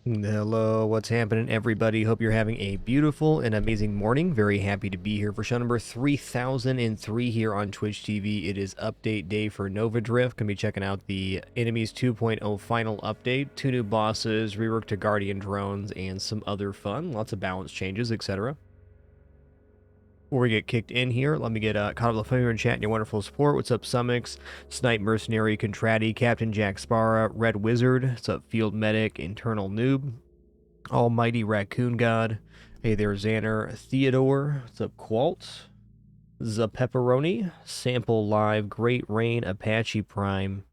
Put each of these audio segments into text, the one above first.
Hello, what's happening, everybody? Hope you're having a beautiful and amazing morning. Very happy to be here for show number 3003 here on Twitch TV. It is update day for Nova Drift. Gonna be checking out the Enemies 2.0 final update, 2 new bosses, rework to Guardian drones, and some other fun. Lots of balance changes, etc. Before we get kicked in here, let me get caught up with you in chat and your wonderful support. What's up, Summix, Snipe Mercenary, Contratti, Captain Jack Sparrow, Red Wizard. What's up, Field Medic, Internal Noob, Almighty Raccoon God. Hey there, Xander, Theodore. What's up, Qualt, Zapepperoni, Sample Live, Great Rain, Apache Prime,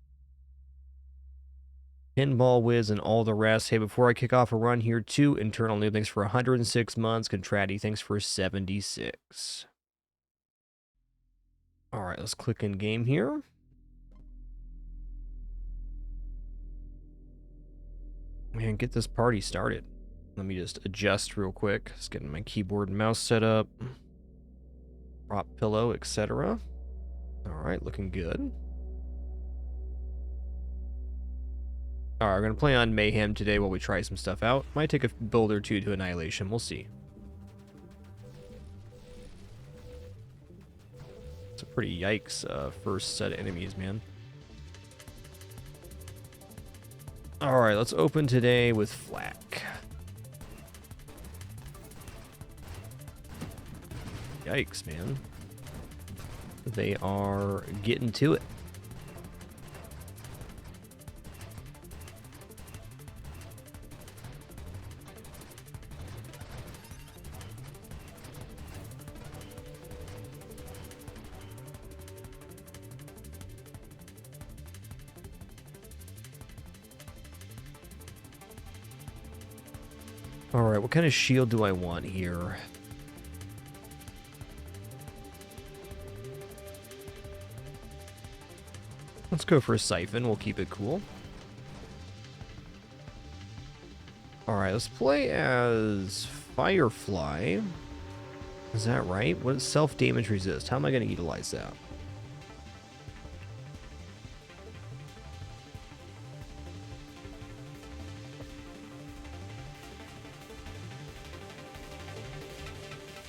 Pinball Wiz, and all the rest. Hey, before I kick off a run here, too, Internal Noob, thanks for 106 months. Contratti, thanks for 76. All right, let's click in game here. Man, get this party started. Let me just adjust real quick. Just getting my keyboard and mouse set up. Prop pillow, etc. All right, looking good. All right, we're going to play on Mayhem today while we try some stuff out. Might take a build or two to Annihilation. We'll see. It's a pretty yikes first set of enemies, man. All right, let's open today with Flak. Yikes, man. They are getting to it. All right, what kind of shield do I want here? Let's go for a Siphon. We'll keep it cool. All right, let's play as Firefly. Is that right? What does self-damage resist? How am I going to utilize that?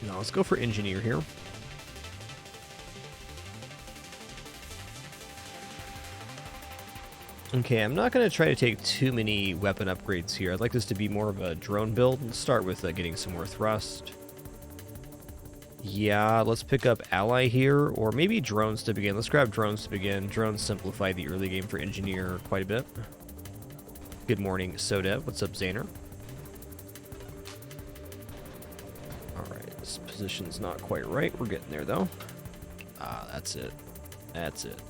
No, let's go for Engineer here. Okay, I'm not going to try to take too many weapon upgrades here. I'd like this to be more of a drone build. Let's start with getting some more thrust. Yeah, let's pick up Ally here, or maybe drones to begin. Let's grab drones to begin. Drones simplify the early game for Engineer quite a bit. Good morning, Sodev. What's up, Xaner? Alright, this position's not quite right. We're getting there, though. Ah, that's it. That's it.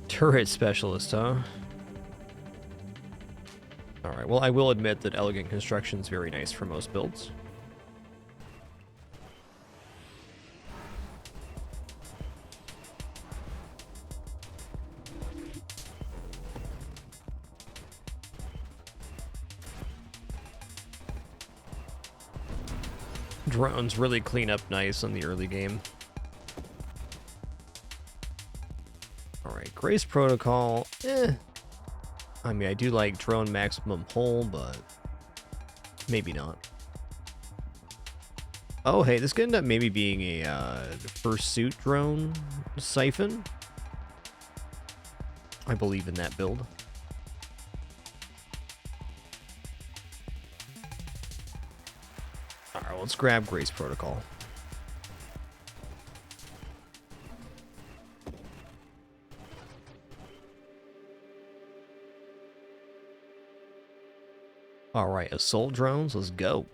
Turret specialist, huh? Alright, well, I will admit that elegant construction is very nice for most builds. Drones really clean up nice on the early game. Alright, Grace Protocol, I mean, I do like drone maximum hull, but maybe not. Oh, hey, this could end up maybe being a fursuit drone Siphon. I believe in that build. Alright, let's grab Grace Protocol. Alright, assault drones, let's go.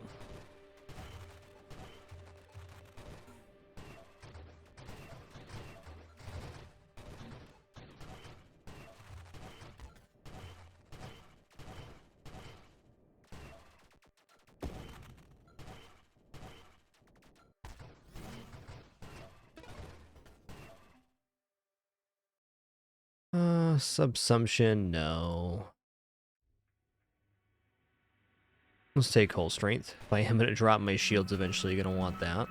Subsumption, no. Let's take hull strength. If I am going to drop my shields, eventually going to want that.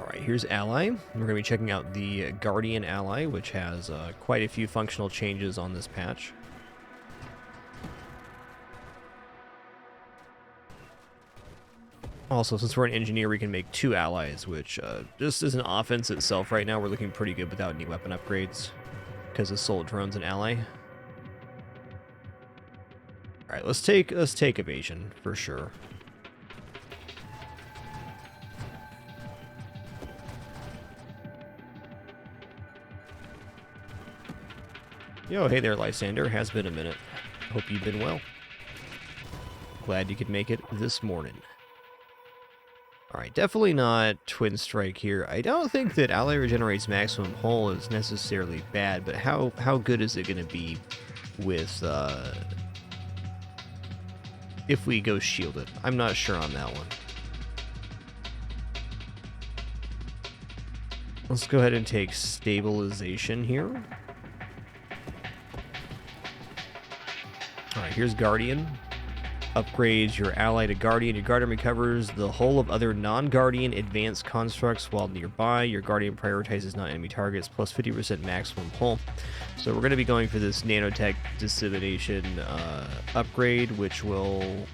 Alright, here's Ally. We're going to be checking out the Guardian Ally, which has quite a few functional changes on this patch. Also, since we're an engineer, we can make 2 allies, which just as an offense itself right now, we're looking pretty good without any weapon upgrades because Assault Drone's an ally. Alright, let's take evasion for sure. Yo, hey there, Lysander. Has been a minute. Hope you've been well. Glad you could make it this morning. Alright, definitely not Twin Strike here. I don't think that ally regenerates maximum hull is necessarily bad, but how good is it going to be with, if we go shielded? I'm not sure on that one. Let's go ahead and take stabilization here. Alright, here's Guardian. Upgrades your ally to Guardian. Your Guardian recovers the hull of other non-Guardian advanced constructs while nearby. Your Guardian prioritizes non-enemy targets, plus 50% maximum hull. So we're going to be going for this nanotech dissemination upgrade, which will...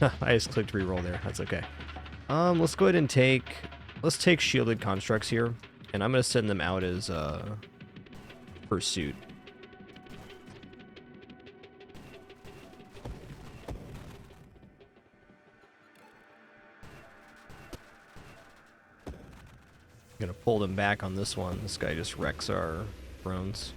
I just clicked reroll there. That's okay. Let's go ahead and take... Let's take shielded constructs here, and I'm going to send them out as pursuit. Gonna pull them back on this one. This guy just wrecks our drones.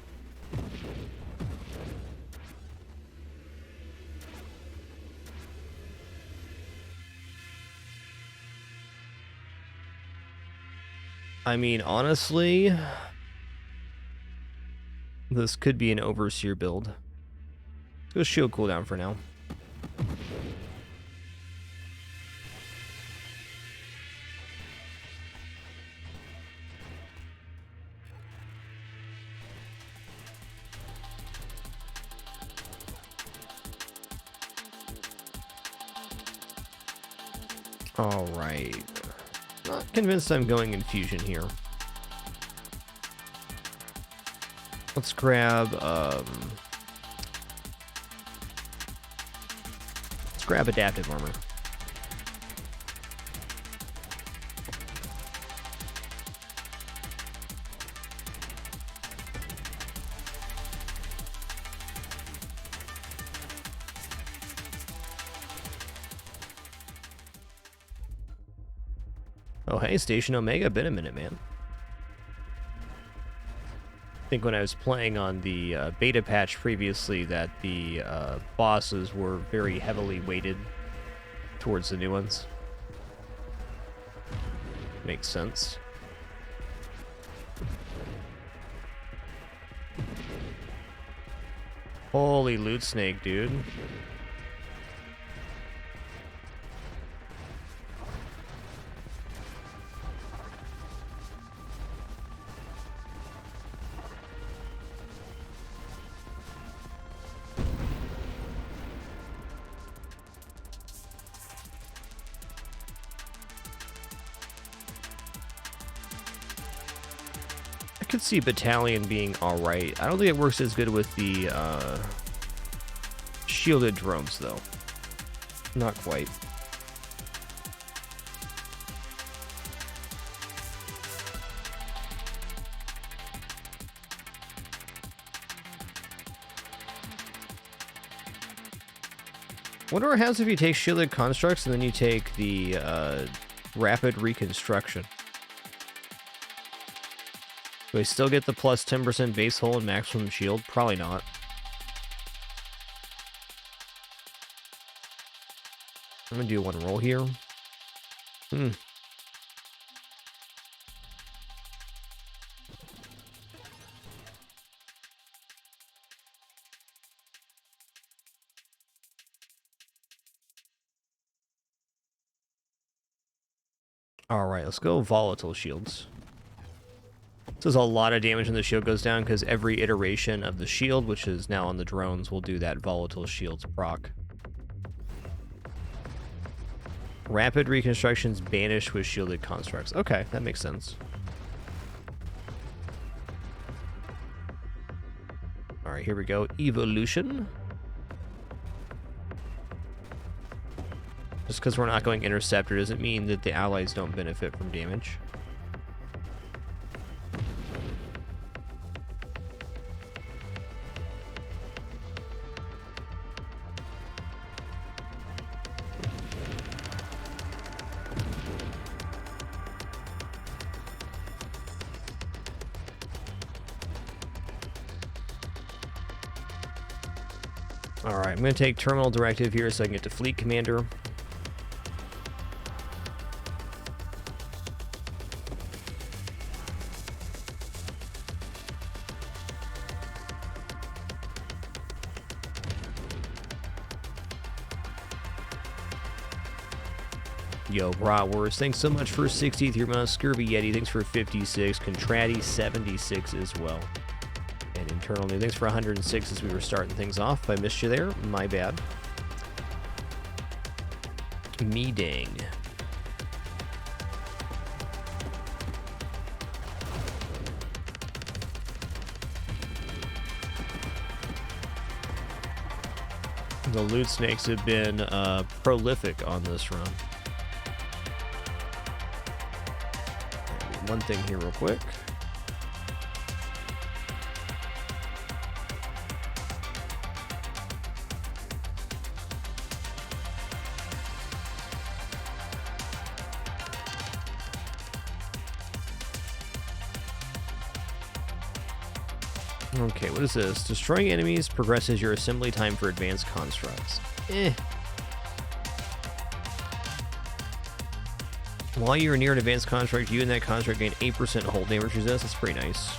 I mean, honestly, this could be an Overseer build. Let's go shield cooldown for now. Alright. Not convinced I'm going infusion here. Let's grab adaptive armor. Oh, hey, Station Omega. Been a minute, man. I think when I was playing on the beta patch previously that the bosses were very heavily weighted towards the new ones. Makes sense. Holy loot snake, dude. I could see Battalion being alright. I don't think it works as good with the shielded drones, though. Not quite. Wonder what happens if you take shielded constructs and then you take the rapid reconstruction. Do I still get the plus 10% base hull and maximum shield? Probably not. I'm gonna do one roll here. Alright, let's go volatile shields. This is a lot of damage when the shield goes down because every iteration of the shield, which is now on the drones, will do that volatile shields proc. Rapid reconstructions banished with shielded constructs. Okay, that makes sense. All right, here we go. Evolution. Just because we're not going interceptor doesn't mean that the allies don't benefit from damage. Alright, I'm going to take terminal directive here so I can get to fleet commander. Yo, Bratwurst, thanks so much for 63 months. Scurvy Yeti, thanks for 56. Contratti, 76 as well. And internal new, thanks for 106 as we were starting things off. If I missed you there, my bad. Me dang. The loot snakes have been prolific on this run. One thing here real quick. Okay, what is this? Destroying enemies progresses your assembly time for advanced constructs. While you're near an advanced construct, you and that construct gain 8% hull damage resist. That's pretty nice.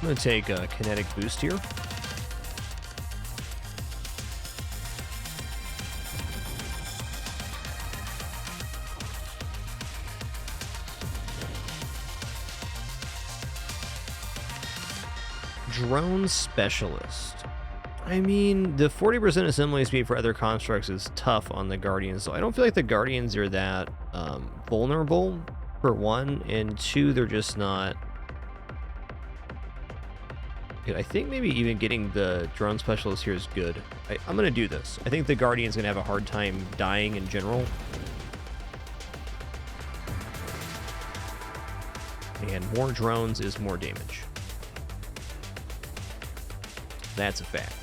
I'm going to take a kinetic boost here. Drone specialist. I mean, the 40% assembly speed for other constructs is tough on the Guardians, so I don't feel like the Guardians are that vulnerable, for one, and two, they're just not... I think maybe even getting the drone specialist here is good. I'm going to do this. I think the Guardian's going to have a hard time dying in general. And more drones is more damage. That's a fact.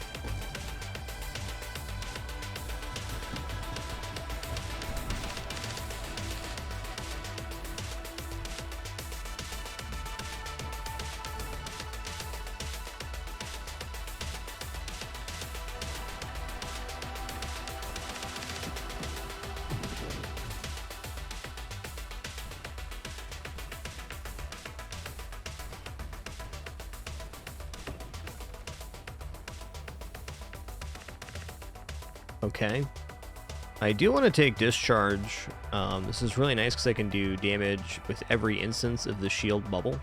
Okay. I do want to take discharge. This is really nice because I can do damage with every instance of the shield bubble.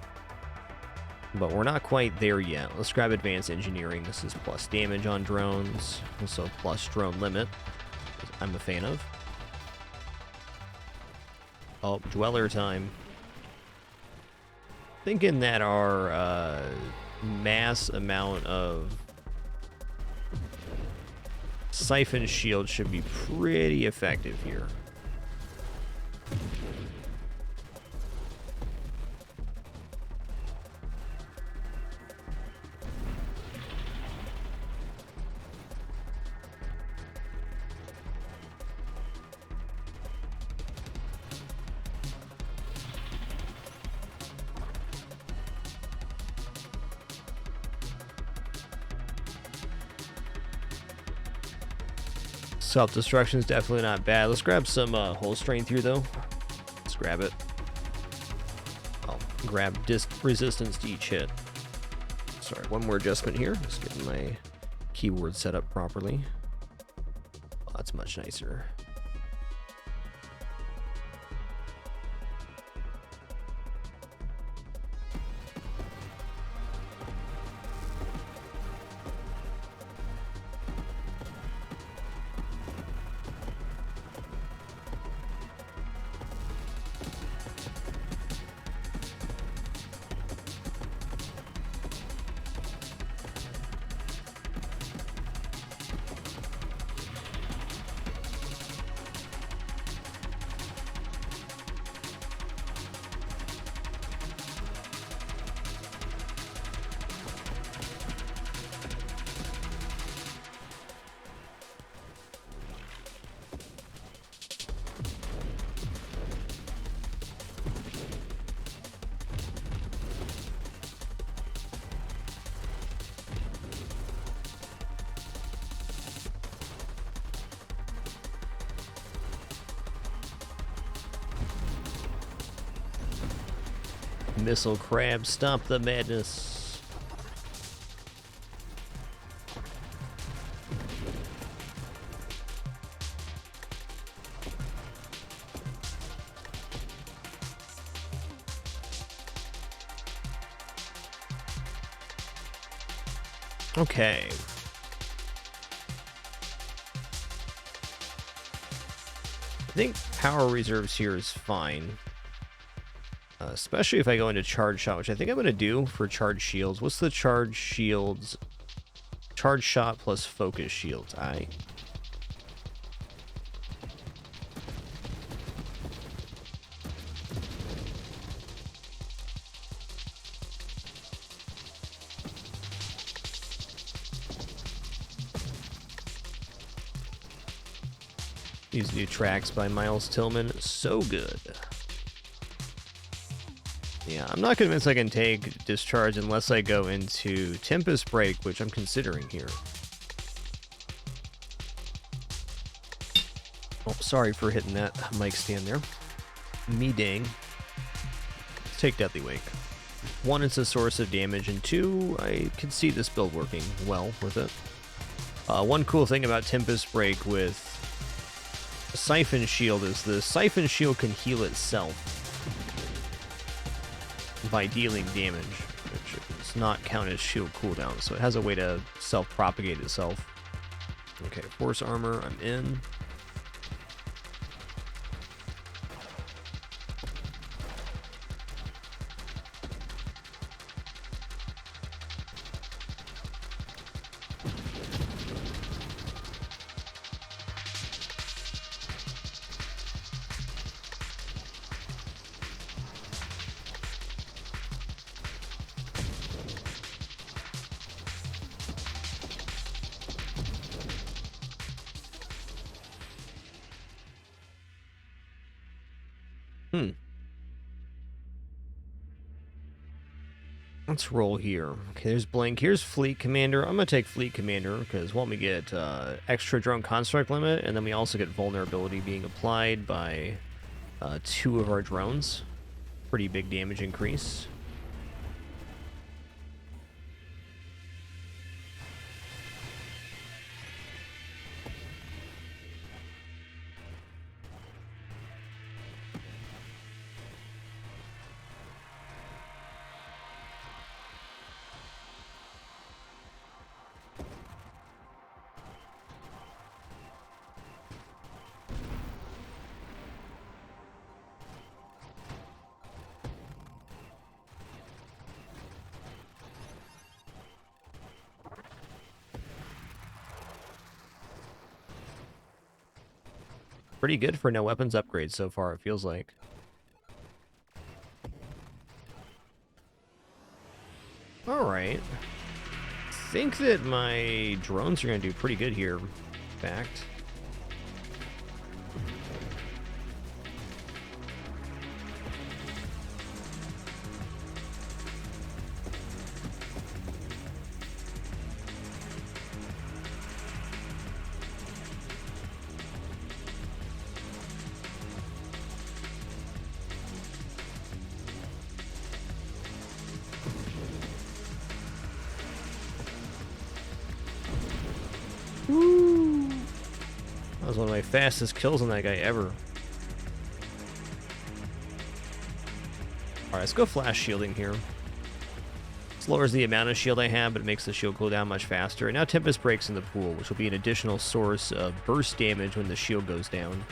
But we're not quite there yet. Let's grab advanced engineering. This is plus damage on drones. Also plus drone limit, I'm a fan of. Oh, dweller time. Thinking that our mass amount of siphon shield should be pretty effective here. Self-destruction is definitely not bad. Let's grab some hull strength here, though. Let's grab it. I'll grab resistance to each hit. Sorry, one more adjustment here. Just getting my keyboard set up properly. That's much nicer. Missile crab, stop the madness. Okay. I think power reserves here is fine. Especially if I go into charge shot, which I think I'm going to do for charge shields. What's the charge shields? Charge shot plus focus shields. These new tracks by Miles Tillman, so good. Yeah, I'm not convinced I can take discharge unless I go into Tempest Break, which I'm considering here. Oh, sorry for hitting that mic stand there. Me dang. Let's take Deadly Wake. 1, it's a source of damage, and 2, I can see this build working well with it. One cool thing about Tempest Break with Siphon Shield is the Siphon Shield can heal itself by dealing damage, which does not count as shield cooldown, so it has a way to self-propagate itself. Okay, Force Armor, I'm in. Let's roll here. Okay, there's Blink. Here's Fleet Commander. I'm going to take Fleet Commander because, one, we get extra drone construct limit, and then we also get vulnerability being applied by 2 of our drones. Pretty big damage increase. Pretty good for no weapons upgrades so far, it feels like. Alright. I think that my drones are going to do pretty good here, in fact. was one of my fastest kills on that guy ever. Alright, let's go flash shielding here. This lowers the amount of shield I have, but it makes the shield cool down much faster. And now Tempest breaks in the pool, which will be an additional source of burst damage when the shield goes down.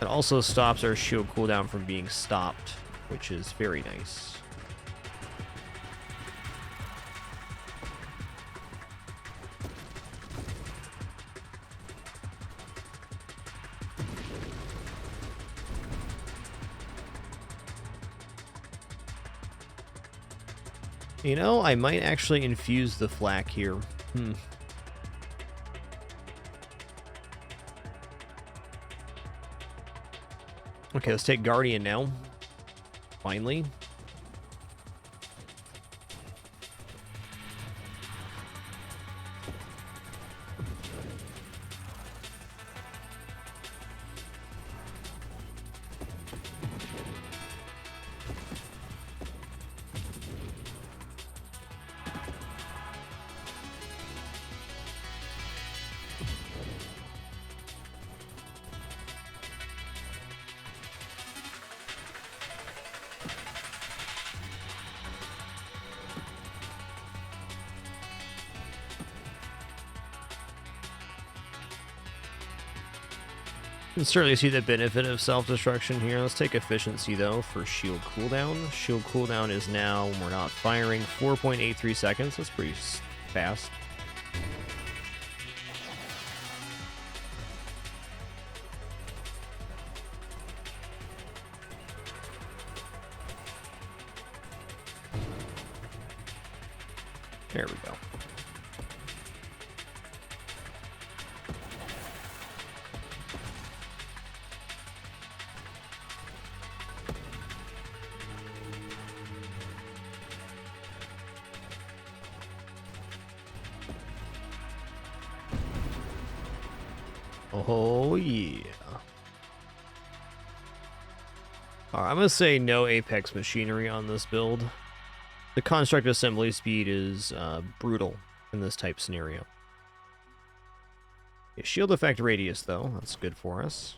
It also stops our shield cooldown from being stopped, which is very nice. You know, I might actually infuse the flak here. Okay, let's take Guardian now. Finally. You can certainly see the benefit of self-destruction here. Let's take efficiency, though, for shield cooldown. Shield cooldown is now, when we're not firing, 4.83 seconds. That's pretty fast. There we go. Oh, yeah. Alright, I'm going to say no Apex machinery on this build. The construct assembly speed is brutal in this type scenario. Okay, shield effect radius, though. That's good for us.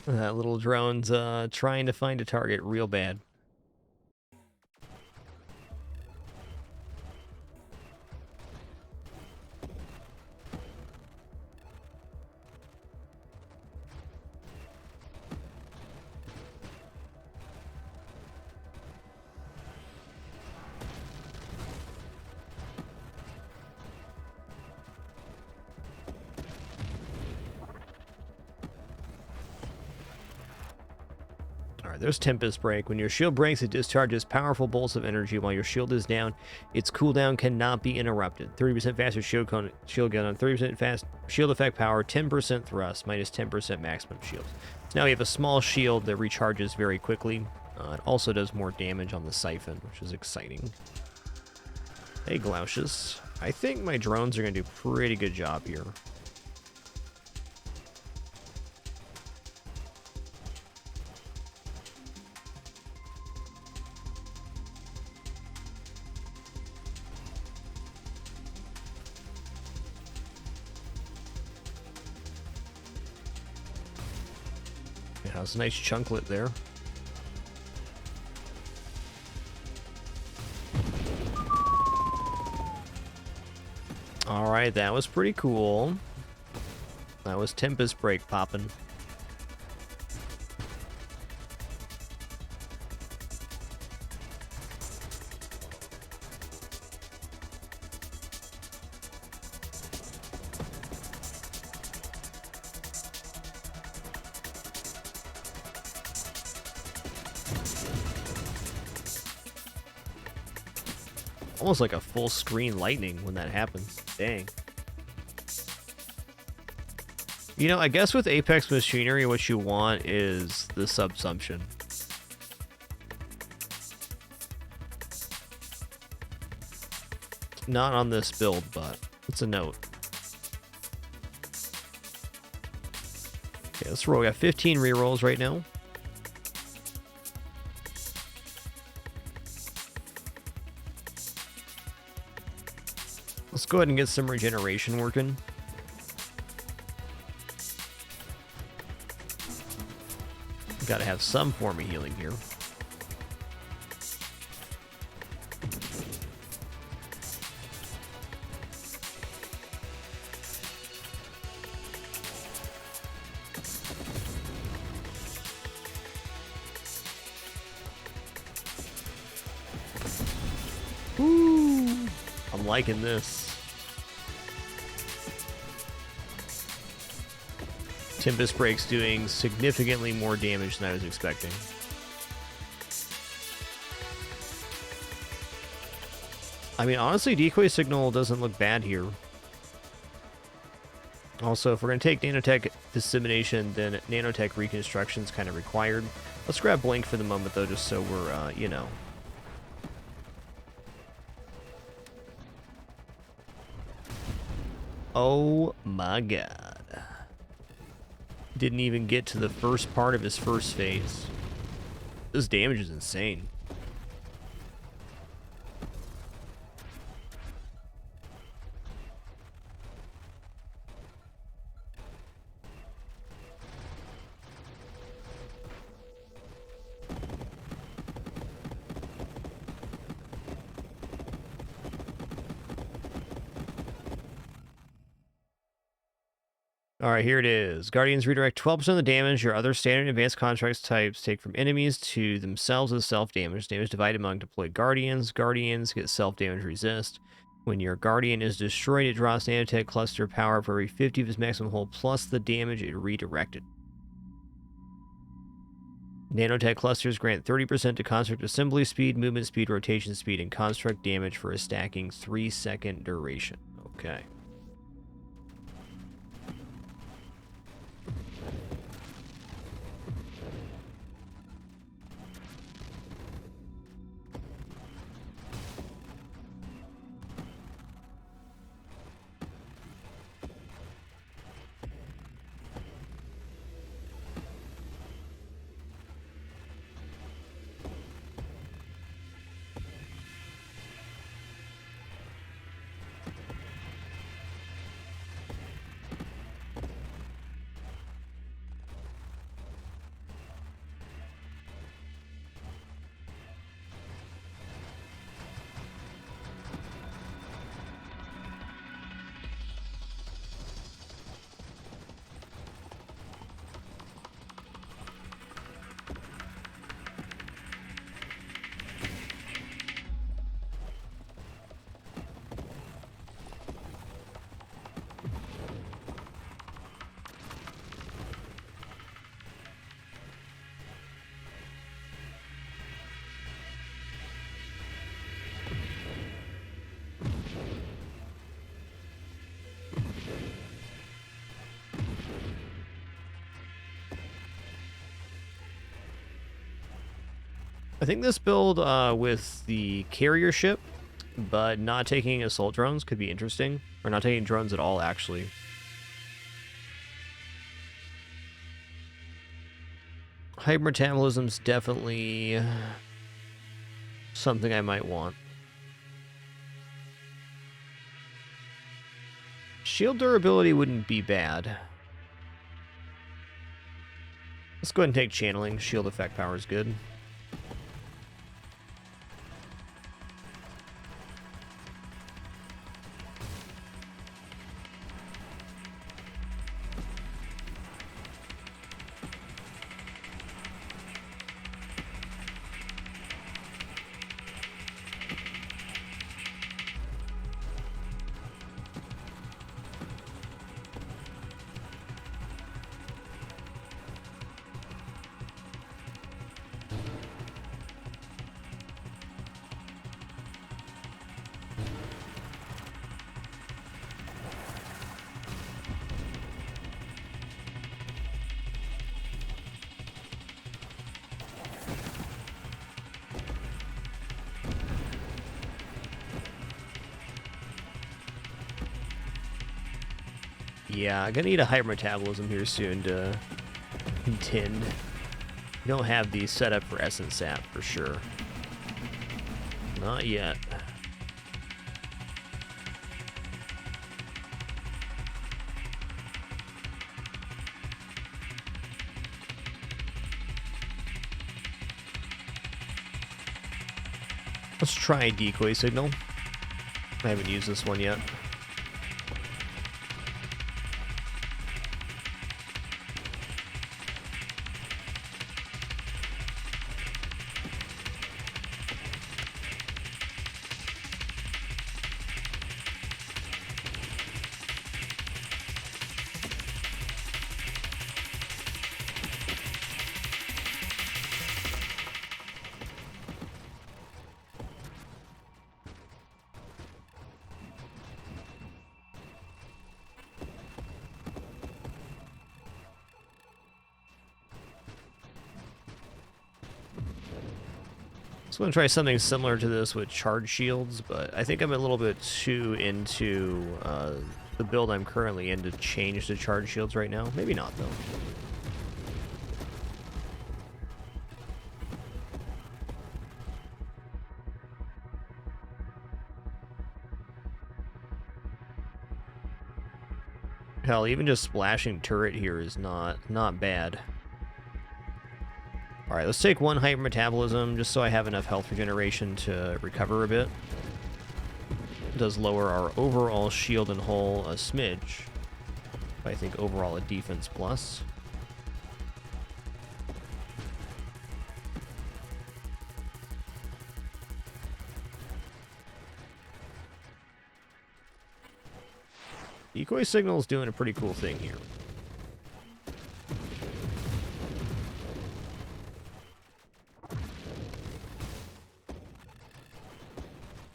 That little drone's trying to find a target real bad. There's Tempest Break. When your shield breaks, it discharges powerful bolts of energy while your shield is down. Its cooldown cannot be interrupted. 30% faster shield gun on 30% fast shield effect power, 10% thrust, minus 10% maximum shield. So now we have a small shield that recharges very quickly. It also does more damage on the siphon, which is exciting. Hey, Glaushes. I think my drones are going to do a pretty good job here. Yeah, it's a nice chunklet there. Alright, that was pretty cool. That was Tempest Break popping. Almost like a full screen lightning when that happens. Dang. You know, I guess with Apex Machinery, what you want is the subsumption. Not on this build, but it's a note. Okay, let's roll. We got 15 rerolls right now. Let's go ahead and get some regeneration working. Got to have some form of healing here. Ooh, I'm liking this. Tempest Break's doing significantly more damage than I was expecting. I mean, honestly, Decoy Signal doesn't look bad here. Also, if we're going to take Nanotech Dissemination, then Nanotech Reconstruction is kind of required. Let's grab Blink for the moment, though, just so we're, you know. Oh my god. Didn't even get to the first part of his first phase. This damage is insane. All right, here it is. Guardians redirect 12% of the damage your other standard and advanced contracts types take from enemies to themselves as self-damage. Damage divided among deployed Guardians. Guardians get self-damage resist. When your Guardian is destroyed, it draws Nanotech Cluster power for every 50 of its maximum hold plus the damage it redirected. Nanotech Clusters grant 30% to construct assembly speed, movement speed, rotation speed, and construct damage for a stacking 3-second duration. Okay. I think this build with the carrier ship, but not taking assault drones could be interesting. Or not taking drones at all, actually. Hypermetabolism's definitely something I might want. Shield durability wouldn't be bad. Let's go ahead and take channeling. Shield effect power is good. Yeah, I'm gonna need a higher metabolism here soon to contend. We don't have these set up for essence sap for sure. Not yet. Let's try a decoy signal. I haven't used this one yet. I'm going to try something similar to this with charge shields, but I think I'm a little bit too into the build I'm currently in to change to charge shields right now. Maybe not, though. Hell, even just splashing turret here is not bad. Alright, let's take one hyper metabolism just so I have enough health regeneration to recover a bit. It does lower our overall shield and hull a smidge. I think overall a defense plus. Decoy signal is doing a pretty cool thing here.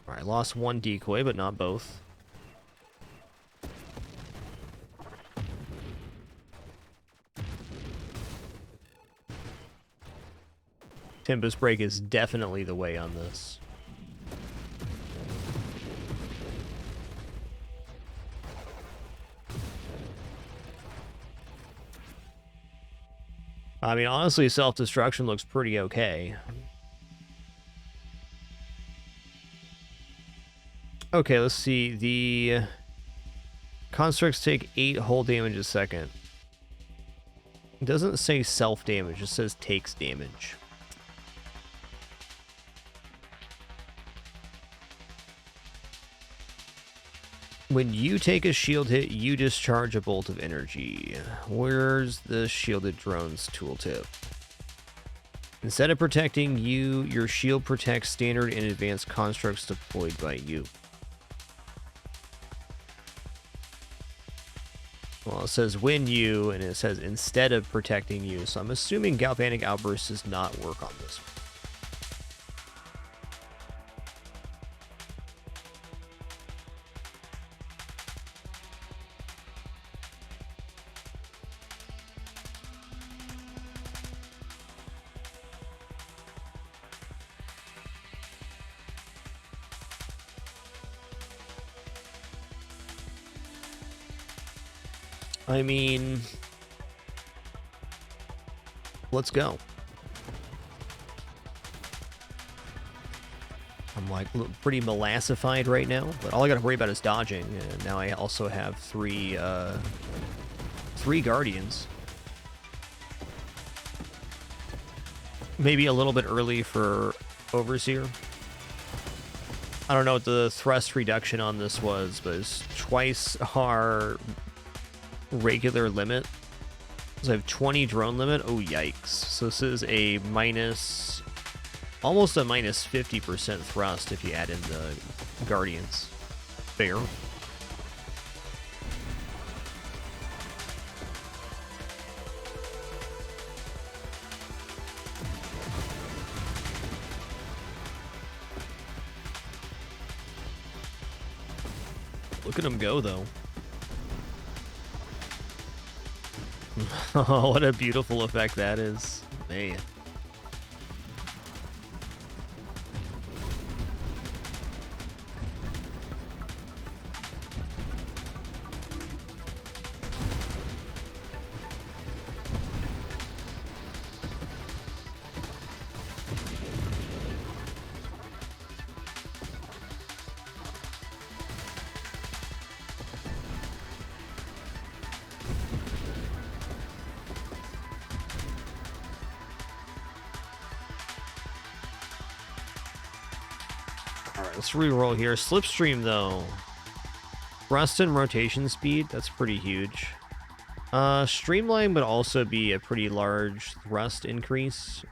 I lost one decoy, but not both. Tempest Break is definitely the way on this. I mean, honestly, self-destruction looks pretty okay. Okay, let's see. The constructs take 8 hull damage a second. It doesn't say self-damage, it says takes damage. When you take a shield hit, you discharge a bolt of energy. Where's the shielded drones tooltip? Instead of protecting you, your shield protects standard and advanced constructs deployed by you. Well, it says when you, and it says instead of protecting you, so I'm assuming Galvanic Outburst does not work on this one. I mean, let's go. I'm like pretty molassified right now, but all I gotta worry about is dodging. And now I also have three Guardians. Maybe a little bit early for Overseer. I don't know what the thrust reduction on this was, but it's twice our regular limit. So I have 20 drone limit. Oh, yikes. So this is a almost a minus 50% thrust if you add in the Guardians. Fair. Look at him go, though. Oh, what a beautiful effect that is. Man. Alright, let's re-roll here. Slipstream, though. Thrust and rotation speed, that's pretty huge. Streamline would also be a pretty large thrust increase.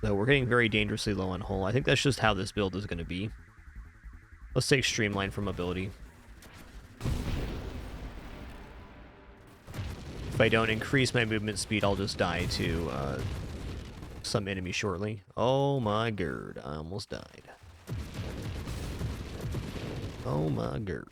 Though we're getting very dangerously low on hull. I think that's just how this build is going to be. Let's take Streamline for mobility. If I don't increase my movement speed, I'll just die to some enemy shortly. Oh my god, I almost died. Oh my god.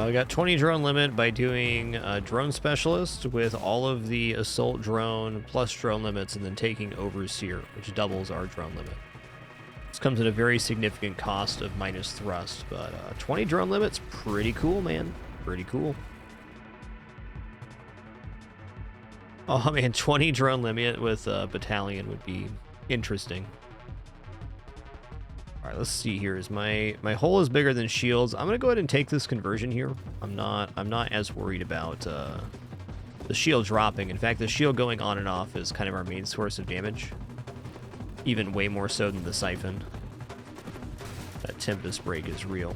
I got 20 drone limit by doing drone specialist with all of the assault drone plus drone limits and then taking overseer, which doubles our drone limit. This comes at a very significant cost of minus thrust, but 20 drone limit's pretty cool, man. Pretty cool. Oh man, 20 drone limit with battalion would be interesting. All right, let's see here. Is my hull is bigger than shields. I'm gonna go ahead and take this conversion here. I'm not as worried about the shield dropping. In fact, the shield going on and off is kind of our main source of damage, even way more so than the siphon. That Tempest break is real.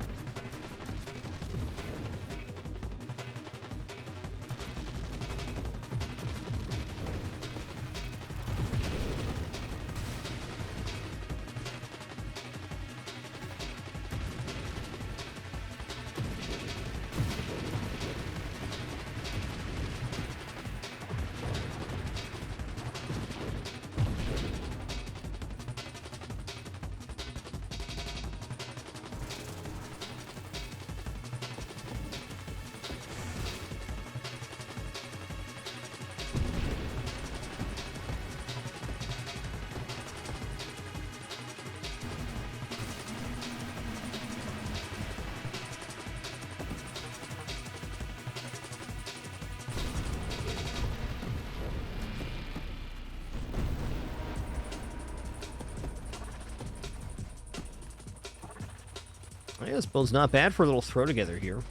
Yeah, this build's not bad for a little throw together here.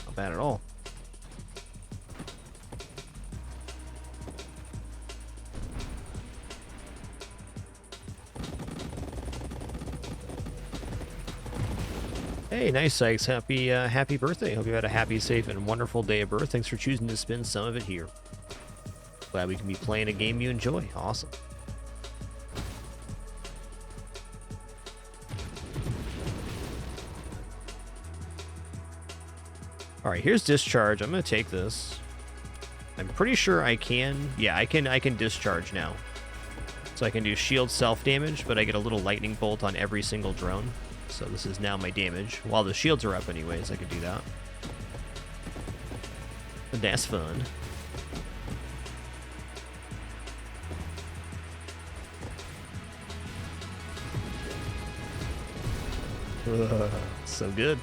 Not bad at all. Hey, nice, Sykes. Happy birthday. Hope you had a happy, safe, and wonderful day of birth. Thanks for choosing to spend some of it here. Glad we can be playing a game you enjoy. Awesome. All right, here's discharge. I'm gonna take this. I'm pretty sure I can. Yeah, I can discharge now. So I can do shield self-damage, but I get a little lightning bolt on every single drone. So this is now my damage. While the shields are up anyways, I could do that. But that's fun. So good.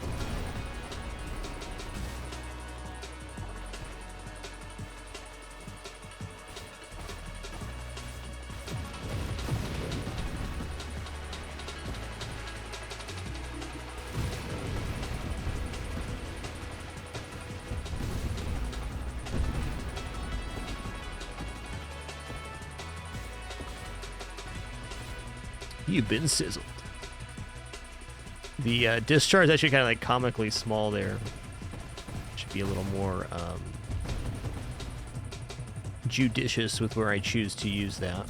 You've been sizzled. The discharge is actually kind of like comically small there. Should be a little more judicious with where I choose to use that.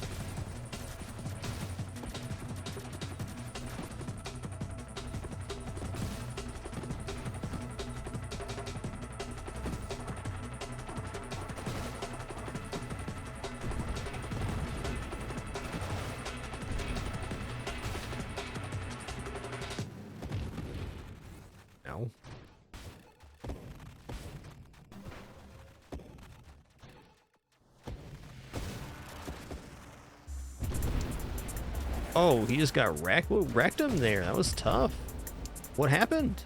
Oh, he just got wrecked? What wrecked him there? That was tough. What happened?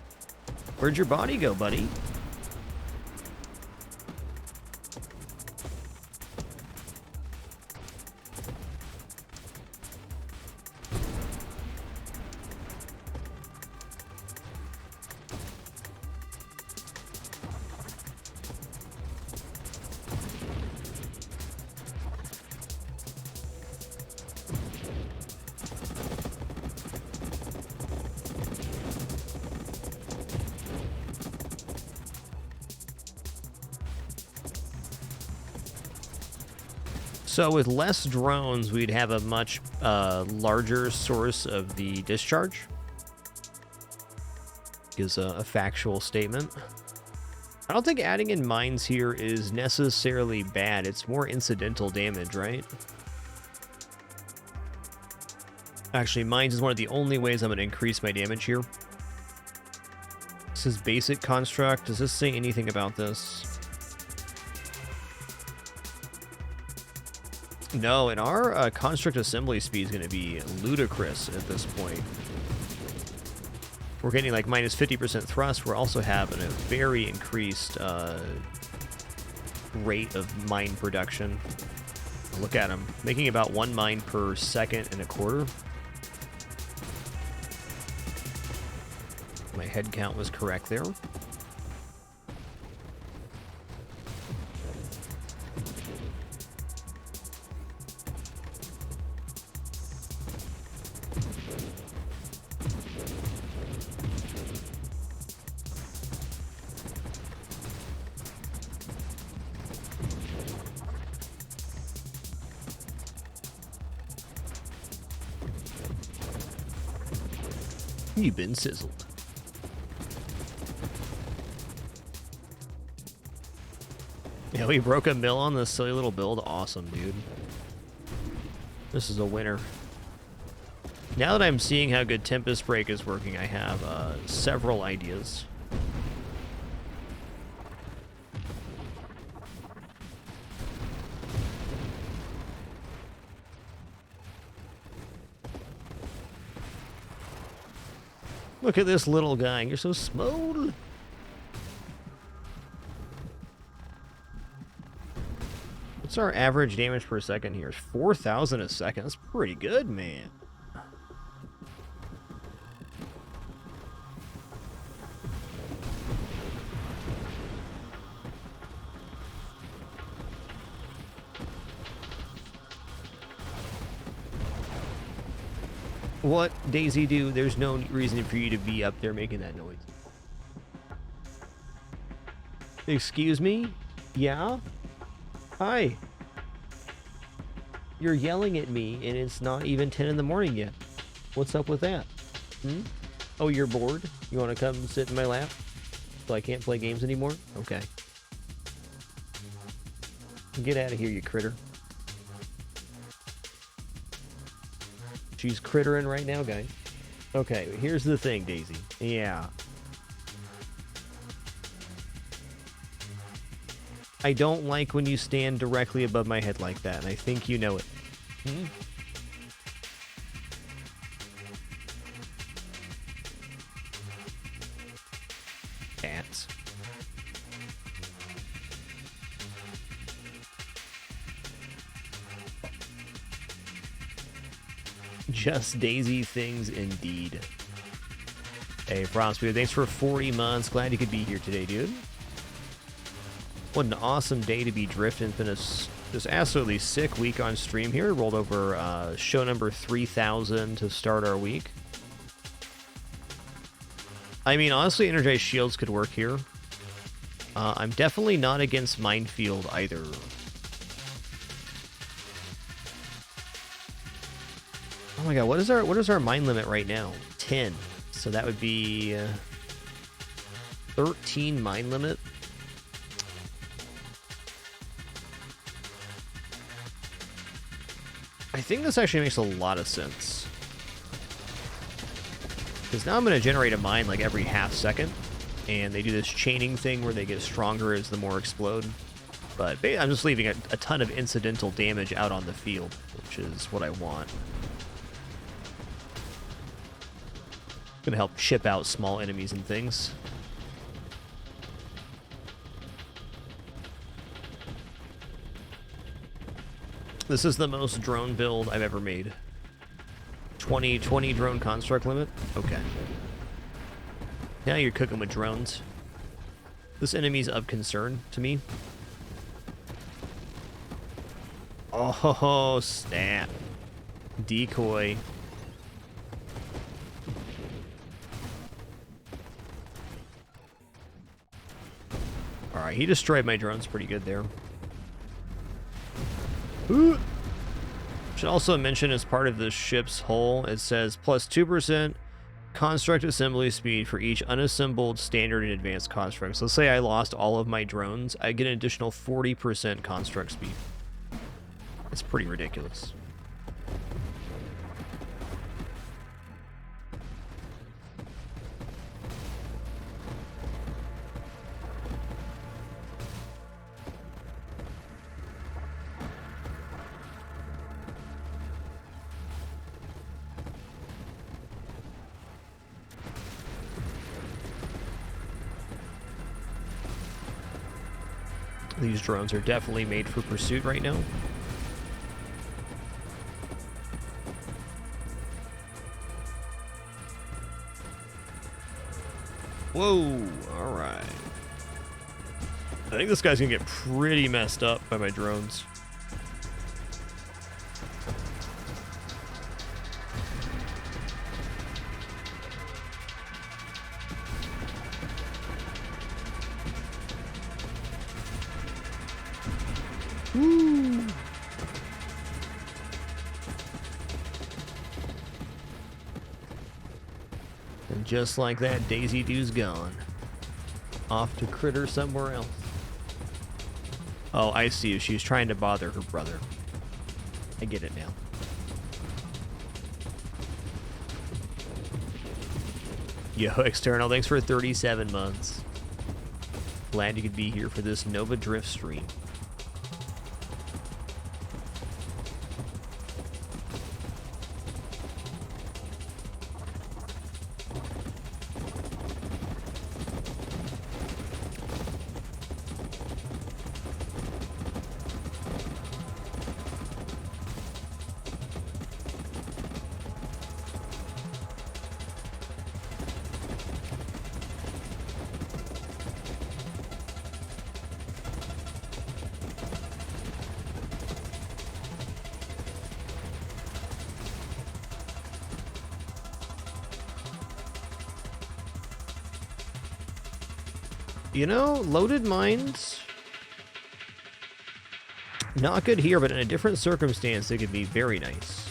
Where'd your body go, buddy? So with less drones, we'd have a much larger source of the discharge. Is a factual statement. I don't think adding in mines here is necessarily bad. It's more incidental damage, right? Actually, mines is one of the only ways I'm going to increase my damage here. This is basic construct. Does this say anything about this? No, and our construct assembly speed is going to be ludicrous at this point. We're getting like minus 50% thrust. We're also having a very increased rate of mine production. Look at them, making about 1 mine per second and a quarter. My head count was correct there. You've been sizzled. Yeah, we broke a mill on this silly little build. Awesome, dude. This is a winner. Now that I'm seeing how good Tempest Break is working, I have several ideas. Look at this little guy. You're so small. What's our average damage per second here? 4,000 a second. That's pretty good, man. What, Daisy do? There's no reason for you to be up there making that noise. Excuse me? Yeah? Hi. You're yelling at me and it's not even 10 in the morning yet. What's up with that? Hmm? Oh, you're bored? You want to come sit in my lap? So I can't play games anymore? Okay. Get out of here, you critter. She's crittering right now, guys. Okay, here's the thing, Daisy. Yeah. I don't like when you stand directly above my head like that, and I think you know it. Hmm? Cats. Just Daisy things indeed. Hey, Frostbeard, thanks for 40 months. Glad you could be here today, dude. What an awesome day to be drifting. It's been a just absolutely sick week on stream here. Rolled over show number 3,000 to start our week. I mean, honestly, energized shields could work here. I'm definitely not against minefield either. Oh my god, what is our mine limit right now? 10. So that would be 13 mine limit. I think this actually makes a lot of sense. Because now I'm going to generate a mine like every half second. And they do this chaining thing where they get stronger as the more explode. But I'm just leaving a ton of incidental damage out on the field, which is what I want. Gonna help chip out small enemies and things. This is the most drone build I've ever made. 20 drone construct limit? Okay. Now you're cooking with drones. This enemy's of concern to me. Oh, snap. Decoy. Alright, he destroyed my drones pretty good there. Ooh. Should also mention as part of the ship's hull, it says plus 2% construct assembly speed for each unassembled standard and advanced construct. So say I lost all of my drones, I get an additional 40% construct speed. It's pretty ridiculous. These drones are definitely made for pursuit right now. Whoa, alright. I think this guy's gonna get pretty messed up by my drones. Woo! And just like that, Daisy Doo's gone. Off to critter somewhere else. Oh, I see. She was trying to bother her brother. I get it now. Yo, External, thanks for 37 months. Glad you could be here for this Nova Drift stream. You know, loaded mines, not good here, but in a different circumstance, they could be very nice.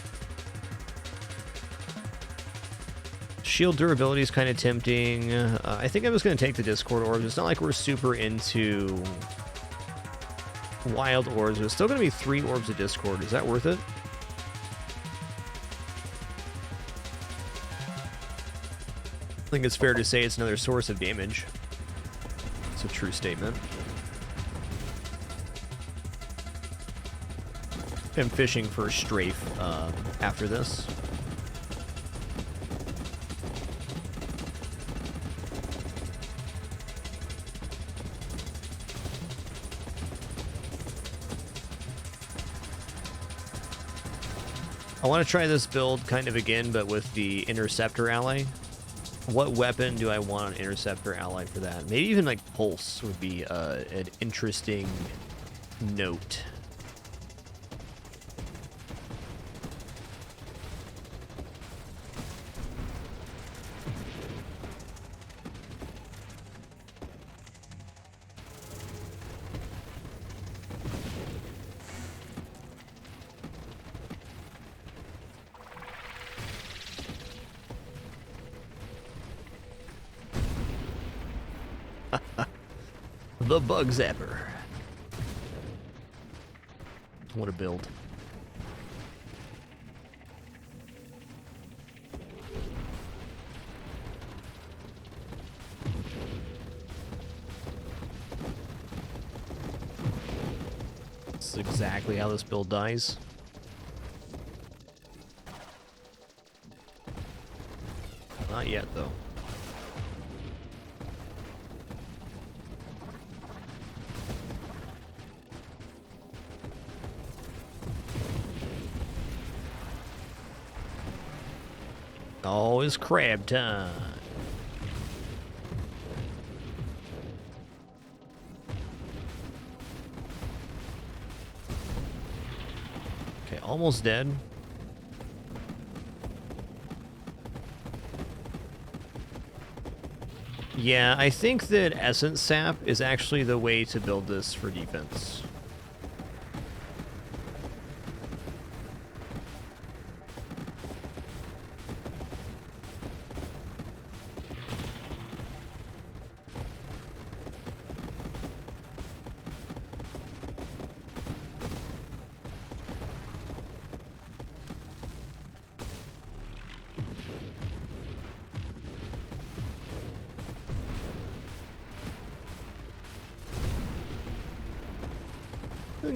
Shield durability is kind of tempting. I think I'm just going to take the Discord orbs. It's not like we're super into wild orbs, but it's still going to be 3 orbs of Discord. Is that worth it? I think it's fair to say it's another source of damage. It's a true statement. I'm fishing for a strafe after this. I want to try this build kind of again, but with the Interceptor ally. What weapon do I want an Interceptor ally for that? Maybe even like Pulse would be an interesting note. The Bug Zapper. What a build. This is exactly how this build dies. Not yet, though. Oh, it's crab time. Okay, almost dead. Yeah, I think that Essence Sap is actually the way to build this for defense.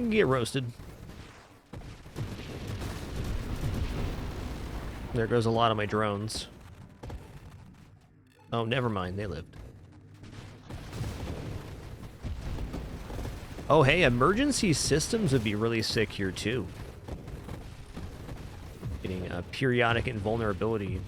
Get roasted. There goes a lot of my drones. Oh, never mind. They lived. Oh, hey, emergency systems would be really sick here, too. Getting a periodic invulnerability.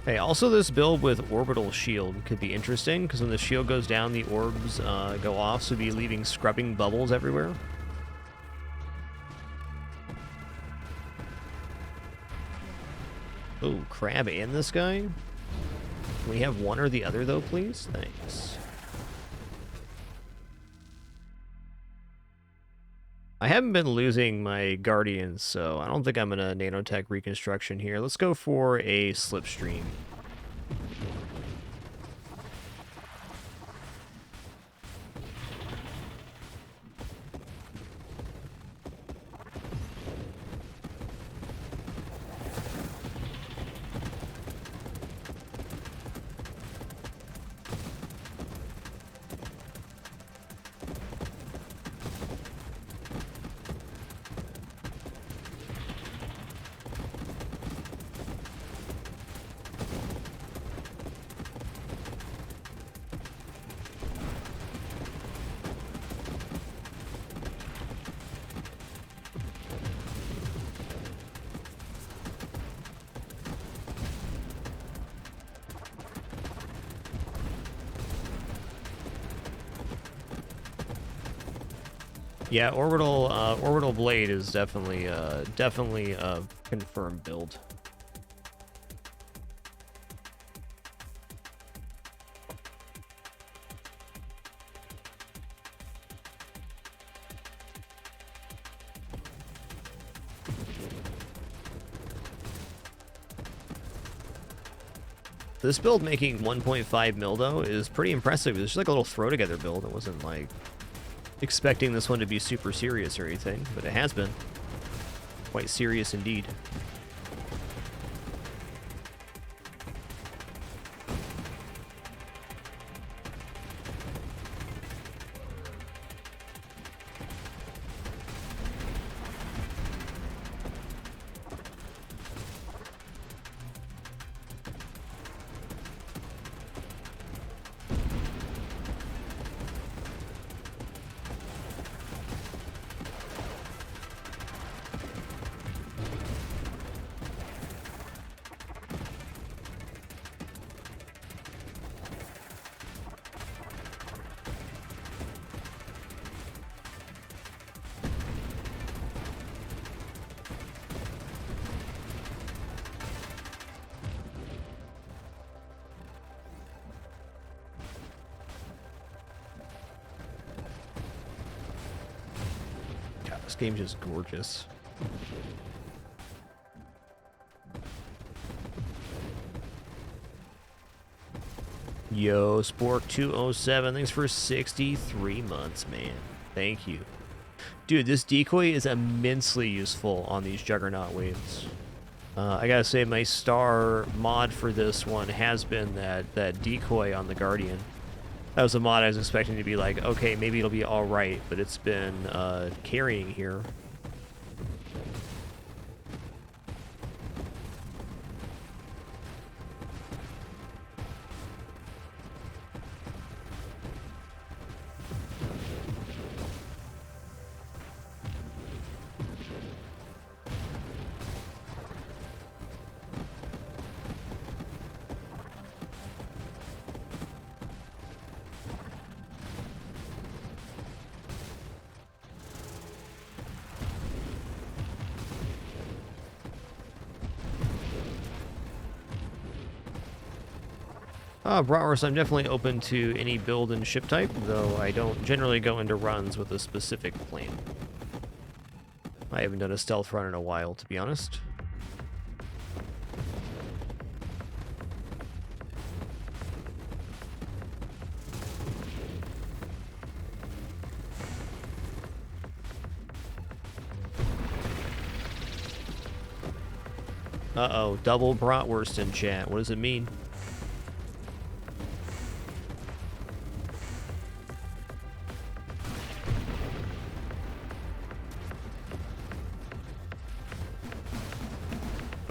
Hey, also this build with Orbital Shield could be interesting, because when the shield goes down, the orbs go off, so be leaving scrubbing bubbles everywhere. Oh, crab and this guy? Can we have one or the other, though, please? Thanks. I haven't been losing my Guardians, so I don't think I'm going to nanotech reconstruction here. Let's go for a slipstream. Yeah, orbital blade is definitely a confirmed build. This build making 1.5 mil though is pretty impressive. It's just like a little throw together build. It wasn't like expecting this one to be super serious or anything, but it has been quite serious indeed. This game's just gorgeous. Yo, Spork207, thanks for 63 months, man. Thank you. Dude, this decoy is immensely useful on these Juggernaut waves. I gotta say, my star mod for this one has been that decoy on the Guardian. That was a mod I was expecting to be like, okay, maybe it'll be alright, but it's been carrying here. Bratwurst, I'm definitely open to any build and ship type, though I don't generally go into runs with a specific plan. I haven't done a stealth run in a while, to be honest. Uh-oh, double bratwurst in chat. What does it mean?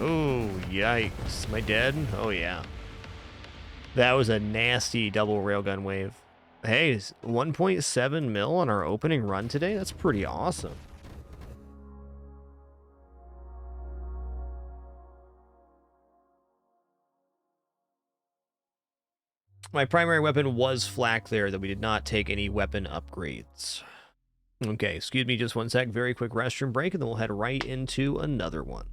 Oh, yikes. Am I dead? Oh, yeah. That was a nasty double railgun wave. Hey, 1.7 mil on our opening run today? That's pretty awesome. My primary weapon was flak there, that we did not take any weapon upgrades. Okay, excuse me just one sec. Very quick restroom break, and then we'll head right into another one.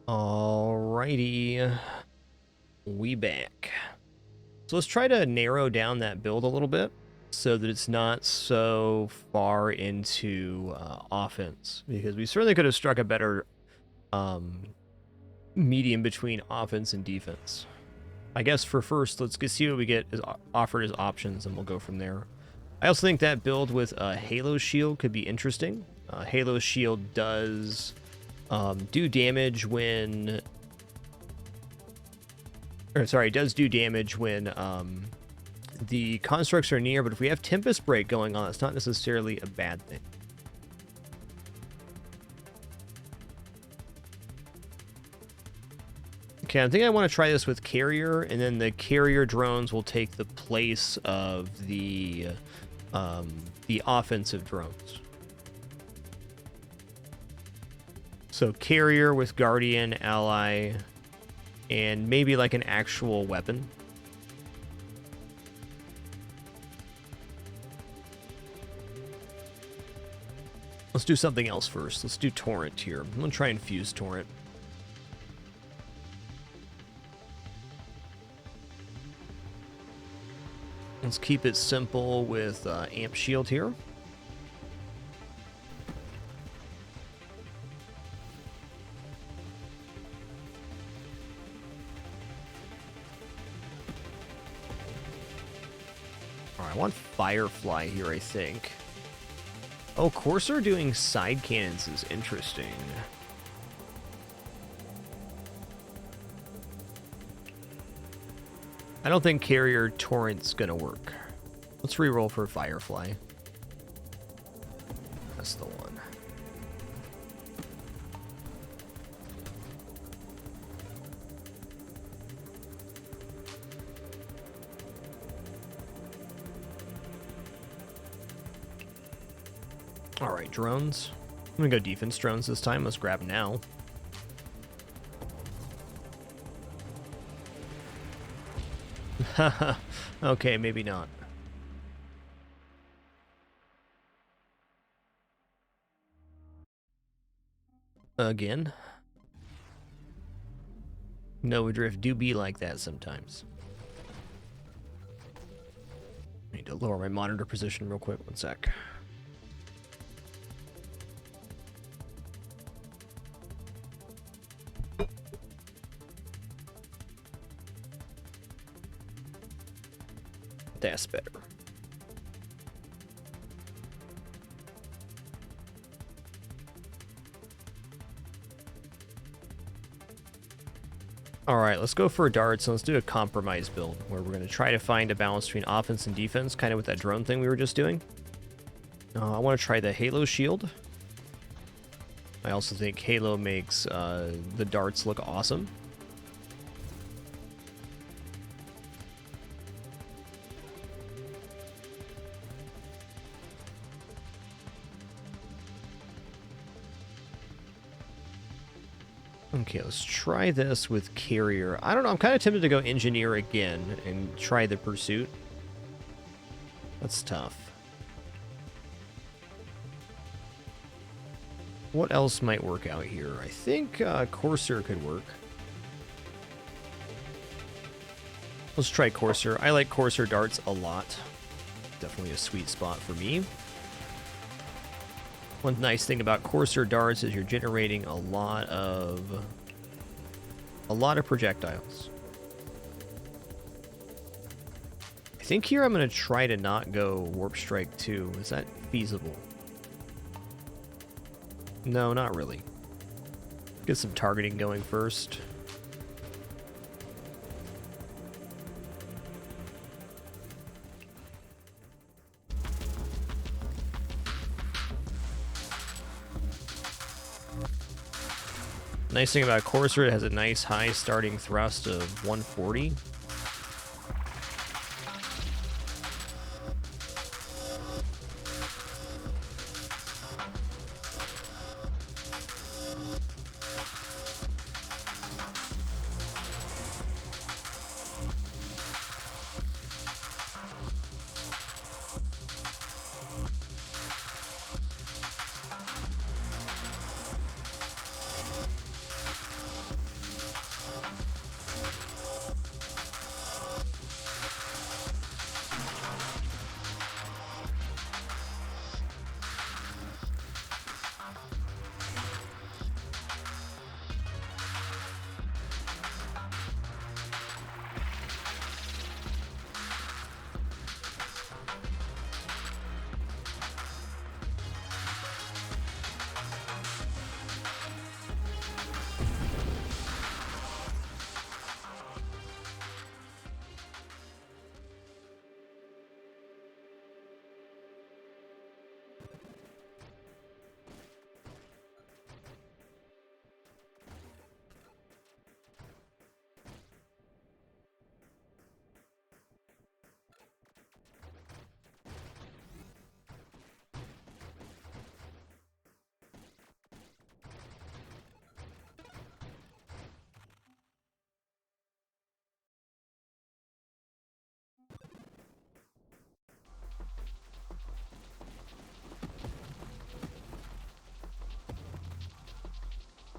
Alrighty, we back. So let's try to narrow down that build a little bit so that it's not so far into offense, because we certainly could have struck a better medium between offense and defense. I guess for first, let's see what we get is offered as options, and we'll go from there. I also think that build with a Halo Shield could be interesting. Halo Shield does do damage when... Or, sorry, it does do damage when the constructs are near, but if we have Tempest Break going on, it's not necessarily a bad thing. Okay, I think I want to try this with Carrier, and then the Carrier drones will take the place of the offensive drones. So Carrier with Guardian, Ally, and maybe like an actual weapon. Let's do something else first. Let's do Torrent here. I'm going to try and fuse Torrent. Let's keep it simple with amp shield here. I want Firefly here, I think. Oh, Courser doing side cannons is interesting. I don't think Carrier Torrent's gonna work. Let's reroll for Firefly. That's the one. Alright, drones. I'm gonna go defense drones this time. Let's grab now. Haha. Okay, maybe not. Again. Nova Drift do be like that sometimes. I need to lower my monitor position real quick. One sec. That's better. Alright, let's go for darts, and let's do a compromise build, where we're going to try to find a balance between offense and defense, kind of with that drone thing we were just doing. I want to try the Halo shield. I also think Halo makes the darts look awesome. Okay, let's try this with Carrier. I don't know, I'm kind of tempted to go Engineer again and try the Pursuit. That's tough. What else might work out here? I think Courser could work. Let's try Courser. I like Courser darts a lot. Definitely a sweet spot for me. One nice thing about Courser darts is you're generating a lot of projectiles. I think here I'm going to try to not go Warp Strike 2. Is that feasible? No, not really. Get some targeting going first. Nice thing about Courser, it has a nice high starting thrust of 140.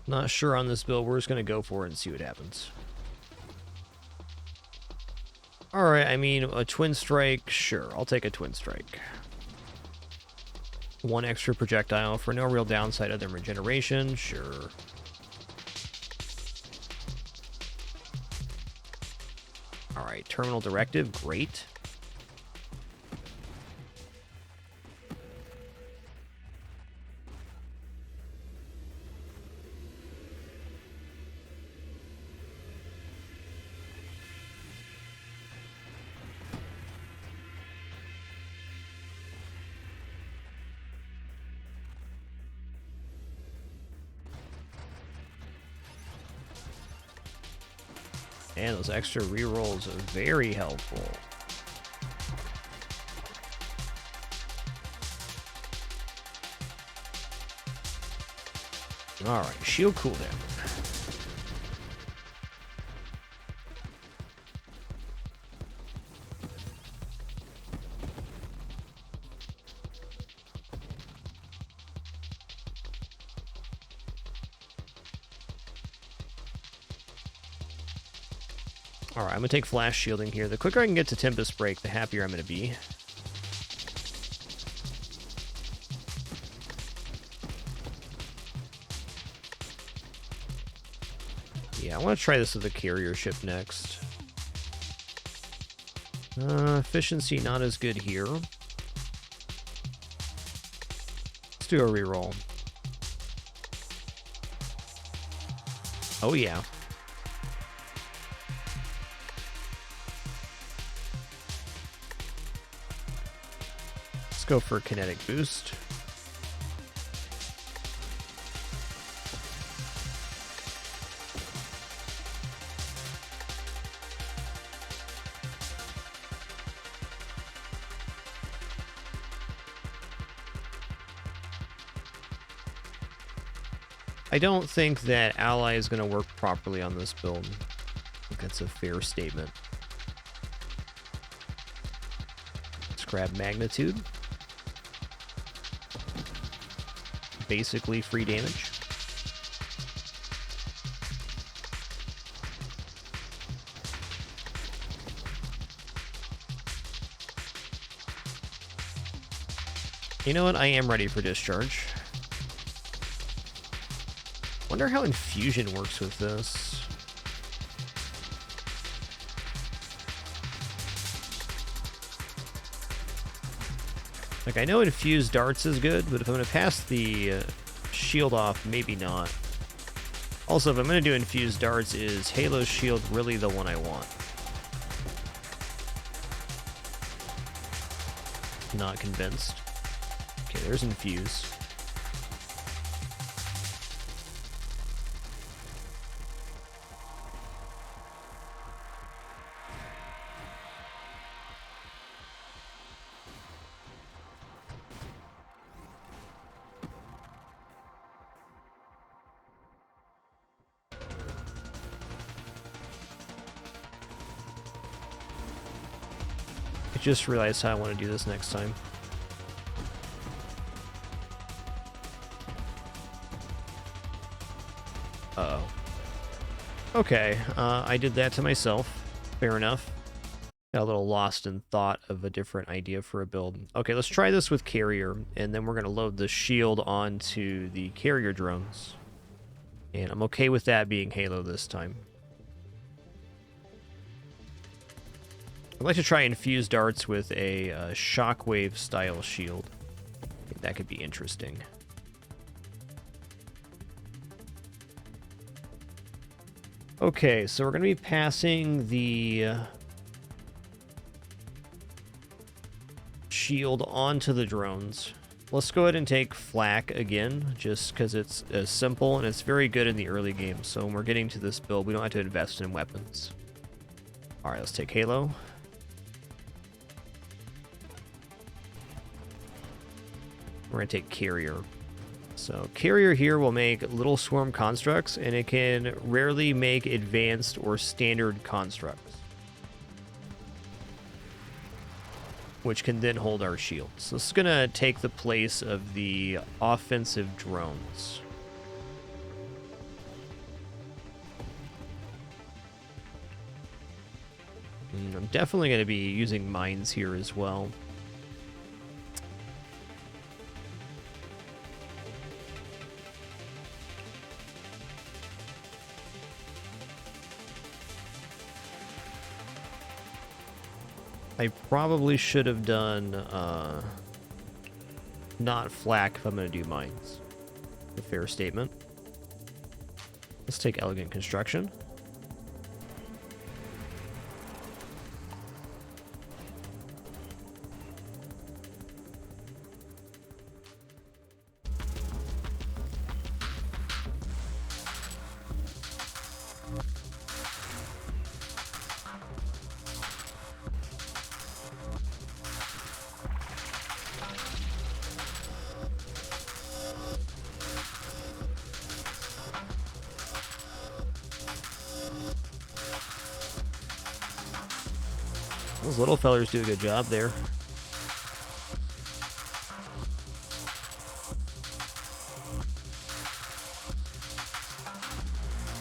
Not sure on this build. We're just going to go for it and see what happens. Alright, I mean, a twin strike, sure, I'll take a twin strike. One extra projectile for no real downside other than regeneration, sure. Alright, terminal directive, great. And those extra rerolls are very helpful. Alright, shield cooldown. Alright, I'm going to take flash shielding here. The quicker I can get to Tempest Break, the happier I'm going to be. Yeah, I want to try this with the carrier ship next. Efficiency not as good here. Let's do a reroll. Oh yeah. Let's go for a kinetic boost. I don't think that ally is going to work properly on this build. I think that's a fair statement. Let's grab magnitude. Basically free damage. You know what? I am ready for discharge. Wonder how infusion works with this. Like, I know infused darts is good, but if I'm going to pass the shield off, maybe not. Also, if I'm going to do infused darts, is Halo's shield really the one I want? Not convinced. Okay, there's infuse. I just realized how I want to do this next time. Uh-oh. Okay, I did that to myself. Fair enough. Got a little lost in thought of a different idea for a build. Okay, let's try this with carrier, and then we're going to load the shield onto the carrier drones. And I'm okay with that being Halo this time. I'd like to try infuse darts with a shockwave style shield. I think that could be interesting. Okay, so we're going to be passing the shield onto the drones. Let's go ahead and take flak again, just because it's simple and it's very good in the early game. So when we're getting to this build, we don't have to invest in weapons. All right, let's take Halo. We're going to take carrier. So carrier here will make little swarm constructs, and it can rarely make advanced or standard constructs, which can then hold our shields. So this is going to take the place of the offensive drones. I'm definitely going to be using mines here as well. I probably should have done not flak if I'm going to do mines. A fair statement. Let's take elegant construction. Those little fellers do a good job there.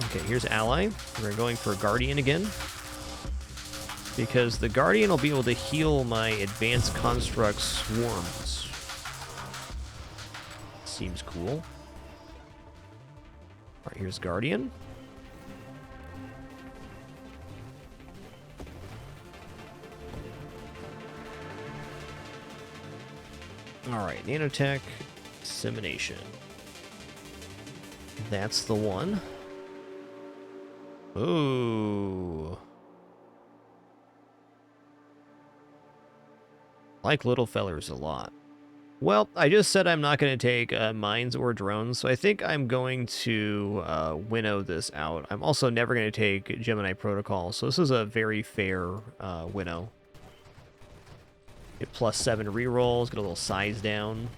Okay, here's Ally. We're going for Guardian again. Because the Guardian will be able to heal my Advanced Construct swarms. Seems cool. Alright, here's Guardian. Alright, nanotech, dissemination. That's the one. Ooh. Like little fellers a lot. Well, I just said I'm not going to take mines or drones, so I think I'm going to winnow this out. I'm also never going to take Gemini Protocol, so this is a very fair winnow. Get +7 rerolls, get a little size down.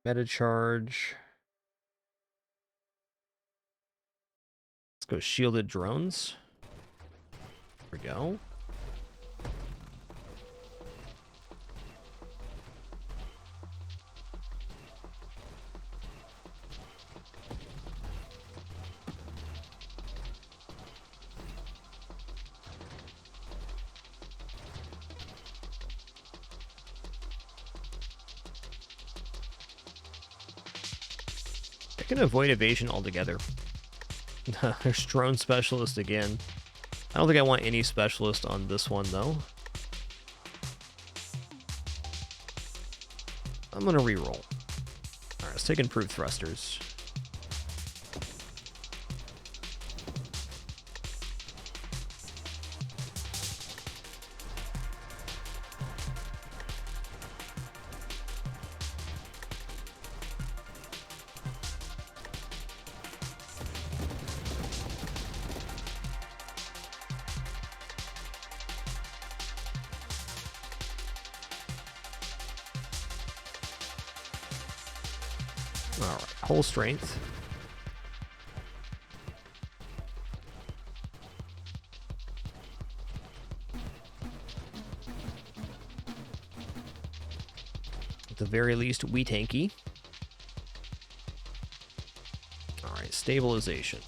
Meta charge. Let's go shielded drones. There we go. I can avoid evasion altogether. There's drone specialist again. I don't think I want any specialist on this one, though. I'm going to reroll. Alright, let's take improved thrusters. Alright, whole strength. At the very least, we tanky. Alright, stabilization.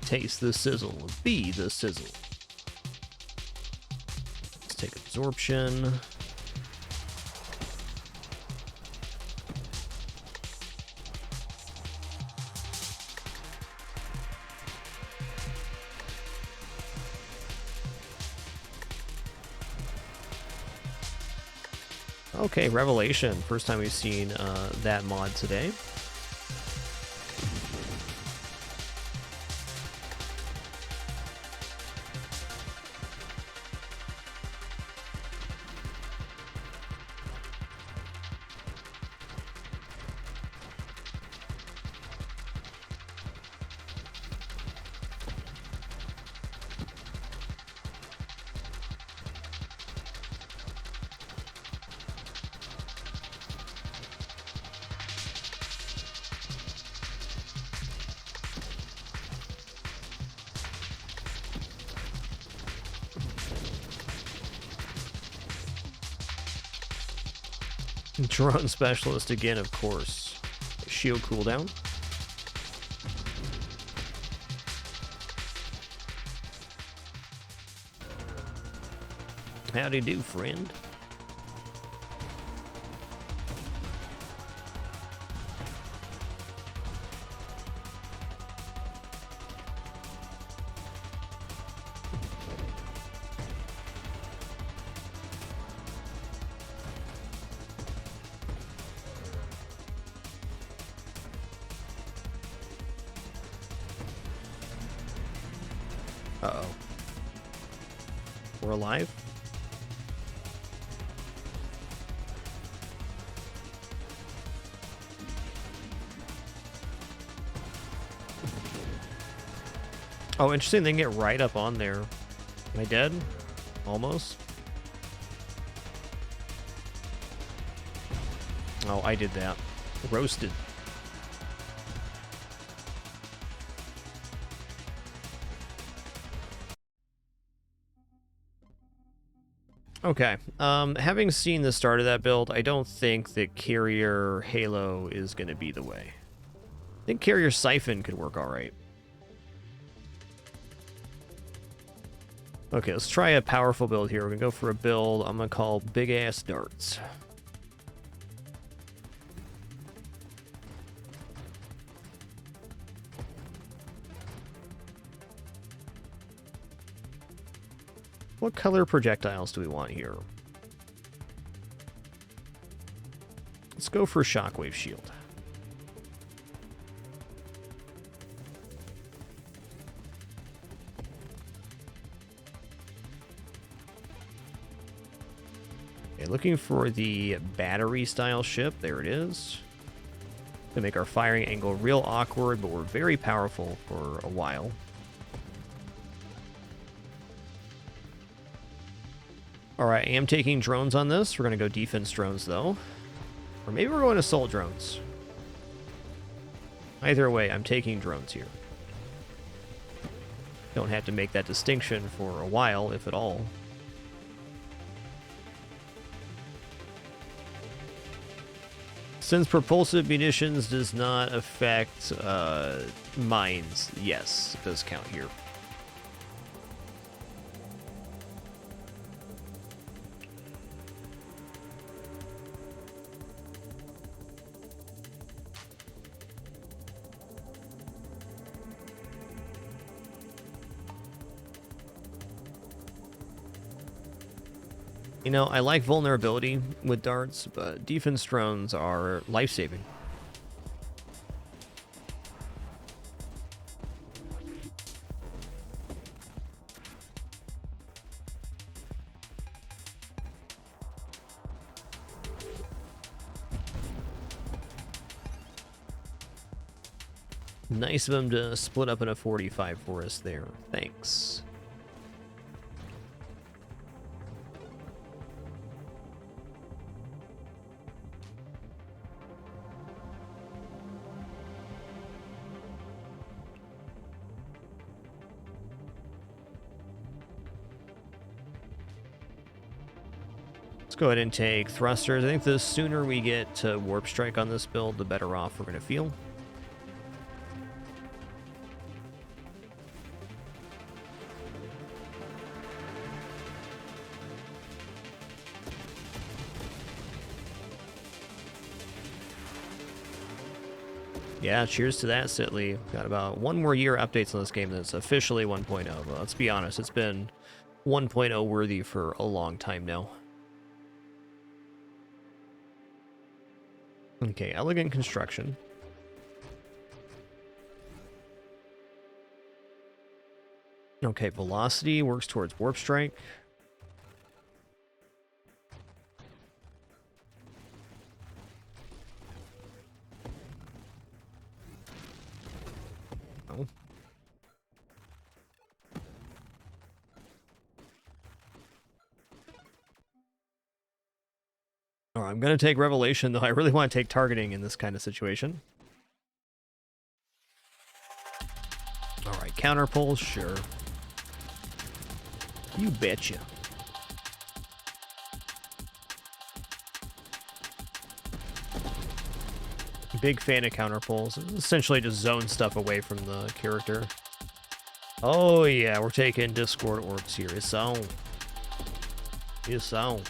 Taste the sizzle, be the sizzle. Let's take absorption. Okay, Revelation. First time we've seen that mod today. Drone specialist again, of course. Shield cooldown. Howdy do, friend. Uh-oh. We're alive? Oh, interesting. They can get right up on there. Am I dead? Almost. Oh, I did that. Roasted. Okay. Having seen the start of that build, I don't think that Carrier Halo is going to be the way. I think Carrier Siphon could work all right. Okay, let's try a powerful build here. We're going to go for a build I'm going to call Big Ass Darts. What color projectiles do we want here? Let's go for Shockwave Shield. Okay, looking for the battery style ship. There it is. To make our firing angle real awkward, but we're very powerful for a while. Alright, I am taking drones on this. We're going to go defense drones, though. Or maybe we're going assault drones. Either way, I'm taking drones here. Don't have to make that distinction for a while, if at all. Since propulsive munitions does not affect mines, yes, it does count here. You know, I like vulnerability with darts, but defense drones are life-saving. Nice of them to split up in a 45 for us there. Thanks. Let's go ahead and take thrusters. I think the sooner we get to warp strike on this build, the better off we're going to feel. Yeah, cheers to that, Sitley. Got about one more year updates on this game that's officially 1.0. But let's be honest, it's been 1.0 worthy for a long time now. Okay, elegant construction. Okay, velocity works towards warp strike. Oh. All right, I'm going to take Revelation, though I really want to take targeting in this kind of situation. All right, counter pulls, sure. You betcha. Big fan of counterpulls. Essentially just zone stuff away from the character. Oh yeah, we're taking Discord orbs here. It's on. It's on.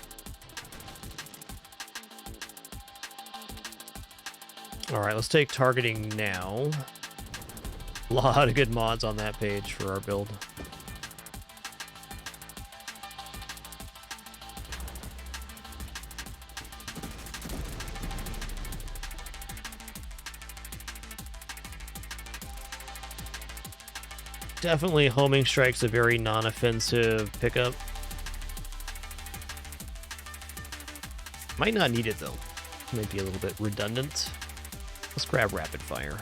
Alright, let's take targeting now. A lot of good mods on that page for our build. Definitely homing strike's a very non-offensive pickup. Might not need it though. Might be a little bit redundant. Let's grab rapid fire.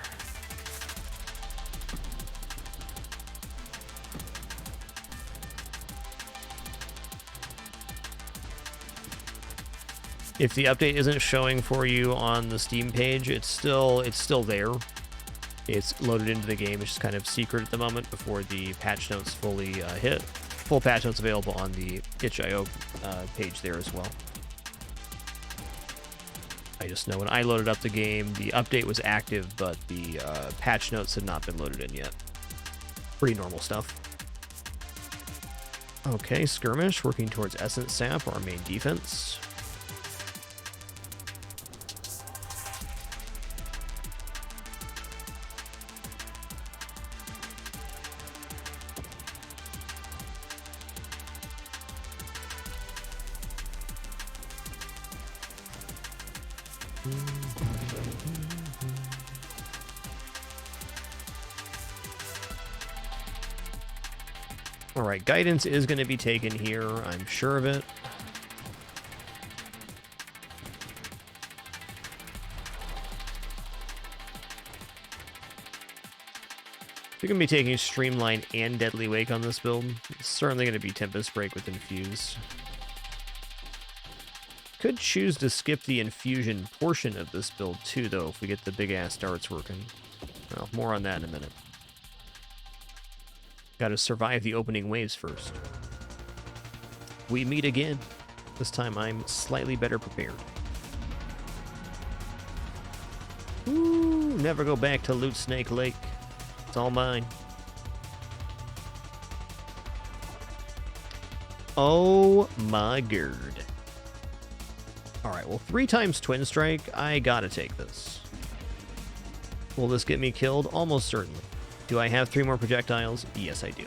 If the update isn't showing for you on the Steam page, it's still there. It's loaded into the game. It's just kind of secret at the moment before the patch notes fully hit. Full patch notes available on the itch.io page there as well. I just know when I loaded up the game, the update was active, but the patch notes had not been loaded in yet. Pretty normal stuff. Okay, skirmish, working towards Essence Sap, our main defense. Alright, guidance is going to be taken here, I'm sure of it. You're going to be taking Streamline and Deadly Wake on this build. It's certainly going to be Tempest Break with Infuse. Could choose to skip the infusion portion of this build too, though, if we get the big-ass darts working. Well, more on that in a minute. Gotta survive the opening waves first. We meet again. This time I'm slightly better prepared. Ooh, never go back to Loot Snake Lake. It's all mine. Oh my god. Alright, well, 3 times Twin Strike, I gotta take this. Will this get me killed? Almost certainly. Do I have 3 more projectiles? Yes, I do.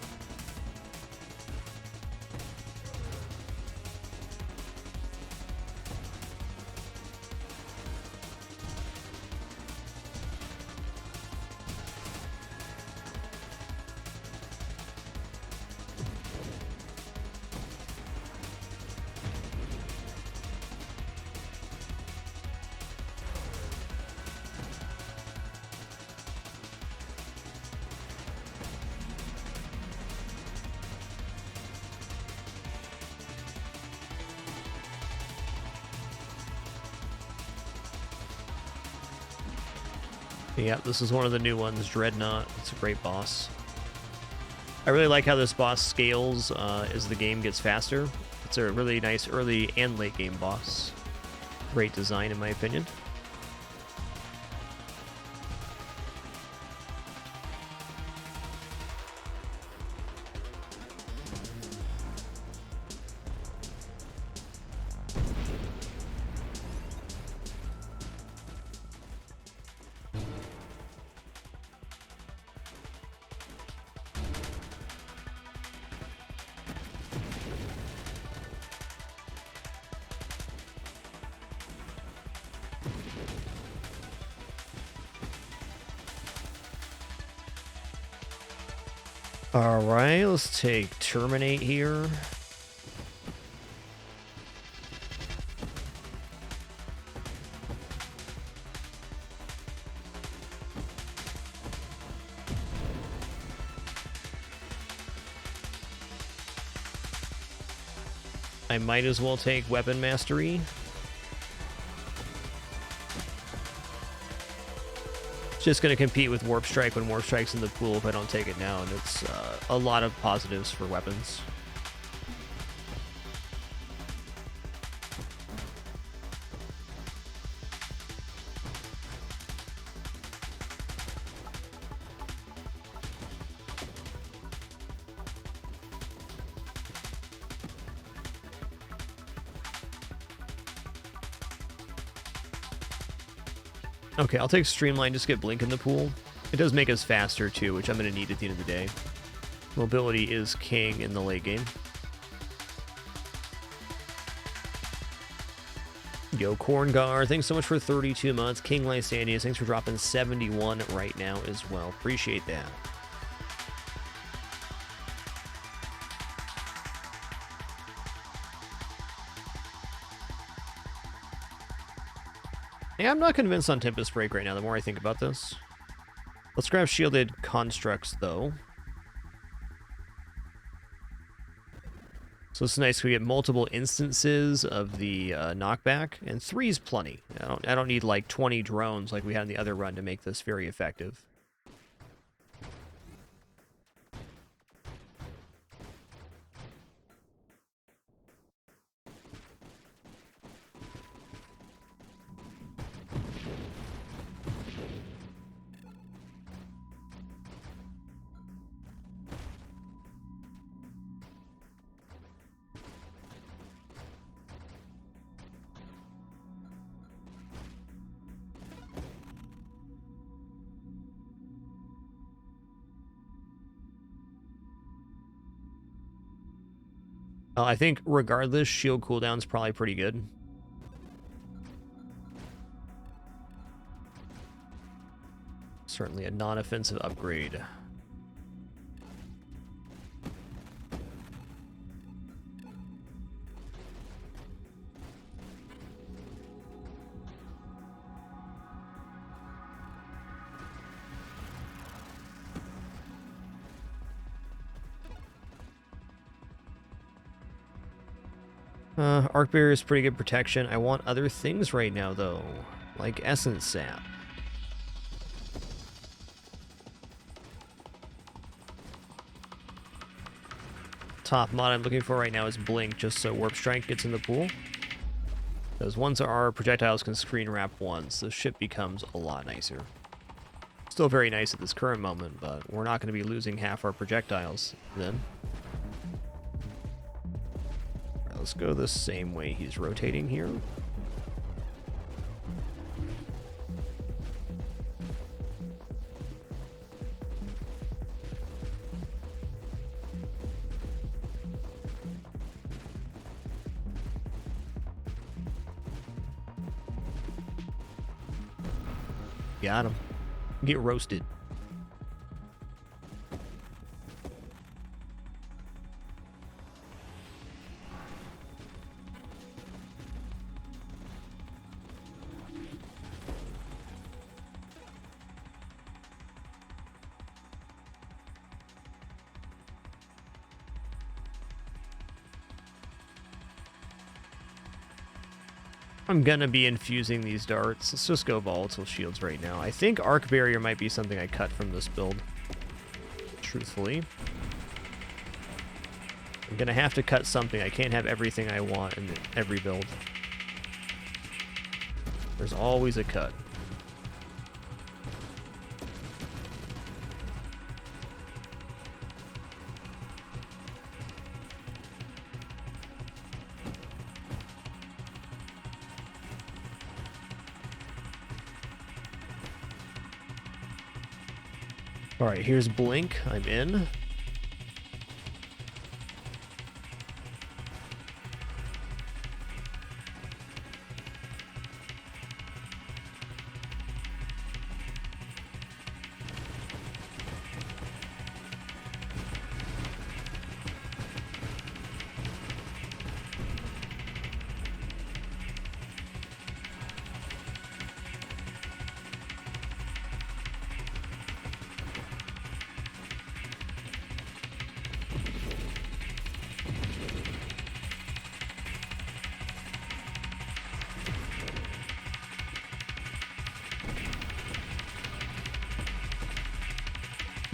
Yeah, this is one of the new ones, Dreadnought. It's a great boss. I really like how this boss scales as the game gets faster. It's a really nice early and late game boss. Great design, in my opinion. Alright, let's take Terminate here. I might as well take Weapon Mastery. Just going to compete with Warp Strike when Warp Strike's in the pool if I don't take it now, and it's a lot of positives for weapons. Okay, I'll take Streamline, just get Blink in the pool. It does make us faster too, which I'm going to need at the end of the day. Mobility is king in the late game. Yo, Corngar, thanks so much for 32 months. King Lysanius, thanks for dropping 71 right now as well. Appreciate that. Yeah, I'm not convinced on Tempest Break right now, the more I think about this. Let's grab Shielded Constructs, though. So it's nice we get multiple instances of the knockback, and 3 is plenty. I don't need like 20 drones like we had in the other run to make this very effective. I think regardless, shield cooldown's probably pretty good. Certainly a non-offensive upgrade. Arc Barrier is pretty good protection. I want other things right now, though, like Essence Sap. Top mod I'm looking for right now is Blink, just so Warp Strike gets in the pool. Because once our projectiles can screen wrap once, the ship becomes a lot nicer. Still very nice at this current moment, but we're not going to be losing half our projectiles then. Let's go the same way he's rotating here. Got him. Get roasted. I'm gonna be infusing these darts. Let's just go volatile shields right now. I think Arc Barrier might be something I cut from this build. Truthfully. I'm gonna have to cut something. I can't have everything I want in every build. There's always a cut. Alright, here's Blink. I'm in.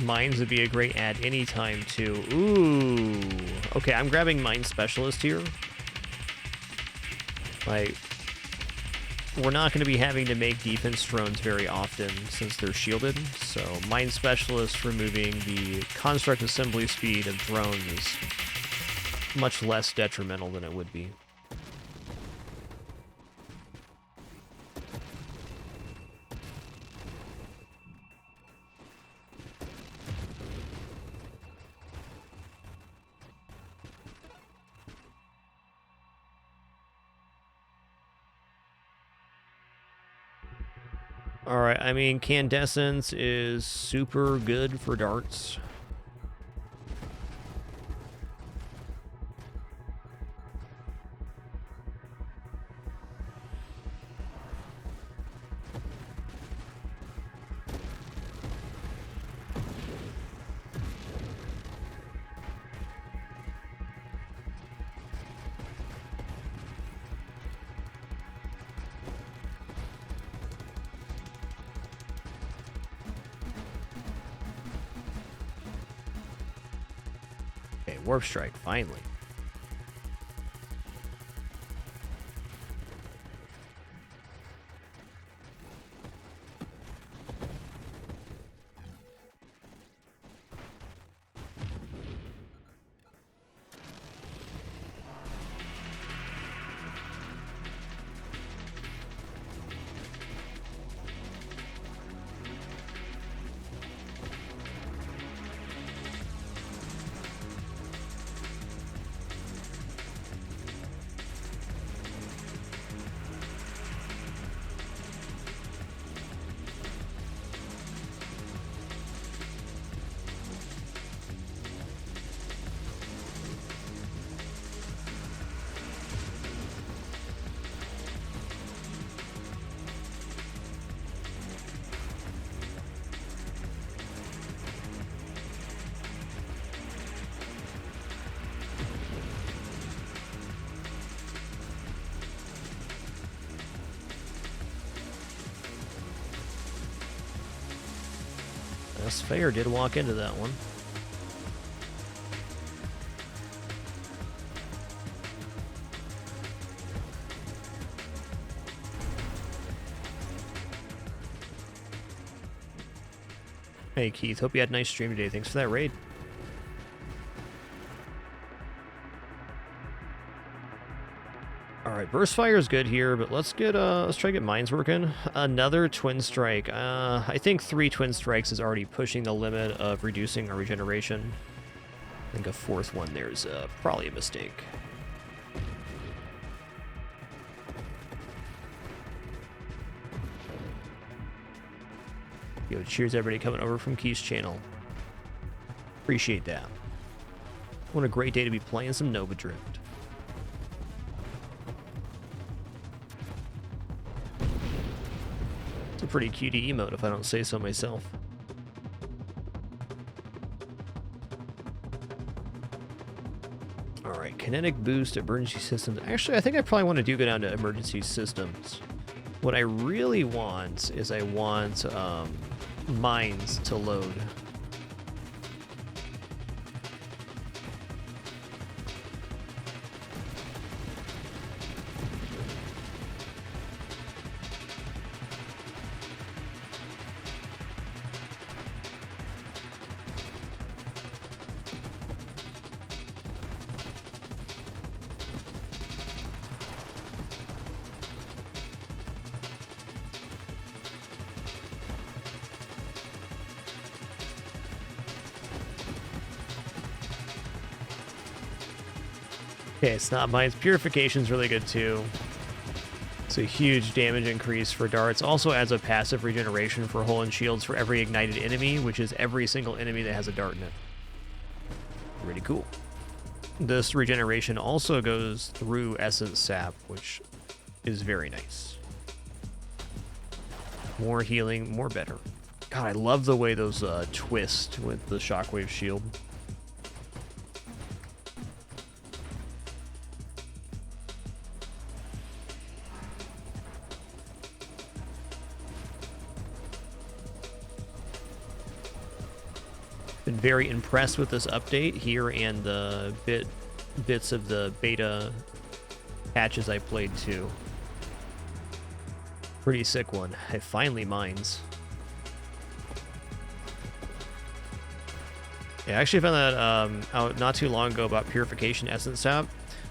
Mines would be a great add anytime, too. Ooh. Okay, I'm grabbing Mine Specialist here. Like, we're not going to be having to make defense drones very often since they're shielded, so Mine Specialist removing the construct assembly speed of drones is much less detrimental than it would be. All right, I mean, Candescence is super good for darts. Okay, Warp Strike, finally. Fair did walk into that one. Hey Keith, hope you had a nice stream today. Thanks for that raid. All right, burst fire is good here, but let's try to get mines working. Another twin strike. I think 3 twin strikes is already pushing the limit of reducing our regeneration. I think a 4th one there is probably a mistake. Yo, cheers everybody coming over from Keith's channel. Appreciate that. What a great day to be playing some Nova Drift. It's a pretty cutie emote if I don't say so myself. Alright, kinetic boost, emergency systems. Actually, I think I probably want to go down to emergency systems. What I really want is I want mines to load. Okay, it's not mines. Purification's really good too. It's a huge damage increase for darts. Also adds a passive regeneration for hull and shields for every ignited enemy, which is every single enemy that has a dart in it. Really cool. This regeneration also goes through essence sap, which is very nice. More healing, more better. God, I love the way those twist with the shockwave shield. Been very impressed with this update here and the bits of the beta patches I played too. Pretty sick one. I finally mines. Yeah, I actually found that out not too long ago about purification essence sap.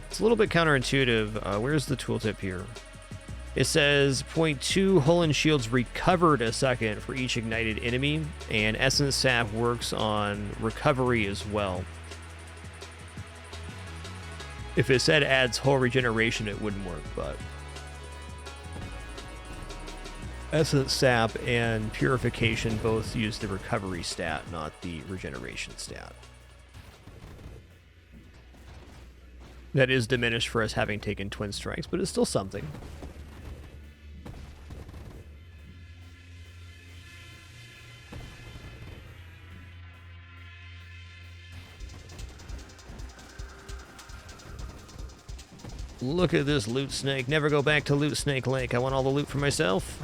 It's a little bit counterintuitive. Where's the tooltip here? It says 0.2 hull and shields recovered a second for each ignited enemy, and essence sap works on recovery as well. If it said adds hull regeneration, it wouldn't work, but Essence Sap and Purification both use the recovery stat, not the regeneration stat. That is diminished for us having taken Twin Strikes, but it's still something. Look at this loot snake. Never go back to Loot Snake Lake. I want all the loot for myself.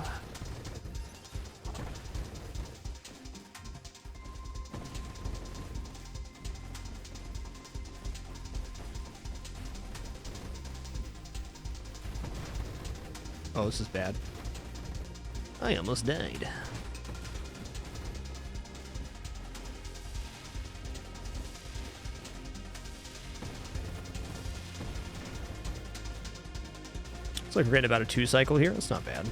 Oh, this is bad. I almost died. Looks like we're getting about a 2 cycle here. That's not bad.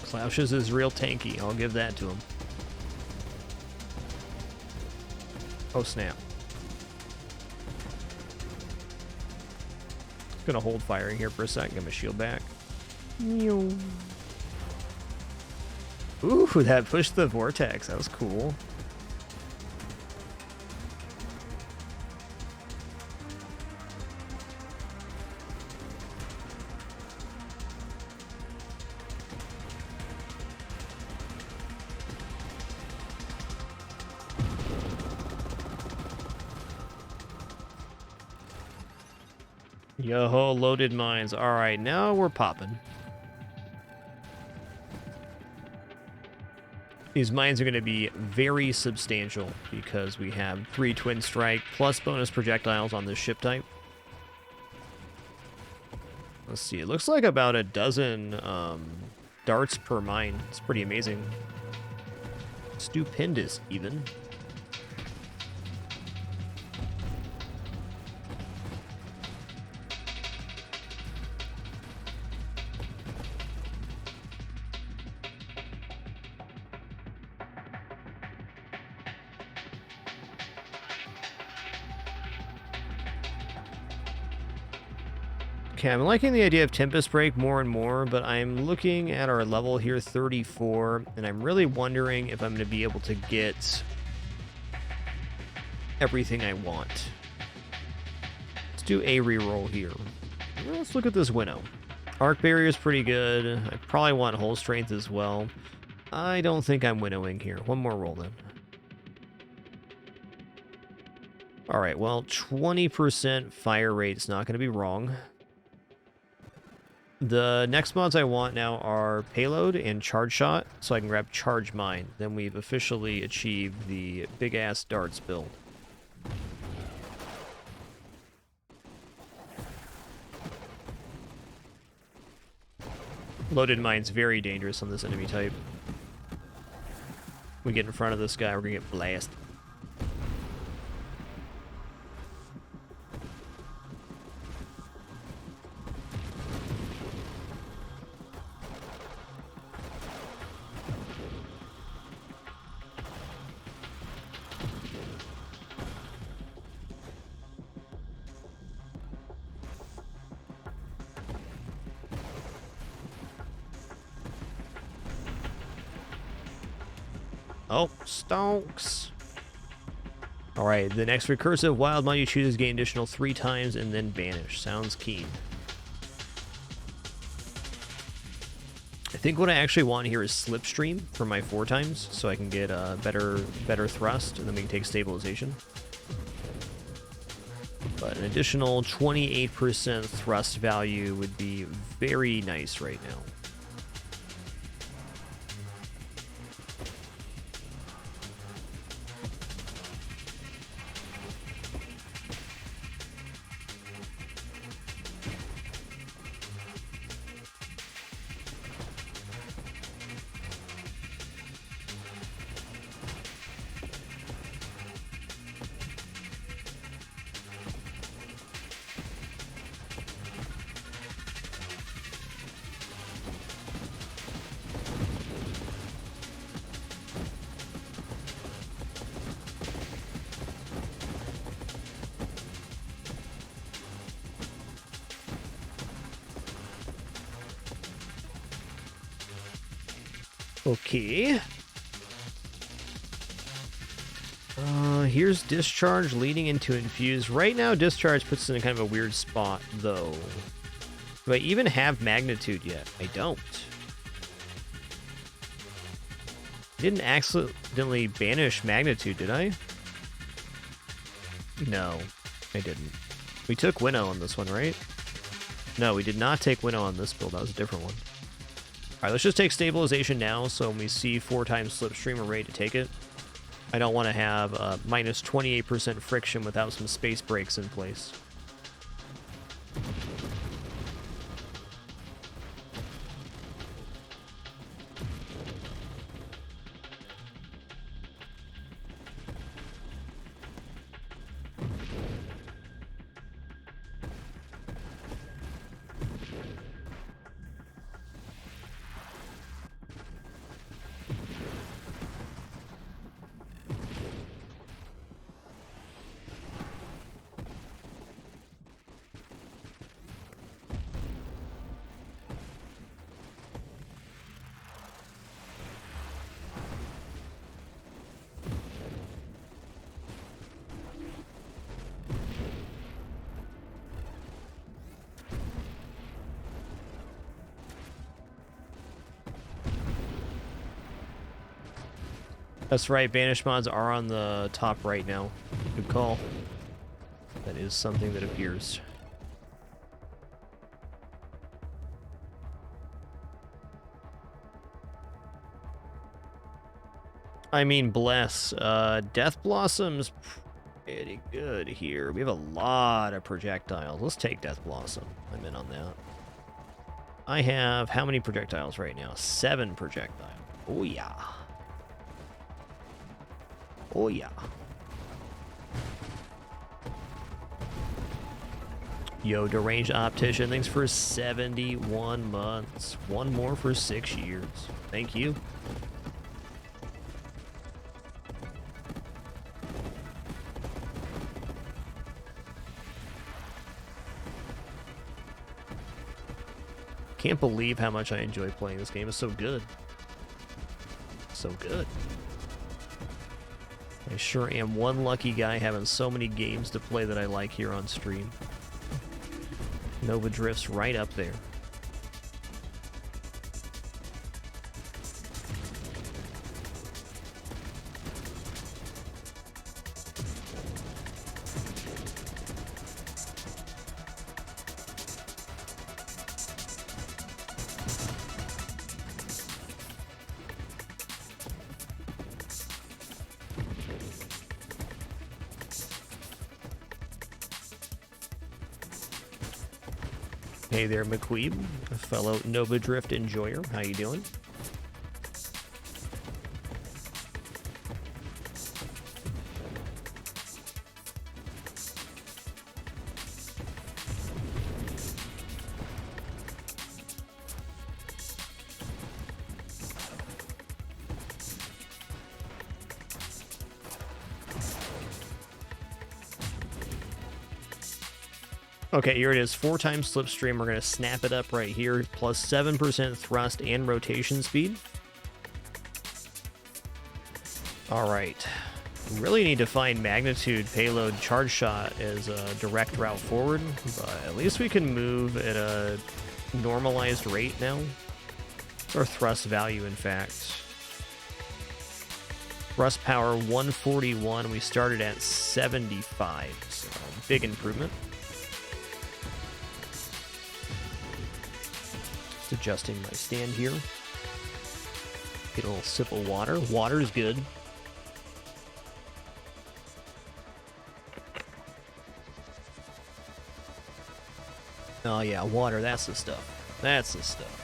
Klaus's is real tanky. I'll give that to him. Oh, snap. Gonna hold firing here for a second. Get my shield back. Ooh, that pushed the vortex. That was cool. Yo-ho, loaded mines. All right, now we're popping. These mines are going to be very substantial because we have 3 Twin Strike plus bonus projectiles on this ship type. Let's see, it looks like about a dozen darts per mine. It's pretty amazing. Stupendous, even. Okay, I'm liking the idea of Tempest Break more and more, but I'm looking at our level here, 34, and I'm really wondering if I'm going to be able to get everything I want. Let's do a reroll here. Let's look at this Winnow. Arc Barrier is pretty good. I probably want Hull Strength as well. I don't think I'm winnowing here. One more roll then. Alright, well, 20% fire rate is not going to be wrong. The next mods I want now are Payload and Charge Shot, so I can grab Charge Mine. Then we've officially achieved the big-ass darts build. Loaded Mine's very dangerous on this enemy type. We get in front of this guy, we're gonna get blasted. Oh, stonks. Alright, the next recursive wild mod you choose is gain additional 3 times and then banish. Sounds keen. I think what I actually want here is Slipstream for my 4 times, so I can get a better thrust, and then we can take stabilization. But an additional 28% thrust value would be very nice right now. Okay. Here's discharge leading into infuse. Right now, discharge puts us in kind of a weird spot, though. Do I even have magnitude yet? I don't. I didn't accidentally banish magnitude, did I? No, I didn't. We took Winnow on this one, right? No, we did not take Winnow on this build. That was a different one. All right, let's just take stabilization now, so when we see 4 times slipstream, we're ready to take it. I don't want to have minus 28% friction without some space brakes in place. That's right, banish mods are on the top right now. Good call. That is something that appears. I mean, bless. Death Blossom's pretty good here. We have a lot of projectiles. Let's take Death Blossom. I'm in on that. I have how many projectiles right now? 7 projectiles. Oh, yeah. Oh, yeah. Yo, Deranged Optician, thanks for 71 months. One more for 6 years. Thank you. Can't believe how much I enjoy playing this game. It's so good. So good. I sure am one lucky guy having so many games to play that I like here on stream. Nova Drift's right up there. Hey there, McQueeb, a fellow Nova Drift enjoyer. How you doing? Okay, here it is. 4 times slipstream. We're going to snap it up right here. Plus 7% thrust and rotation speed. All right. We really need to find magnitude payload charge shot as a direct route forward. But at least we can move at a normalized rate now. It's our thrust value, in fact. Thrust power 141. We started at 75. So big improvement. Adjusting my stand here. Get a little sip of water. Water's good. Oh yeah, water, that's the stuff. That's the stuff.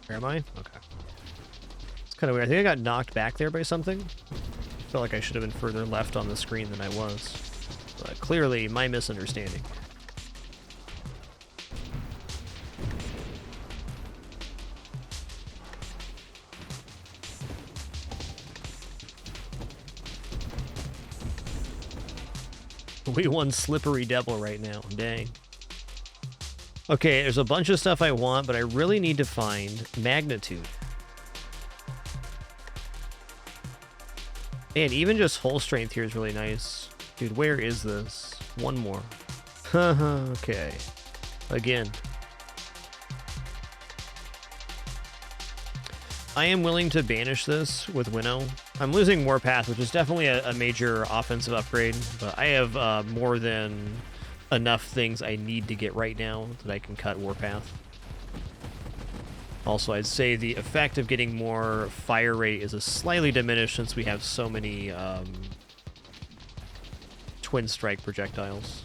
Where am I? Okay. It's kind of weird. I think I got knocked back there by something. I felt like I should have been further left on the screen than I was. But clearly, my misunderstanding. We won Slippery Devil right now. Dang. Okay, there's a bunch of stuff I want, but I really need to find Magnitude. And even just Hull Strength here is really nice. Dude, where is this? One more. Okay. Again. I am willing to banish this with Winnow. I'm losing Warpath, which is definitely a major offensive upgrade, but I have more than enough things I need to get right now that I can cut Warpath. Also, I'd say the effect of getting more fire rate is a slightly diminished since we have so many twin strike projectiles.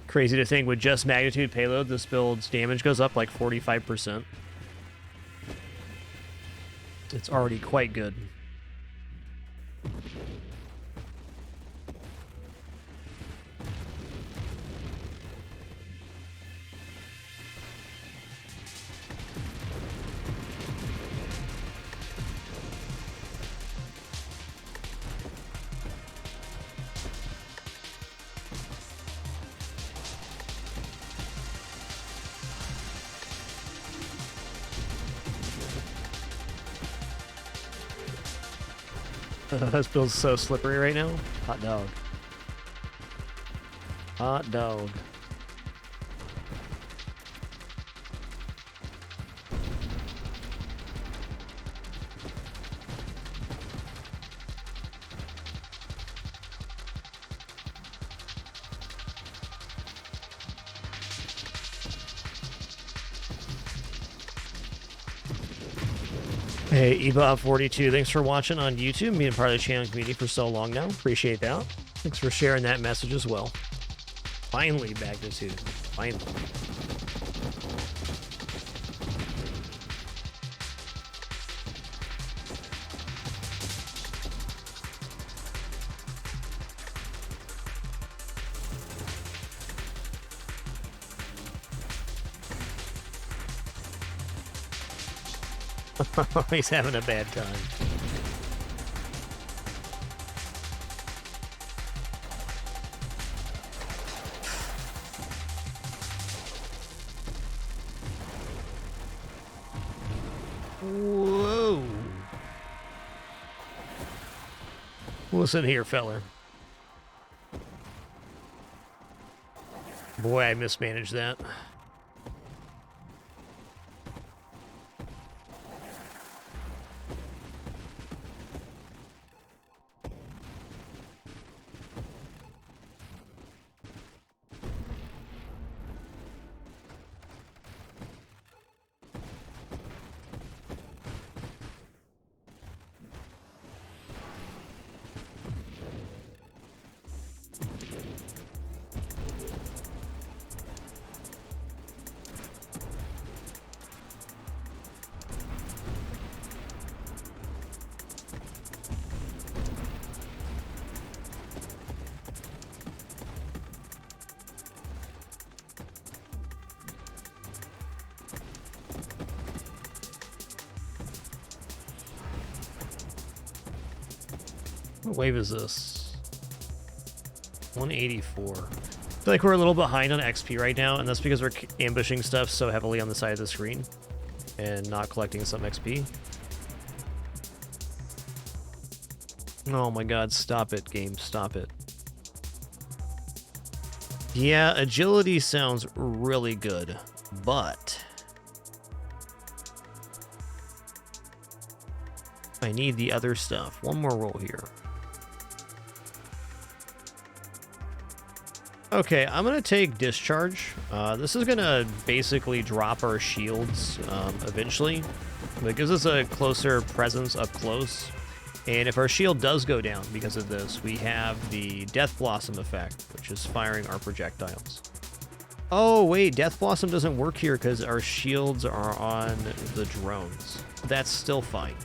Crazy to think with just Magnitude payload, this build's damage goes up like 45%. It's already quite good. This build's so slippery right now. Hot dog. Hot dog. Hey, Eba42, thanks for watching on YouTube, being part of the channel community for so long now. Appreciate that. Thanks for sharing that message as well. Finally, Magnitude. Finally. He's having a bad time. Whoa. Listen here, feller. Boy, I mismanaged that. What wave is this? 184. I feel like we're a little behind on XP right now, and that's because we're ambushing stuff so heavily on the side of the screen and not collecting some XP. Oh my god, stop it, game, stop it. Yeah, agility sounds really good, but I need the other stuff. One more roll here. Okay, I'm going to take Discharge. This is going to basically drop our shields eventually. It gives us a closer presence up close. And if our shield does go down because of this, we have the Death Blossom effect, which is firing our projectiles. Oh, wait, Death Blossom doesn't work here because our shields are on the drones. That's still fine.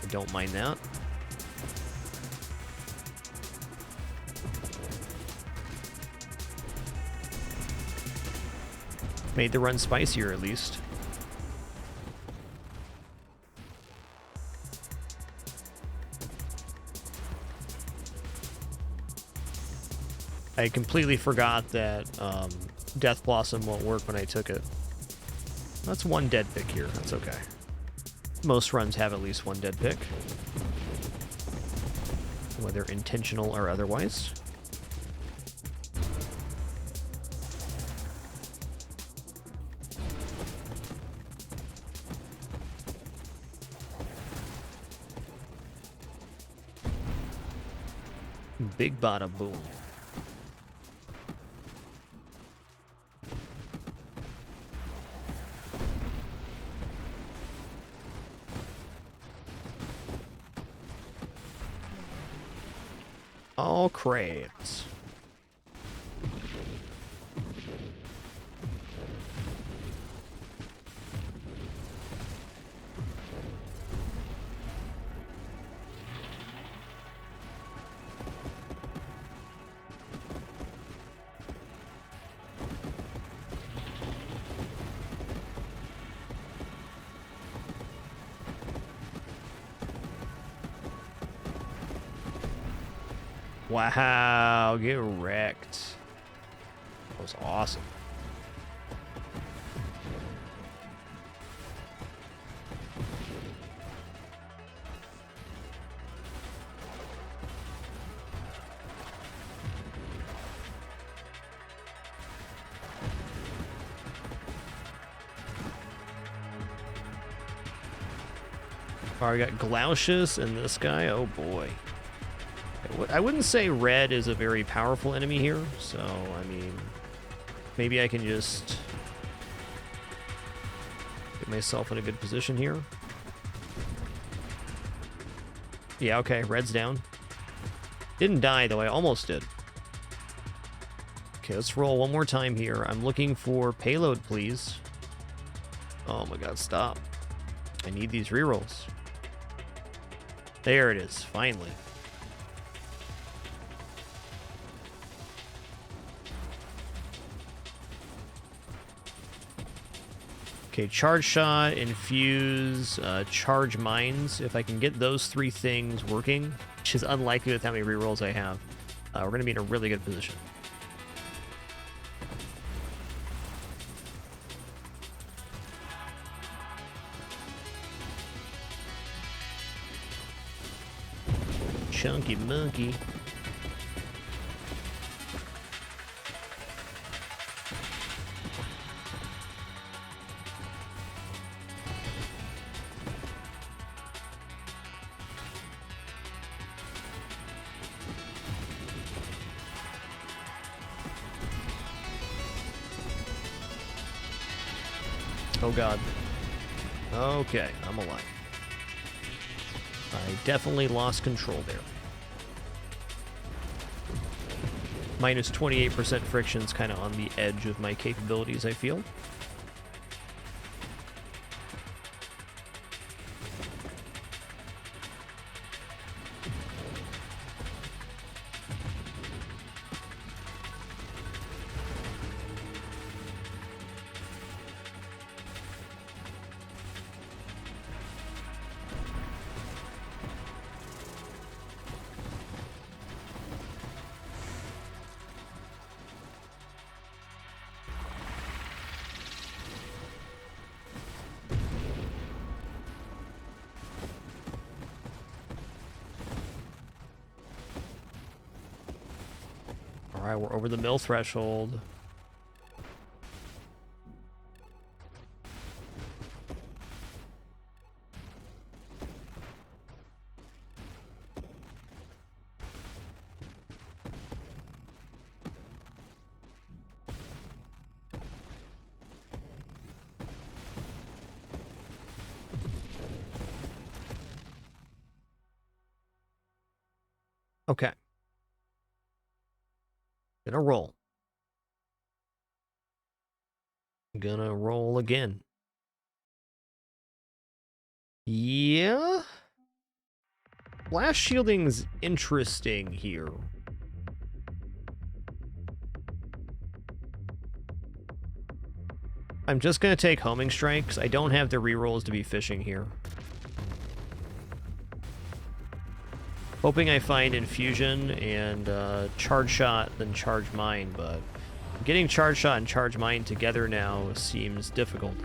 I don't mind that. Made the run spicier, at least. I completely forgot that Death Blossom won't work when I took it. That's one dead pick here. That's okay. Most runs have at least one dead pick, whether intentional or otherwise. Big bada boom. All crabs. Wow, get wrecked. That was awesome. All right, we got Glaucius and this guy. Oh boy. I wouldn't say red is a very powerful enemy here, so, I mean, maybe I can just get myself in a good position here. Yeah, okay, red's down. Didn't die, though. I almost did. Okay, let's roll one more time here. I'm looking for payload, please. Oh my god, stop. I need these rerolls. There it is, finally. Okay, charge shot, infuse, charge mines. If I can get those three things working, which is unlikely with how many rerolls I have, we're going to be in a really good position. Chunky monkey. Oh god. Okay, I'm alive. I definitely lost control there. Minus 28% friction's kind of on the edge of my capabilities, I feel. Alright, we're over the mill threshold. Okay. Gonna roll. Gonna roll again. Yeah? Blast shielding's interesting here. I'm just gonna take homing strikes. I don't have the rerolls to be fishing here. Hoping I find infusion and charge shot, then charge mine, but getting charge shot and charge mine together now seems difficult.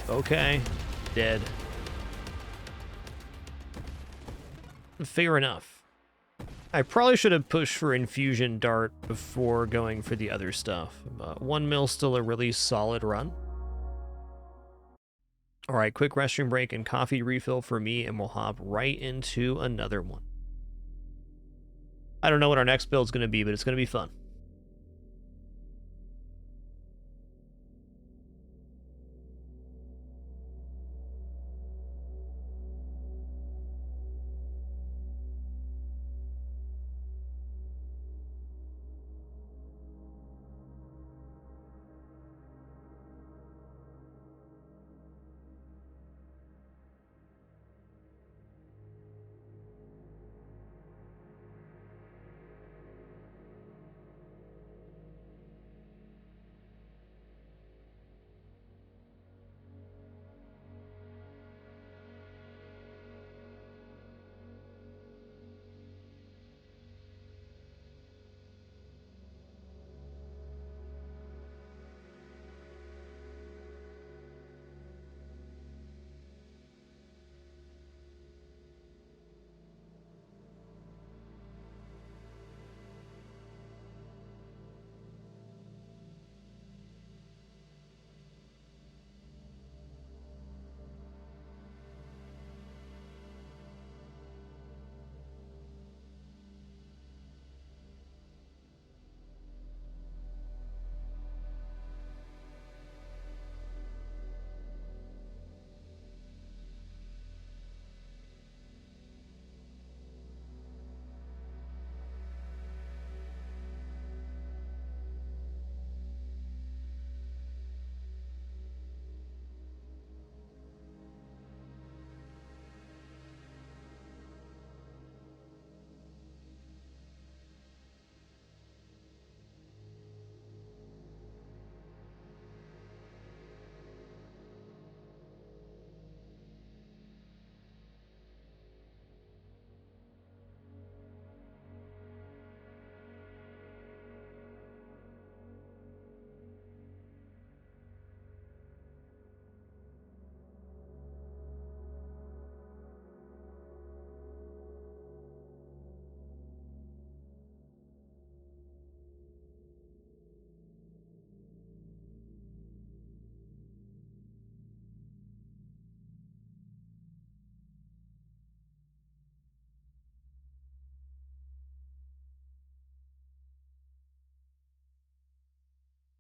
Okay, dead. Fair enough. I probably should have pushed for infusion dart before going for the other stuff. 1 mil still a really solid run. All right, quick restroom break and coffee refill for me, and we'll hop right into another one. I don't know what our next build's going to be, but it's going to be fun.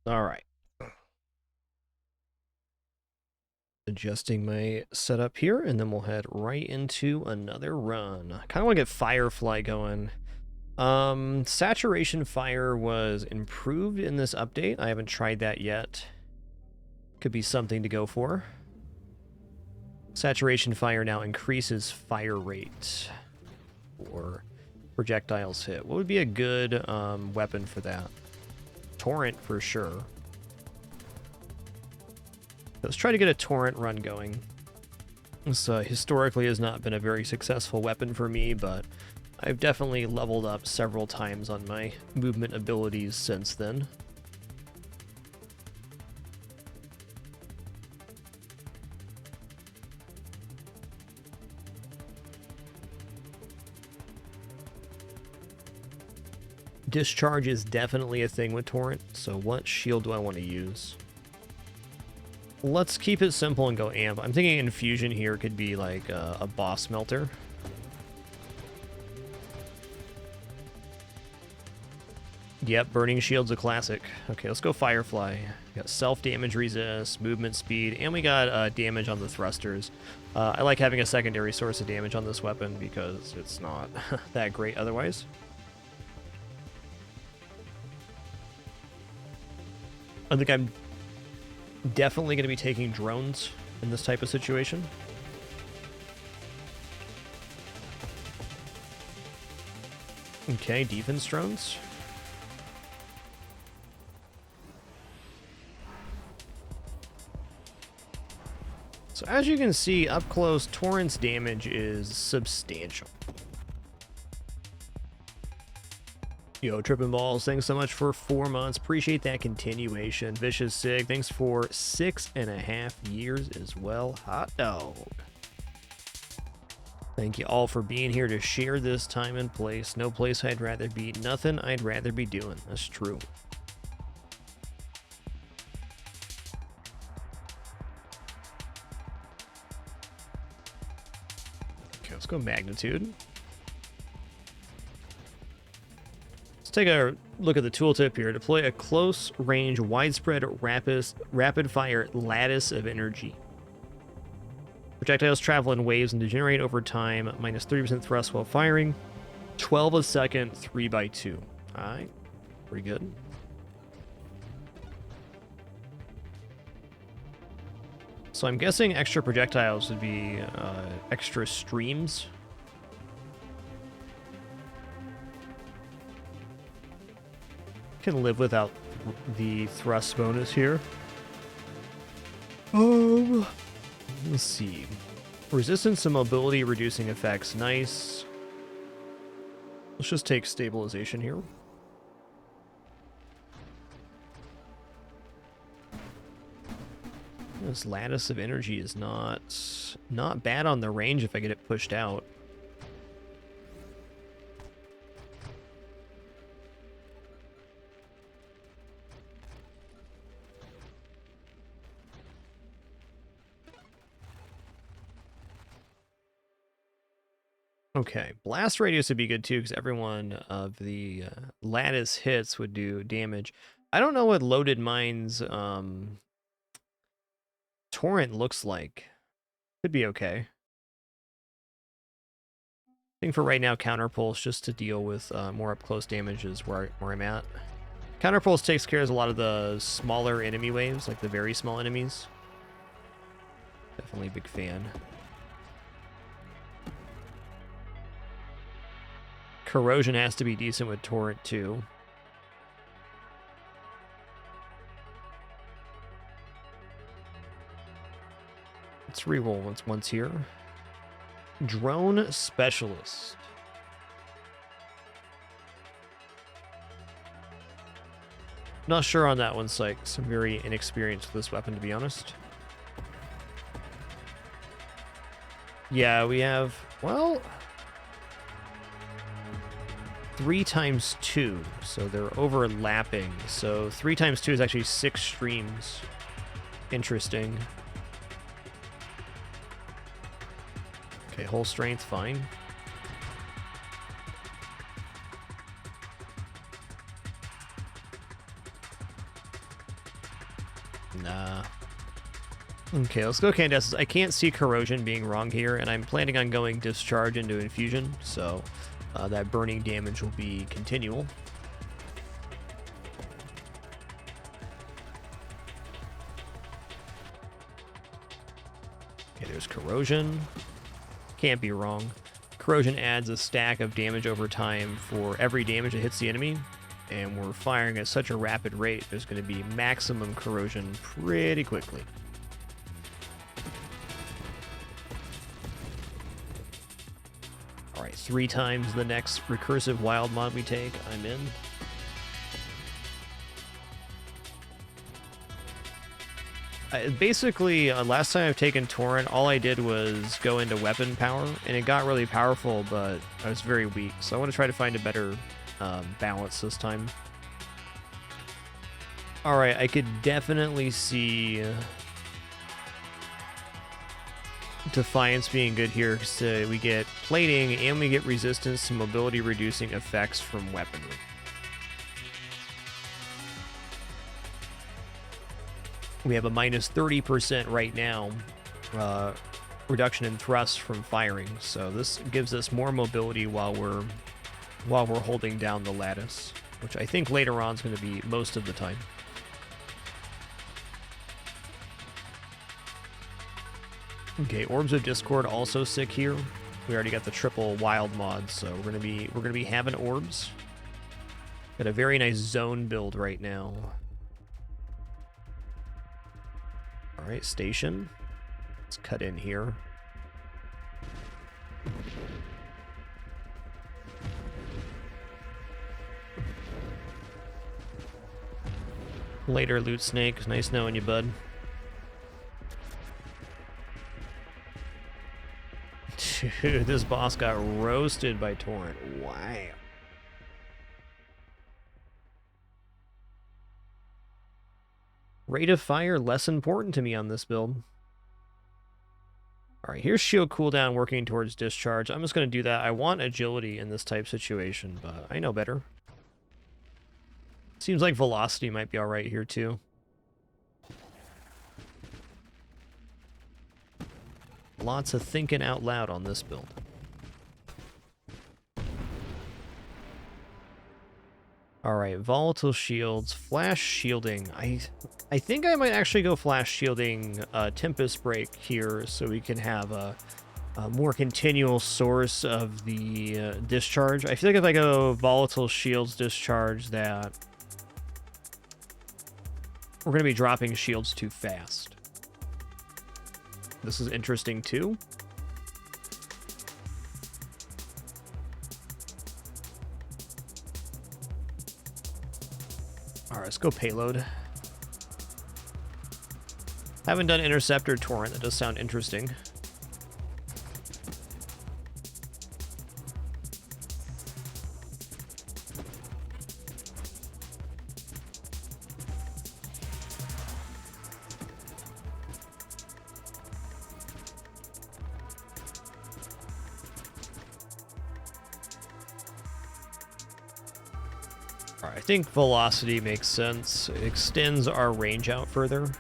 All right. Adjusting my setup here, and then we'll head right into another run. I kind of want to get Firefly going. Saturation Fire was improved in this update. I haven't tried that yet. Could be something to go for. Saturation Fire now increases fire rate for projectiles hit. What would be a good weapon for that? Torrent for sure. Let's try to get a Torrent run going. This historically has not been a very successful weapon for me, but I've definitely leveled up several times on my movement abilities since then. Discharge is definitely a thing with Torrent, so what shield do I want to use? Let's keep it simple and go amp. I'm thinking infusion here could be like a boss melter. Yep, burning shield's a classic. Okay, let's go Firefly. We got self-damage resist, movement speed, and we got damage on the thrusters. I like having a secondary source of damage on this weapon because it's not that great otherwise. I think I'm definitely going to be taking drones in this type of situation. Okay, defense drones. So as you can see, up close, Torrent's damage is substantial. Yo, Trippin' Balls, thanks so much for 4 months. Appreciate that continuation. Vicious Sig, thanks for 6.5 years as well. Hot dog. Thank you all for being here to share this time and place. No place I'd rather be. Nothing I'd rather be doing. That's true. Okay, let's go Magnitude. Take a look at the tooltip here. Deploy a close range, widespread, rapid fire lattice of energy. Projectiles travel in waves and degenerate over time. Minus 30% thrust while firing. 12 a second, 3x2. Alright, pretty good. So I'm guessing extra projectiles would be extra streams. Can live without the thrust bonus here. Let's see. Resistance and mobility reducing effects. Nice. Let's just take stabilization here. This lattice of energy is not bad on the range if I get it pushed out. Okay, blast radius would be good too, because every one of the lattice hits would do damage. I don't know what loaded mines Torrent looks like. Could be okay. I think for right now, Counterpulse, just to deal with more up-close damage, is where I'm at. Counterpulse takes care of a lot of the smaller enemy waves, like the very small enemies. Definitely a big fan. Corrosion has to be decent with Torrent too. Let's reroll once here. Drone Specialist. Not sure on that one, Sykes. I'm very inexperienced with this weapon, to be honest. Yeah, we have, well, 3 times 2, so they're overlapping. So 3 times 2 is actually 6 streams. Interesting. Okay, whole strength, fine. Nah. Okay, let's go Candescence. I can't see corrosion being wrong here, and I'm planning on going discharge into infusion, so that burning damage will be continual. Okay, there's corrosion. Can't be wrong. Corrosion adds a stack of damage over time for every damage that hits the enemy, and we're firing at such a rapid rate, there's going to be maximum corrosion pretty quickly. Alright, 3 times the next recursive wild mod we take. I'm in. Basically, last time I've taken Torrent, all I did was go into weapon power, and it got really powerful, but I was very weak. So I want to try to find a better balance this time. Alright, I could definitely see Defiance being good here, because we get plating, and we get resistance to mobility reducing effects from weaponry. We have a minus 30% right now reduction in thrust from firing, so this gives us more mobility while we're holding down the lattice, which I think later on is going to be most of the time. Okay, Orbs of Discord also sick here. We already got the triple wild mod, so we're gonna be having orbs. Got a very nice zone build right now. Alright, station. Let's cut in here. Later, Loot Snake. Nice knowing you, bud. Dude, this boss got roasted by Torrent. Wow. Rate of fire less important to me on this build. Alright, here's shield cooldown working towards discharge. I'm just going to do that. I want agility in this type situation, but I know better. Seems like velocity might be alright here too. Lots of thinking out loud on this build. Alright, volatile shields, flash shielding. I think I might actually go flash shielding Tempest Break here so we can have a more continual source of the discharge. I feel like if I go volatile shields discharge that we're going to be dropping shields too fast. This is interesting too. Alright, let's go payload. Haven't done Interceptor Torrent. That does sound interesting. I think velocity makes sense. It extends our range out further.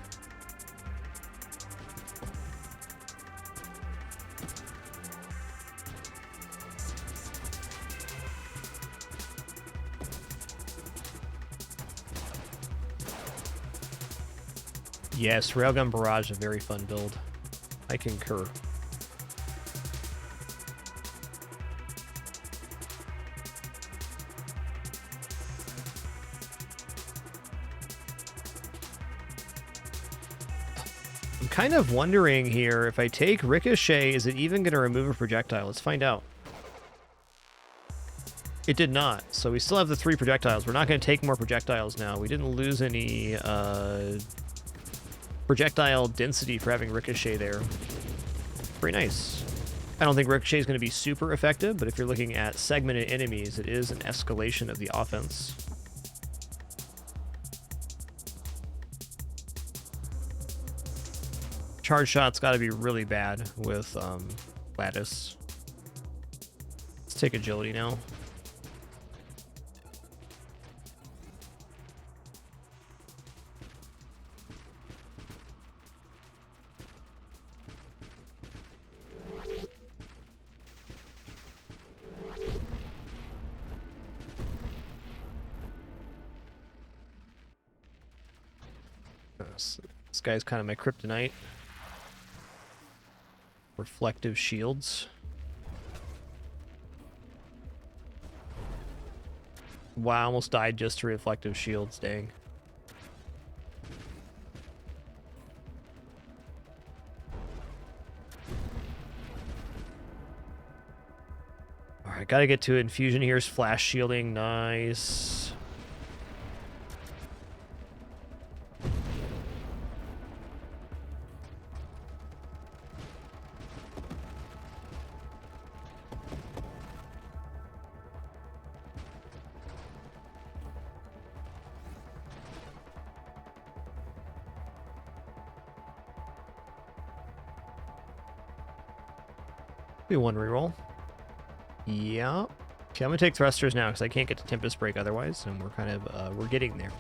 Yes, Railgun Barrage is a very fun build. I concur. Kind of wondering here, if I take Ricochet, is it even going to remove a projectile? Let's find out. It did not, so we still have the 3 projectiles. We're not going to take more projectiles now. We didn't lose any projectile density for having Ricochet there. Pretty nice. I don't think Ricochet is going to be super effective, but if you're looking at segmented enemies, it is an escalation of the offense. Charge shot's got to be really bad with lattice. Let's take agility now. This guy's kind of my kryptonite. Reflective shields. Wow, I almost died just to reflective shields, dang. Alright, gotta get to infusion. Here's flash shielding. Nice. Be one reroll. Yeah. Okay, I'm gonna take thrusters now because I can't get to Tempest Break otherwise, and we're kind of we're getting there.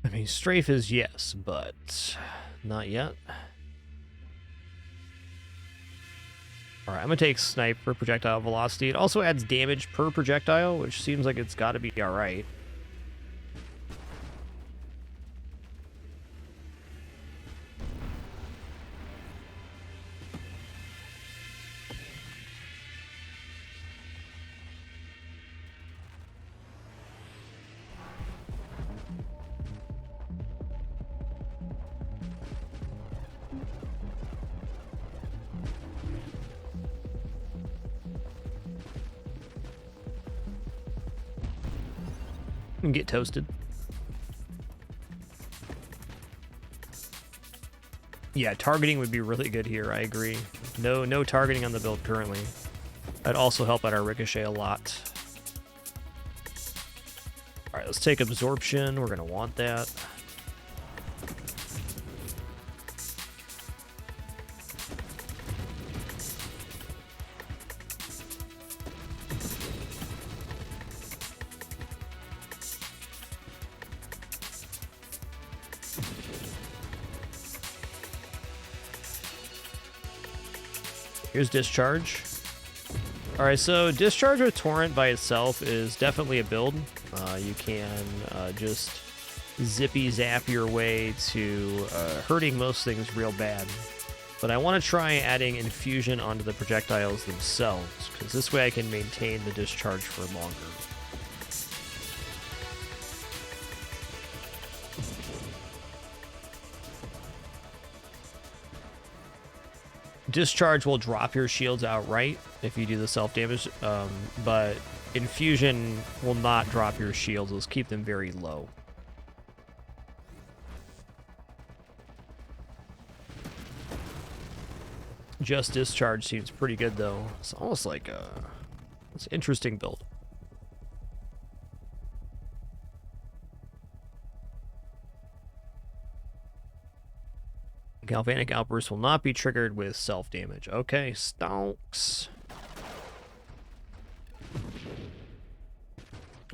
I mean, strafe is yes, but not yet. Alright, I'm gonna take snipe for projectile velocity. It also adds damage per projectile, which seems like it's gotta be alright. And get toasted. Yeah, targeting would be really good here, I agree. No targeting on the build currently. That'd also help out our ricochet a lot. Alright, let's take absorption. We're gonna want that. Here's discharge. Alright, so discharge with Torrent by itself is definitely a build. You can just zippy zap your way to hurting most things real bad. But I want to try adding infusion onto the projectiles themselves, because this way I can maintain the discharge for longer. Discharge will drop your shields outright if you do the self-damage, but infusion will not drop your shields. It'll keep them very low. Just discharge seems pretty good, though. It's almost like it's an interesting build. Galvanic outburst will not be triggered with self-damage. Okay, stonks.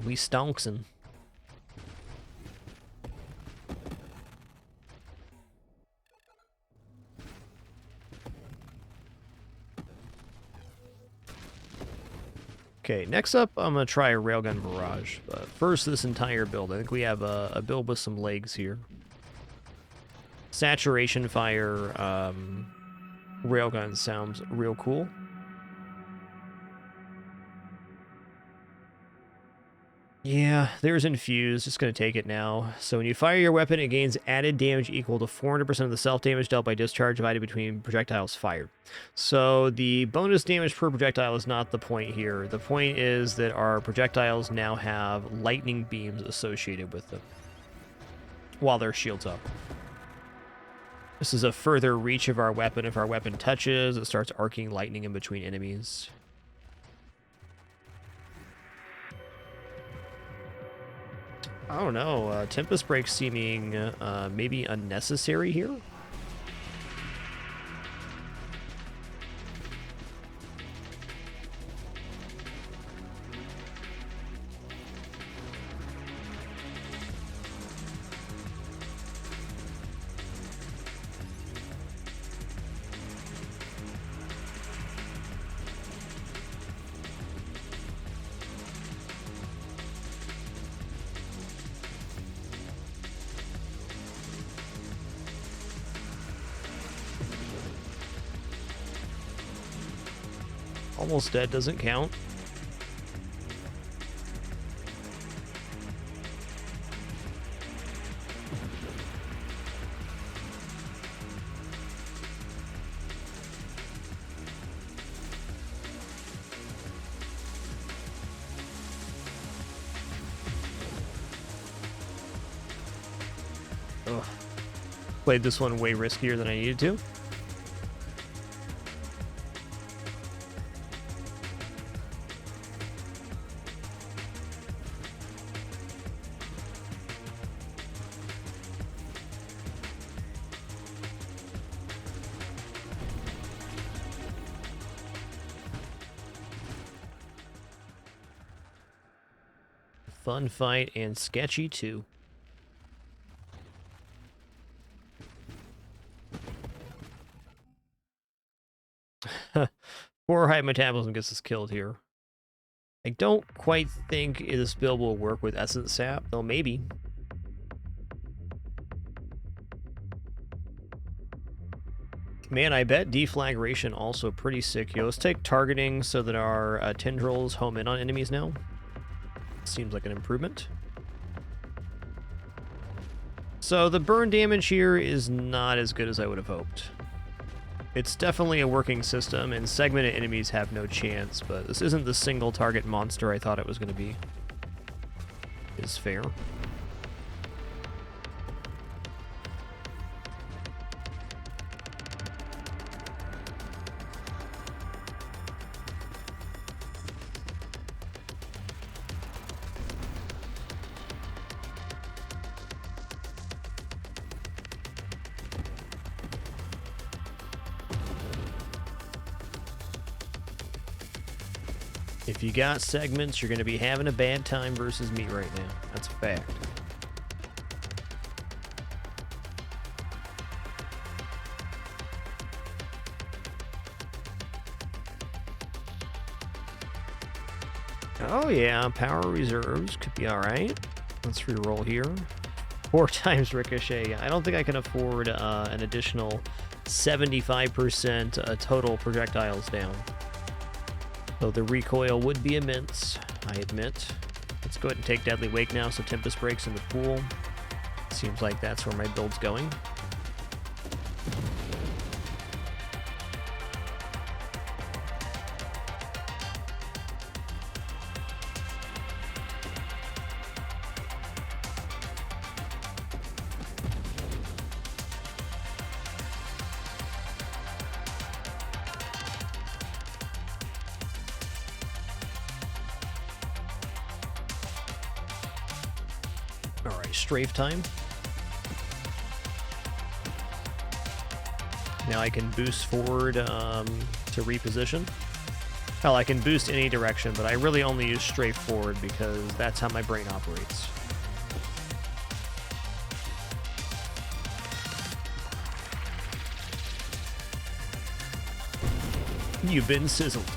We stonksin'. Okay, next up, I'm going to try a railgun barrage. But first, this entire build. I think we have a build with some legs here. Saturation fire railgun sounds real cool. Yeah, there's infuse. Just going to take it now. So when you fire your weapon, it gains added damage equal to 400% of the self-damage dealt by discharge divided between projectiles fired. So the bonus damage per projectile is not the point here. The point is that our projectiles now have lightning beams associated with them while their shield's up. This is a further reach of our weapon. If our weapon touches, it starts arcing lightning in between enemies. I don't know. Tempest Break seeming maybe unnecessary here. Almost dead doesn't count. Ugh. Played this one way riskier than I needed to. Fun fight and sketchy too. Poor high metabolism gets us killed here. I don't quite think this build will work with Essence Sap, though maybe. Man, I bet deflagration also pretty sick here. Let's take targeting so that our tendrils home in on enemies now. Seems like an improvement. So the burn damage here is not as good as I would have hoped. It's definitely a working system, and segmented enemies have no chance, but this isn't the single target monster I thought it was going to be. Is fair. If you got segments, you're going to be having a bad time versus me right now. That's a fact. Oh yeah, power reserves could be alright. Let's reroll here. 4 times ricochet. I don't think I can afford an additional 75% total projectiles down. Though the recoil would be immense, I admit. Let's go ahead and take Deadly Wake now, so Tempest breaks in the pool. Seems like that's where my build's going. Alright, strafe time. Now I can boost forward to reposition. Hell, I can boost any direction, but I really only use strafe forward because that's how my brain operates. You've been sizzled.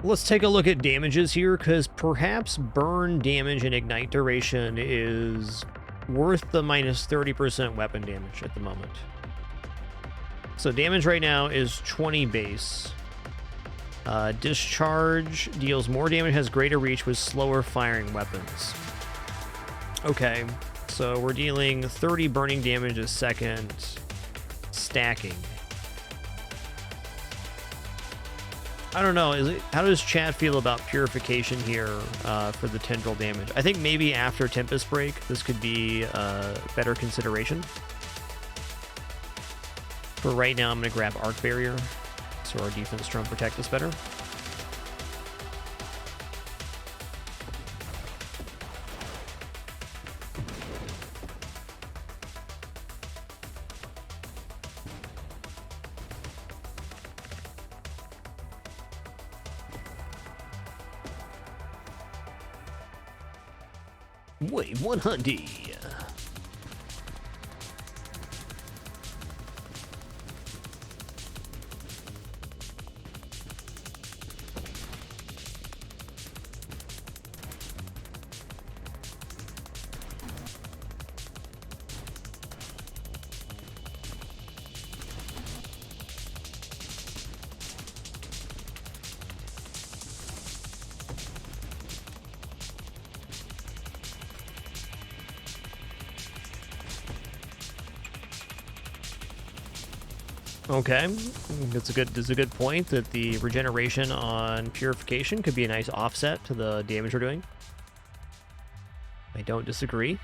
Let's take a look at damages here, because perhaps burn damage and ignite duration is worth the minus 30% weapon damage at the moment. So damage right now is 20 base. Discharge deals more damage, has greater reach with slower firing weapons. Okay, so we're dealing 30 burning damage a second, stacking. I don't know. How does chat feel about purification here for the tendril damage? I think maybe after Tempest Break, this could be a better consideration. For right now, I'm going to grab Arc Barrier, so our defense drone protect us better. Wave 100. Okay, that's a good point that the regeneration on purification could be a nice offset to the damage we're doing. I don't disagree.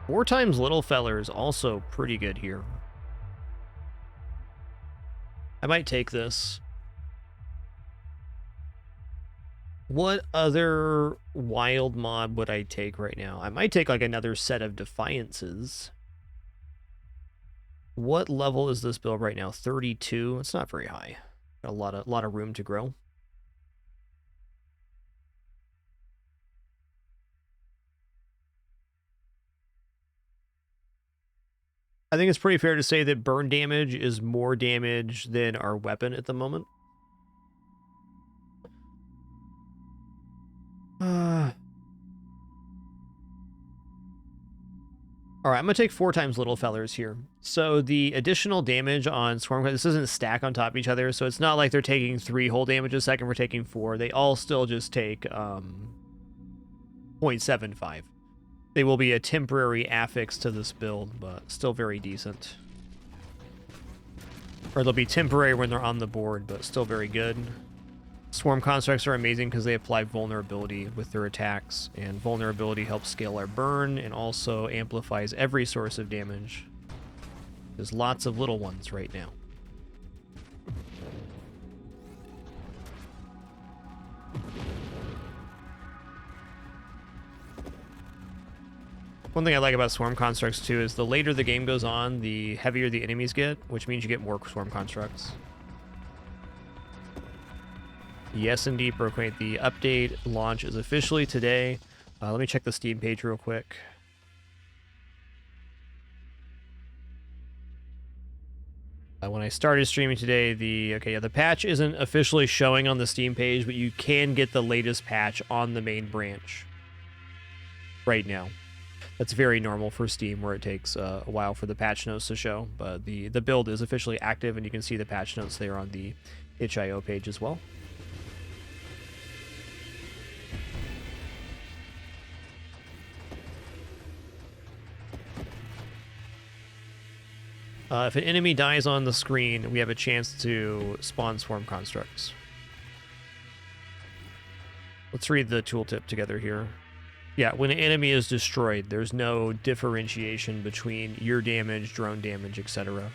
Four times little feller is also pretty good here. I might take this. What other wild mob would I take right now? I might take like another set of Defiances. What level is this build right now? 32. It's not very high. Got a lot of room to grow. I think it's pretty fair to say that burn damage is more damage than our weapon at the moment. All right, I'm going to take 4 times little fellers here. So the additional damage on Swarm, this doesn't stack on top of each other, so it's not like they're taking 3 whole damage a second, we're taking 4. They all still just take 0.75. They will be a temporary affix to this build, but still very decent. Or they'll be temporary when they're on the board, but still very good. Swarm constructs are amazing because they apply vulnerability with their attacks, and vulnerability helps scale our burn and also amplifies every source of damage. There's lots of little ones right now. One thing I like about swarm constructs too is the later the game goes on, the heavier the enemies get, which means you get more swarm constructs. Yes, indeed, Brocmate. The update launch is officially today. Let me check the Steam page real quick. When I started streaming today, the patch isn't officially showing on the Steam page, but you can get the latest patch on the main branch right now. That's very normal for Steam, where it takes a while for the patch notes to show, but the build is officially active, and you can see the patch notes there on the itch.io page as well. If an enemy dies on the screen, we have a chance to spawn swarm constructs. Let's read the tooltip together here. Yeah, when an enemy is destroyed, there's no differentiation between your damage, drone damage, etc.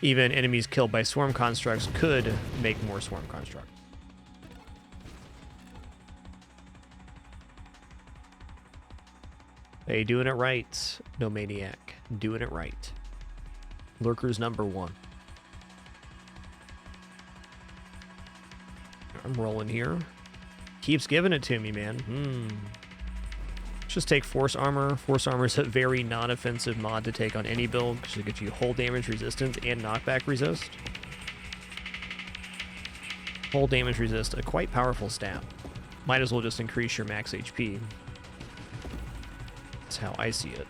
Even enemies killed by swarm constructs could make more swarm constructs. Hey, doing it right, no maniac. Doing it right. Lurkers number 1. I'm rolling here. Keeps giving it to me, man. Let's just take Force Armor. Force Armor is a very non-offensive mod to take on any build because it gives you whole damage resistance and knockback resist. Whole damage resist, a quite powerful stat. Might as well just increase your max HP. That's how I see it.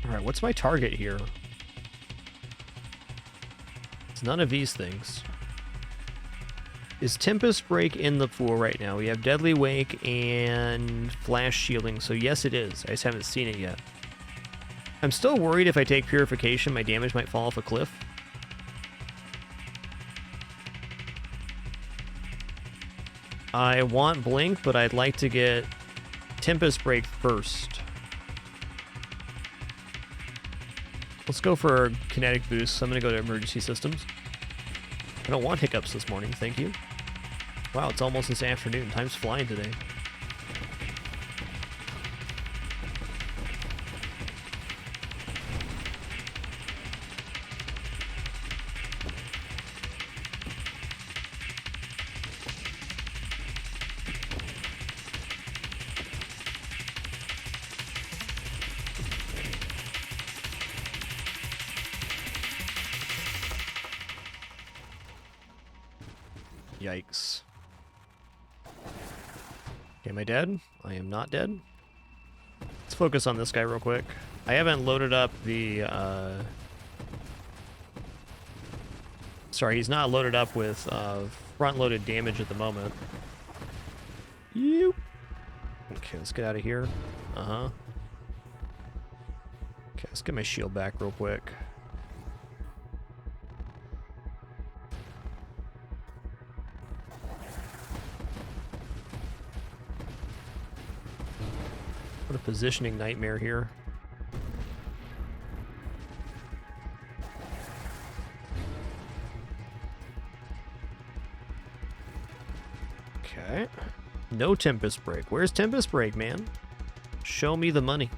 Alright, what's my target here? It's none of these things. Is Tempest Break in the pool right now? We have Deadly Wake and Flash Shielding, so yes it is. I just haven't seen it yet. I'm still worried if I take Purification, my damage might fall off a cliff. I want Blink, but I'd like to get Tempest Break first. Let's go for kinetic boost. So I'm going to go to emergency systems. I don't want hiccups this morning, thank you. Wow, it's almost this afternoon. Time's flying today. Yikes. Okay, am I dead? I am not dead. Let's focus on this guy real quick. I haven't loaded up the, Sorry, he's not loaded up with, front-loaded damage at the moment. Yoop. Okay, let's get out of here. Uh-huh. Okay, let's get my shield back real quick. What a positioning nightmare here. Okay. No Tempest Break. Where's Tempest Break, man? Show me the money.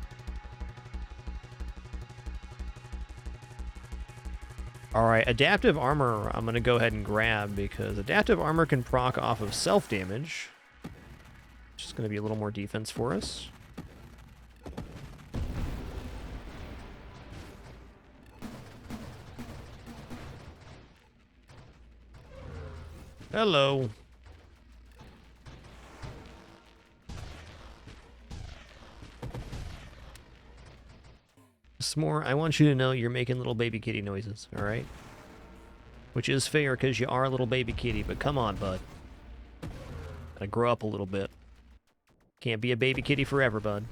Alright, Adaptive Armor I'm going to go ahead and grab because Adaptive Armor can proc off of self-damage. Which is going to be a little more defense for us. Hello. S'more, I want you to know you're making little baby kitty noises, alright? Which is fair because you are a little baby kitty, but come on, bud. Gotta grow up a little bit. Can't be a baby kitty forever, bud.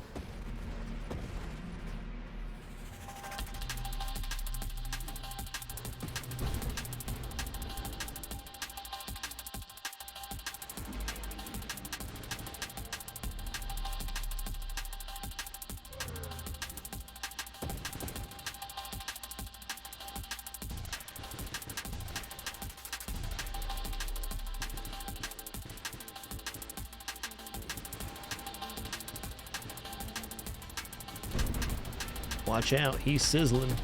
Watch out, he's sizzling.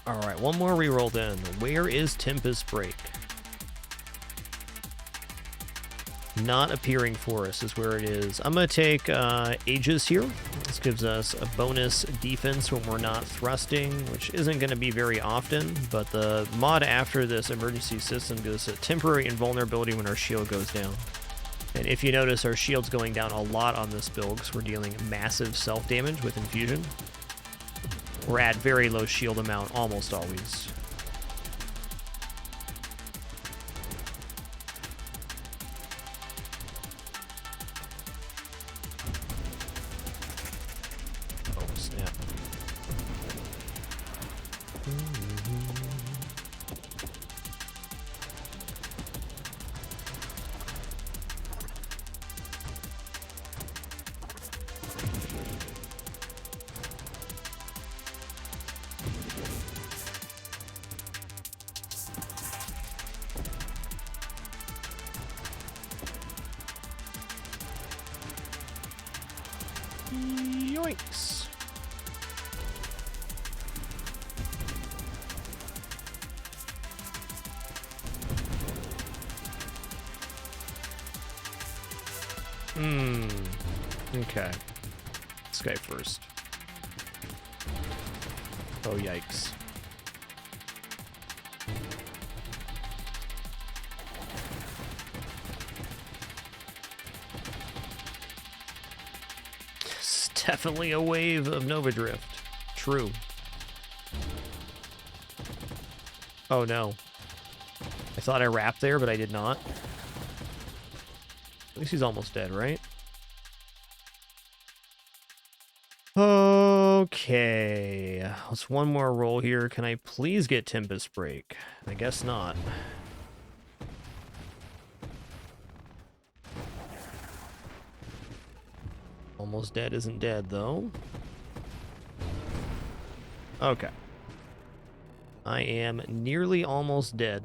Alright, one more reroll then. Where is Tempest Break? Not appearing for us is where it is. I'm going to take Aegis here. This gives us a bonus defense when we're not thrusting, which isn't going to be very often, but the mod after this emergency system gives us a temporary invulnerability when our shield goes down. And if you notice, our shield's going down a lot on this build because we're dealing massive self-damage with infusion. We're at very low shield amount almost always. Yoinks. Okay. This guy first. Oh, yikes. It's definitely a wave of Nova Drift. True. Oh, no. I thought I wrapped there, but I did not. At least he's almost dead, right? Okay. Let's one more roll here. Can I please get Tempest Break? I guess not. Almost dead isn't dead, though. Okay. I am nearly almost dead.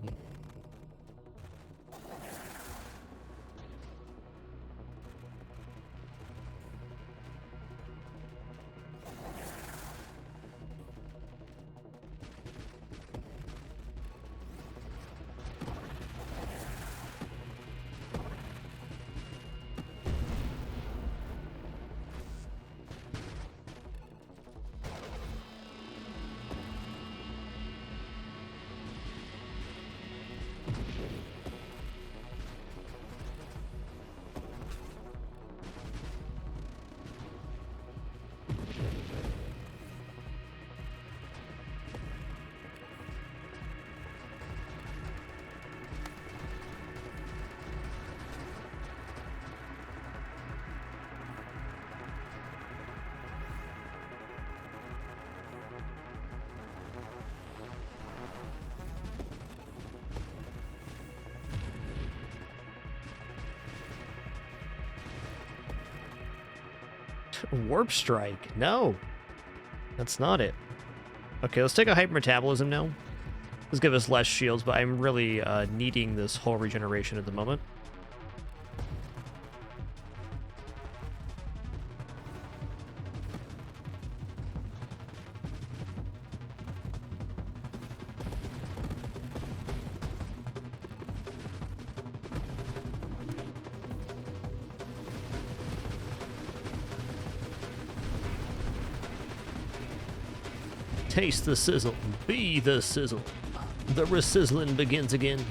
Warp strike. No. That's not it. Okay, let's take a hyper metabolism now. Let's give us less shields, but I'm really needing this whole regeneration at the moment. Taste the sizzle, be the sizzle. The resizzling begins again.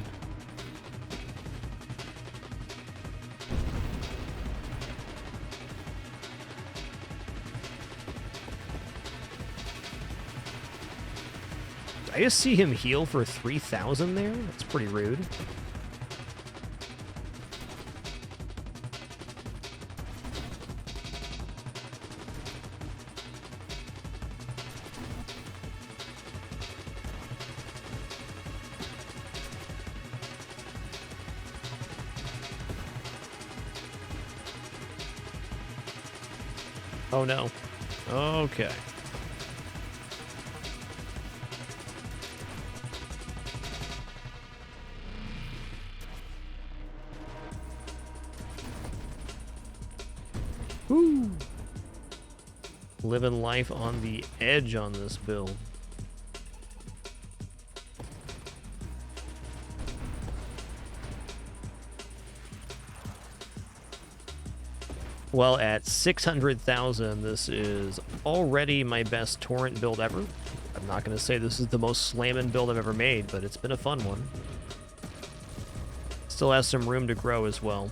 I just see him heal for 3,000 there? That's pretty rude. Oh no. Okay. Woo! Living life on the edge on this build. Well, at 600,000, this is already my best Torrent build ever. I'm not going to say this is the most slamming build I've ever made, but it's been a fun one. Still has some room to grow as well.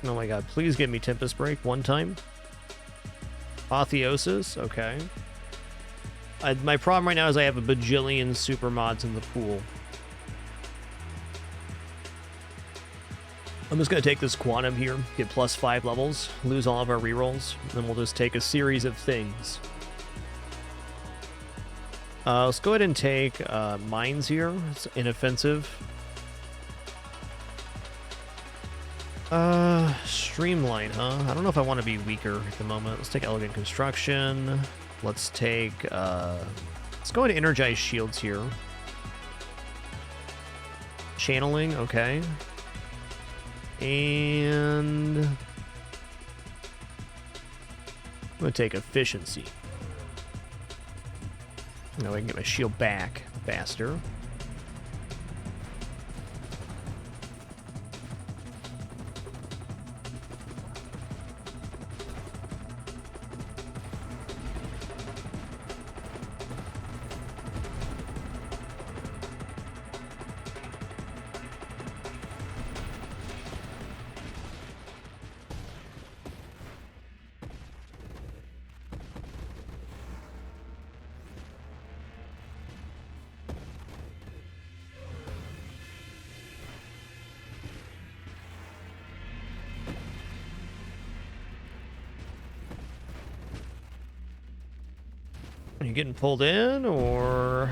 Oh my god, please give me Tempest Break one time. Apotheosis, okay. My problem right now is I have a bajillion super mods in the pool. I'm just going to take this Quantum here, get +5 levels, lose all of our rerolls, and then we'll just take a series of things. Let's go ahead and take Mines here. It's inoffensive. Streamline, huh? I don't know if I want to be weaker at the moment. Let's take Elegant Construction. Let's take, let's go ahead and Energize Shields here. Channeling, okay. And I'm going to take Efficiency. Now I can get my shield back faster. Are you getting pulled in, or...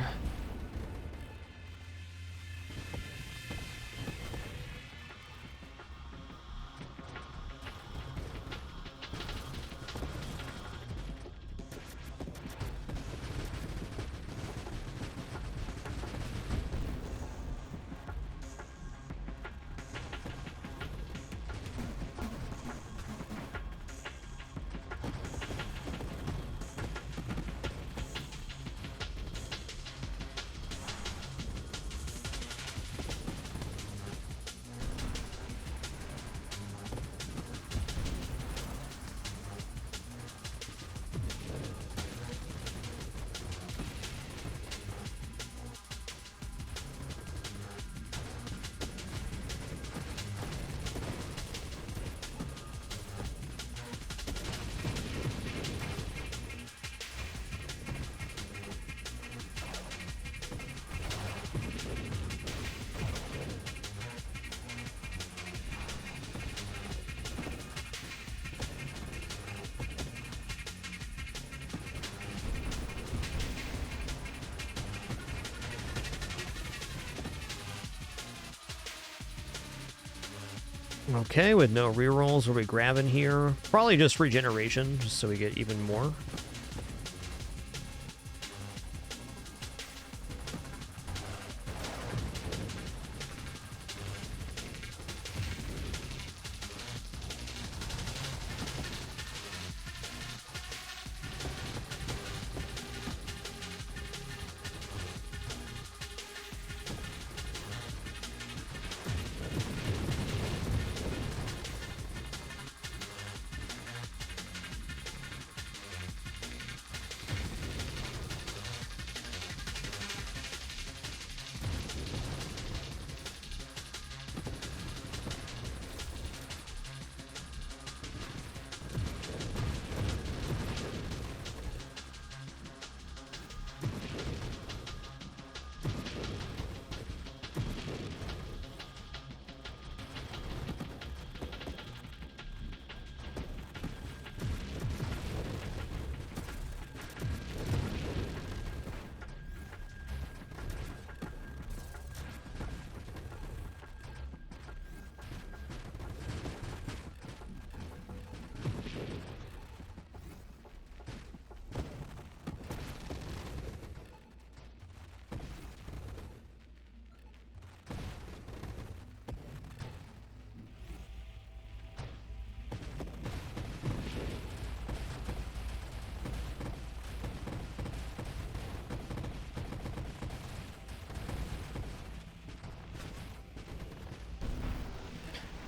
Okay, with no rerolls, what are we grabbing here? Probably just regeneration, just so we get even more.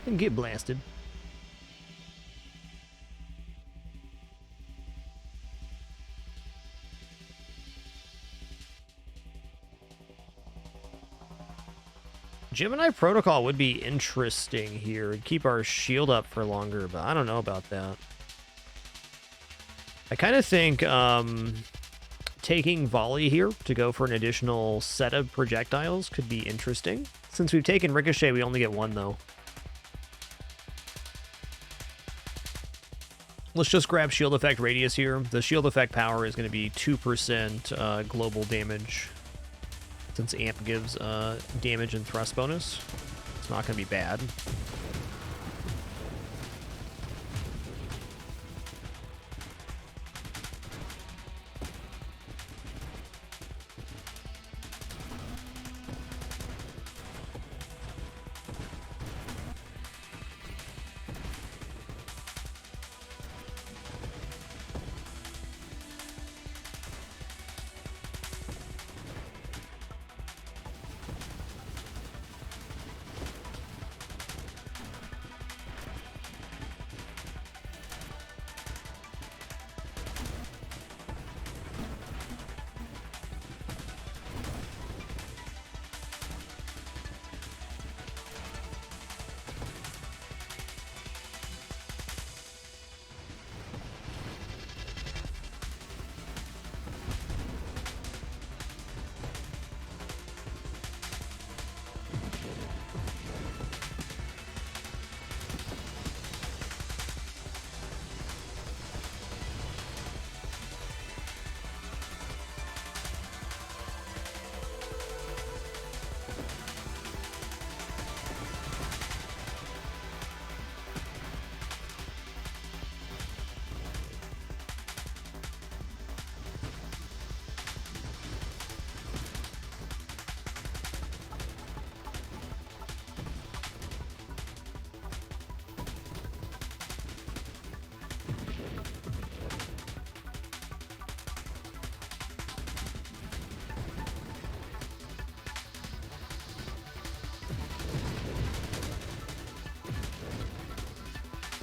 And get blasted. Gemini Protocol would be interesting here. It'd keep our shield up for longer, but I don't know about that. I kind of think taking volley here to go for an additional set of projectiles could be interesting. Since we've taken ricochet, we only get one, though. Let's just grab shield effect radius here. The shield effect power is going to be 2% global damage. Since amp gives damage and thrust bonus, it's not going to be bad.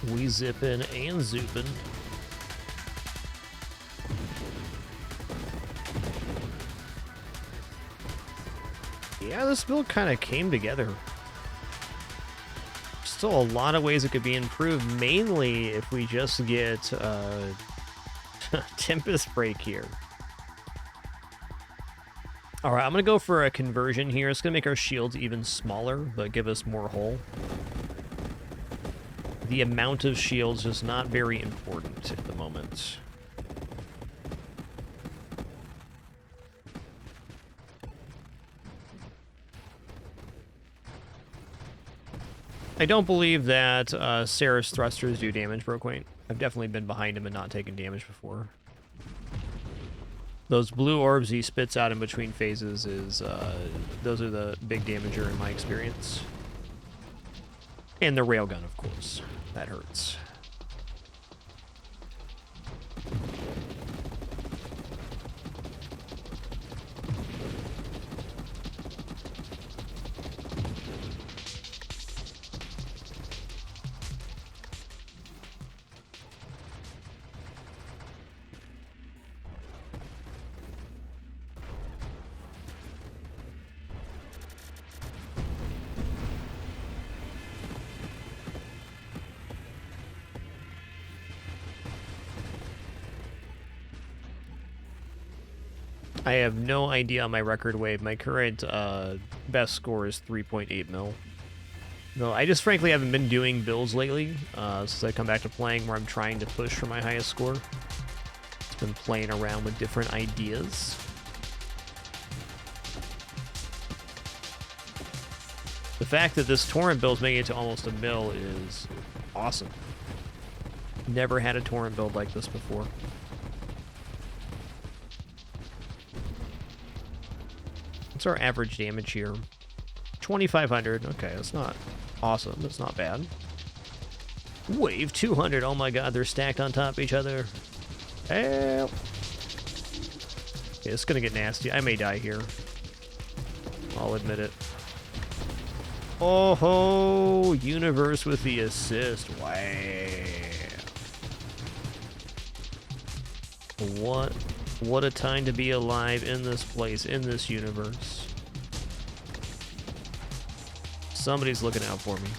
We zippin' and zoopin'. Yeah, this build kind of came together. Still a lot of ways it could be improved, mainly if we just get Tempest Break here. Alright, I'm going to go for a conversion here. It's going to make our shields even smaller, but give us more hull. The amount of shields is not very important at the moment. I don't believe that Sarah's thrusters do damage, Broquaint. I've definitely been behind him and not taken damage before. Those blue orbs he spits out in between phases is, those are the big damager in my experience. And the railgun, of course. That hurts. I have no idea on my record wave. My current best score is 3.8 mil. No, I just frankly haven't been doing builds lately since I come back to playing where I'm trying to push for my highest score. It's been playing around with different ideas. The fact that this Torrent build's making it to almost a mil is awesome. Never had a Torrent build like this before. What's our average damage here? 2,500. Okay, that's not awesome. That's not bad. Wave 200. Oh my god, they're stacked on top of each other. Help. Yeah, it's gonna get nasty. I may die here. I'll admit it. Oh ho! Universe with the assist. Wow. What a time to be alive in this place, in this universe. Somebody's looking out for me.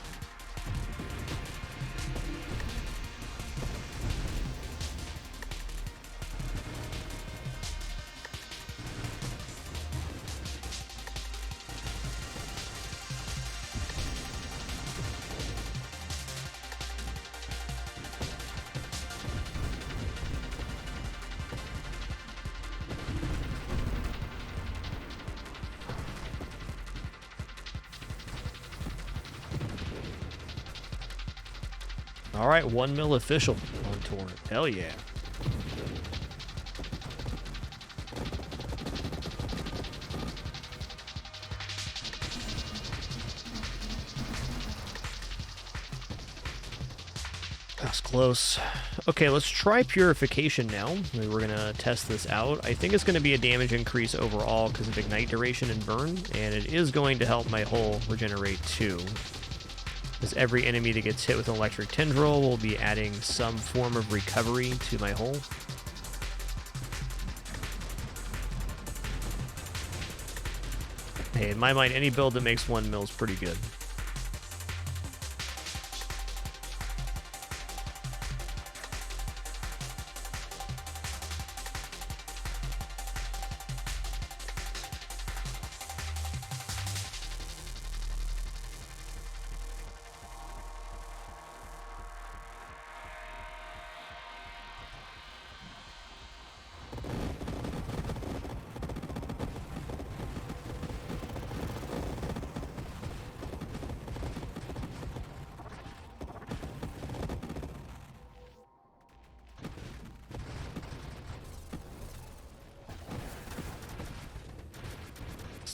All right, 1 mil official on Torrent. Hell yeah. That's close. Okay, let's try purification now. We're gonna test this out. I think it's gonna be a damage increase overall because of ignite duration and burn, and it is going to help my hull regenerate too. Because every enemy that gets hit with an electric tendril will be adding some form of recovery to my hull. Hey, in my mind, any build that makes 1 mil is pretty good.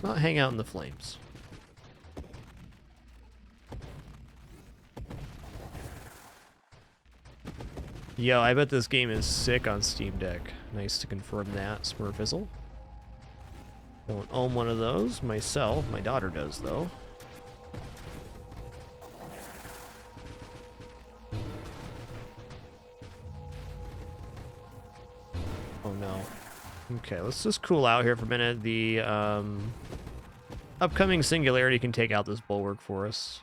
Let's not hang out in the flames. Yo, I bet this game is sick on Steam Deck. Nice to confirm that, Smurfizzle. Don't own one of those myself. My daughter does, though. Okay, let's just cool out here for a minute. The upcoming singularity can take out this bulwark for us.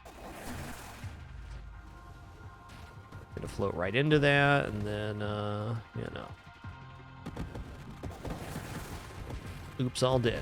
Gonna float right into that, and then, you know. Oops, all dead.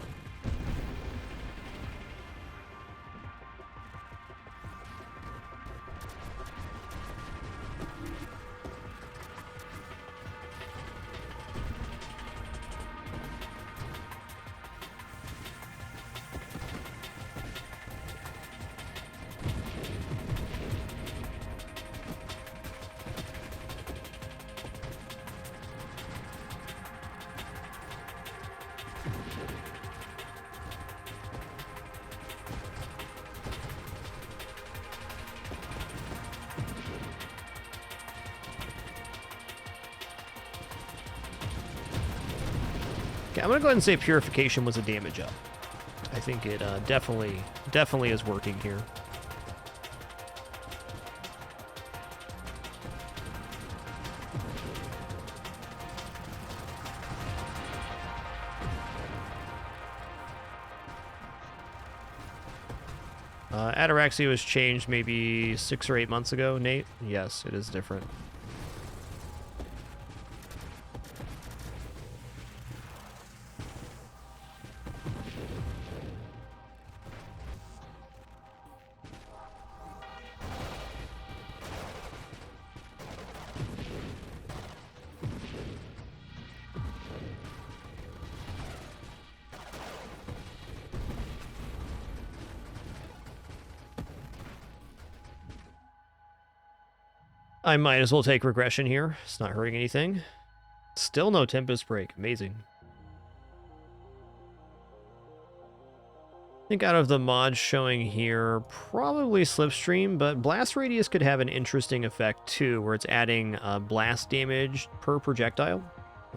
Okay, I'm gonna go ahead and say purification was a damage up. I think it definitely is working here. Ataraxia was changed maybe 6 or 8 months ago, Nate. Yes, it is different. I might as well take regression here. It's not hurting anything. Still no Tempest Break. Amazing. I think out of the mods showing here, probably Slipstream, but Blast Radius could have an interesting effect too, where it's adding blast damage per projectile.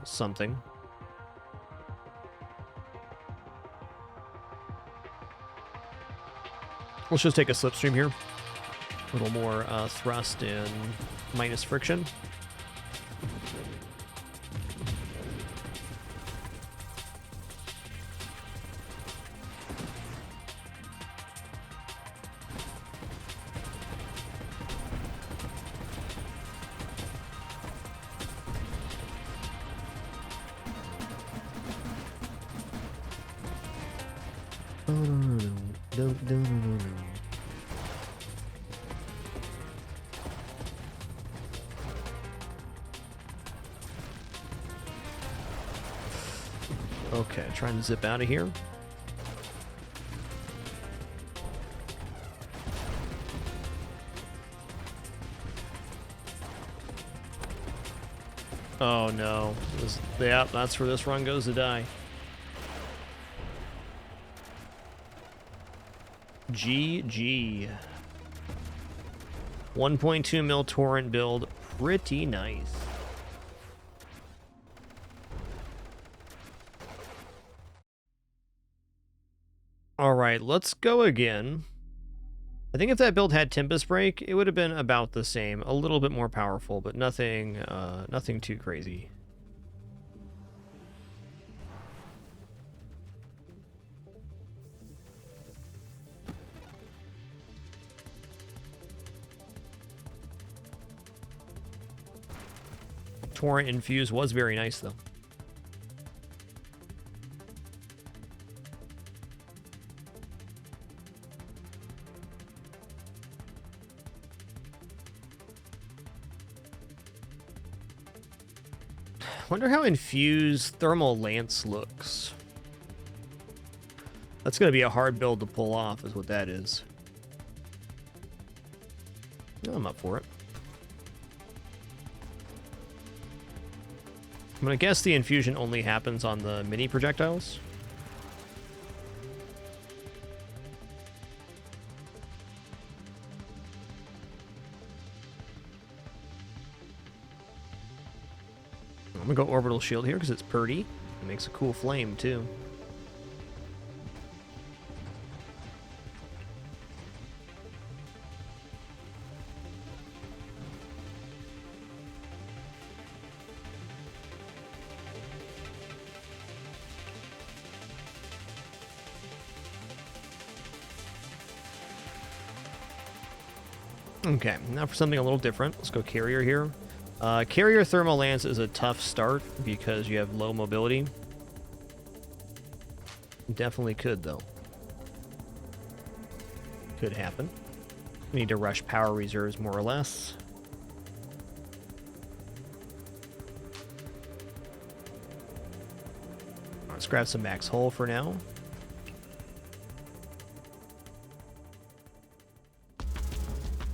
Something. Let's just take a Slipstream here. A little more thrust and minus friction. Okay, trying to zip out of here. Oh no. Yeah, that's where this run goes to die. GG. 1.2 mil Torrent build. Pretty nice. Alright, let's go again. I think if that build had Tempest Break, it would have been about the same. A little bit more powerful, but nothing too crazy. Torrent Infuse was very nice, though. Wonder how Infused Thermal Lance looks. That's going to be a hard build to pull off, is what that is. I'm up for it. I'm going to guess the infusion only happens on the mini projectiles. I'm going to go Orbital Shield here because it's pretty. It makes a cool flame, too. Okay, now for something a little different. Let's go carrier here. Carrier thermal lance is a tough start because you have low mobility. Definitely could, though. Could happen. We need to rush power reserves more or less. Let's grab some max hull for now.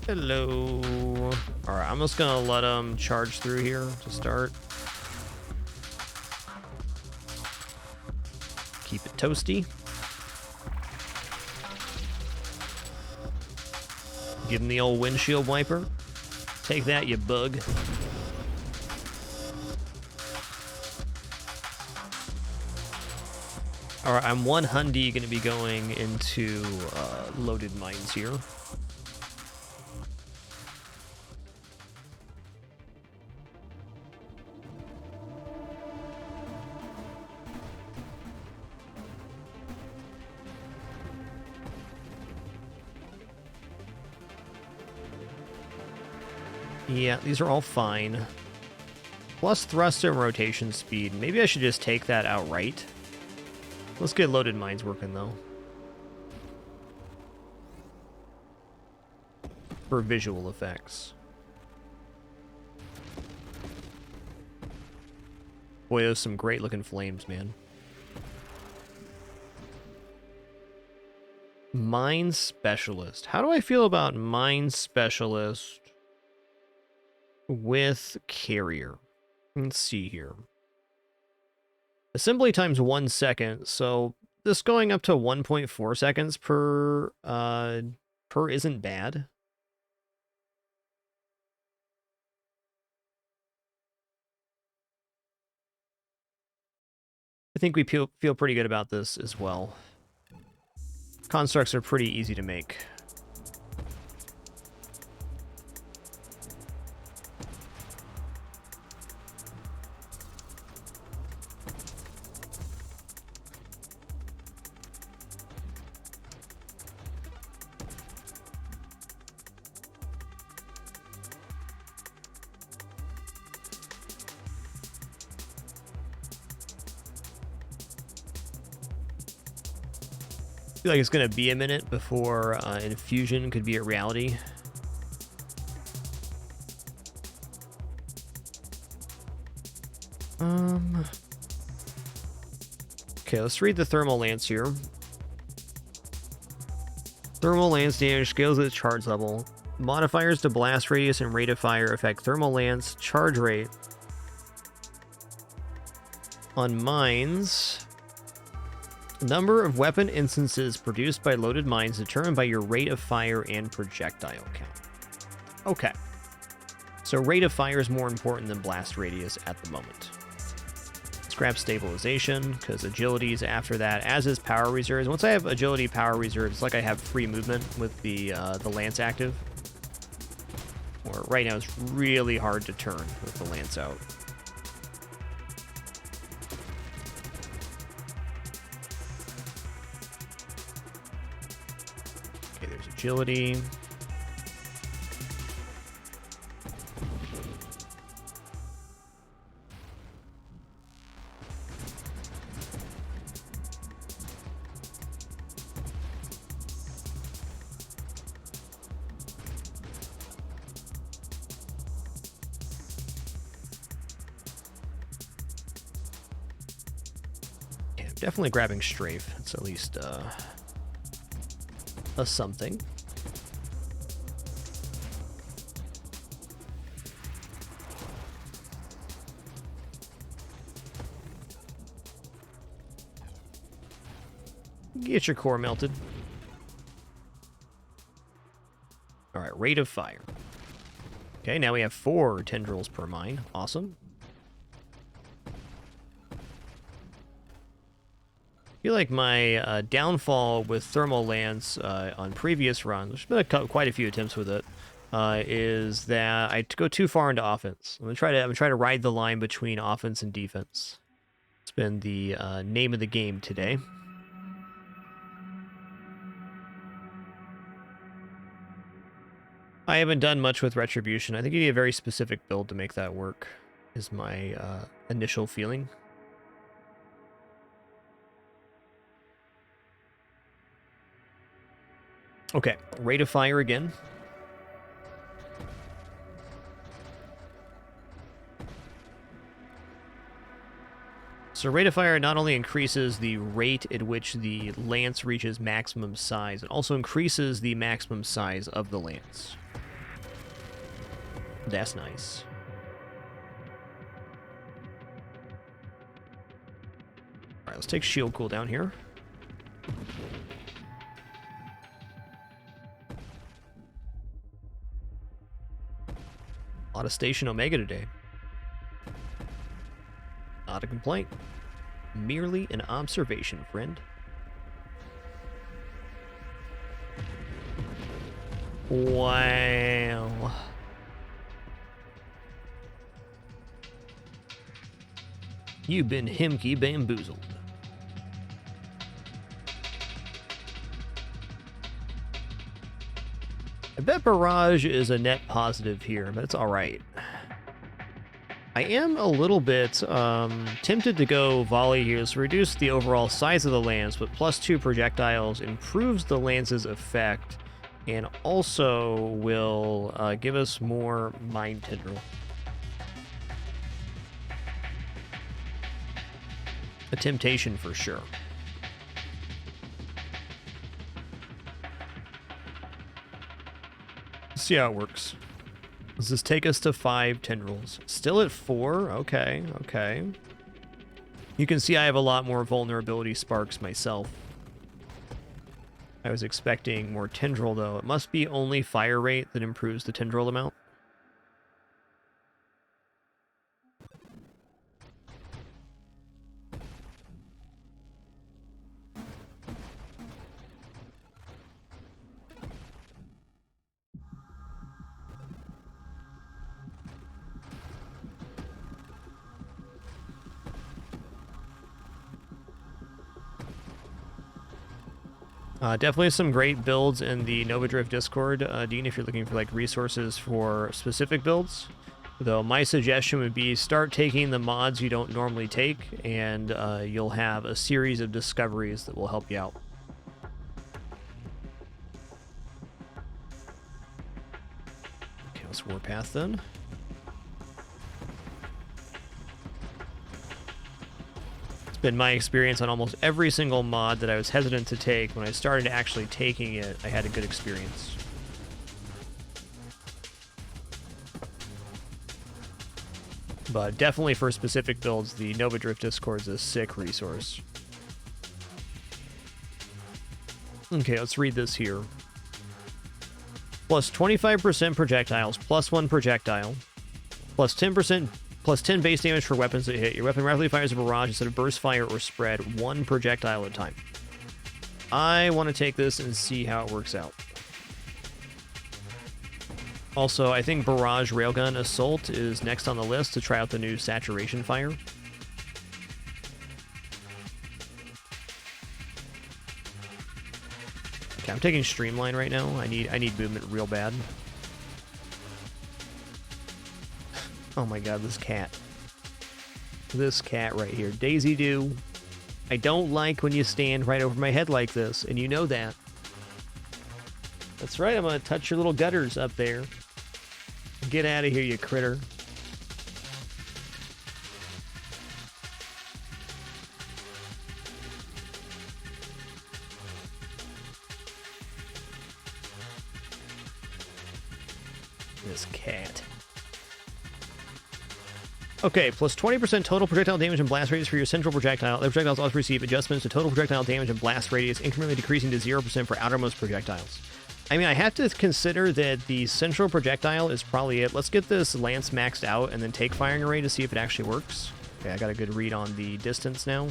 Hello. Alright, I'm just gonna let them charge through here to start. Keep it toasty. Give him the old windshield wiper. Take that, you bug. Alright, I'm one Hyundai going to be going into loaded mines here. Yeah, these are all fine. Plus thruster and rotation speed. Maybe I should just take that outright. Let's get loaded mines working, though. For visual effects. Boy, those are some great-looking flames, man. Mine Specialist. How do I feel about Mine Specialist with Carrier? Let's see here. Assembly time's 1 second, so this going up to 1.4 seconds per isn't bad. I think we feel pretty good about this as well. Constructs are pretty easy to make. I feel like it's going to be a minute before infusion could be a reality. Okay, let's read the thermal lance here. Thermal lance damage scales with charge level. Modifiers to blast radius and rate of fire affect thermal lance charge rate. On mines, number of weapon instances produced by loaded mines determined by your rate of fire and projectile count. Okay. So rate of fire is more important than blast radius at the moment. Let's grab stabilization, because agility is after that, as is power reserves. Once I have agility, power reserves, it's like I have free movement with the lance active. Or right now it's really hard to turn with the lance out. Agility. Okay, I'm definitely grabbing strafe. It's at least a something. Get your core melted. Alright, rate of fire. Okay, now we have 4 tendrils per mine. Awesome. I feel like my downfall with thermal lance on previous runs, there's been quite a few attempts with it, is that I go too far into offense. I'm gonna try to ride the line between offense and defense. It's been the name of the game today. I haven't done much with Retribution. I think you need a very specific build to make that work, is my initial feeling. Okay, rate of fire again. So rate of fire not only increases the rate at which the lance reaches maximum size, it also increases the maximum size of the lance. That's nice. Alright, let's take shield cooldown here. A lot of Station Omega today. Not a complaint. Merely an observation, friend. Wow. You've been Himky bamboozled. I bet Barrage is a net positive here, but it's alright. I am a little bit tempted to go volley here to reduce the overall size of the lance, but +2 projectiles improves the lance's effect and also will give us more Mind Tendril. A temptation for sure. Let's see how it works. Does this take us to 5 tendrils? Still at 4? Okay, okay. You can see I have a lot more vulnerability sparks myself. I was expecting more tendril, though. It must be only fire rate that improves the tendril amount. Definitely some great builds in the Nova Drift Discord, Dean, if you're looking for like resources for specific builds. Though my suggestion would be start taking the mods you don't normally take, and you'll have a series of discoveries that will help you out. Okay, let's warpath then. Been my experience on almost every single mod that I was hesitant to take. When I started actually taking it, I had a good experience. But definitely for specific builds, the Nova Drift Discord is a sick resource. Okay, let's read this here. Plus 25% projectiles, +1 projectile, plus 10% plus 10 base damage for weapons that hit. Your weapon rapidly fires a barrage instead of burst fire or spread 1 projectile at a time. I want to take this and see how it works out. Also, I think Barrage Railgun Assault is next on the list to try out the new Saturation Fire. Okay, I'm taking Streamline right now. I need movement real bad. Oh my god, this cat. This cat right here. Daisy Doo. I don't like when you stand right over my head like this, and you know that. That's right, I'm gonna touch your little gutters up there. Get out of here, you critter. This cat. Okay, plus 20% total projectile damage and blast radius for your central projectile. The projectiles also receive adjustments to total projectile damage and blast radius, incrementally decreasing to 0% for outermost projectiles. I mean, I have to consider that the central projectile is probably it. Let's get this lance maxed out and then take firing array to see if it actually works. Okay, I got a good read on the distance now.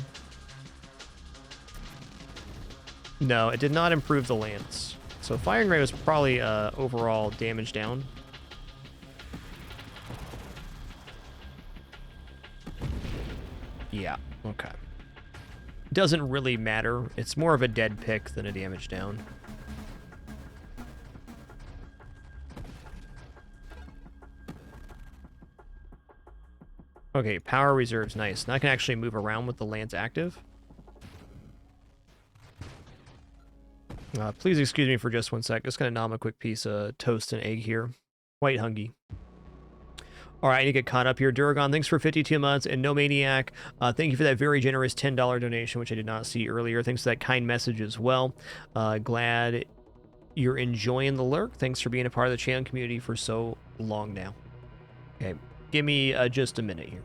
No, it did not improve the lance. So firing array was probably overall damage down. Yeah, okay. Doesn't really matter. It's more of a dead pick than a damage down. Okay, power reserves, nice. Now I can actually move around with the lance active. Please excuse me for just one sec. Just gonna nom a quick piece of toast and egg here. Quite hungry. All right, I need to get caught up here. Duragon, thanks for 52 months. And No Maniac, thank you for that very generous $10 donation, which I did not see earlier. Thanks for that kind message as well. Glad you're enjoying the lurk. Thanks for being a part of the channel community for so long now. Okay, give me just a minute here.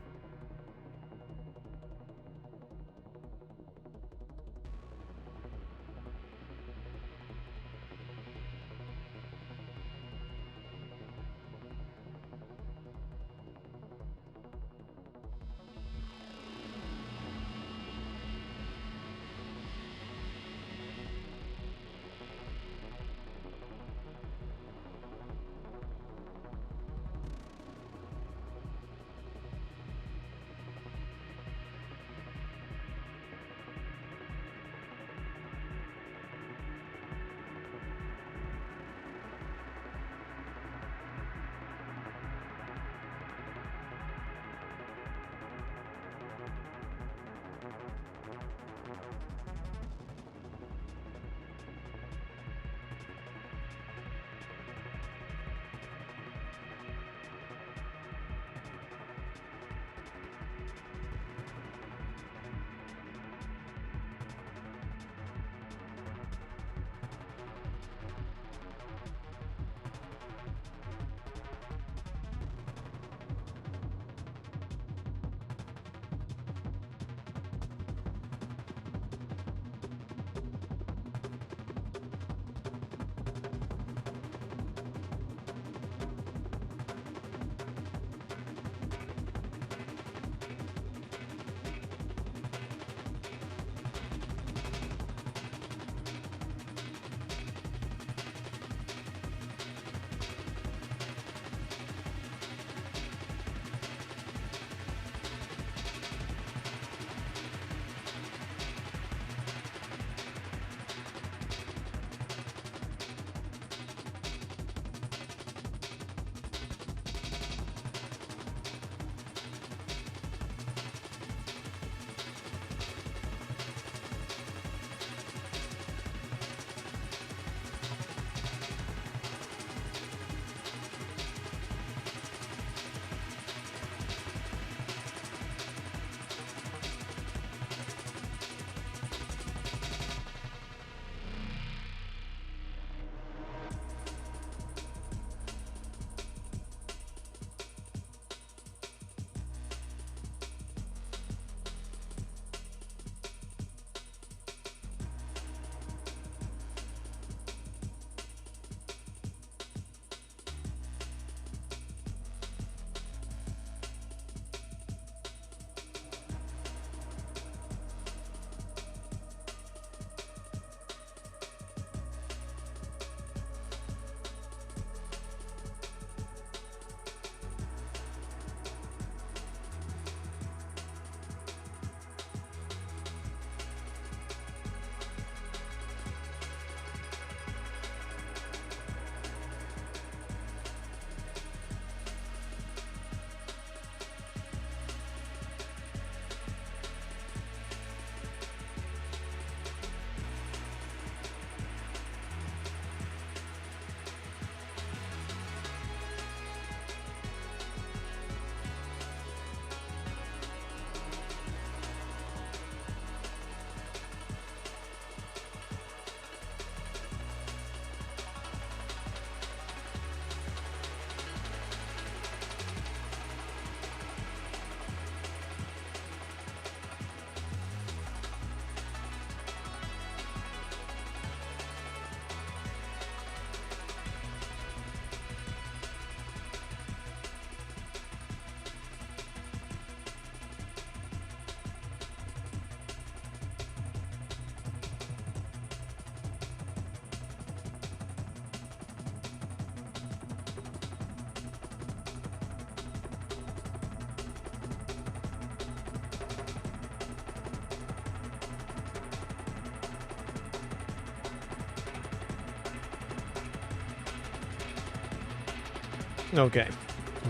Okay,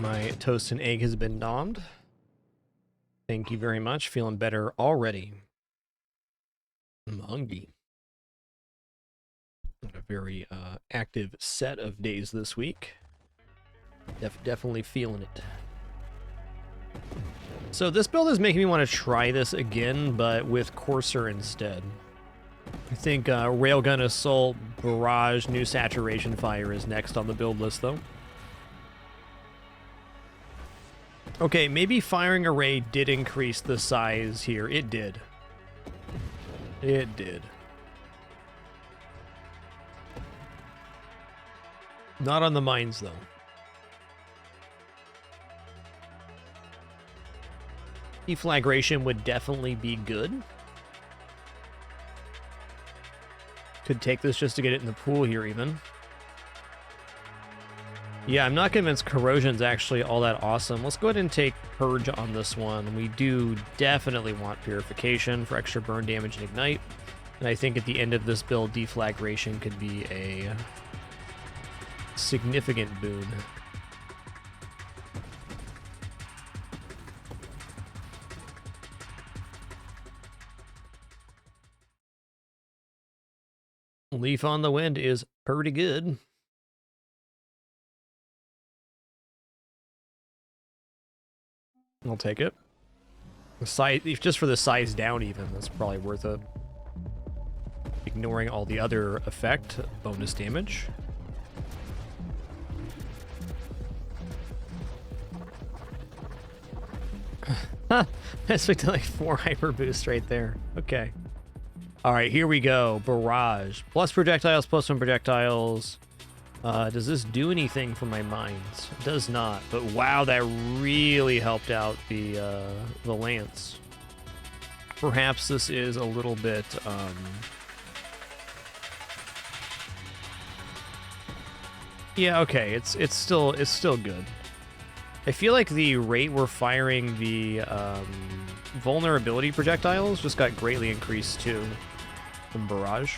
my toast and egg has been nommed. Thank you very much. Feeling better already. I'm hungry. A very active set of days this week. Definitely feeling it. So this build is making me want to try this again, but with Courser instead. I think Railgun Assault, Barrage, New Saturation Fire is next on the build list, though. Okay, maybe Firing Array did increase the size here. It did. It did. Not on the mines, though. Deflagration would definitely be good. Could take this just to get it in the pool here, even. Yeah, I'm not convinced Corrosion's actually all that awesome. Let's go ahead and take Purge on this one. We do definitely want Purification for extra burn damage and Ignite. And I think at the end of this build, Deflagration could be a significant boon. Leaf on the Wind is pretty good. I'll take it. The size, just for the size down even, that's probably worth it. Ignoring all the other effect, bonus damage. That's like 4 hyper boost right there. Okay. Alright, here we go. Barrage. Plus projectiles, plus 1 projectiles. Does this do anything for my mines? It does not. But wow, that really helped out the lance. Perhaps this is a little bit yeah, okay. It's still good. I feel like the rate we're firing the vulnerability projectiles just got greatly increased too from Barrage.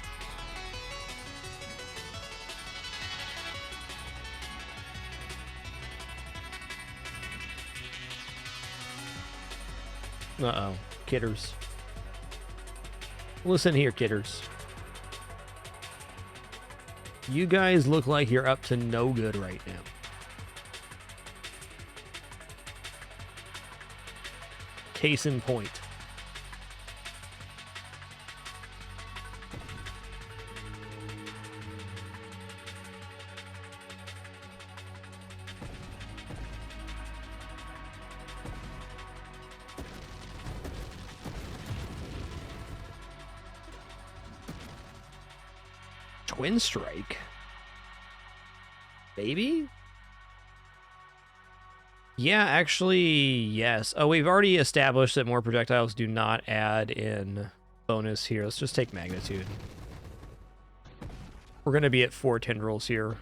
Uh-oh. Kidders. Listen here, kidders. You guys look like you're up to no good right now. Case in point. Twin Strike? Baby? Yeah, actually, yes. Oh, we've already established that more projectiles do not add in bonus here. Let's just take Magnitude. We're going to be at 4 tendrils here.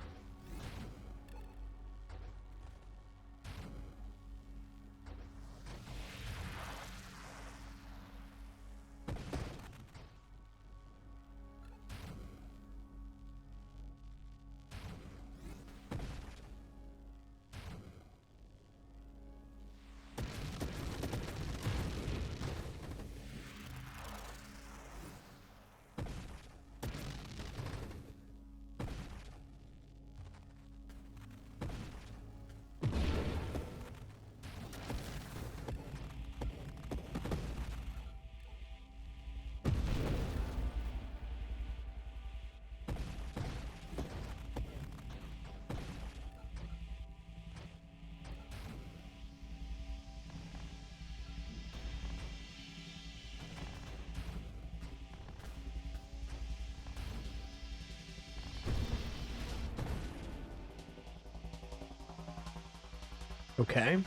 Okay.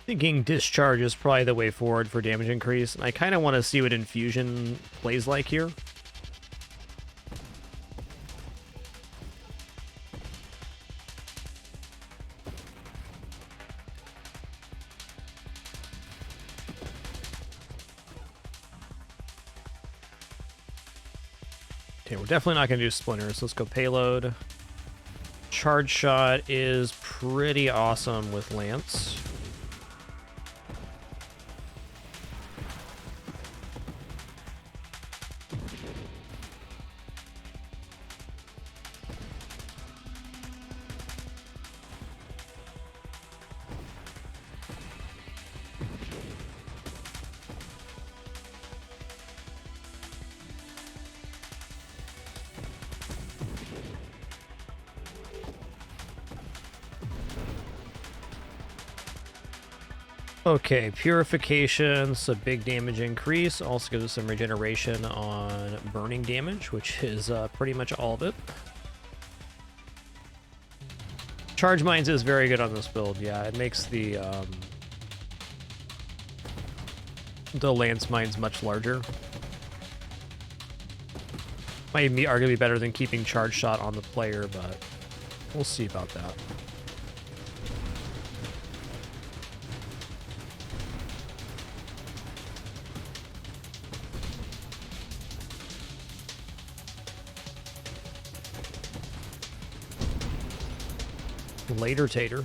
Thinking Discharge is probably the way forward for damage increase. And I kind of want to see what Infusion plays like here. Okay, we're definitely not going to do Splinters. Let's go Payload. Charge Shot is pretty awesome with Lance. Okay, purification, so big damage increase. Also gives us some regeneration on burning damage, which is pretty much all of it. Charge mines is very good on this build. Yeah, it makes the lance mines much larger. Might be arguably better than keeping charge shot on the player, but we'll see about that. Later, Tater.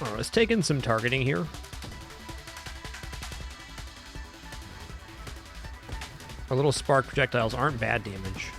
Alright, let's take in some targeting here. Our little spark projectiles aren't bad damage.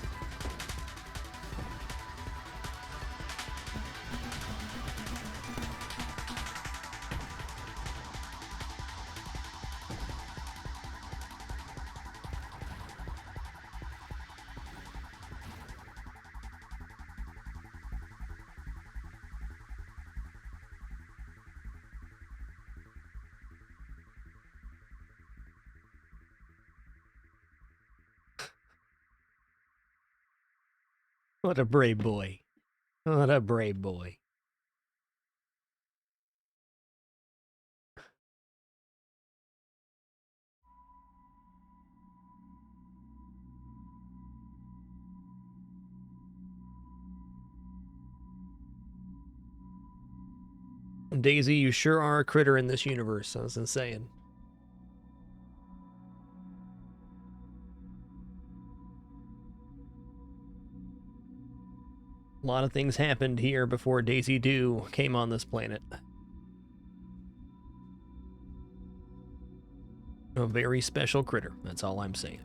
What a brave boy. What a brave boy. Daisy, you sure are a critter in this universe, I was saying. A lot of things happened here before Daisy Doo came on this planet. A very special critter, that's all I'm saying.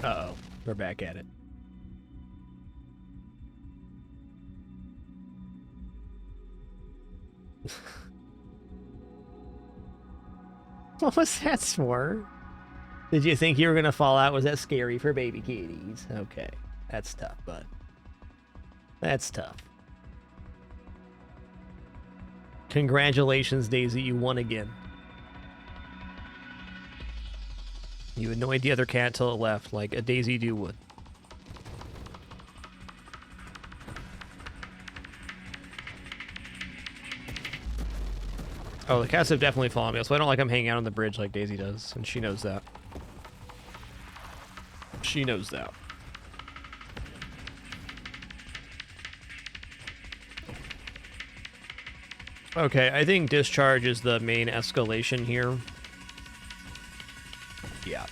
Uh-oh, we're back at it. What was that for? Did you think you were gonna fall out? Was that scary for baby kitties? Okay, that's tough, bud. That's tough. Congratulations, Daisy, you won again. You annoyed the other cat till it left, like a Daisy Doo would. Oh, the cats have definitely followed me, so I don't like them hanging out on the bridge like Daisy does, and she knows that. She knows that. Okay, I think discharge is the main escalation here. Yeah.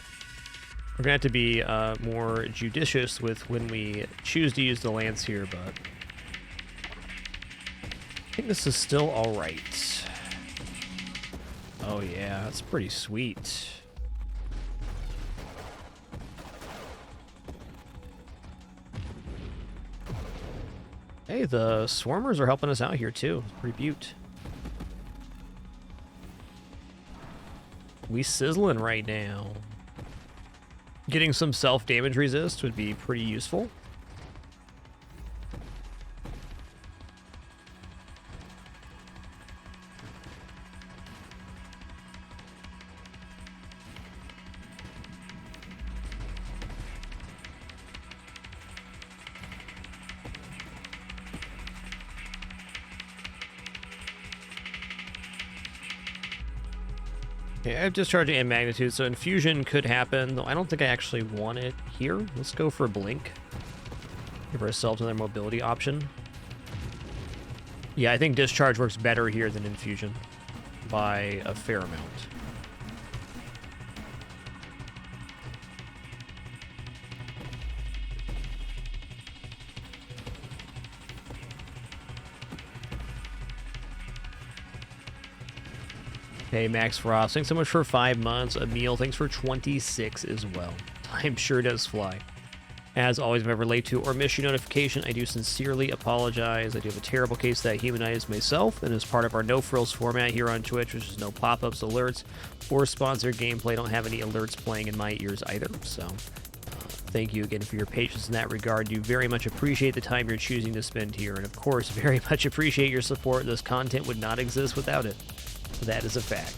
We're gonna have to be more judicious with when we choose to use the lance here, but I think this is still alright. Oh yeah, that's pretty sweet. Hey, the swarmers are helping us out here too. Pretty beaut. We sizzling right now. Getting some self-damage resist would be pretty useful. Okay, I have discharging and magnitude, so infusion could happen, though I don't think I actually want it here. Let's go for blink. Give ourselves another mobility option. Yeah, I think discharge works better here than infusion by a fair amount. Hey, Max Frost, thanks so much for 5 months. Emil, thanks for 26 as well. Time sure does fly. As always, if I ever late to or miss your notification, I do sincerely apologize. I do have a terrible case that I humanize myself, and as part of our no frills format here on Twitch, which is no pop-ups, alerts, or sponsored gameplay, I don't have any alerts playing in my ears either. So thank you again for your patience in that regard. Do very much appreciate the time you're choosing to spend here, and of course, very much appreciate your support. This content would not exist without it. That is a fact.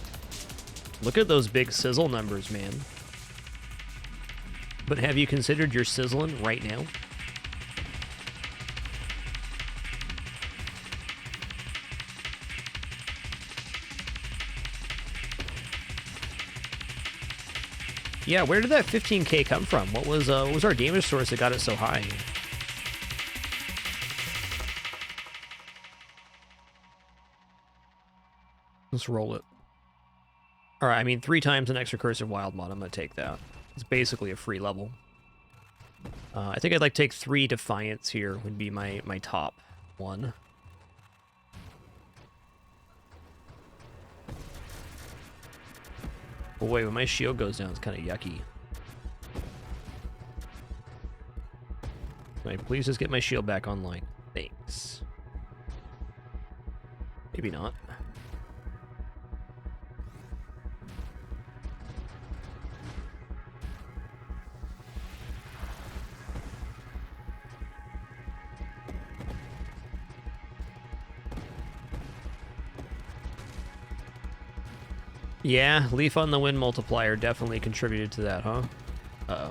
Look at those big sizzle numbers, man. But have you considered your sizzling right now? Yeah, where did that 15K come from? What was our damage source that got it so high? Let's roll it. All right, I mean, 3 times an extra cursive wild mod. I'm gonna take that. It's basically a free level. I think I'd like to take 3 Defiance here would be my top one. Oh wait, when my shield goes down, it's kind of yucky. Can I please just get my shield back online? Thanks. Maybe not. Yeah, Leaf on the Wind multiplier definitely contributed to that, huh? Uh-oh.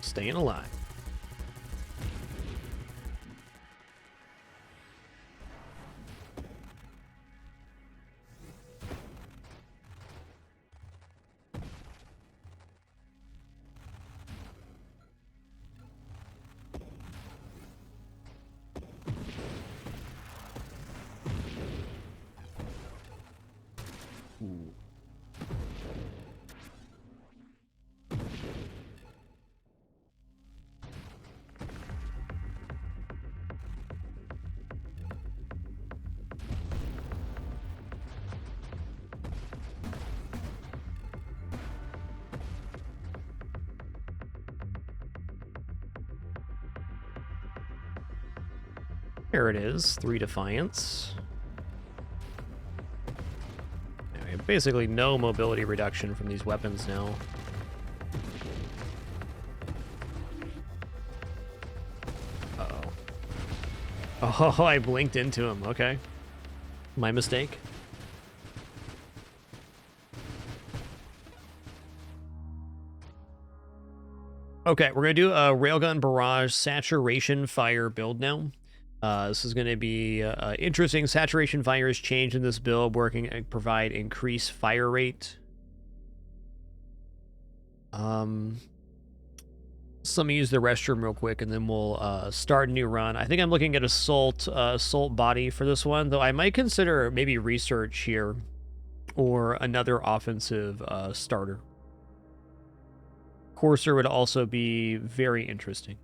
Staying alive. Ooh. There it is, 3 Defiance. Yeah, we have basically no mobility reduction from these weapons now. Uh-oh. Oh, I blinked into him. Okay. My mistake. Okay, we're going to do a Railgun Barrage Saturation Fire build now. This is going to be interesting. Saturation Fire is changed in this build, working and provide increased fire rate. So let me use the restroom real quick, and then we'll start a new run. I think I'm looking at Assault Body for this one, though I might consider maybe Research here, or another offensive starter. Courser would also be very interesting.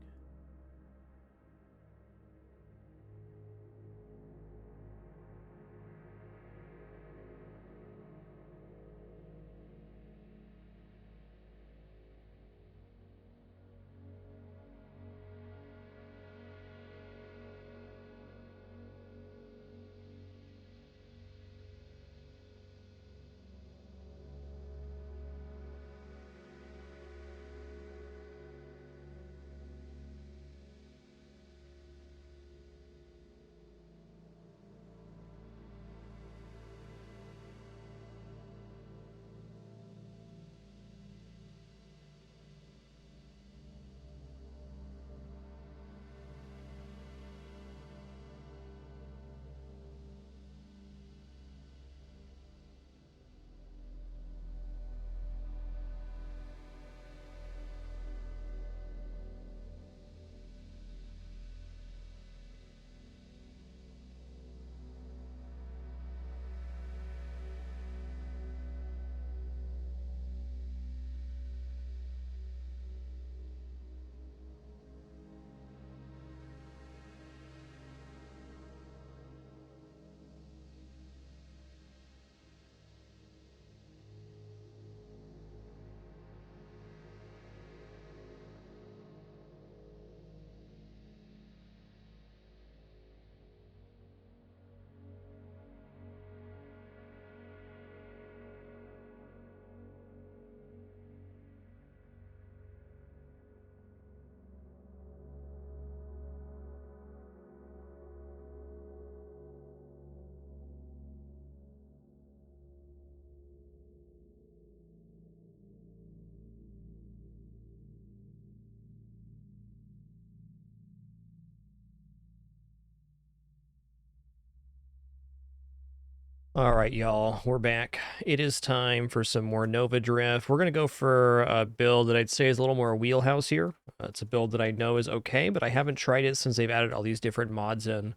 All right, y'all, we're back. It is time for some more Nova Drift. We're going to go for a build that I'd say is a little more wheelhouse here. It's a build that I know is okay, but I haven't tried it since they've added all these different mods in.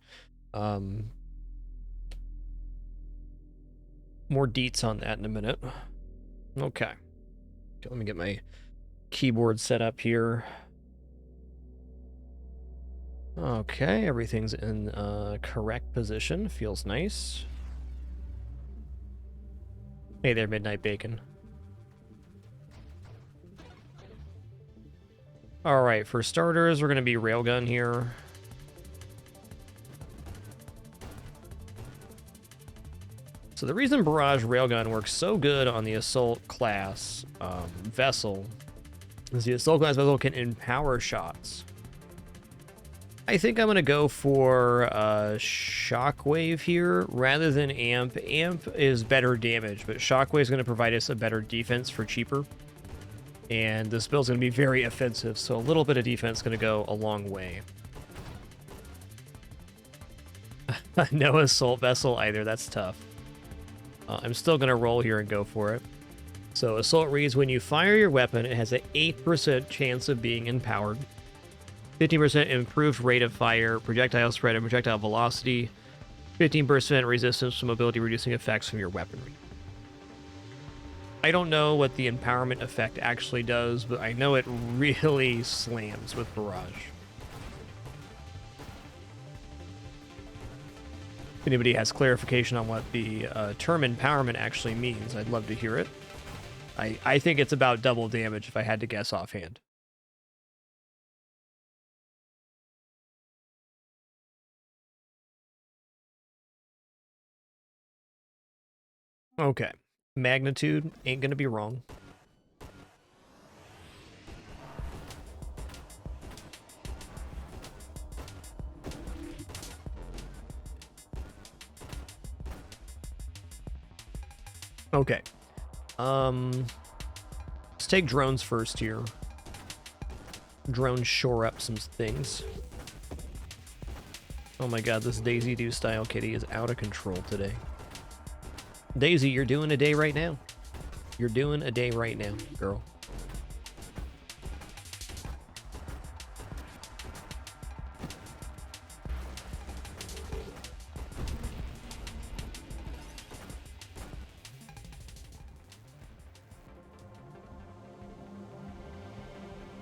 More deets on that in a minute. Okay, let me get my keyboard set up here. Okay, everything's in correct position. Feels nice. Hey there, Midnight Bacon. Alright, for starters, we're going to be railgun here. So the reason Barrage railgun works so good on the assault class vessel is the assault class vessel can empower shots. I think I'm going to go for Shockwave here rather than Amp. Amp is better damage, but Shockwave is going to provide us a better defense for cheaper. And this build's going to be very offensive, so a little bit of defense is going to go a long way. No assault vessel either, that's tough. I'm still going to roll here and go for it. So assault reads, when you fire your weapon, it has an 8% chance of being empowered. 15% improved rate of fire, projectile spread, and projectile velocity. 15% resistance to mobility reducing effects from your weaponry. I don't know what the empowerment effect actually does, but I know it really slams with Barrage. If anybody has clarification on what the term empowerment actually means, I'd love to hear it. I think it's about double damage if I had to guess offhand. Okay. Magnitude ain't gonna be wrong. Okay. Let's take drones first here. Drones shore up some things. Oh my god, this Daisy Do style kitty is out of control today. Daisy, you're doing a day right now. You're doing a day right now, girl.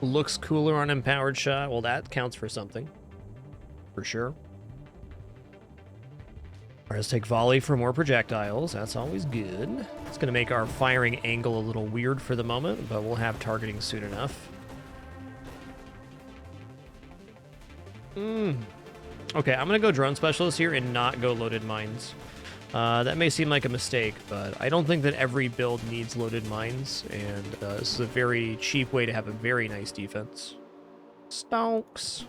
Looks cooler on empowered shot. Well, that counts for something. For sure. Alright, let's take volley for more projectiles. That's always good. It's going to make our firing angle a little weird for the moment, but we'll have targeting soon enough. Okay, I'm going to go drone specialist here and not go loaded mines. That may seem like a mistake, but I don't think that every build needs loaded mines, and this is a very cheap way to have a very nice defense. Stonks.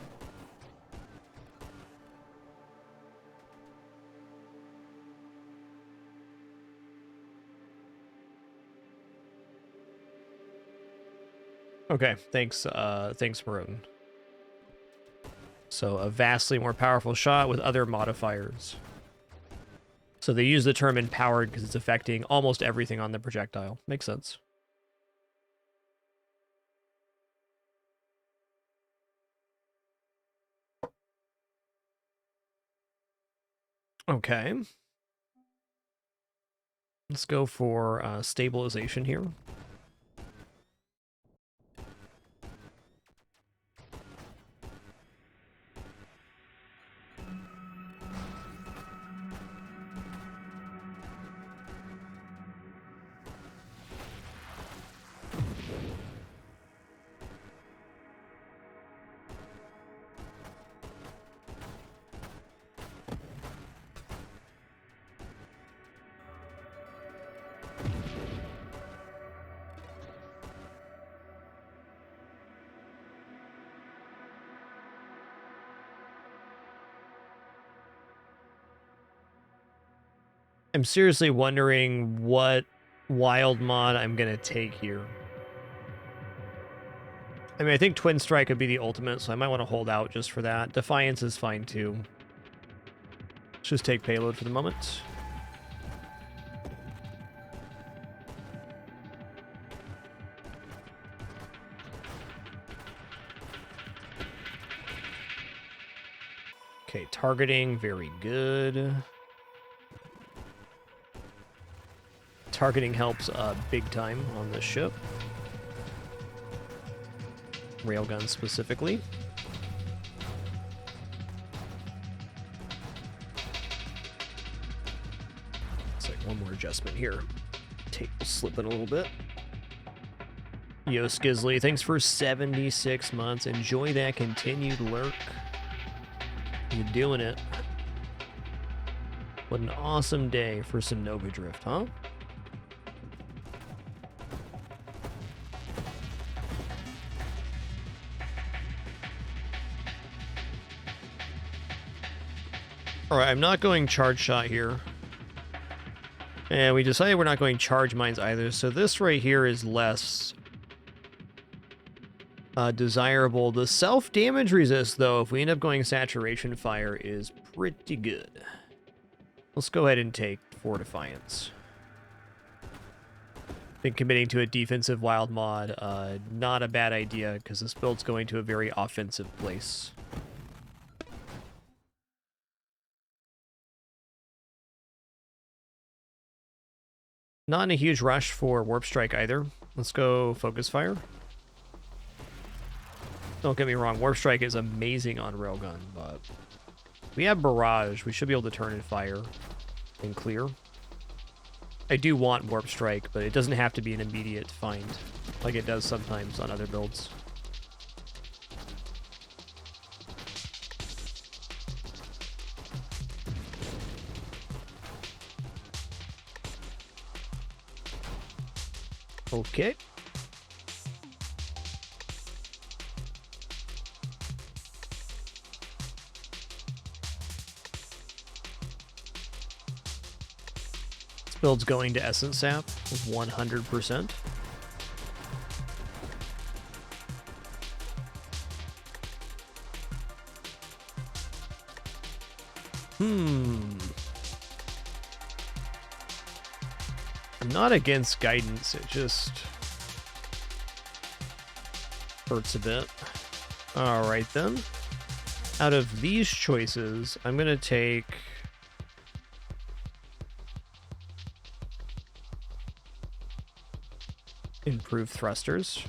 Okay, thanks, Maroon. So a vastly more powerful shot with other modifiers. So they use the term empowered because it's affecting almost everything on the projectile. Makes sense. Okay. Let's go for stabilization here. I'm seriously wondering what wild mod I'm going to take here. I mean, I think Twin Strike would be the ultimate, so I might want to hold out just for that. Defiance is fine too. Let's just take payload for the moment. Okay, targeting, very good. Targeting helps big time on this ship. Railgun specifically. It's like one more adjustment here. Tape will slip in a little bit. Yo, Skizly, thanks for 76 months. Enjoy that continued lurk. You're doing it. What an awesome day for some Nova Drift, huh? Alright, I'm not going charge shot here. And we decided we're not going charge mines either, so this right here is less desirable. The self-damage resist, though, if we end up going saturation fire, is pretty good. Let's go ahead and take 4 Defiance. I think committing to a defensive wild mod, not a bad idea, because this build's going to a very offensive place. Not in a huge rush for Warp Strike either. Let's go Focus Fire. Don't get me wrong, Warp Strike is amazing on Railgun, but we have Barrage. We should be able to turn and fire and clear. I do want Warp Strike, but it doesn't have to be an immediate find like it does sometimes on other builds. Okay. This build's going to Essence Sap 100%. I'm not against guidance, it just hurts a bit. Alright then. Out of these choices, I'm gonna take improved thrusters.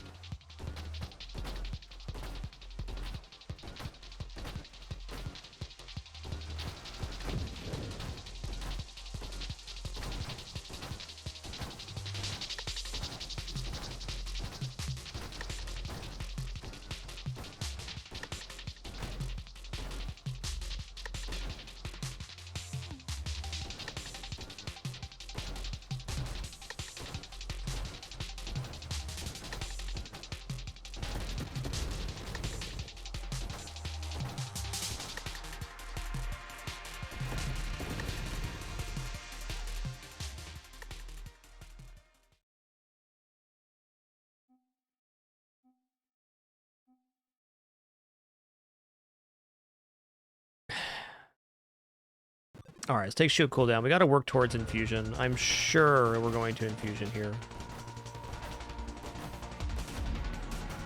Alright, let's take shield cooldown. We gotta work towards infusion. I'm sure we're going to infusion here.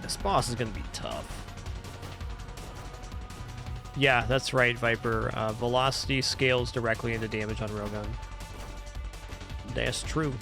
This boss is gonna be tough. Yeah, that's right, Viper. Velocity scales directly into damage on Railgun. That's true.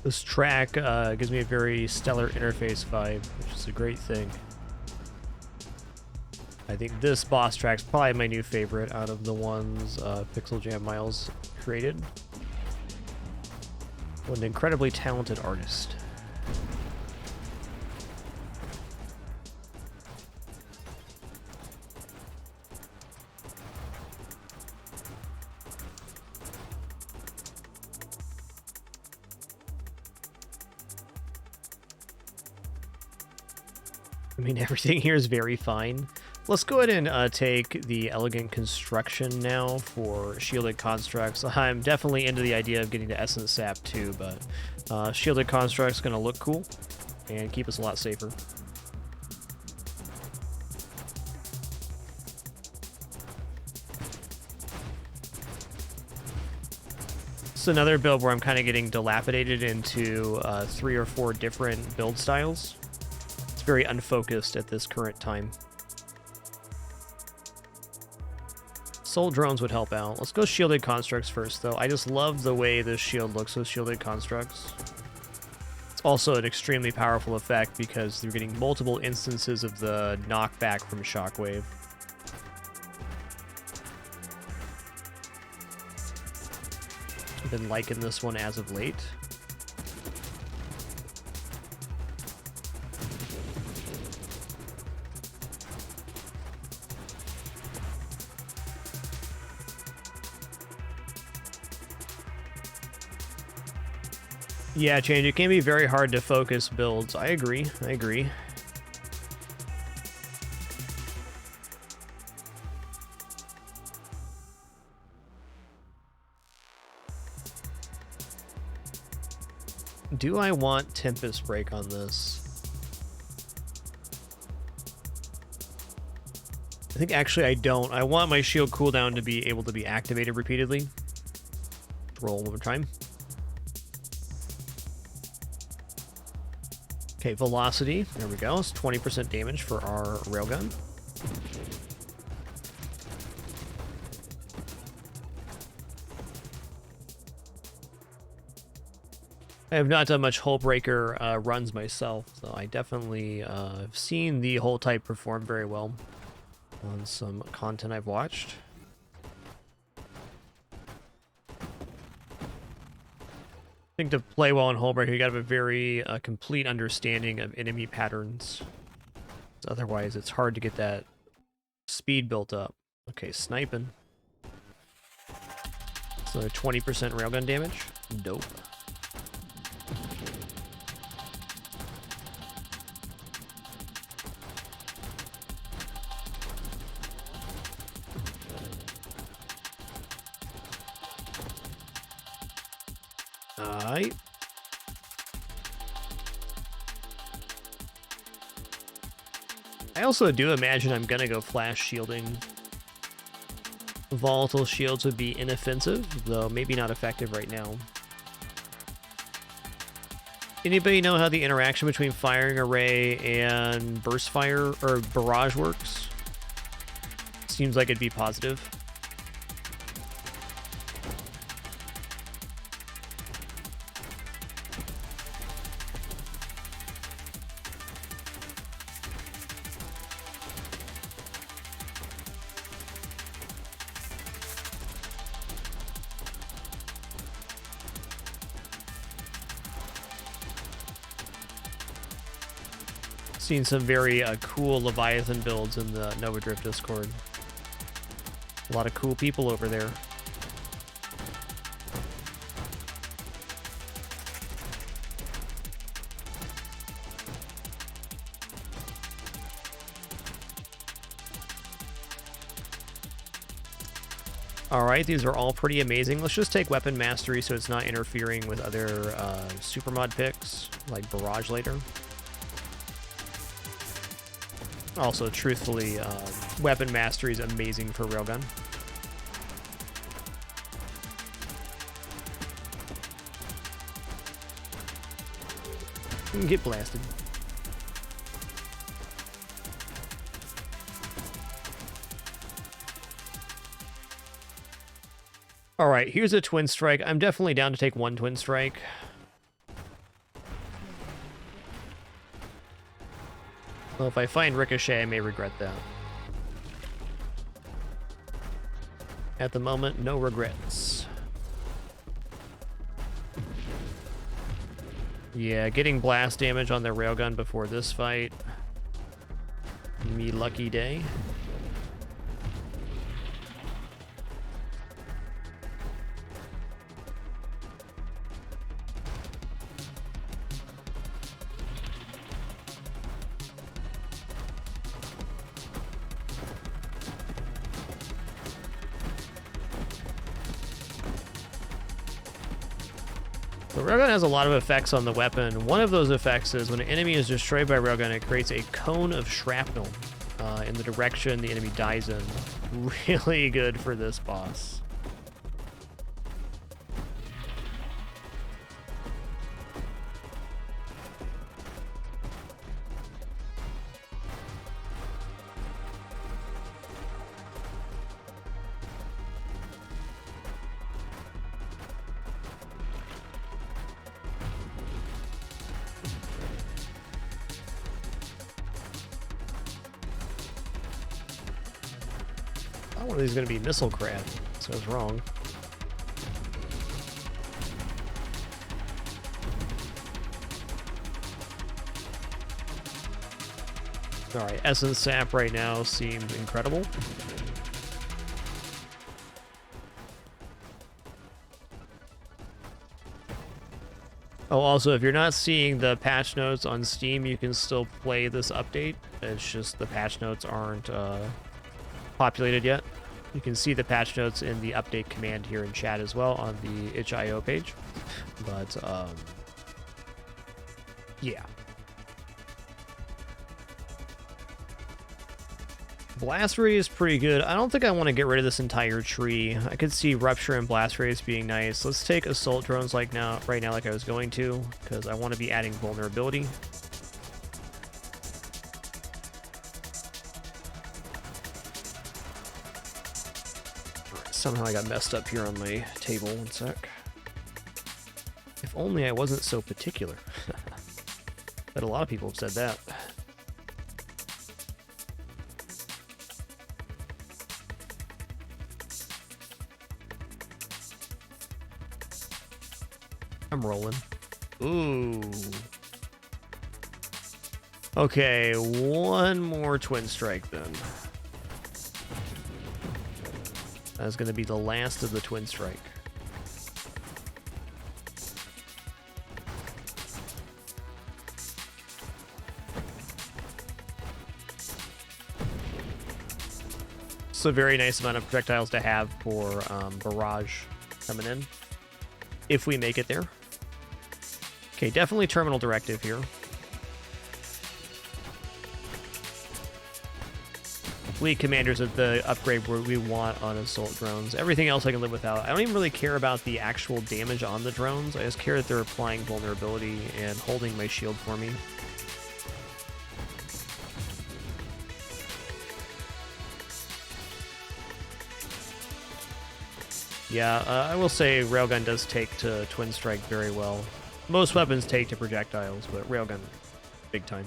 This track gives me a very stellar interface vibe, which is a great thing. I think this boss track's probably my new favorite out of the ones Pixel Jam Miles created. What an incredibly talented artist. I mean, everything here is very fine. Let's go ahead and take the elegant construction now for shielded constructs. I'm definitely into the idea of getting the essence sap too, but shielded construct's gonna look cool and keep us a lot safer. It's another build where I'm kind of getting dilapidated into 3 or 4 different build styles. It's very unfocused at this current time. Soul drones would help out. Let's go shielded constructs first, though. I just love the way this shield looks with shielded constructs. It's also an extremely powerful effect because you're getting multiple instances of the knockback from Shockwave. I've been liking this one as of late. Yeah, Change, it can be very hard to focus builds. I agree. Do I want Tempest Break on this? I think actually I don't. I want my shield cooldown to be able to be activated repeatedly. Roll one more time. Okay, velocity. There we go. It's 20% damage for our railgun. I have not done much Hullbreaker runs myself, so I definitely have seen the Hull type perform very well on some content I've watched. I think to play well in Hullbreaker, you gotta have a very complete understanding of enemy patterns. Otherwise, it's hard to get that speed built up. Okay, sniping. So 20% railgun damage. Dope. Alright. I also do imagine I'm gonna go flash shielding. Volatile shields would be inoffensive, though maybe not effective right now. Anybody know how the interaction between firing array and burst fire or barrage works? Seems like it'd be positive. Seen some very cool Leviathan builds in the Nova Drift Discord. A lot of cool people over there. Alright, these are all pretty amazing. Let's just take Weapon Mastery so it's not interfering with other Supermod picks, like Barrage later. Also, truthfully, Weapon Mastery is amazing for Railgun. You can get blasted. Alright, here's a Twin Strike. I'm definitely down to take one Twin Strike. Well, if I find Ricochet, I may regret that. At the moment, no regrets. Yeah, getting blast damage on their railgun before this fight. Me lucky day. The railgun has a lot of effects on the weapon. One of those effects is when an enemy is destroyed by a railgun, it creates a cone of shrapnel in the direction the enemy dies in. Really good for this boss. One of these is going to be missile crab, so I was wrong. Alright, Essence Sap right now seemed incredible. Oh, also, if you're not seeing the patch notes on Steam, you can still play this update. It's just the patch notes aren't populated yet. You can see the patch notes in the update command here in chat as well on the itch.io page. But, yeah. Blast Radius is pretty good. I don't think I want to get rid of this entire tree. I could see Rupture and Blast Radius being nice. Let's take Assault Drones right now like I was going to, because I want to be adding vulnerability. Somehow I got messed up here on my table. One sec. If only I wasn't so particular. Bet a lot of people have said that. I'm rolling. Ooh. Okay, one more Twin Strike then. That's going to be the last of the Twin Strike. It's a very nice amount of projectiles to have for Barrage coming in, if we make it there. Okay, definitely Terminal Directive here. Fleet Commander's at the upgrade where we want on Assault Drones. Everything else I can live without. I don't even really care about the actual damage on the drones. I just care that they're applying vulnerability and holding my shield for me. Yeah, I will say Railgun does take to Twin Strike very well. Most weapons take to projectiles, but Railgun, big time.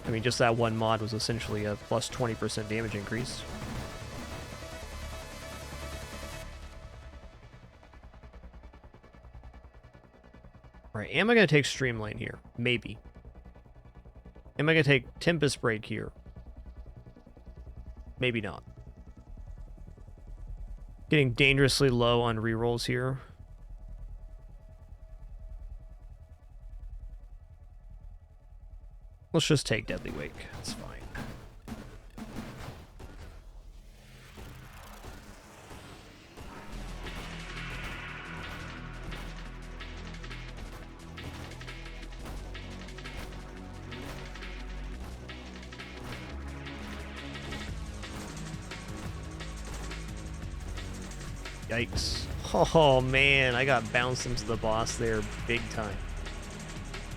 I mean, just that one mod was essentially a plus 20% damage increase. Alright, am I going to take Streamline here? Maybe. Am I going to take Tempest Break here? Maybe not. Getting dangerously low on rerolls here. Let's just take Deadly Wake. It's fine. Yikes. Oh man, I got bounced into the boss there big time.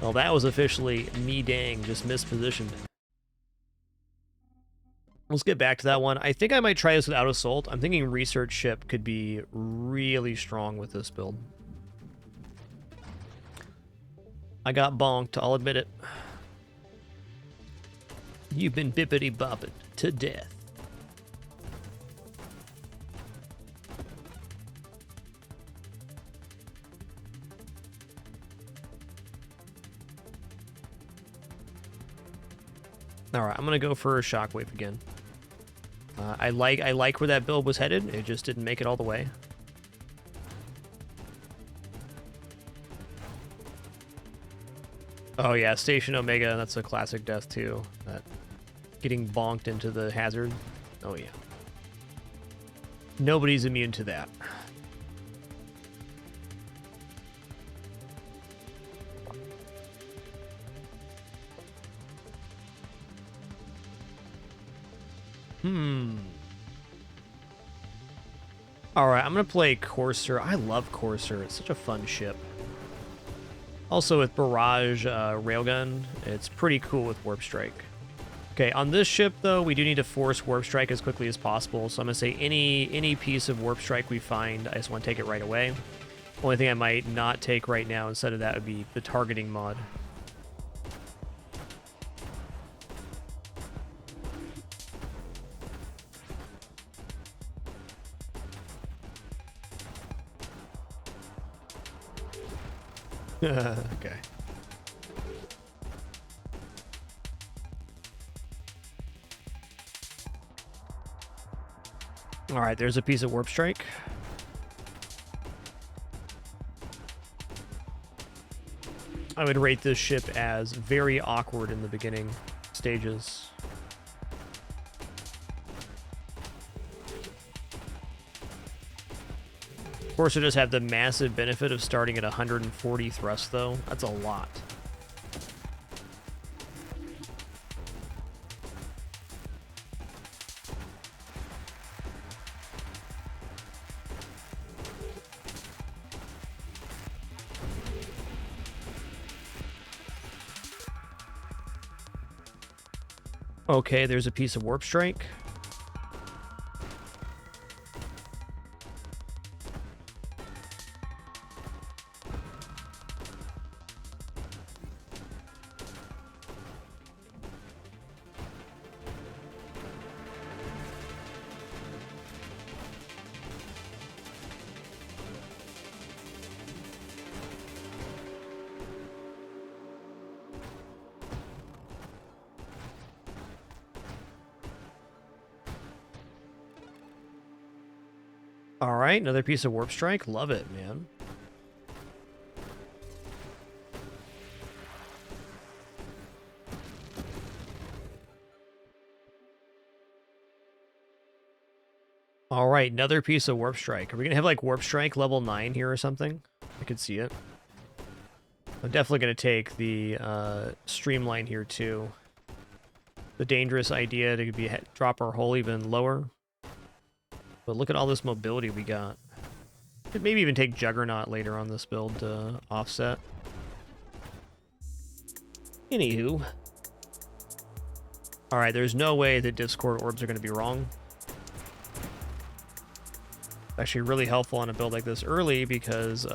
Well, that was officially me dang, just mispositioned. Let's get back to that one. I think I might try this without Assault. I'm thinking Research Ship could be really strong with this build. I got bonked, I'll admit it. You've been bippity-bopping to death. All right, I'm gonna go for a shockwave again. I like where that build was headed. It just didn't make it all the way. Oh yeah, Station Omega. That's a classic death too. That getting bonked into the hazard. Oh yeah. Nobody's immune to that. Alright, I'm going to play Courser. I love Courser. It's such a fun ship. Also with Barrage railgun, it's pretty cool with Warp Strike. Okay, on this ship, though, we do need to force Warp Strike as quickly as possible. So I'm going to say any piece of Warp Strike we find, I just want to take it right away. Only thing I might not take right now instead of that would be the targeting mod. Okay. All right, there's a piece of Warp Strike. I would rate this ship as very awkward in the beginning stages. Of course, it does have the massive benefit of starting at 140 thrust, though. That's a lot. Okay, there's a piece of Warp Strike. All right, another piece of Warp Strike. Love it, man. All right, another piece of Warp Strike. Are we going to have, like, Warp Strike level 9 here or something? I could see it. I'm definitely going to take the Streamline here, too. The dangerous idea to be drop our hull even lower. But look at all this mobility we got. Could maybe even take Juggernaut later on this build to offset. Anywho. Alright, there's no way that Discord orbs are going to be wrong. Actually really helpful on a build like this early because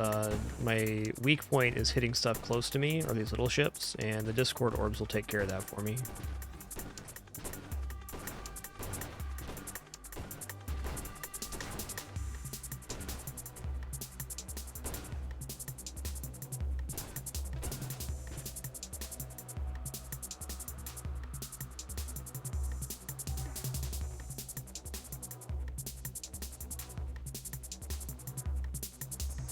my weak point is hitting stuff close to me, or these little ships, and the Discord orbs will take care of that for me.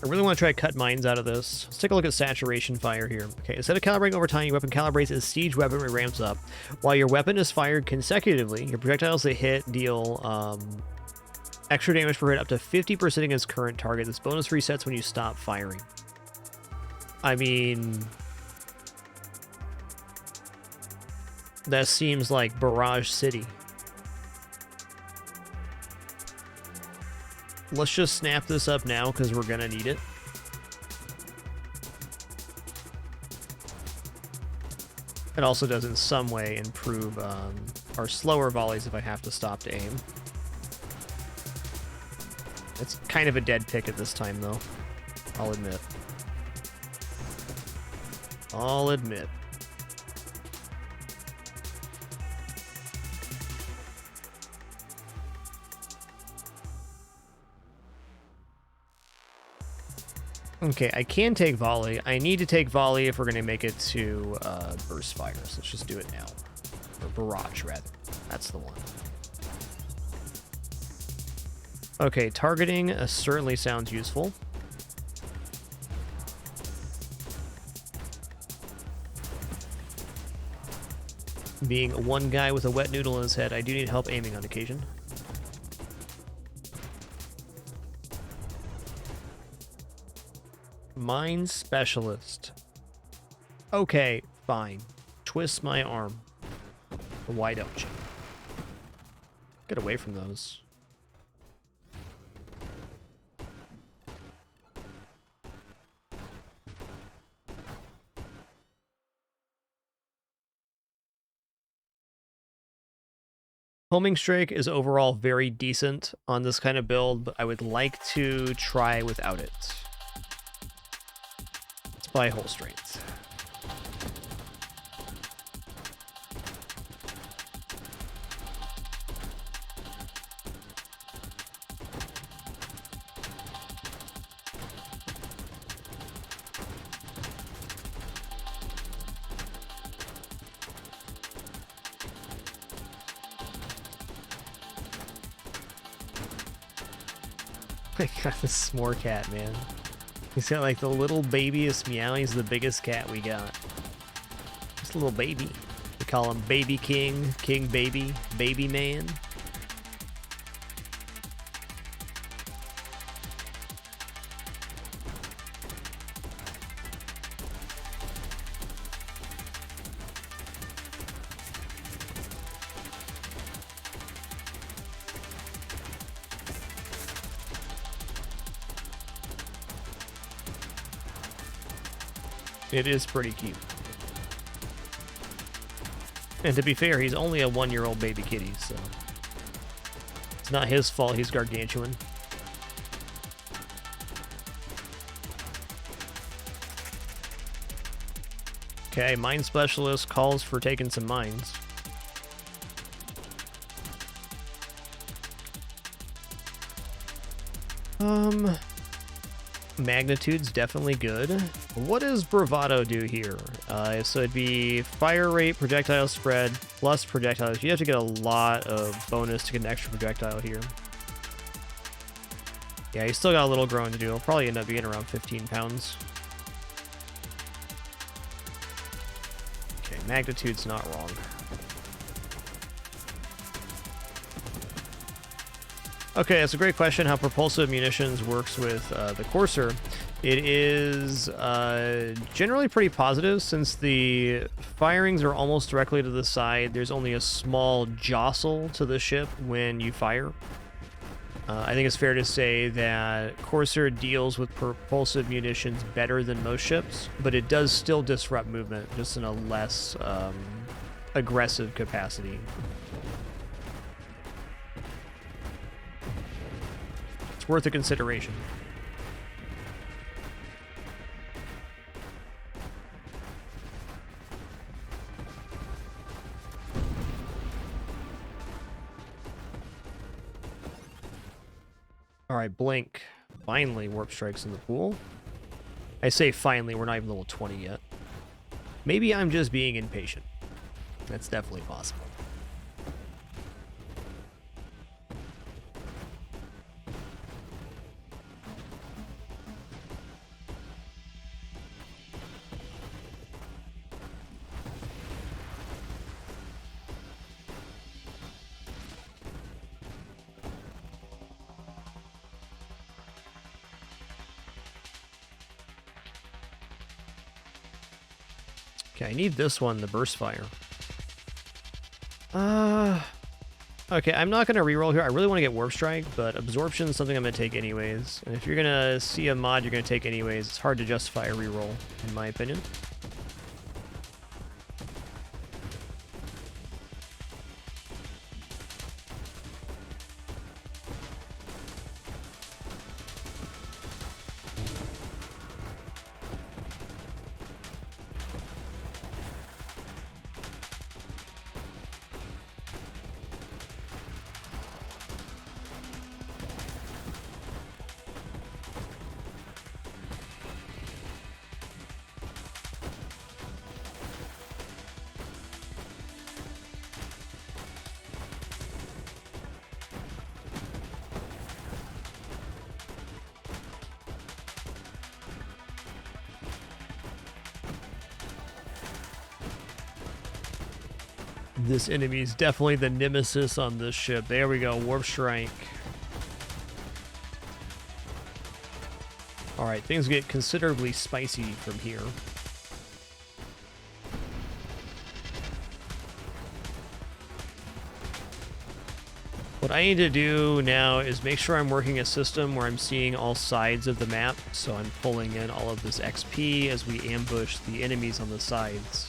I really want to try to cut mines out of this. Let's take a look at saturation fire here. Okay, instead of calibrating over time, your weapon calibrates as siege weaponry ramps up. While your weapon is fired consecutively, your projectiles that hit deal extra damage per hit up to 50% against current target. This bonus resets when you stop firing. I mean, that seems like Barrage City. Let's just snap this up now because we're going to need it. It also does in some way improve our slower volleys if I have to stop to aim. It's kind of a dead pick at this time, though. I'll admit. Okay, I can take volley. I need to take volley if we're going to make it to burst fire. So let's just do it now. Or barrage, rather. That's the one. Okay, targeting certainly sounds useful. Being one guy with a wet noodle in his head, I do need help aiming on occasion. Mine specialist. Okay, fine. Twist my arm. Why don't you? Get away from those. Homing strike is overall very decent on this kind of build, but I would like to try without it. Let's buy whole strength. I got this s'more cat, man. He's got like the little babyest meow. He's the biggest cat we got. Just a little baby. We call him Baby King, King Baby, Baby Man. It is pretty cute. And to be fair, he's only a 1-year-old baby kitty, so it's not his fault he's gargantuan. Okay, mine specialist calls for taking some mines. Magnitude's definitely good. What does bravado do here? So it'd be fire rate, projectile spread, plus projectiles. You have to get a lot of bonus to get an extra projectile here. Yeah, you still got a little growing to do. It'll probably end up being around 15 pounds. Okay, magnitude's not wrong. Okay, that's a great question, how propulsive munitions works with the Courser. It is generally pretty positive since the firings are almost directly to the side. There's only a small jostle to the ship when you fire. I think it's fair to say that Courser deals with propulsive munitions better than most ships, but it does still disrupt movement, just in a less aggressive capacity. It's worth a consideration. All right, Blink. Finally, warp strikes in the pool. I say finally, we're not even level 20 yet. Maybe I'm just being impatient. That's definitely possible. Okay, I need this one, the burst fire. Okay, I'm not going to reroll here. I really want to get warp strike, but absorption is something I'm going to take anyways. And if you're going to see a mod you're going to take anyways, it's hard to justify a reroll, in my opinion. This enemy is definitely the nemesis on this ship. There we go, warp strike. Alright, things get considerably spicy from here. What I need to do now is make sure I'm working a system where I'm seeing all sides of the map, so I'm pulling in all of this XP as we ambush the enemies on the sides.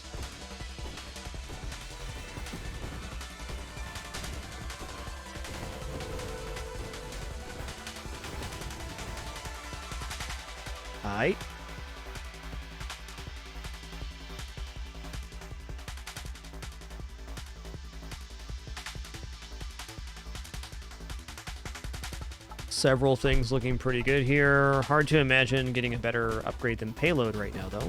Aight. Several things looking pretty good here. Hard to imagine getting a better upgrade than payload right now, though.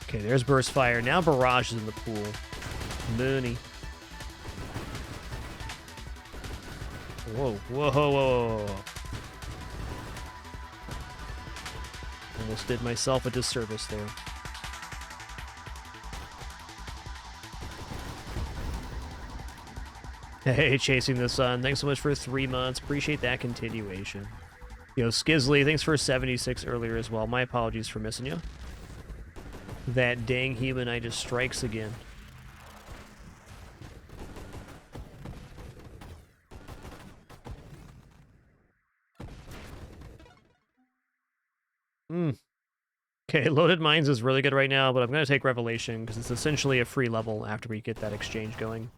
Okay, there's burst fire. Now Barrage is in the pool. Mooney. Whoa, whoa, whoa, whoa. Almost did myself a disservice there. Hey, Chasing the Sun, thanks so much for 3 months. Appreciate that continuation. Yo, Skizly, thanks for 76 earlier as well. My apologies for missing you. That dang Humanitis strikes again. Okay, Loaded Mines is really good right now, but I'm going to take Revelation because it's essentially a free level after we get that exchange going.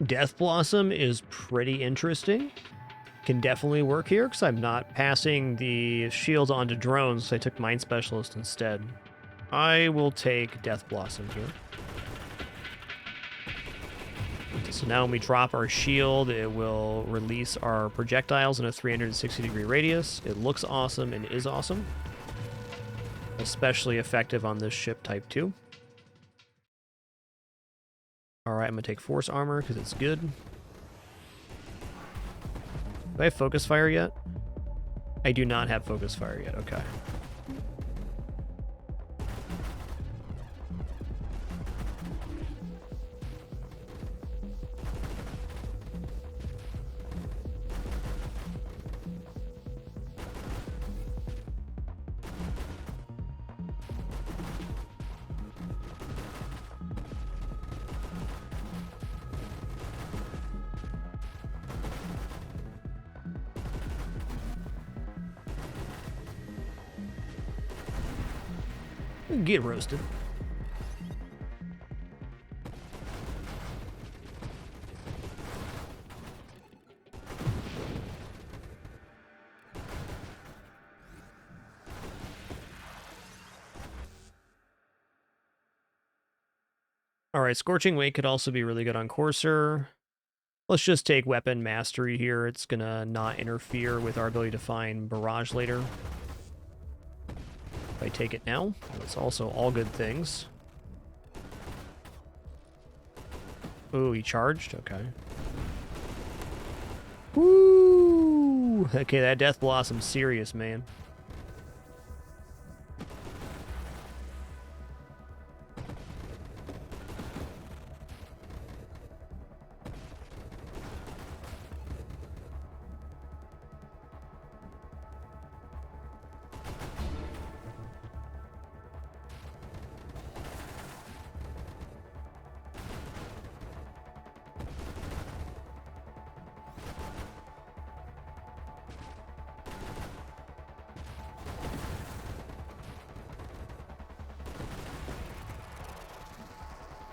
Death Blossom is pretty interesting. Can definitely work here because I'm not passing the shields onto drones, so I took Mine Specialist instead. I will take Death Blossom here. So now when we drop our shield, it will release our projectiles in a 360-degree radius. It looks awesome and is awesome. Especially effective on this ship type 2. Alright, I'm going to take Force Armor because it's good. Do I have Focus Fire yet? I do not have Focus Fire yet, okay. Get roasted. Alright, Scorching Wake could also be really good on Courser. Let's just take Weapon Mastery here. It's gonna not interfere with our ability to find Barrage later. If I take it now, that's also all good things. Ooh, he charged? Okay. Woo! Okay, that Death Blossom's serious, man.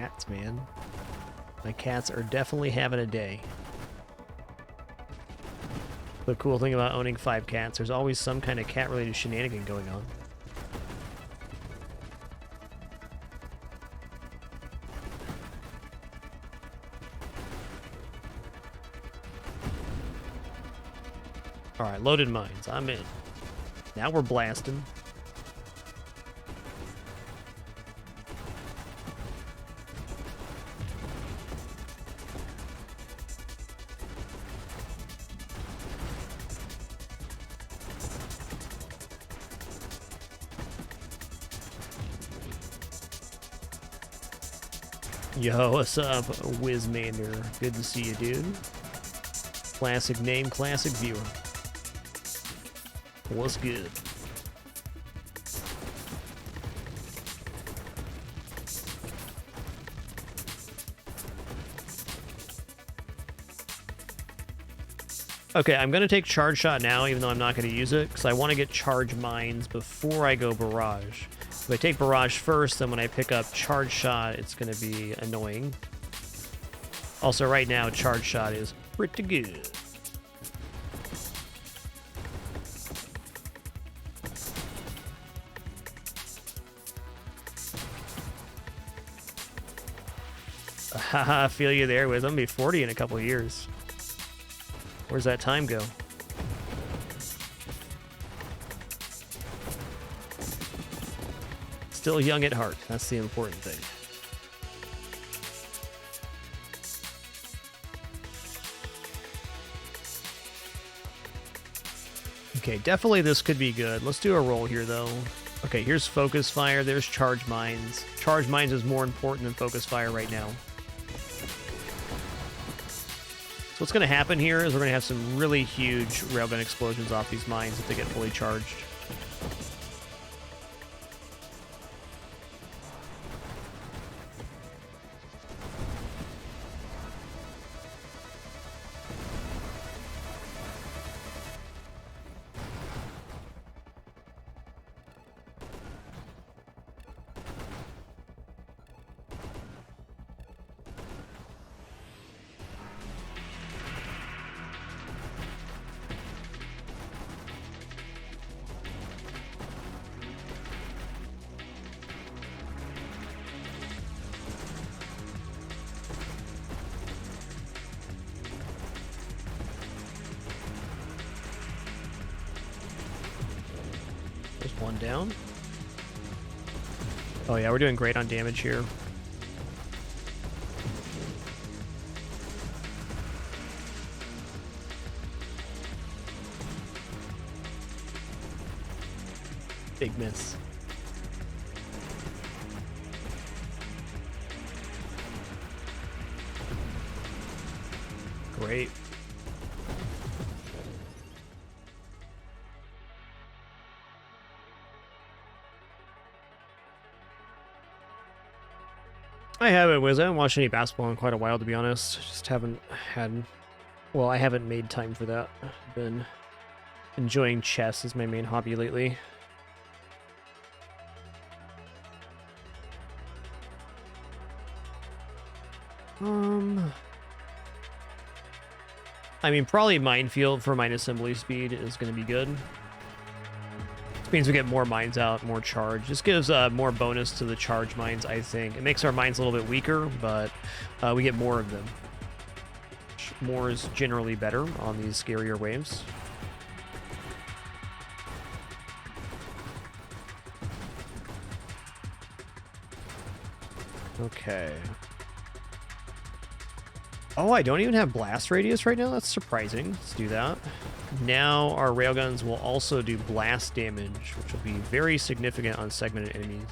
Cats, man. My cats are definitely having a day. The cool thing about owning 5 cats, there's always some kind of cat-related shenanigan going on. Alright, loaded mines. I'm in. Now we're blasting. Yo, what's up, Wizmander? Good to see you, dude. Classic name, classic viewer. What's good? Okay, I'm going to take Charge Shot now, even though I'm not going to use it, because I want to get Charge Mines before I go Barrage. If I take Barrage first, then when I pick up Charge Shot, it's going to be annoying. Also, right now, Charge Shot is pretty good. Haha, feel you there, Wiz. I'm going to be 40 in a couple of years. Where's that time go? Still young at heart. That's the important thing. Okay, definitely this could be good. Let's do a roll here, though. Okay, here's Focus Fire. There's Charge Mines. Charge Mines is more important than Focus Fire right now. So what's going to happen here is we're going to have some really huge railgun explosions off these mines if they get fully charged. There's one down. Oh yeah, we're doing great on damage here. Big miss. Great. I haven't, Wiz. I haven't watched any basketball in quite a while, to be honest. Just haven't had... Well, I haven't made time for that. I've been enjoying chess as my main hobby lately. I mean, probably Minefield for mine assembly speed is going to be good. This means we get more mines out, more charge. This gives more bonus to the charge mines, I think. It makes our mines a little bit weaker, but we get more of them. More is generally better on these scarier waves. Okay. Oh, I don't even have blast radius right now? That's surprising. Let's do that. Now our railguns will also do blast damage, which will be very significant on segmented enemies.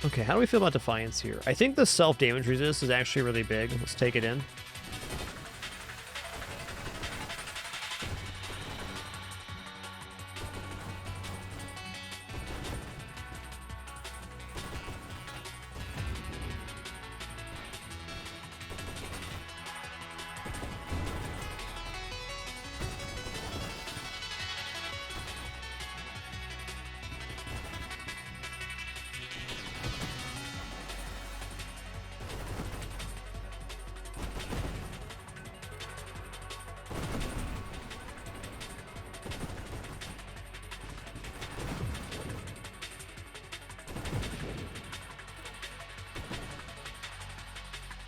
Okay, how do we feel about Defiance here? I think the self-damage resist is actually really big. Let's take it in.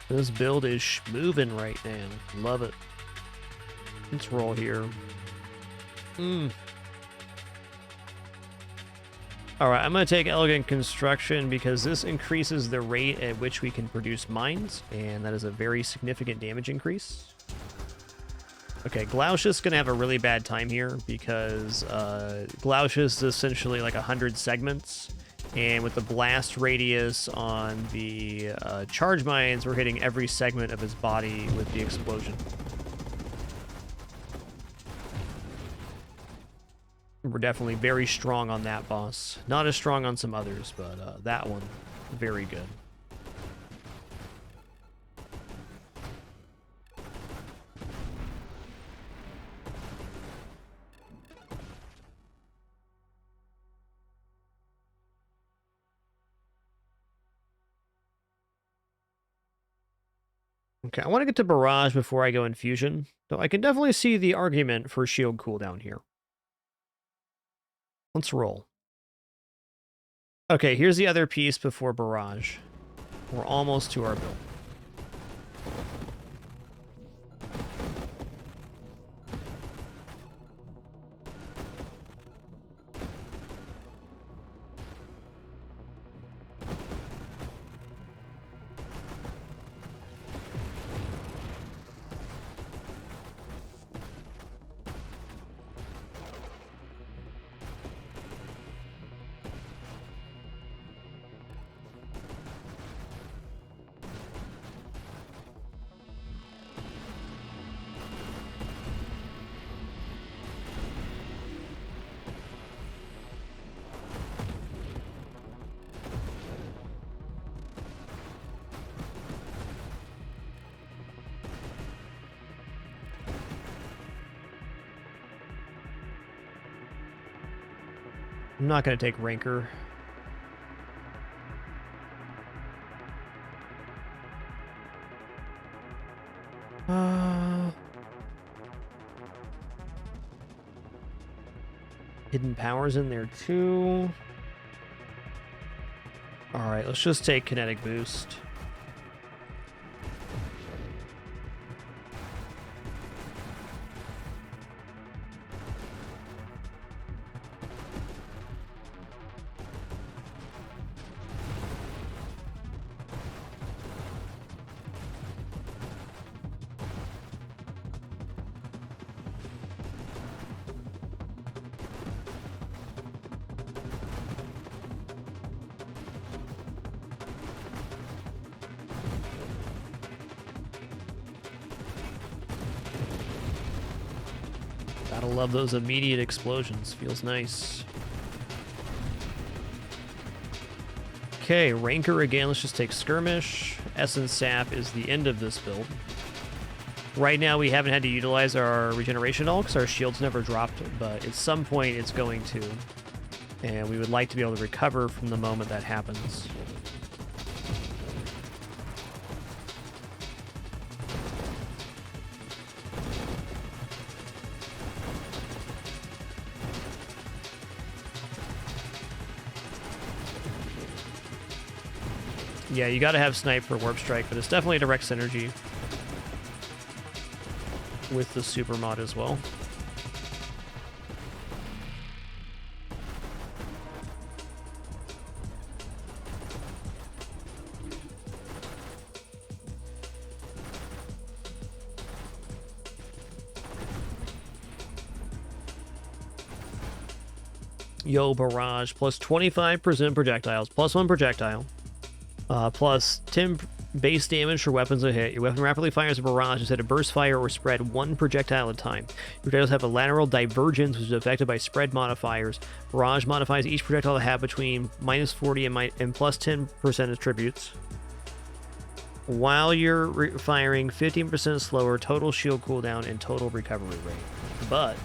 This build is moving right now. Love it. Let's roll here. Alright, I'm going to take Elegant Construction because this increases the rate at which we can produce mines, and that is a very significant damage increase. Okay, Glautius is going to have a really bad time here because Glautius is essentially like 100 segments. And with the blast radius on the charge mines, we're hitting every segment of his body with the explosion. We're definitely very strong on that boss. Not as strong on some others, but that one, very good. Okay, I want to get to Barrage before I go Infusion, though I can definitely see the argument for shield cooldown here. Let's roll. Okay, here's the other piece before Barrage. We're almost to our build. I'm not going to take Rancor. Hidden Powers in there too. Alright, let's just take Kinetic Boost. Gotta love those immediate explosions. Feels nice. Okay, Rancor again. Let's just take Skirmish. Essence Sap is the end of this build. Right now, we haven't had to utilize our regeneration ult because our shield's never dropped, but at some point it's going to. And we would like to be able to recover from the moment that happens. Yeah, you gotta have Snipe for Warp Strike, but it's definitely a direct synergy with the super mod as well. Yo, Barrage, plus 25% projectiles, plus 1 projectile. Plus 10 base damage for weapons a hit. Your weapon rapidly fires a barrage instead of burst fire or spread one projectile at a time. Your projectiles have a lateral divergence, which is affected by spread modifiers. Barrage modifies each projectile to have between -40 and plus 10% attributes. While you're firing, 15% slower total shield cooldown and total recovery rate. But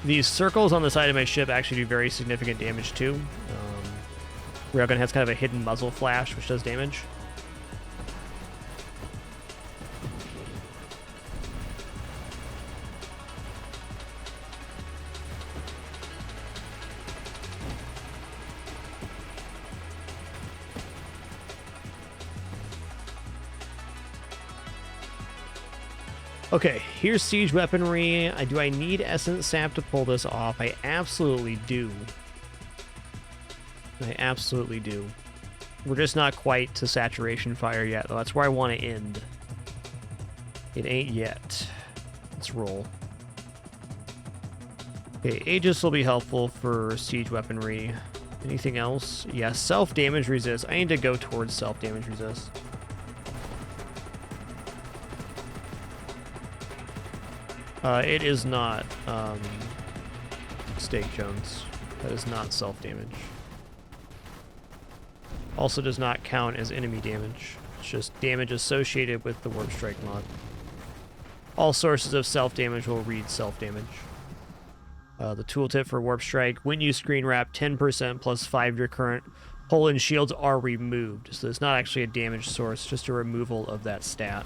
these circles on the side of my ship actually do very significant damage too. Railgun has kind of a hidden muzzle flash, which does damage. Okay, here's siege weaponry. Do I need essence sap to pull this off? I absolutely do. I absolutely do. We're just not quite to saturation fire yet, though. That's where I want to end. It ain't yet. Let's roll. Okay, Aegis will be helpful for siege weaponry. Anything else? Yeah, self-damage resist. I need to go towards self-damage resist. It is not Stake Jones. That is not self-damage. Also does not count as enemy damage. It's just damage associated with the Warp Strike mod. All sources of self-damage will read self-damage. The tooltip for Warp Strike: when you screen wrap, 10% plus 5 recurrent hull and shields are removed. So it's not actually a damage source, just a removal of that stat.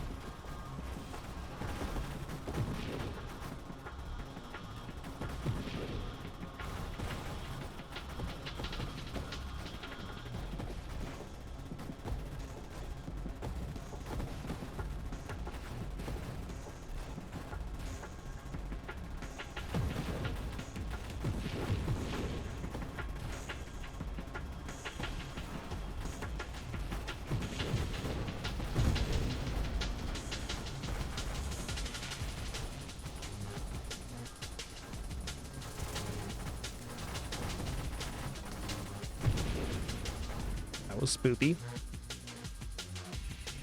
Was spoopy.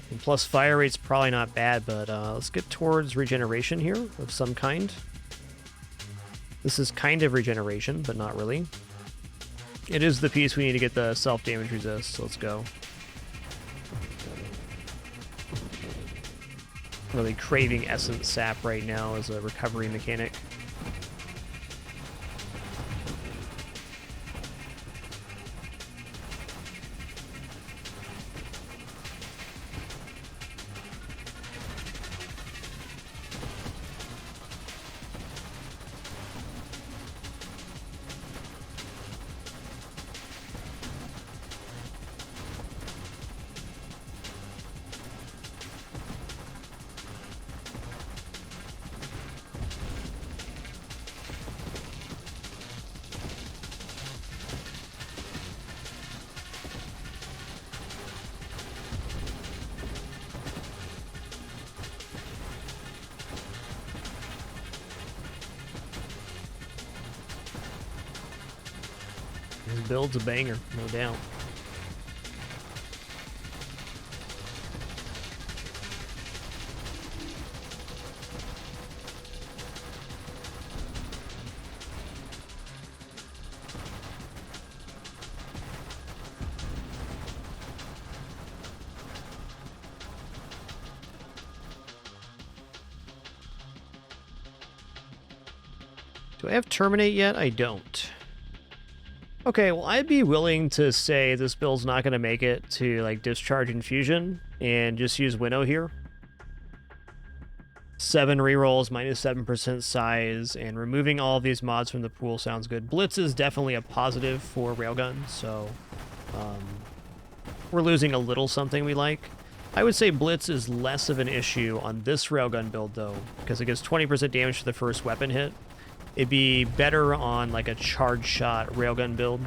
And plus fire rate's probably not bad, but let's get towards regeneration here of some kind. This is kind of regeneration, but not really. It is the piece we need to get the self-damage resist, so let's go. Really craving essence sap right now as a recovery mechanic. This build's a banger, no doubt. Do I have Terminate yet? I don't. Okay, well, I'd be willing to say this build's not going to make it to, like, Discharge Infusion and just use Winnow here. 7 rerolls, -7% size, and removing all of these mods from the pool sounds good. Blitz is definitely a positive for Railgun, so we're losing a little something we like. I would say Blitz is less of an issue on this Railgun build, though, because it gives 20% damage to the first weapon hit, It'd be better on like a charge shot railgun build.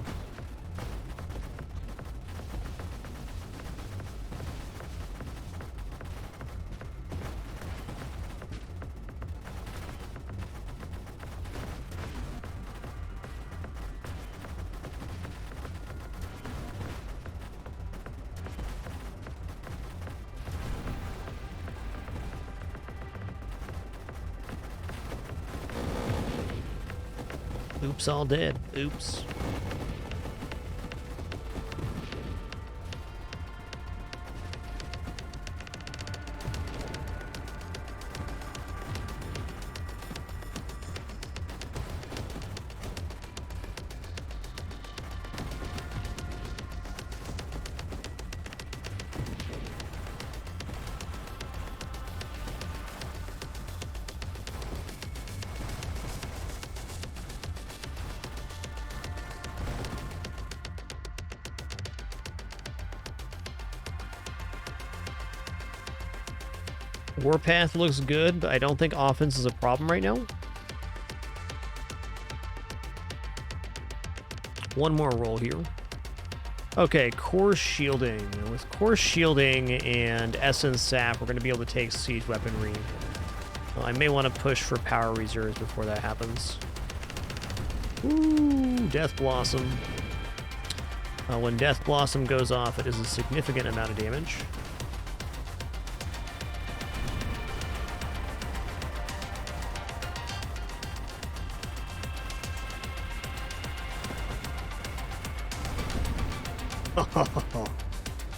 Oops, all dead. Oops. Warpath looks good, but I don't think offense is a problem right now. One more roll here. Okay, core shielding. With core shielding and essence sap, we're going to be able to take siege weaponry. Well, I may want to push for power reserves before that happens. Ooh, Death Blossom. When Death Blossom goes off, it is a significant amount of damage.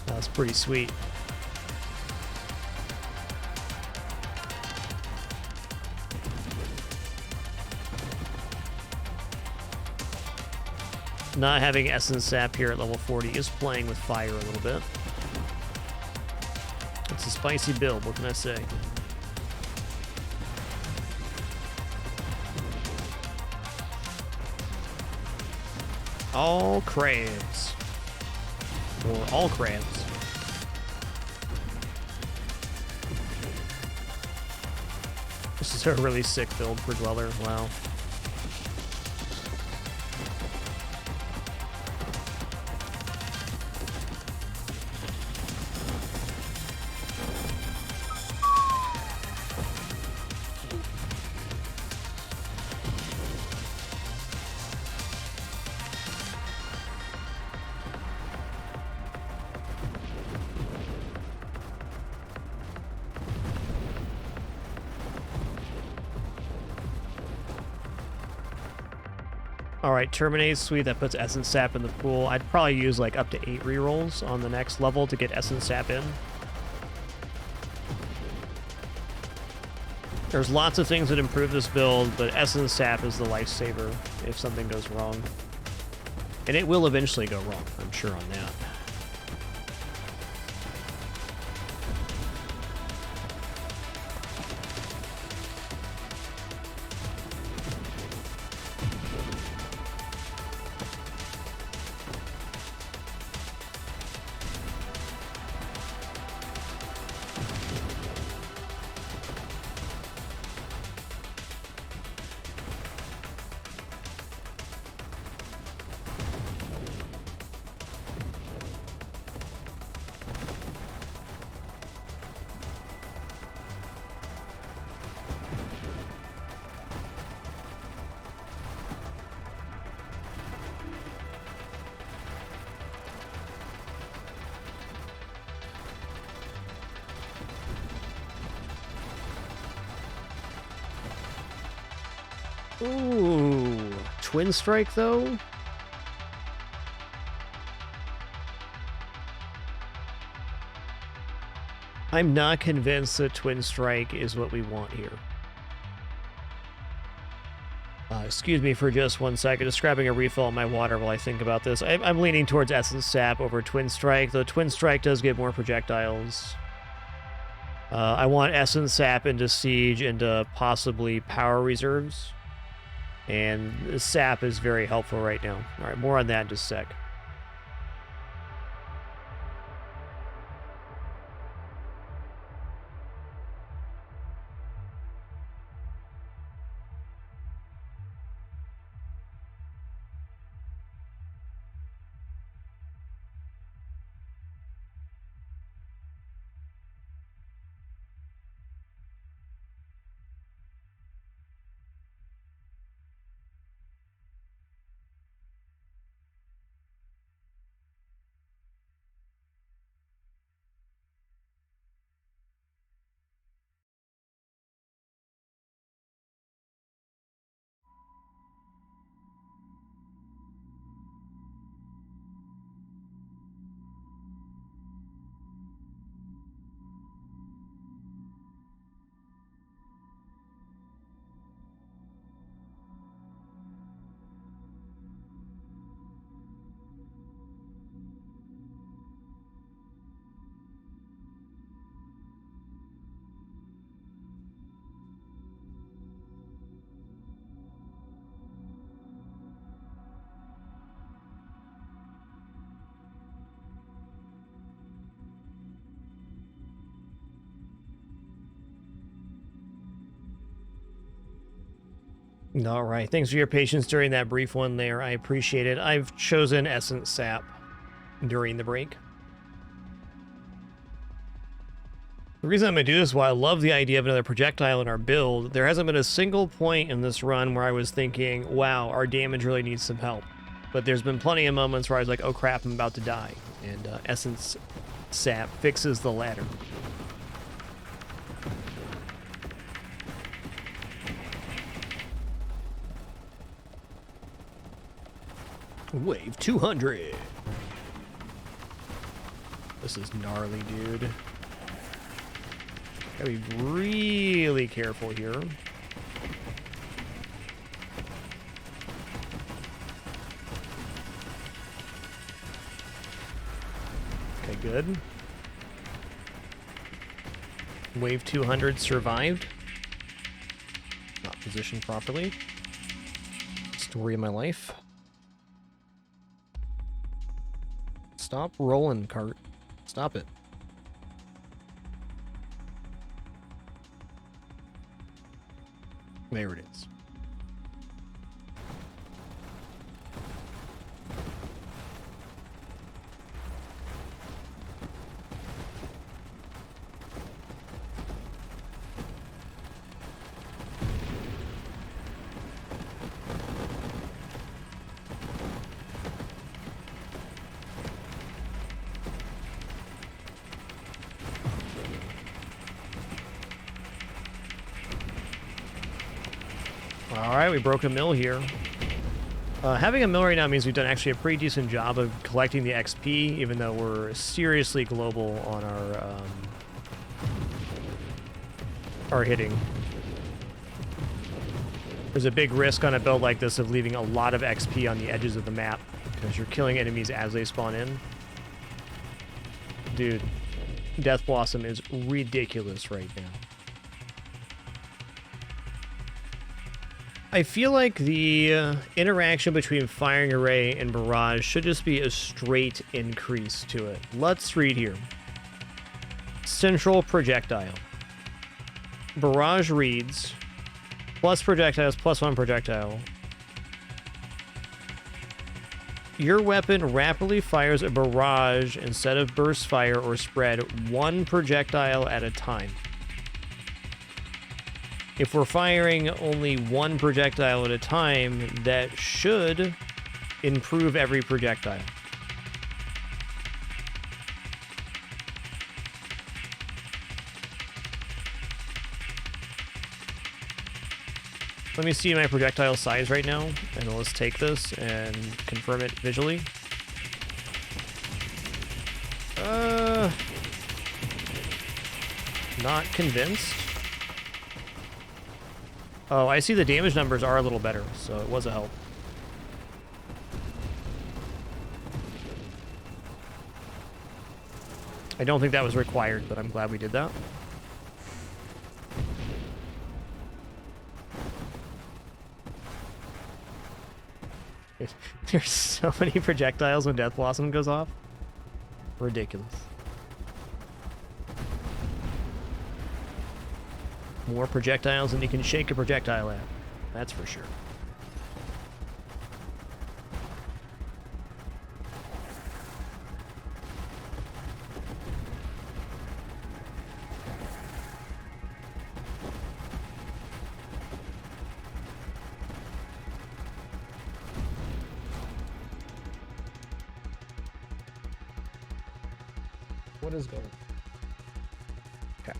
That's pretty sweet. Not having Essence Sap here at level 40 is playing with fire a little bit. It's a spicy build, what can I say? All crabs. Or all crabs. This is a really sick build for Dweller, wow. Alright, Terminate, sweet, that puts Essence Sap in the pool. I'd probably use like up to 8 rerolls on the next level to get Essence Sap in. There's lots of things that improve this build, but Essence Sap is the lifesaver if something goes wrong. And it will eventually go wrong, I'm sure on that. Ooh, Twin Strike though? I'm not convinced that Twin Strike is what we want here. Excuse me for just 1 second, just grabbing a refill on my water while I think about this. I'm leaning towards Essence Sap over Twin Strike, though Twin Strike does get more projectiles. I want Essence Sap into Siege, into possibly Power Reserves. And the Sap is very helpful right now. Alright, more on that in just a sec. All right. Thanks for your patience during that brief one there. I appreciate it. I've chosen Essence Sap during the break. The reason I'm going to do this is while I love the idea of another projectile in our build, there hasn't been a single point in this run where I was thinking, wow, our damage really needs some help. But there's been plenty of moments where I was like, oh crap, I'm about to die. And Essence Sap fixes the latter. Wave 200. This is gnarly, dude. Gotta be really careful here. Okay, good. Wave 200 survived. Not positioned properly. Story of my life. Stop rolling, cart. Stop it. There it is. Alright, we broke a mill here. Having a mill right now means we've done actually a pretty decent job of collecting the XP, even though we're seriously global on our hitting. There's a big risk on a build like this of leaving a lot of XP on the edges of the map, because you're killing enemies as they spawn in. Dude, Death Blossom is ridiculous right now. I feel like the interaction between Firing Array and Barrage should just be a straight increase to it. Let's read here. Central projectile. Barrage reads, plus projectiles, plus 1 projectile. Your weapon rapidly fires a barrage instead of burst fire or spread 1 projectile at a time. If we're firing only 1 projectile at a time, that should improve every projectile. Let me see my projectile size right now, and let's take this and confirm it visually. Not convinced. Oh, I see the damage numbers are a little better, so it was a help. I don't think that was required, but I'm glad we did that. There's so many projectiles when Death Blossom goes off. Ridiculous. More projectiles than you can shake a projectile at. That's for sure. What is going on? Okay.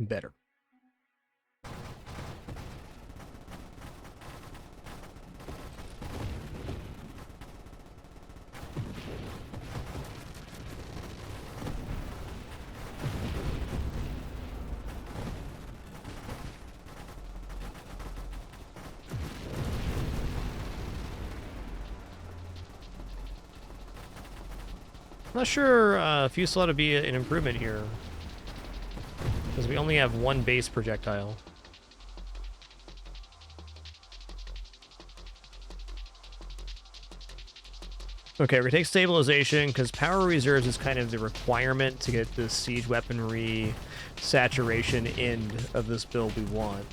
Better. Not sure Fusel ought to be an improvement here, because we only have 1 base projectile. Okay, we're gonna take stabilization because power reserves is kind of the requirement to get the siege weaponry saturation end of this build we want.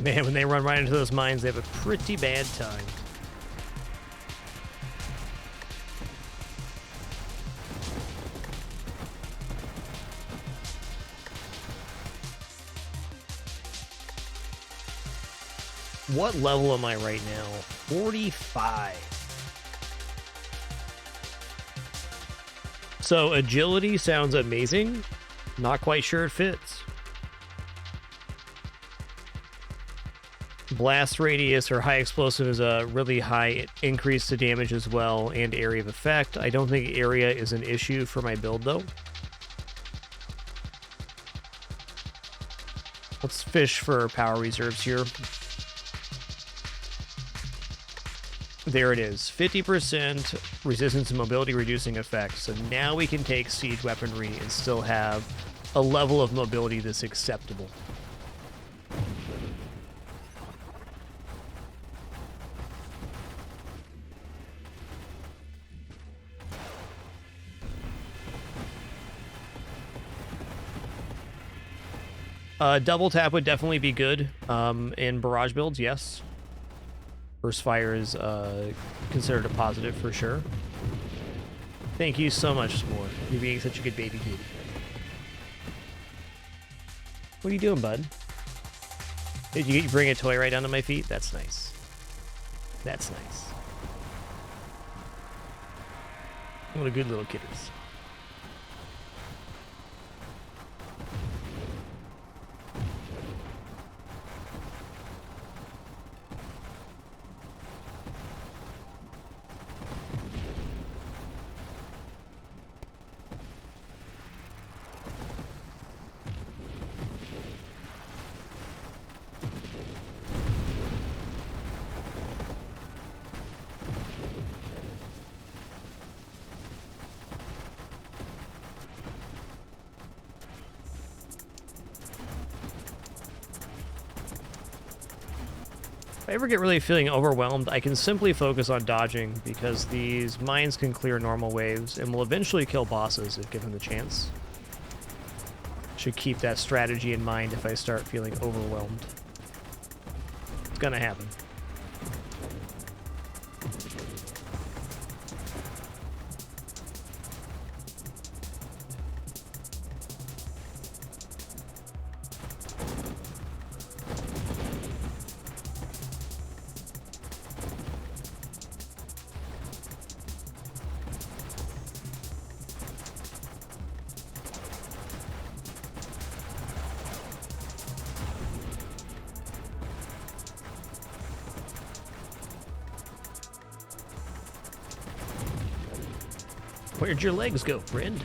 Man, when they run right into those mines, they have a pretty bad time. What level am I right now? 45. So agility sounds amazing. Not quite sure it fits. Blast radius or high explosive is a really high increase to damage as well, and area of effect. I don't think area is an issue for my build though. Let's fish for power reserves here. There it is, 50% resistance and mobility reducing effect. So now we can take siege weaponry and still have a level of mobility that's acceptable. Double tap would definitely be good in barrage builds, yes. Burst fire is considered a positive for sure. Thank you so much, S'more. You're being such a good baby kitty. What are you doing, bud? Did you bring a toy right down to my feet? That's nice. That's nice. What a good little kitties. If I ever get really feeling overwhelmed, I can simply focus on dodging because these mines can clear normal waves and will eventually kill bosses if given the chance. Should keep that strategy in mind if I start feeling overwhelmed. It's gonna happen. Where'd your legs go, friend?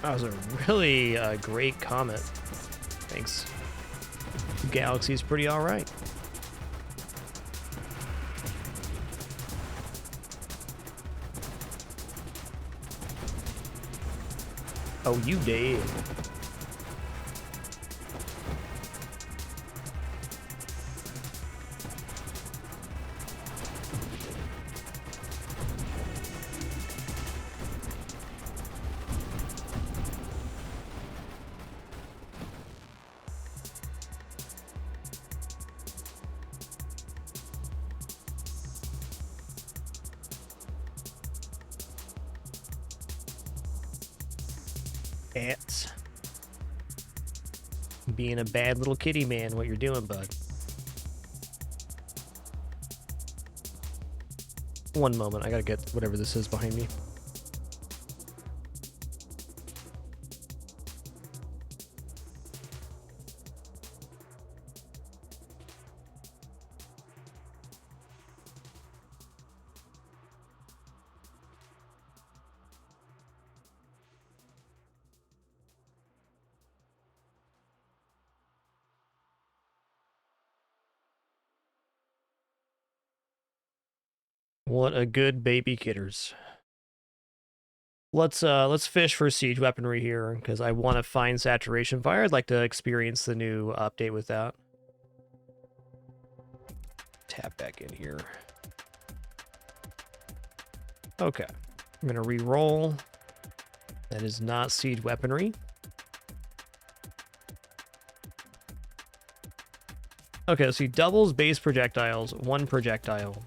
That was a really great comment. Thanks. Galaxy's pretty alright. Oh, you did. Cats. Being a bad little kitty man, what you're doing, bud. One moment, I gotta get whatever this is behind me. What a good baby kitters. Let's fish for siege weaponry here, because I want to find saturation fire. I'd like to experience the new update with that. Tap back in here. Okay. I'm gonna re-roll. That is not siege weaponry. Okay, so he doubles base projectiles, 1 projectile.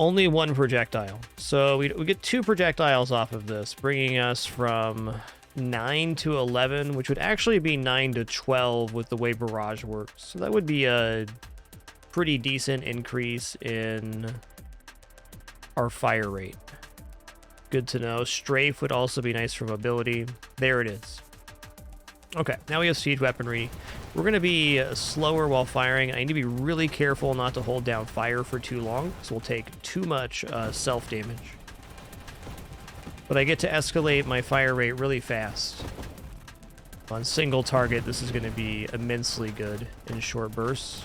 Only 1 projectile. So we get 2 projectiles off of this, bringing us from 9 to 11, which would actually be 9 to 12 with the way Barrage works. So that would be a pretty decent increase in our fire rate. Good to know. Strafe would also be nice for mobility. There it is. Okay, now we have siege weaponry. We're going to be slower while firing. I need to be really careful not to hold down fire for too long, so we'll take too much self-damage. But I get to escalate my fire rate really fast. On single target, this is going to be immensely good in short bursts.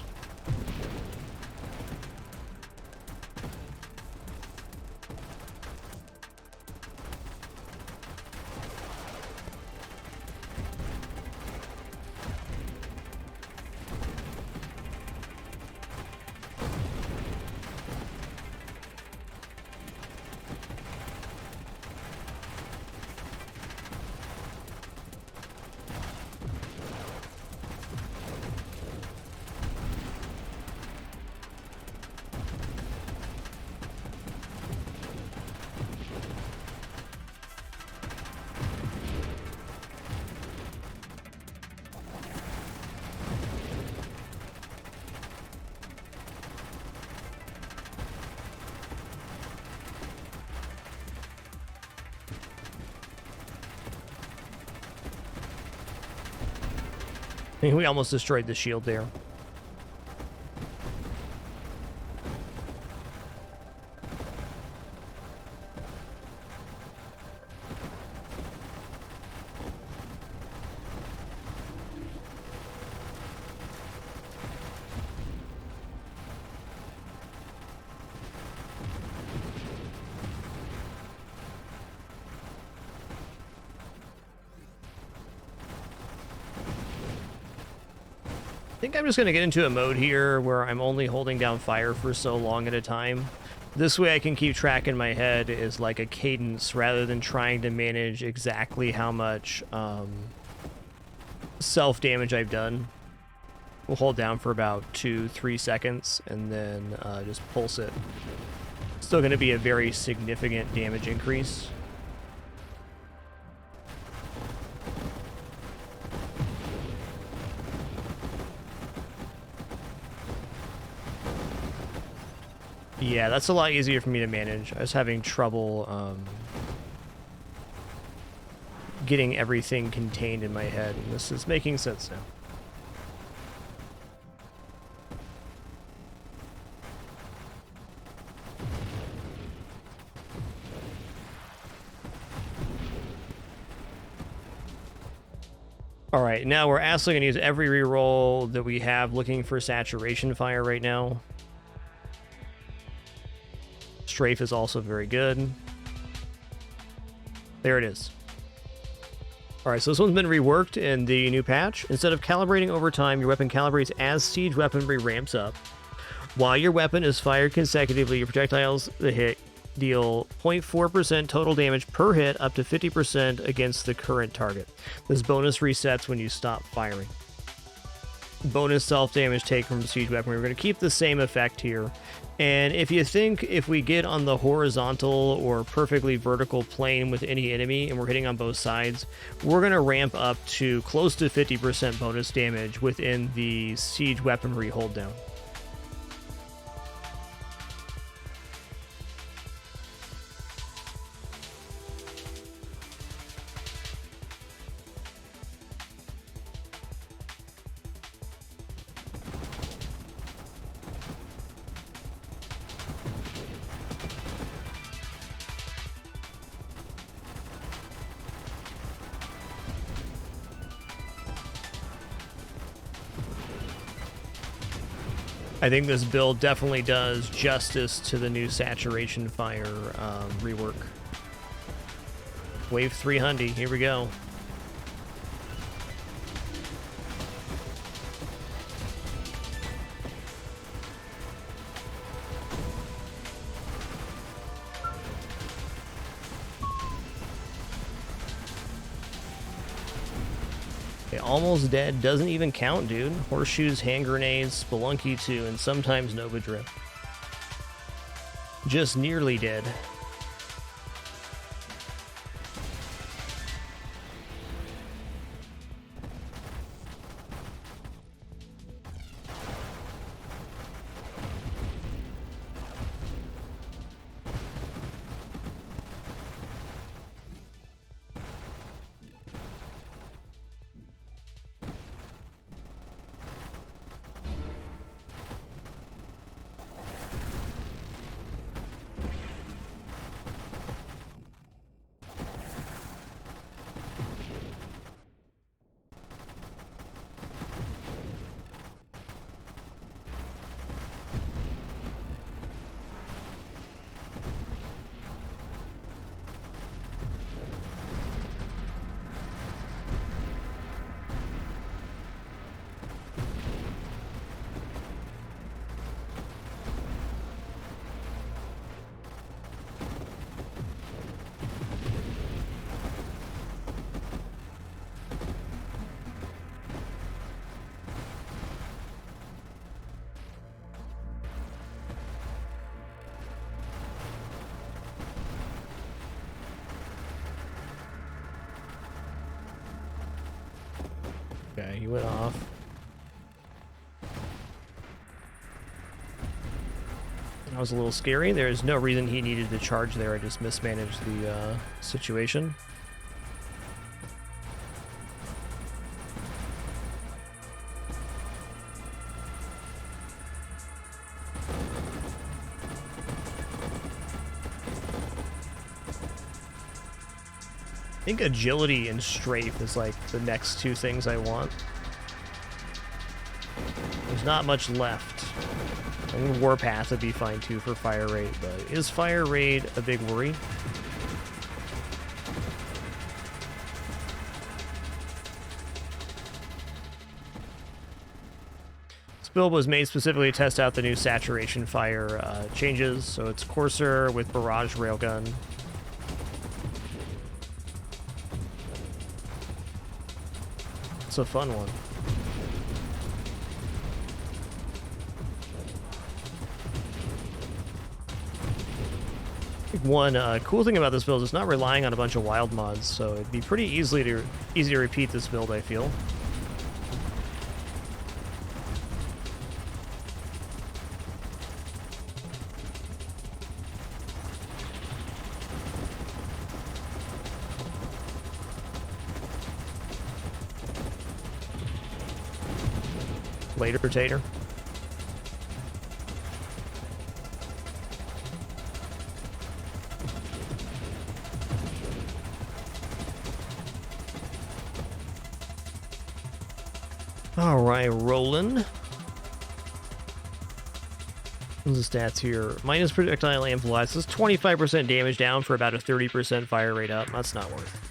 We almost destroyed the shield there. I think I'm just going to get into a mode here where I'm only holding down fire for so long at a time. This way I can keep track in my head is like a cadence rather than trying to manage exactly how much self-damage I've done. We'll hold down for about 2-3 seconds and then just pulse it. Still going to be a very significant damage increase. Yeah, that's a lot easier for me to manage. I was having trouble getting everything contained in my head, and this is making sense now. Alright, now we're actually going to use every reroll that we have looking for saturation fire right now. Strafe is also very good. There it is. Alright, so this one's been reworked in the new patch. Instead of calibrating over time, your weapon calibrates as siege weaponry ramps up. While your weapon is fired consecutively, your projectiles that hit deal 0.4% total damage per hit up to 50% against the current target. This bonus resets when you stop firing. Bonus self-damage take from siege weaponry. We're going to keep the same effect here. And if you think if we get on the horizontal or perfectly vertical plane with any enemy and we're hitting on both sides, we're going to ramp up to close to 50% bonus damage within the siege weaponry hold down. I think this build definitely does justice to the new saturation fire rework. Wave 300, here we go. Okay, almost dead doesn't even count, dude. Horseshoes, hand grenades, Spelunky 2, and sometimes Nova Drift. Just nearly dead. Okay, he went off. That was a little scary. There's no reason he needed to charge there. I just mismanaged the situation. I think agility and strafe is like the next two things I want. There's not much left. I think Warpath would be fine too for fire rate, but is fire rate a big worry? This build was made specifically to test out the new saturation fire changes, so it's coarser with Barrage railgun. It's a fun one. One cool thing about this build is not relying on a bunch of wild mods, so it'd be pretty easy to repeat this build, I feel. Later, Tater. All right, rolling. What's the stats here? Minus projectile aim velocity. This is 25% damage down for about a 30% fire rate up. That's not worth it.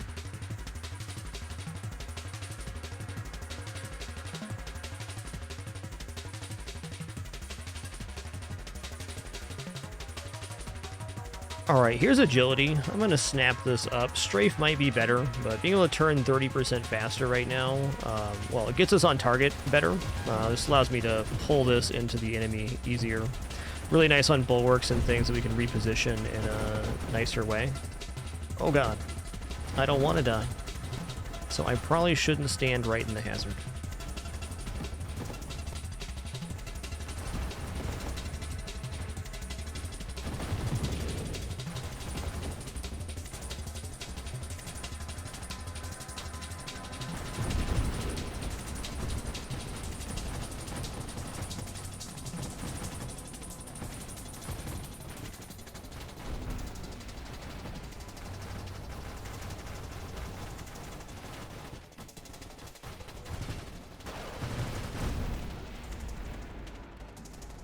Alright, here's agility. I'm going to snap this up. Strafe might be better, but being able to turn 30% faster right now, well, it gets us on target better. This allows me to pull this into the enemy easier. Really nice on bulwarks and things that we can reposition in a nicer way. Oh god, I don't want to die. So I probably shouldn't stand right in the hazard.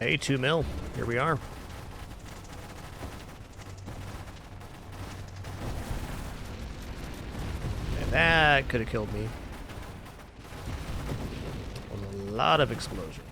Hey, 2 mil. Here we are. And that could have killed me. That was a lot of explosion.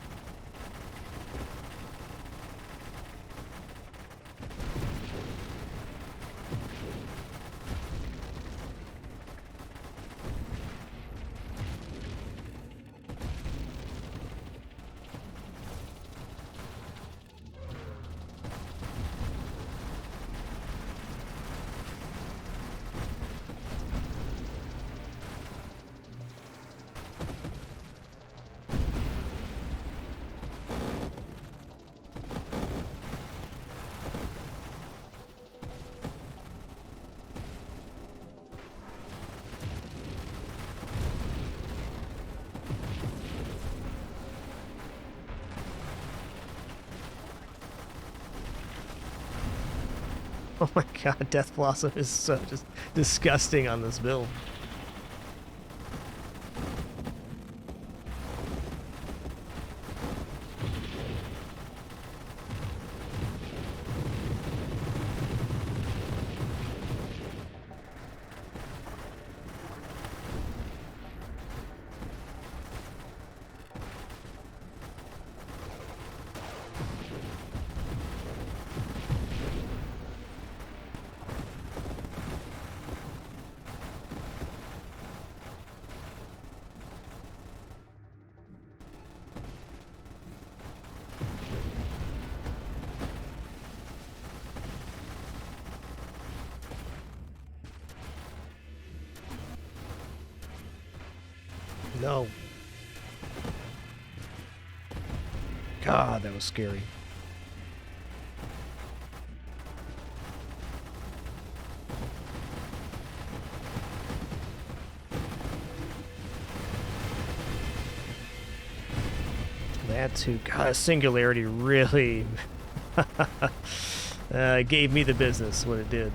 Oh my god, Death Blossom is so just disgusting on this build. No. God, that was scary. That too. God, Singularity really gave me the business when it did.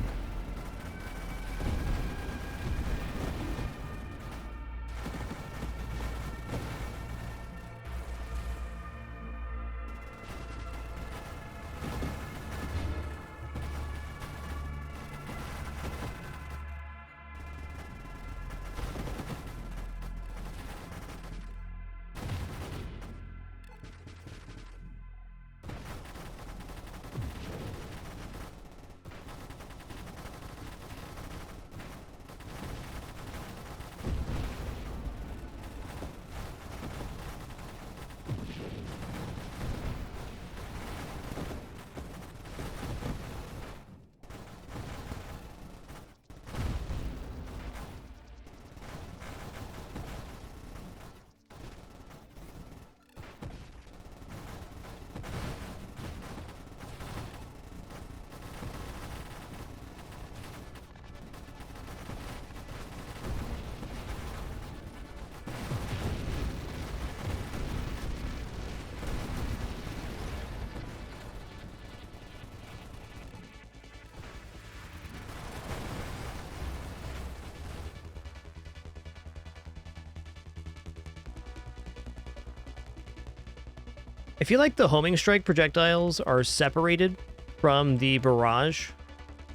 I feel like the homing strike projectiles are separated from the barrage,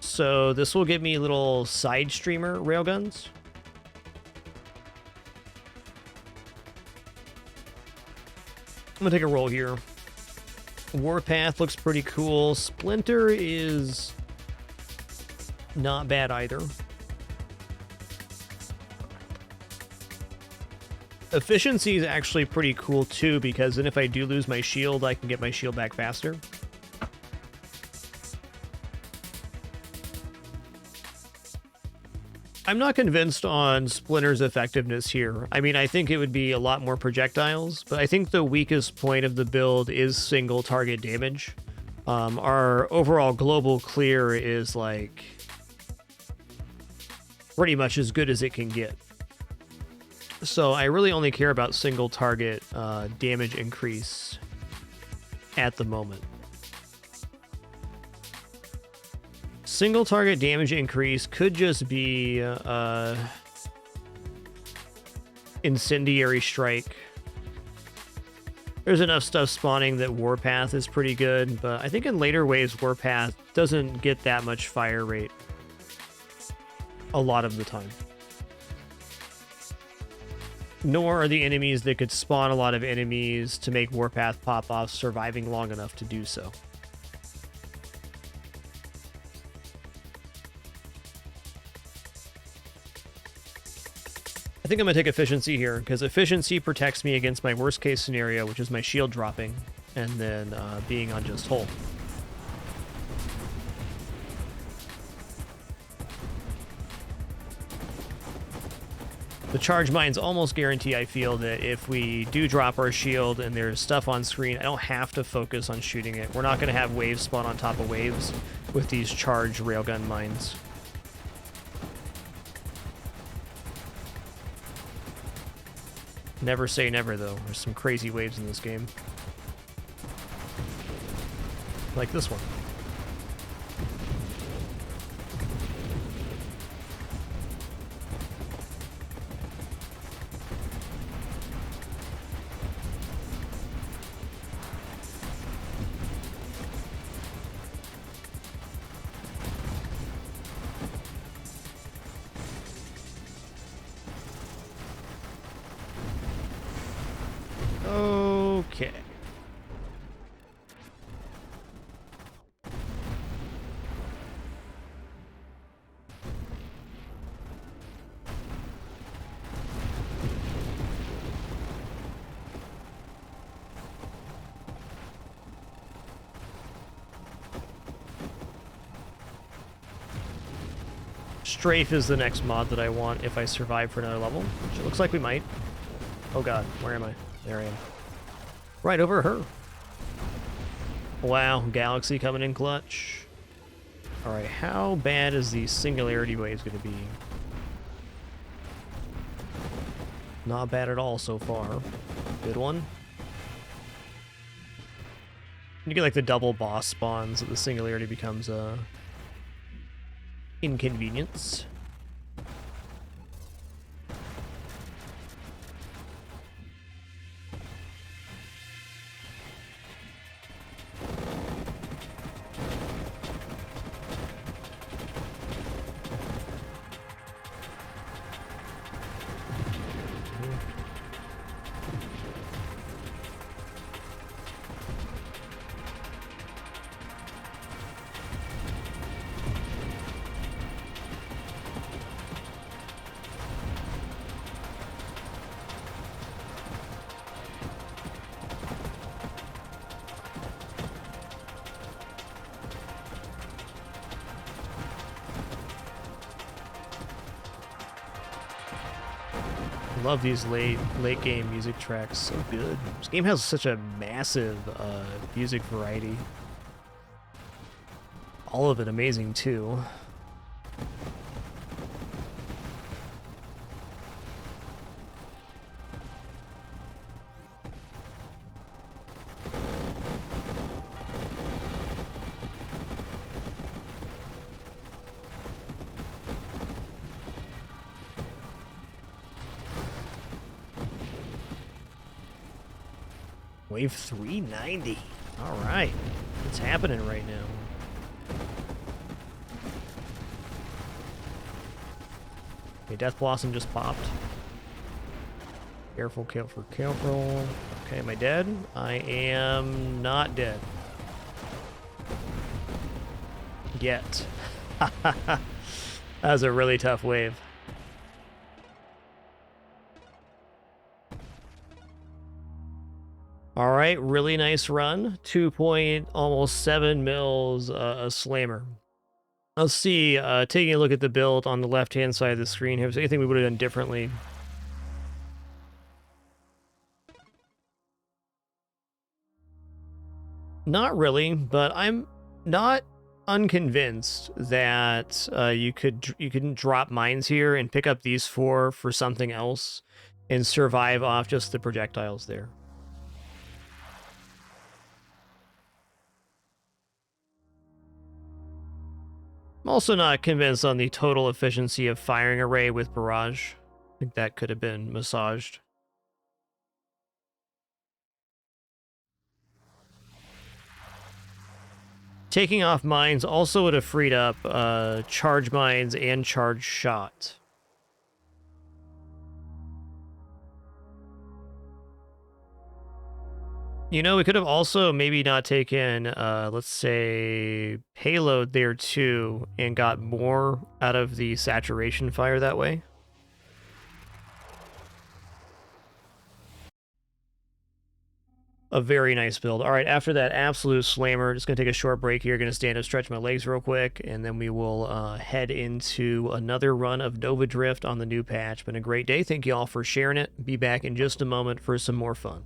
so this will give me little side streamer railguns. I'm gonna take a roll here. Warpath looks pretty cool. Splinter is not bad either. Efficiency is actually pretty cool too, because then if I do lose my shield, I can get my shield back faster. I'm not convinced on Splinter's effectiveness here. I mean, I think it would be a lot more projectiles, but I think the weakest point of the build is single target damage. Our overall global clear is like pretty much as good as it can get. So I really only care about single target damage increase at the moment. Single target damage increase could just be incendiary strike. There's enough stuff spawning that Warpath is pretty good, but I think in later waves Warpath doesn't get that much fire rate a lot of the time. Nor are the enemies that could spawn a lot of enemies to make Warpath pop off surviving long enough to do so. I think I'm going to take efficiency here, because efficiency protects me against my worst case scenario, which is my shield dropping, and then being on just hull. The charge mines almost guarantee, I feel, that if we do drop our shield and there's stuff on screen, I don't have to focus on shooting it. We're not going to have waves spawn on top of waves with these charged railgun mines. Never say never, though. There's some crazy waves in this game. Like this one. Okay. Strafe is the next mod that I want if I survive for another level, which it looks like we might. Oh god, where am I? There I am. Right over her. Wow, Galaxy coming in clutch. Alright, how bad is the Singularity Wave going to be? Not bad at all so far. Good one. You get like the double boss spawns, that the Singularity becomes a inconvenience. Love these late game music tracks, so good. This game has such a massive music variety. All of it amazing too. Wave 390. All right. What's happening right now? Okay, Death Blossom just popped. Careful, careful, careful. Okay, am I dead? I am not dead. Yet. That was a really tough wave. All right, really nice run. 2.7 mils a slammer. Let's see, taking a look at the build on the left-hand side of the screen here. Is there anything we would have done differently? Not really, but I'm not unconvinced that you can drop mines here and pick up these four for something else and survive off just the projectiles there. I'm also not convinced on the total efficiency of firing array with Barrage. I think that could have been massaged. Taking off mines also would have freed up charge mines and charge shot. You know, we could have also maybe not taken, let's say, payload there too, and got more out of the saturation fire that way. A very nice build. All right, after that absolute slammer, just going to take a short break here. Going to stand up, stretch my legs real quick, and then we will head into another run of Nova Drift on the new patch. Been a great day. Thank you all for sharing it. Be back in just a moment for some more fun.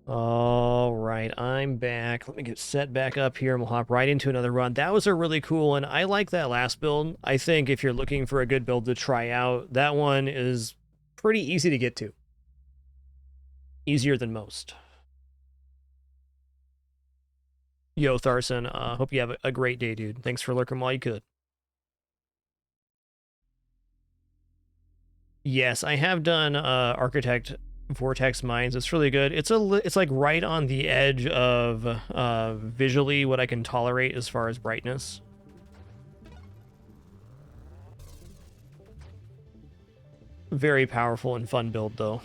All right, I'm back. Let me get set back up here and we'll hop right into another run. That was a really cool one. I like that last build. I think if you're looking for a good build to try out, that one is pretty easy to get to. Easier than most. Yo, Tharson, hope you have a great day, dude. Thanks for lurking while you could. Yes, I have done Architect Vortex Mines. It's really good. It's like right on the edge of visually what I can tolerate as far as brightness. Very powerful and fun build though.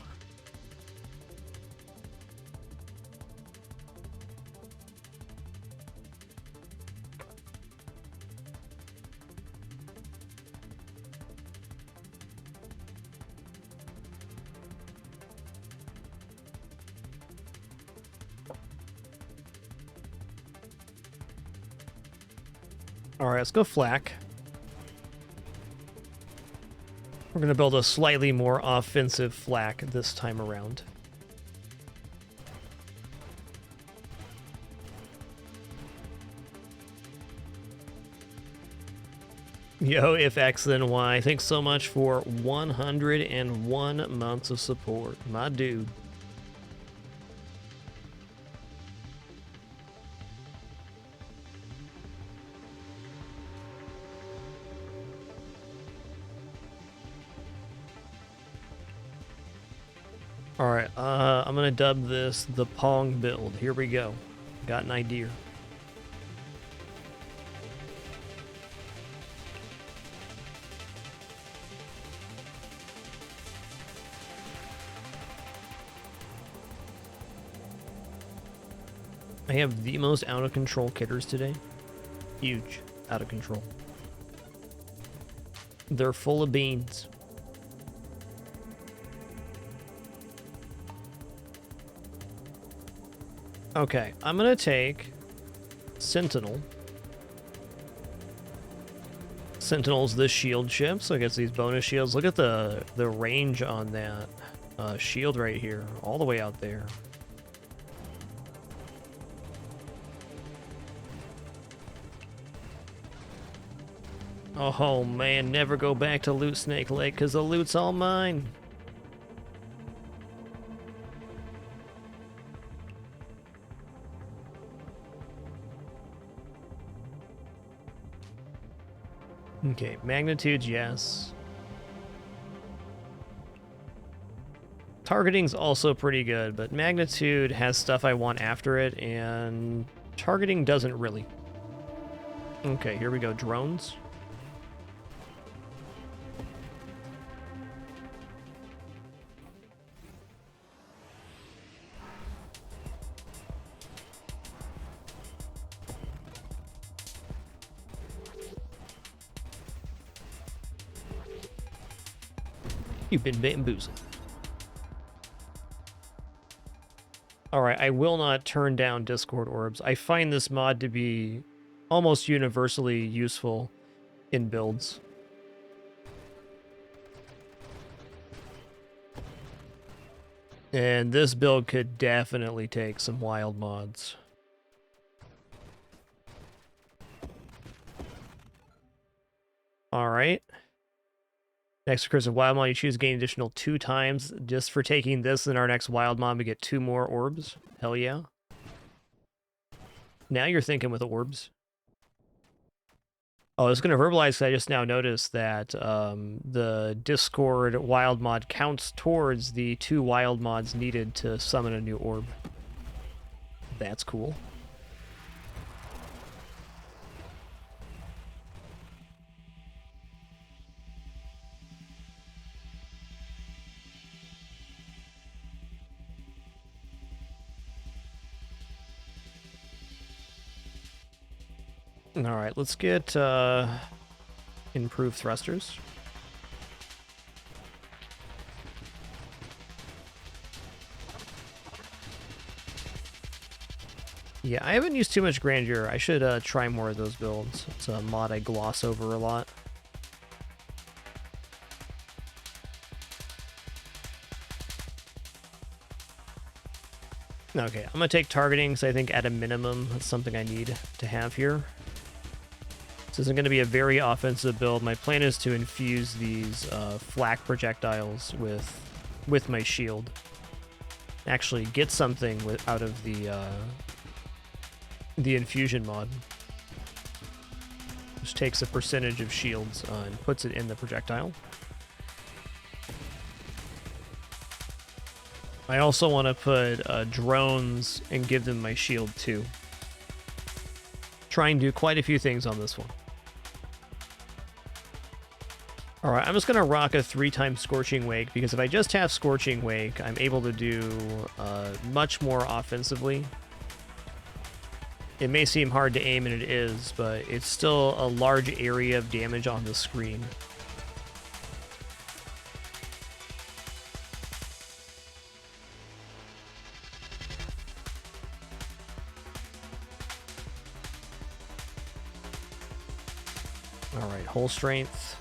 All right, let's go flak. We're going to build a slightly more offensive flak this time around. Yo, if X then Y, thanks so much for 101 months of support, my dude. Alright, I'm gonna dub this the Pong build. Here we go. Got an idea. I have the most out of control kitters today. Huge. Out of control. They're full of beans. Okay, I'm gonna take Sentinel. Sentinel's the shield ship, so it gets these bonus shields. Look at the range on that shield right here, all the way out there. Oh man, never go back to Loot Snake Lake, because the loot's all mine. Okay, magnitudes, yes. Targeting's also pretty good, but magnitude has stuff I want after it, and targeting doesn't really. Okay, here we go, drones. You've been bamboozled. Alright, I will not turn down Discord orbs. I find this mod to be almost universally useful in builds. And this build could definitely take some wild mods. Alright. Next recursive wild mod, you choose gain additional 2 times. Just for taking this in our next wild mod, we get 2 more orbs. Hell yeah. Now you're thinking with orbs. Oh, I was going to verbalize, I just now noticed that the Discord wild mod counts towards the 2 wild mods needed to summon a new orb. That's cool. Alright, let's get improved thrusters. Yeah, I haven't used too much grandeur. I should try more of those builds. It's a mod I gloss over a lot. Okay, I'm going to take targeting because I think at a minimum that's something I need to have here. This isn't going to be a very offensive build. My plan is to infuse these flak projectiles with my shield. Actually get something out of the infusion mod. Which takes a percentage of shields and puts it in the projectile. I also want to put drones and give them my shield too. Try and do quite a few things on this one. Alright, I'm just going to rock a 3-time Scorching Wake, because if I just have Scorching Wake, I'm able to do much more offensively. It may seem hard to aim, and it is, but it's still a large area of damage on the screen. Alright, Hull Strength.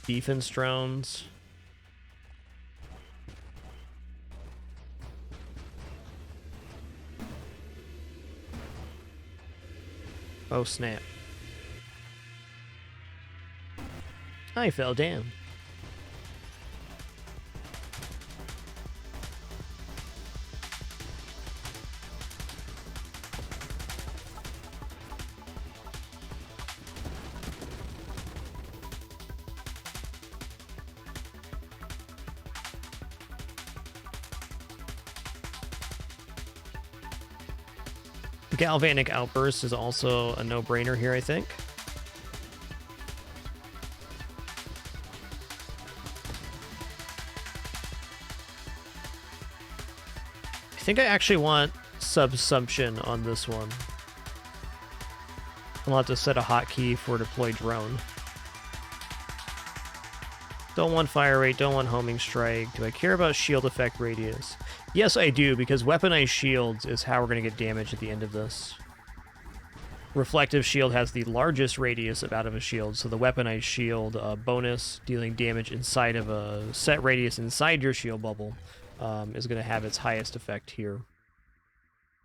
Defense drones. Oh snap. I fell down. Galvanic Outburst is also a no-brainer here, I think. I think I actually want Subsumption on this one. I'll have to set a hotkey for deploy drone. Don't want fire rate, don't want homing strike. Do I care about shield effect radius? Yes, I do, because weaponized shields is how we're going to get damage at the end of this. Reflective shield has the largest radius out of a shield, so the weaponized shield bonus, dealing damage inside of a set radius inside your shield bubble, is going to have its highest effect here.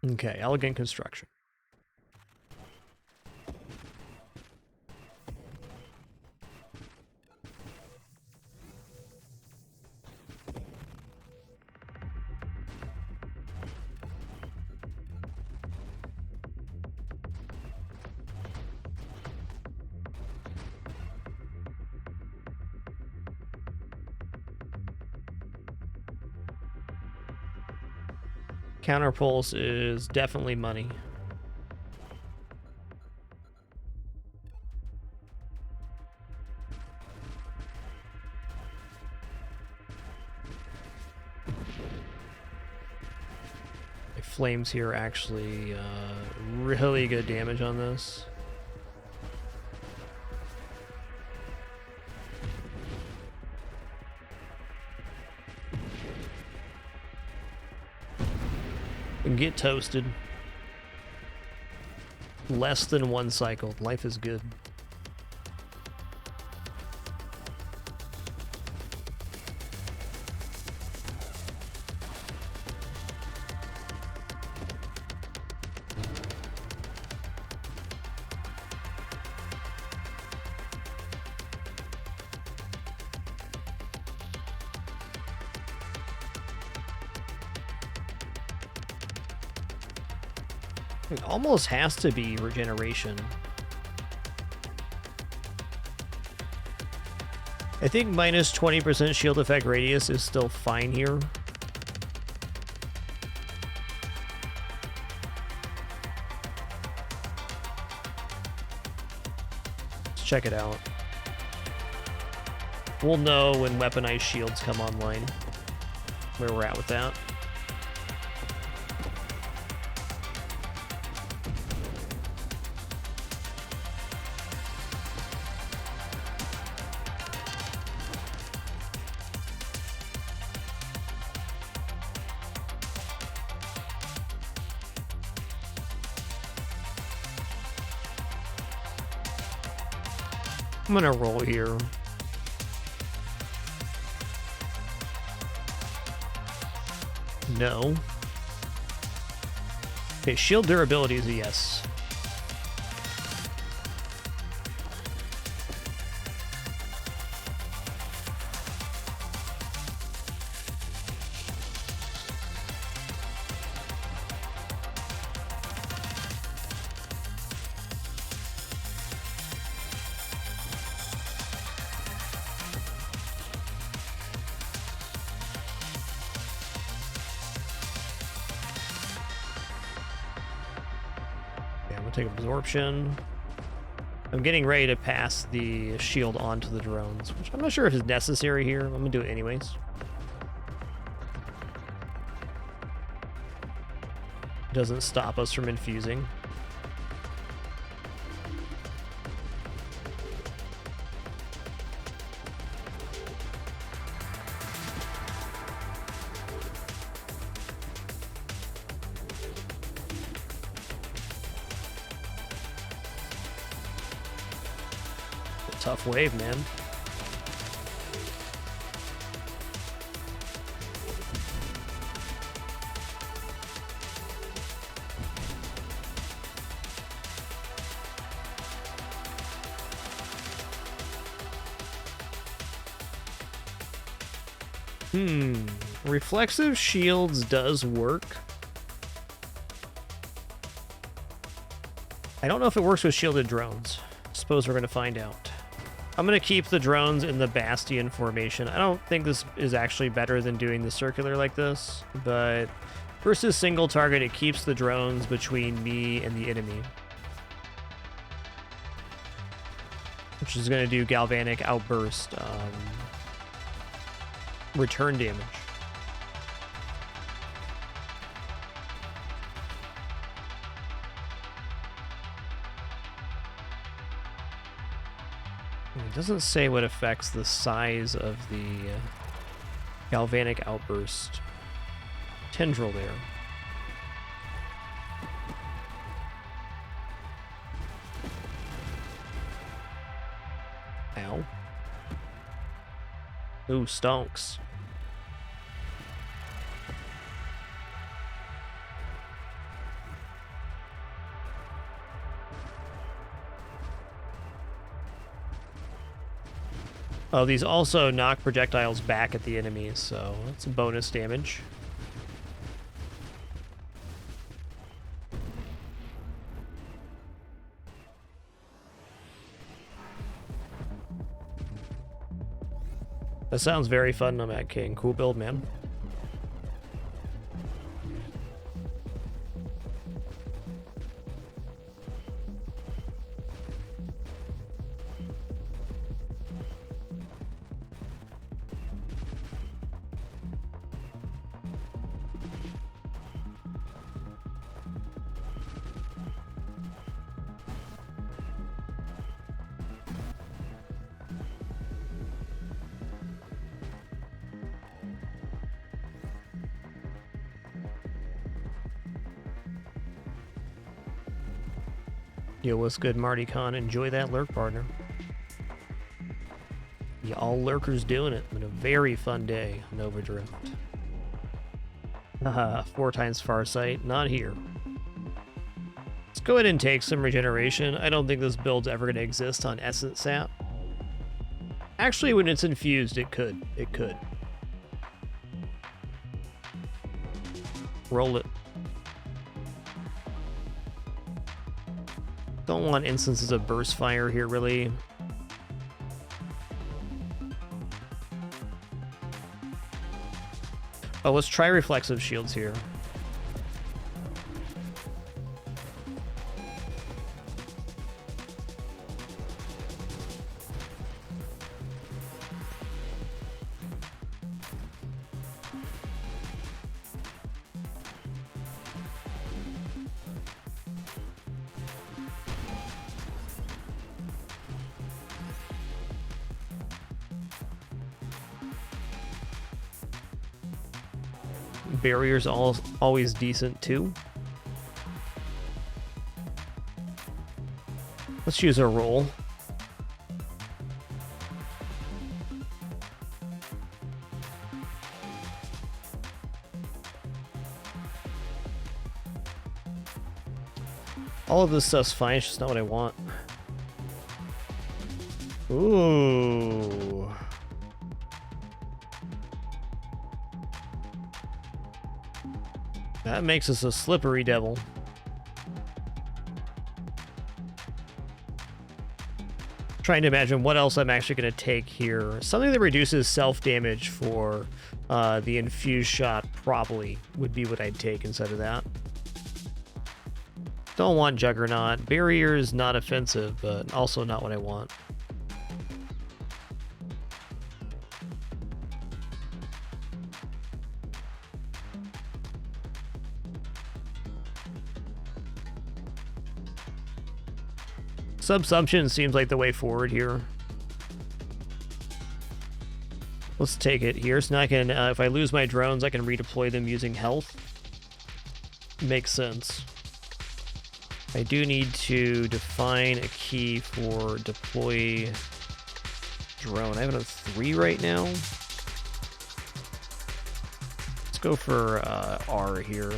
Okay, Elegant Construction. Counterpulse is definitely money. My flames here actually really good damage on this. And get toasted. Less than 1 cycle. Life is good. It almost has to be regeneration. I think minus 20% shield effect radius is still fine here. Let's check it out. We'll know when weaponized shields come online where we're at with that. I'm gonna roll here. no. Okay, shield durability is a yes. Take absorption. I'm getting ready to pass the shield onto the drones, which I'm not sure if is necessary here. I'm gonna do it anyways. Doesn't stop us from infusing. Tough wave, man. Reflexive shields does work. I don't know if it works with shielded drones. Suppose we're going to find out. I'm going to keep the drones in the bastion formation. I don't think this is actually better than doing the circular like this, but versus single target, it keeps the drones between me and the enemy. Which is going to do galvanic outburst return damage. It doesn't say what affects the size of the galvanic outburst tendril there. Ow. Ooh, stonks. Oh, these also knock projectiles back at the enemies, so that's a bonus damage. That sounds very fun, Nomad King. Cool build, man. Yo, what's good, Marty Khan? Enjoy that lurk, partner. Yeah, all lurkers doing it. Been a very fun day, Nova Drift. Haha, 4 times Farsight. Not here. Let's go ahead and take some regeneration. I don't think this build's ever going to exist on Essence Sap. Actually, when it's infused, it could. It could. Roll it. Don't want instances of burst fire here, really. Oh, let's try reflexive shields here. Barrier's always decent too. Let's use a roll. All of this stuff's fine, it's just not what I want. Ooh. That makes us a slippery devil. Trying to imagine what else I'm actually going to take here. Something that reduces self-damage for the infused shot probably would be what I'd take instead of that. Don't want Juggernaut. Barrier is not offensive, but also not what I want. Subsumption seems like the way forward here. Let's take it here. So now I can, if I lose my drones, I can redeploy them using health. Makes sense. I do need to define a key for deploy drone. I have it on 3 right now. Let's go for R here.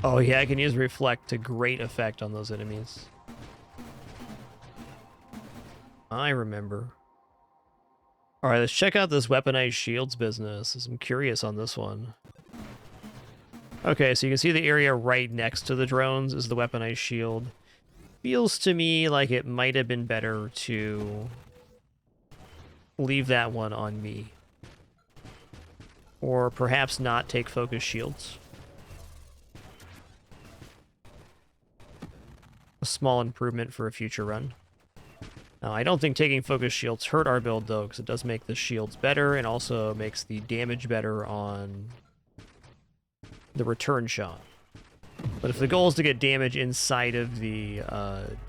Oh yeah, I can use Reflect to great effect on those enemies. I remember. Alright, let's check out this weaponized shields business. I'm curious on this one. Okay, so you can see the area right next to the drones is the weaponized shield. Feels to me like it might have been better to leave that one on me. Or perhaps not take focus shields. A small improvement for a future run. Now, I don't think taking focus shields hurt our build, though, because it does make the shields better and also makes the damage better on the return shot. But if the goal is to get damage inside of the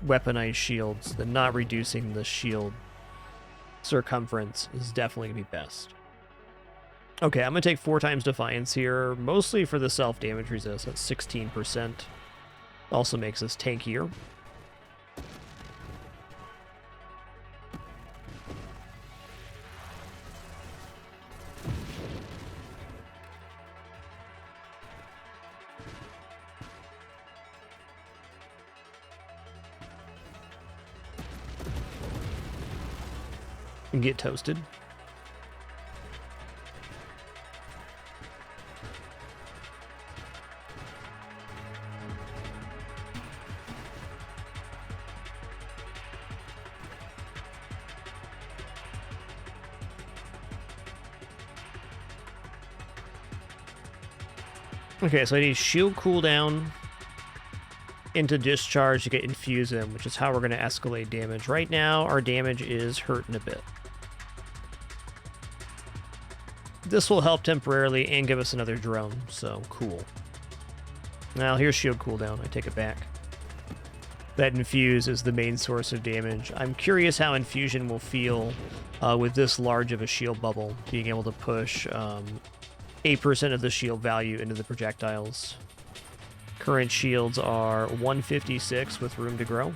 weaponized shields, then not reducing the shield circumference is definitely going to be best. Okay, I'm going to take 4 times Defiance here, mostly for the self-damage resist. That's 16%. Also makes us tankier. And get toasted. Okay, so I need shield cooldown into discharge to get infuse in, which is how we're going to escalate damage. Right now, our damage is hurting a bit. This will help temporarily and give us another drone, so cool. Now, here's shield cooldown. I take it back. That infuse is the main source of damage. I'm curious how infusion will feel with this large of a shield bubble, being able to push 8% of the shield value into the projectiles. Current shields are 156 with room to grow.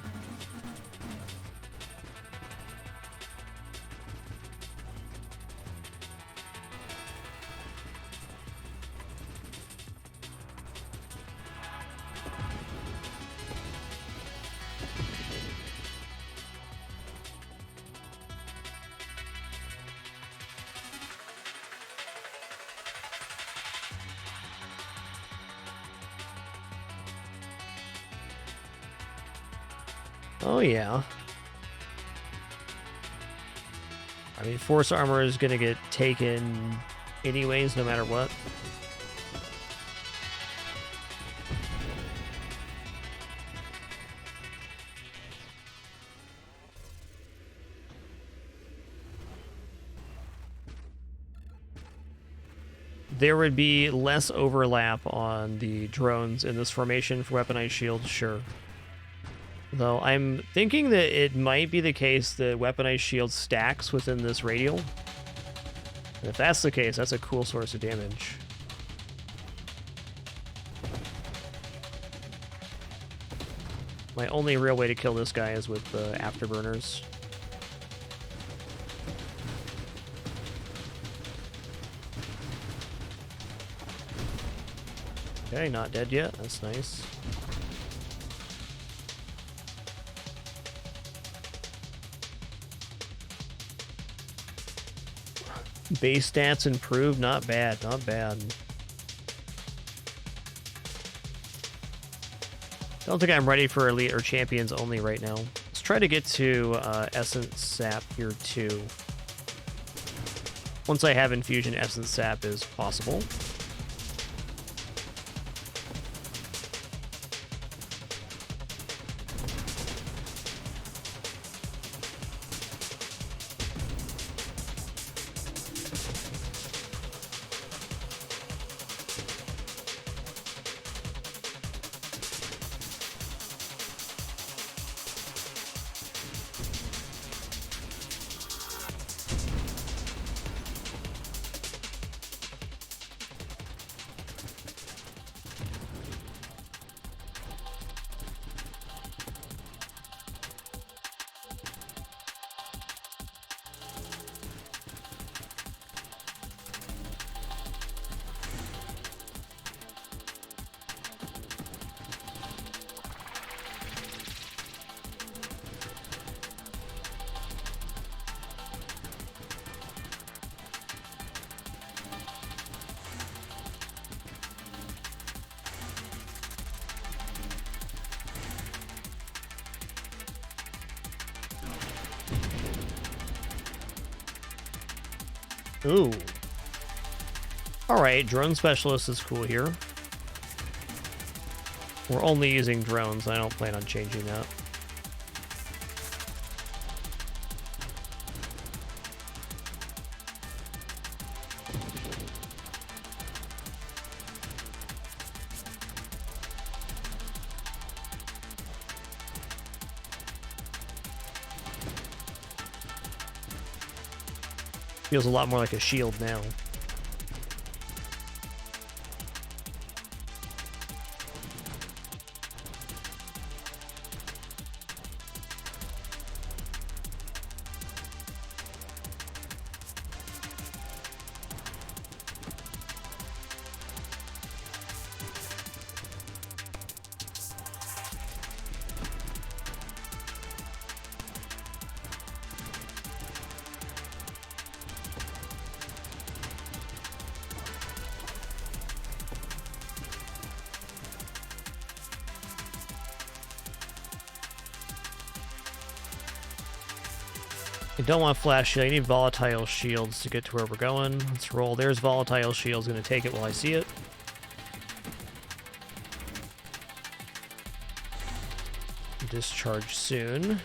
Oh, yeah. I mean, force armor is going to get taken anyways, no matter what. there would be less overlap on the drones in this formation for weaponized shields, sure. Though I'm thinking that it might be the case that weaponized shield stacks within this radial. And if that's the case, that's a cool source of damage. My only real way to kill this guy is with the afterburners. Okay, not dead yet. That's nice. Base stats improved. Not bad. Not bad. Don't think I'm ready for elite or champions only right now. Let's try to get to essence sap here too. Once I have infusion, essence sap is possible. Ooh. Alright, drone specialist is cool here. We're only using drones. I don't plan on changing that. Feels a lot more like a shield now. I don't want flash shield. I need volatile shields to get to where we're going. Let's roll. There's volatile shields. Going to take it while I see it. Discharge soon.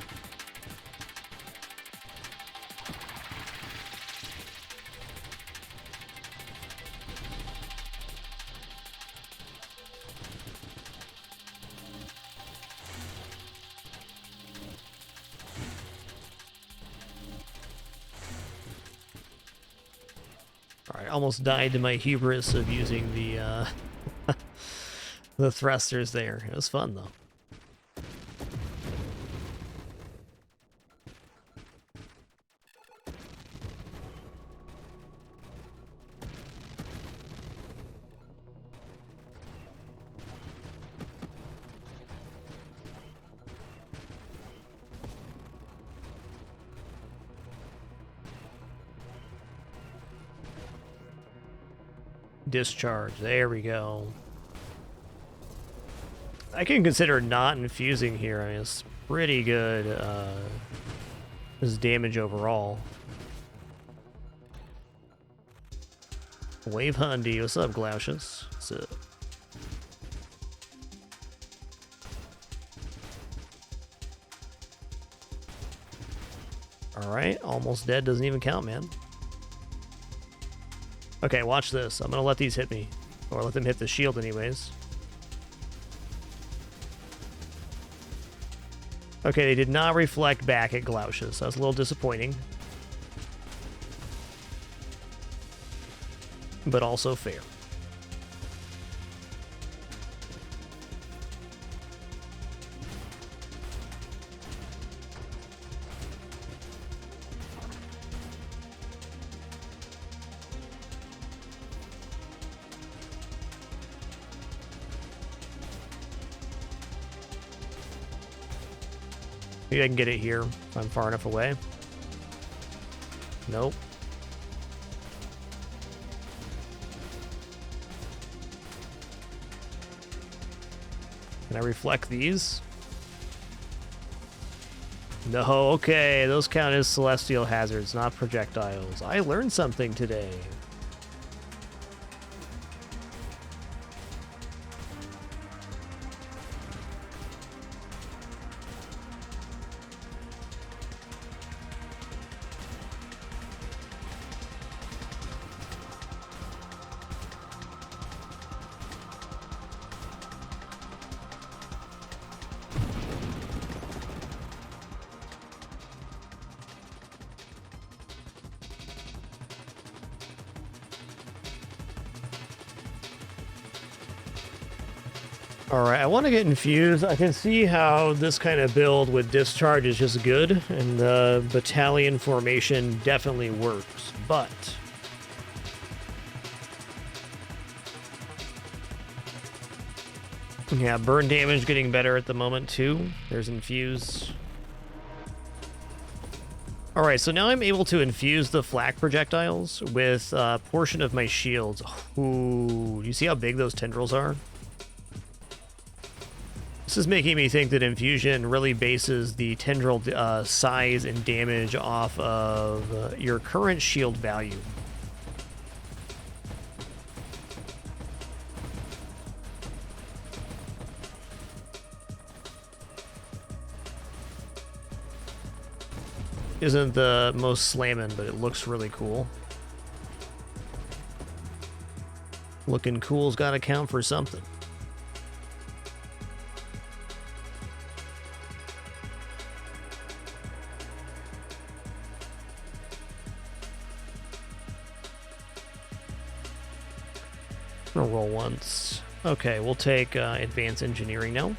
Almost died to my hubris of using the the thrusters there. It was fun though. Discharge. There we go. I can consider not infusing here. I mean, it's pretty good. This damage overall. Wave Hundy. What's up, Glaucius? What's up? Alright, almost dead doesn't even count, man. Okay, watch this. I'm gonna let these hit me. Or let them hit the shield anyways. Okay, they did not reflect back at Glaushes, so that's a little disappointing. But also fair. Maybe I can get it here if I'm far enough away. Nope. Can I reflect these? No, okay. Those count as celestial hazards, not projectiles. I learned something today. Alright, I want to get infused. I can see how this kind of build with discharge is just good, and the battalion formation definitely works, but... yeah, burn damage getting better at the moment too. There's infuse. Alright, so now I'm able to infuse the flak projectiles with a portion of my shields. Ooh, you see how big those tendrils are? This is making me think that infusion really bases the tendril size and damage off of your current shield value. Isn't the most slamming, but it looks really cool. Looking cool's gotta count for something. I'm gonna roll once. Okay, we'll take advanced engineering now.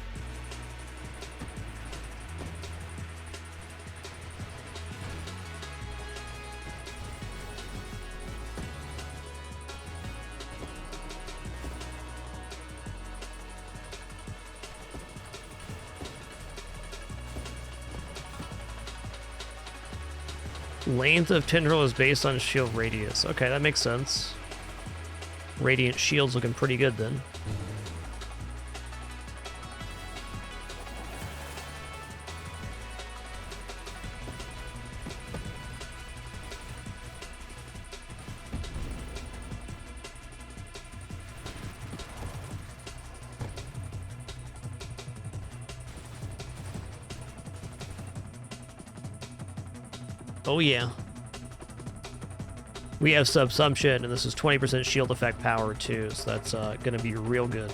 Length of tendril is based on shield radius. Okay, that makes sense. Radiant shield's looking pretty good then. Oh yeah. We have subsumption, and this is 20% shield effect power too, so that's going to be real good.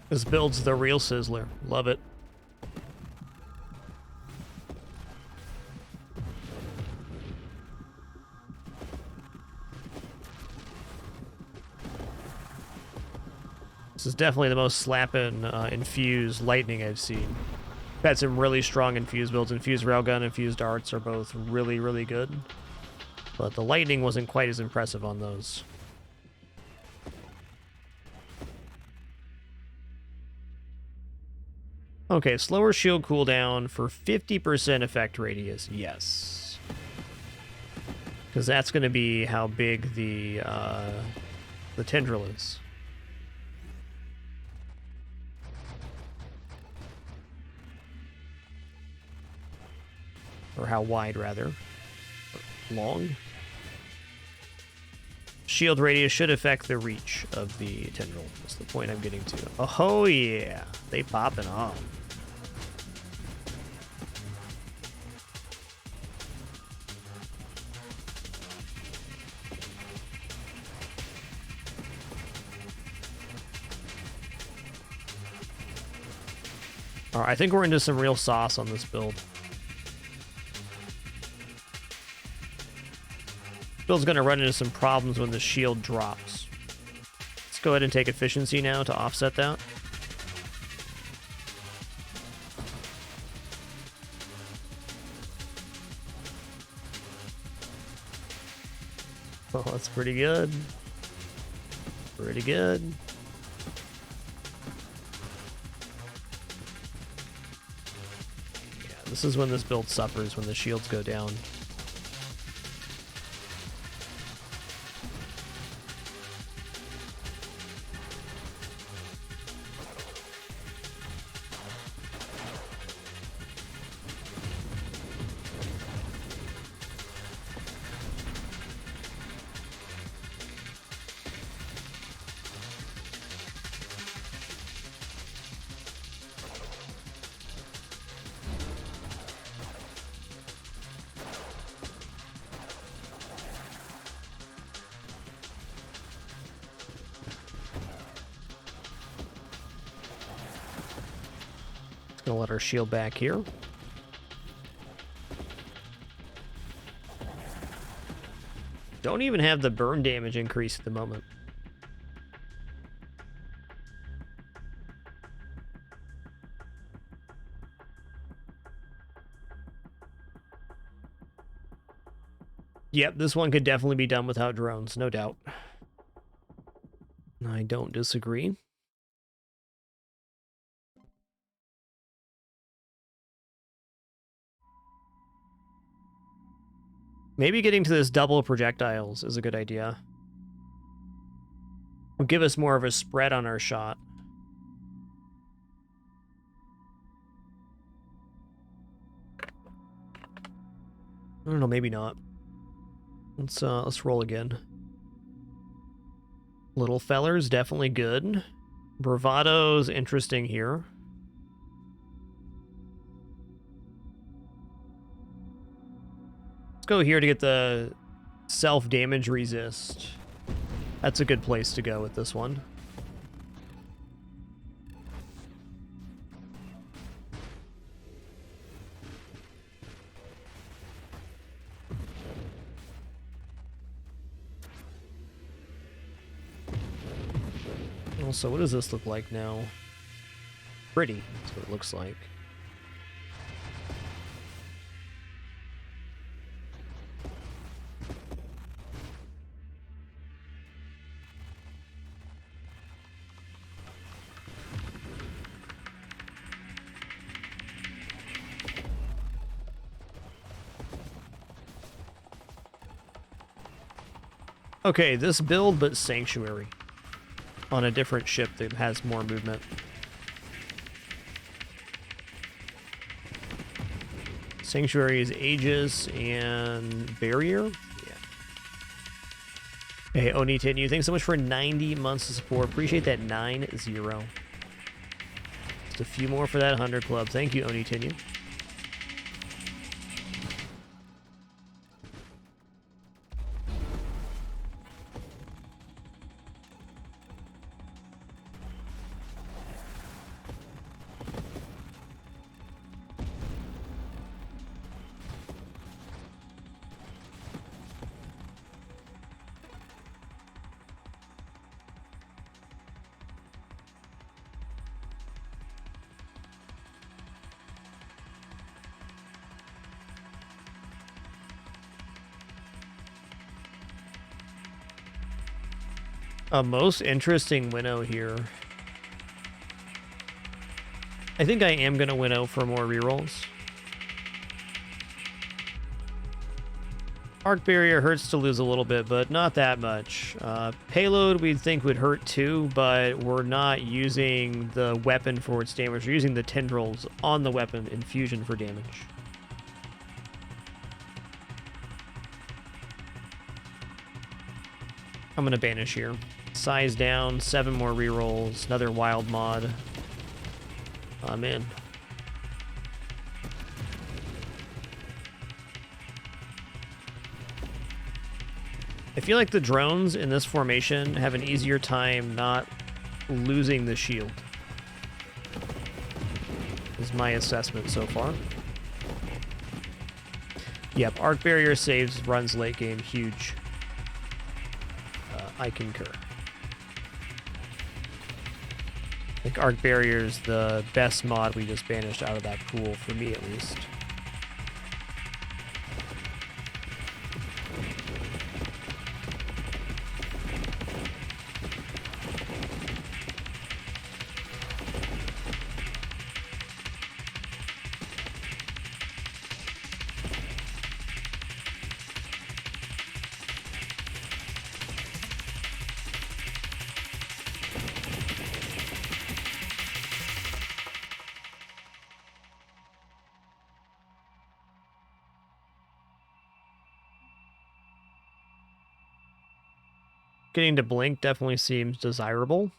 This build's the real sizzler. Love it. This is definitely the most slapping infused lightning I've seen. I've had some really strong infused builds. Infused railgun, infused darts are both really, really good. But the lightning wasn't quite as impressive on those. Okay, slower shield cooldown for 50% effect radius. Yes. Because that's going to be how big the tendril is. Or how wide, rather. Long. shield radius should affect the reach of the tendril. That's the point I'm getting to. Oh yeah, they popping off. All right, I think we're into some real sauce on this build. Build's going to run into some problems when the shield drops. Let's go ahead and take efficiency now to offset that. Oh, that's pretty good. Pretty good. Yeah, this is when this build suffers, when the shields go down. Gonna let our shield back here. Don't even have the burn damage increase at the moment. Yep, this one could definitely be done without drones, no doubt. I don't disagree. Maybe getting to this double projectiles is a good idea. Will give us more of a spread on our shot. I don't know, maybe not. Let's roll again. Little feller's definitely good. Bravado's interesting here. Go here to get the self-damage resist. That's a good place to go with this one. Also, what does this look like now? Pretty, that's what it looks like. Okay, this build, but Sanctuary. On a different ship that has more movement. Sanctuary is Aegis and Barrier. Yeah. Hey, Onitinu, thanks so much for 90 months of support. Appreciate that 9-0. Just a few more for that 100 club. Thank you, Onitinu. A most interesting winnow here. I think I am going to winnow for more rerolls. Arc Barrier hurts to lose a little bit, but not that much. Payload we'd think would hurt too, but we're not using the weapon for its damage. We're using the tendrils on the weapon in fusion for damage. I'm gonna banish here. Size down, 7 more rerolls, another wild mod. I'm in. I feel like the drones in this formation have an easier time not losing the shield. Is my assessment so far. Yep, arc barrier saves, runs late game, huge. I concur. I think arc barrier is the best mod we just banished out of that pool, for me at least. Getting to blink definitely seems desirable.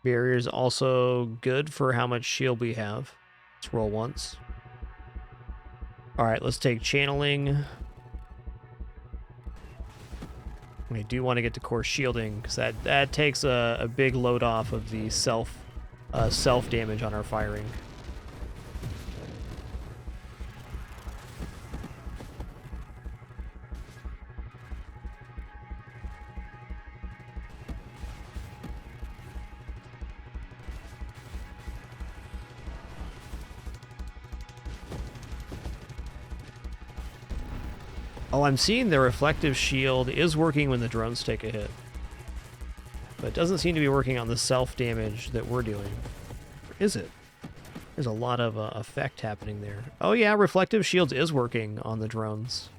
Barrier's also good for how much shield we have. Let's roll once. Alright, let's take channeling. We do want to get to core shielding, because that takes a big load off of the self damage on our firing. Oh, I'm seeing the reflective shield is working when the drones take a hit. But it doesn't seem to be working on the self-damage that we're doing. Or is it? There's a lot of effect happening there. Oh yeah, reflective shields is working on the drones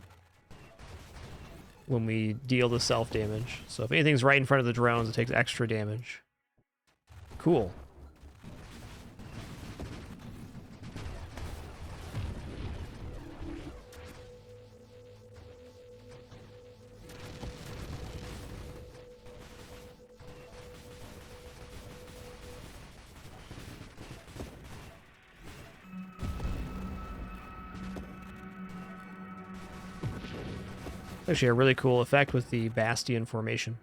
when we deal the self-damage. So if anything's right in front of the drones, it takes extra damage. Cool. Actually, a really cool effect with the Bastion formation.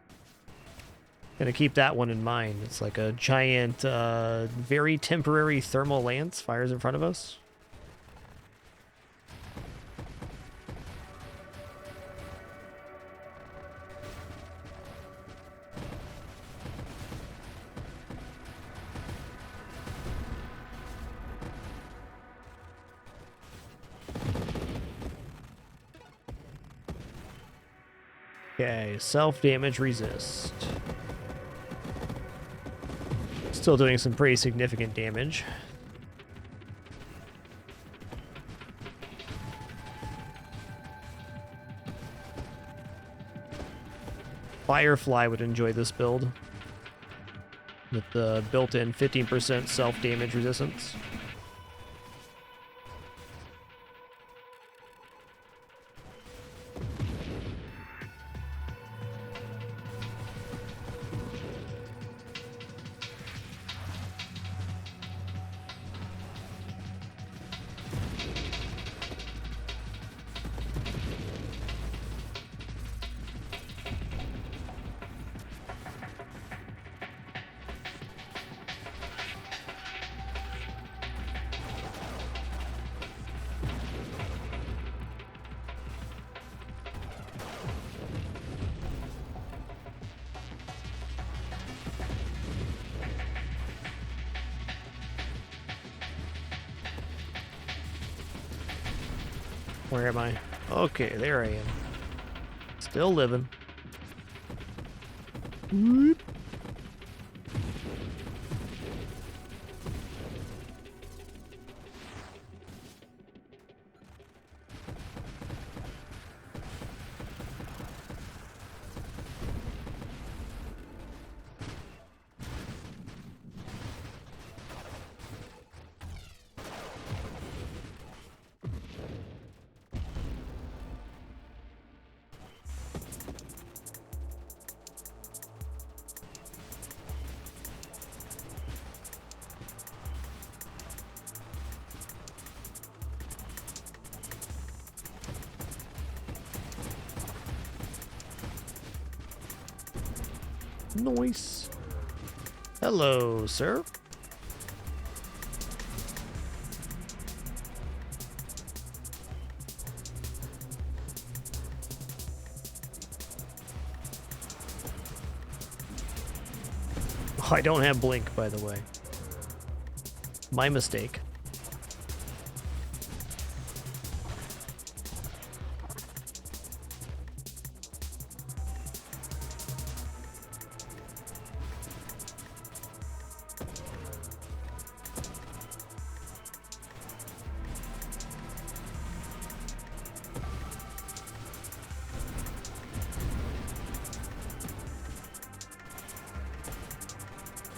Gonna keep that one in mind. It's like a giant, very temporary thermal lance fires in front of us. Okay, self-damage resist. Still doing some pretty significant damage. Firefly would enjoy this build with the built-in 15% self-damage resistance. Where am I? Okay, there I am. Still living. Whoop. Nice. Hello, sir. Oh, I don't have blink, by the way. My mistake.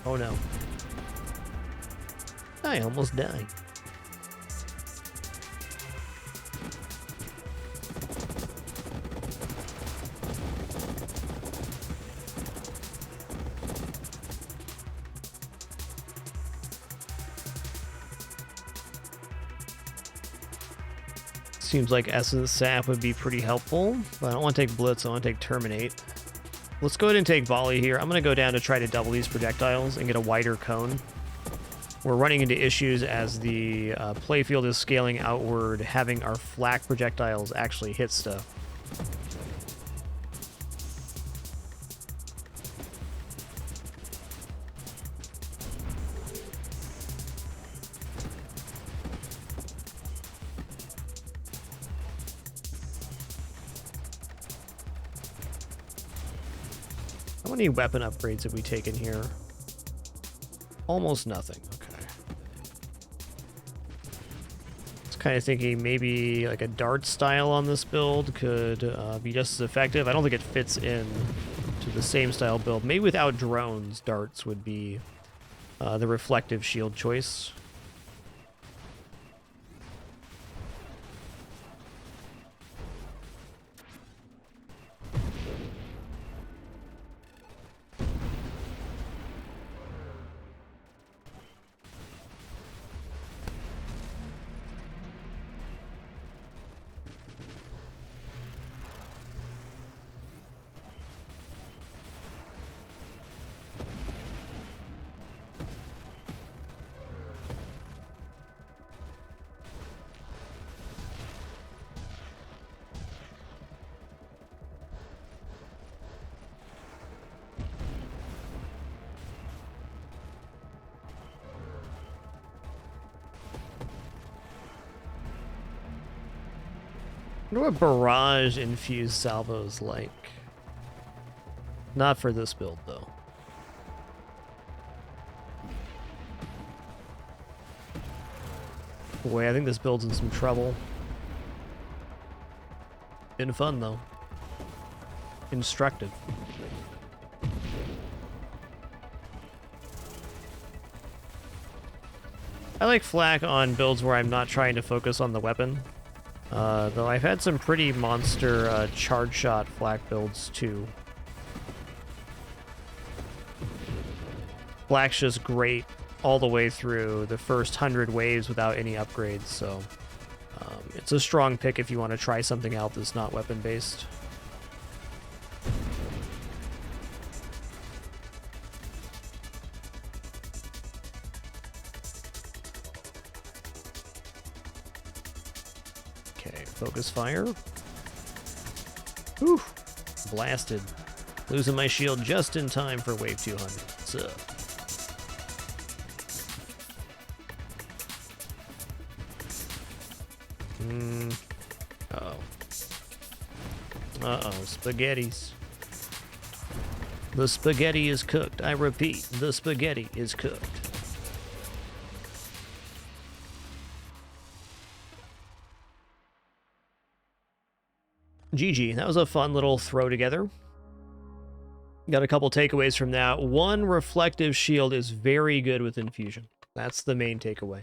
Oh no. I almost died. Seems like Essence Sap would be pretty helpful, but I don't want to take Blitz, I want to take Terminate. Let's go ahead and take Volley here. I'm going to go down to try to double these projectiles and get a wider cone. We're running into issues as the playfield is scaling outward, having our flak projectiles actually hit stuff. How many weapon upgrades have we taken here? Almost nothing. Okay. I was kind of thinking maybe like a dart style on this build could be just as effective. I don't think it fits in to the same style build. Maybe without drones, darts would be the reflective shield choice. I wonder what Barrage infused salvos like. Not for this build, though. Boy, I think this build's in some trouble. Been fun, though. Instructive. I like flak on builds where I'm not trying to focus on the weapon. Though I've had some pretty monster charge shot flak builds too. Flak's just great all the way through the first 100 waves without any upgrades, so it's a strong pick if you want to try something out that's not weapon based. Focus fire. Whew. Blasted. Losing my shield just in time for wave 200. What's up? Uh-oh. Uh-oh. Spaghettis. The spaghetti is cooked. I repeat, the spaghetti is cooked. GG. That was a fun little throw together. Got a couple takeaways from that. One, reflective shield is very good with infusion. That's the main takeaway.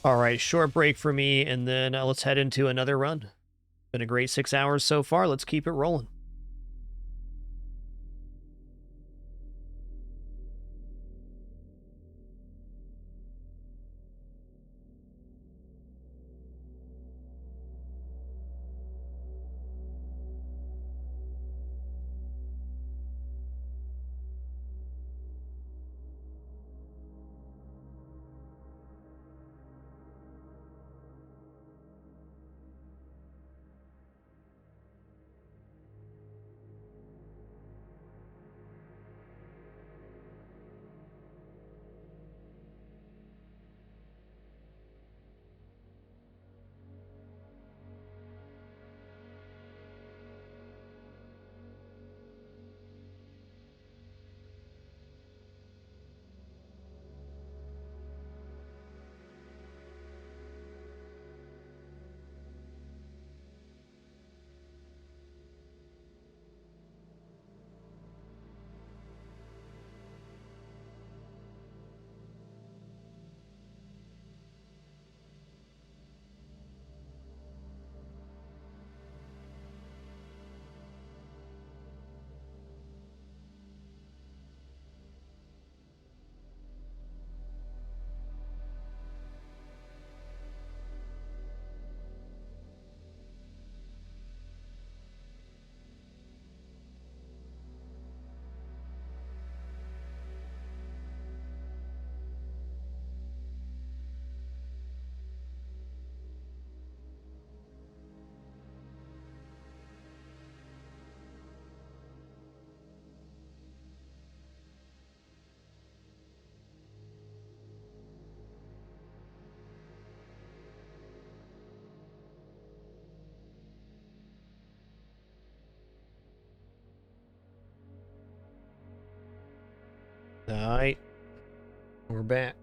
All right, short break for me, and then let's head into another run. Been a great 6 hours so far. Let's keep it rolling. Alright. We're back.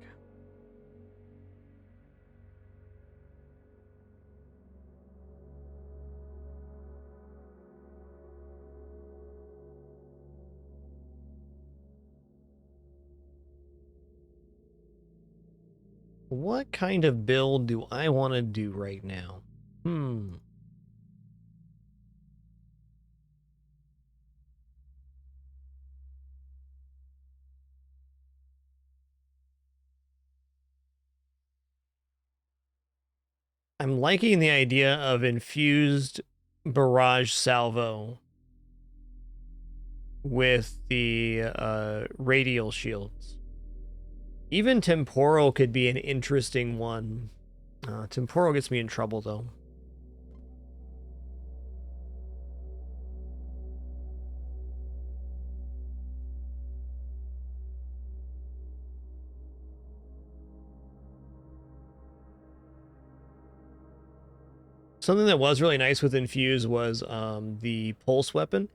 What kind of build do I want to do right now? I'm liking the idea of infused barrage salvo with the radial shields. Even temporal could be an interesting one. Temporal gets me in trouble, though. Something that was really nice with Infuse was the pulse weapon.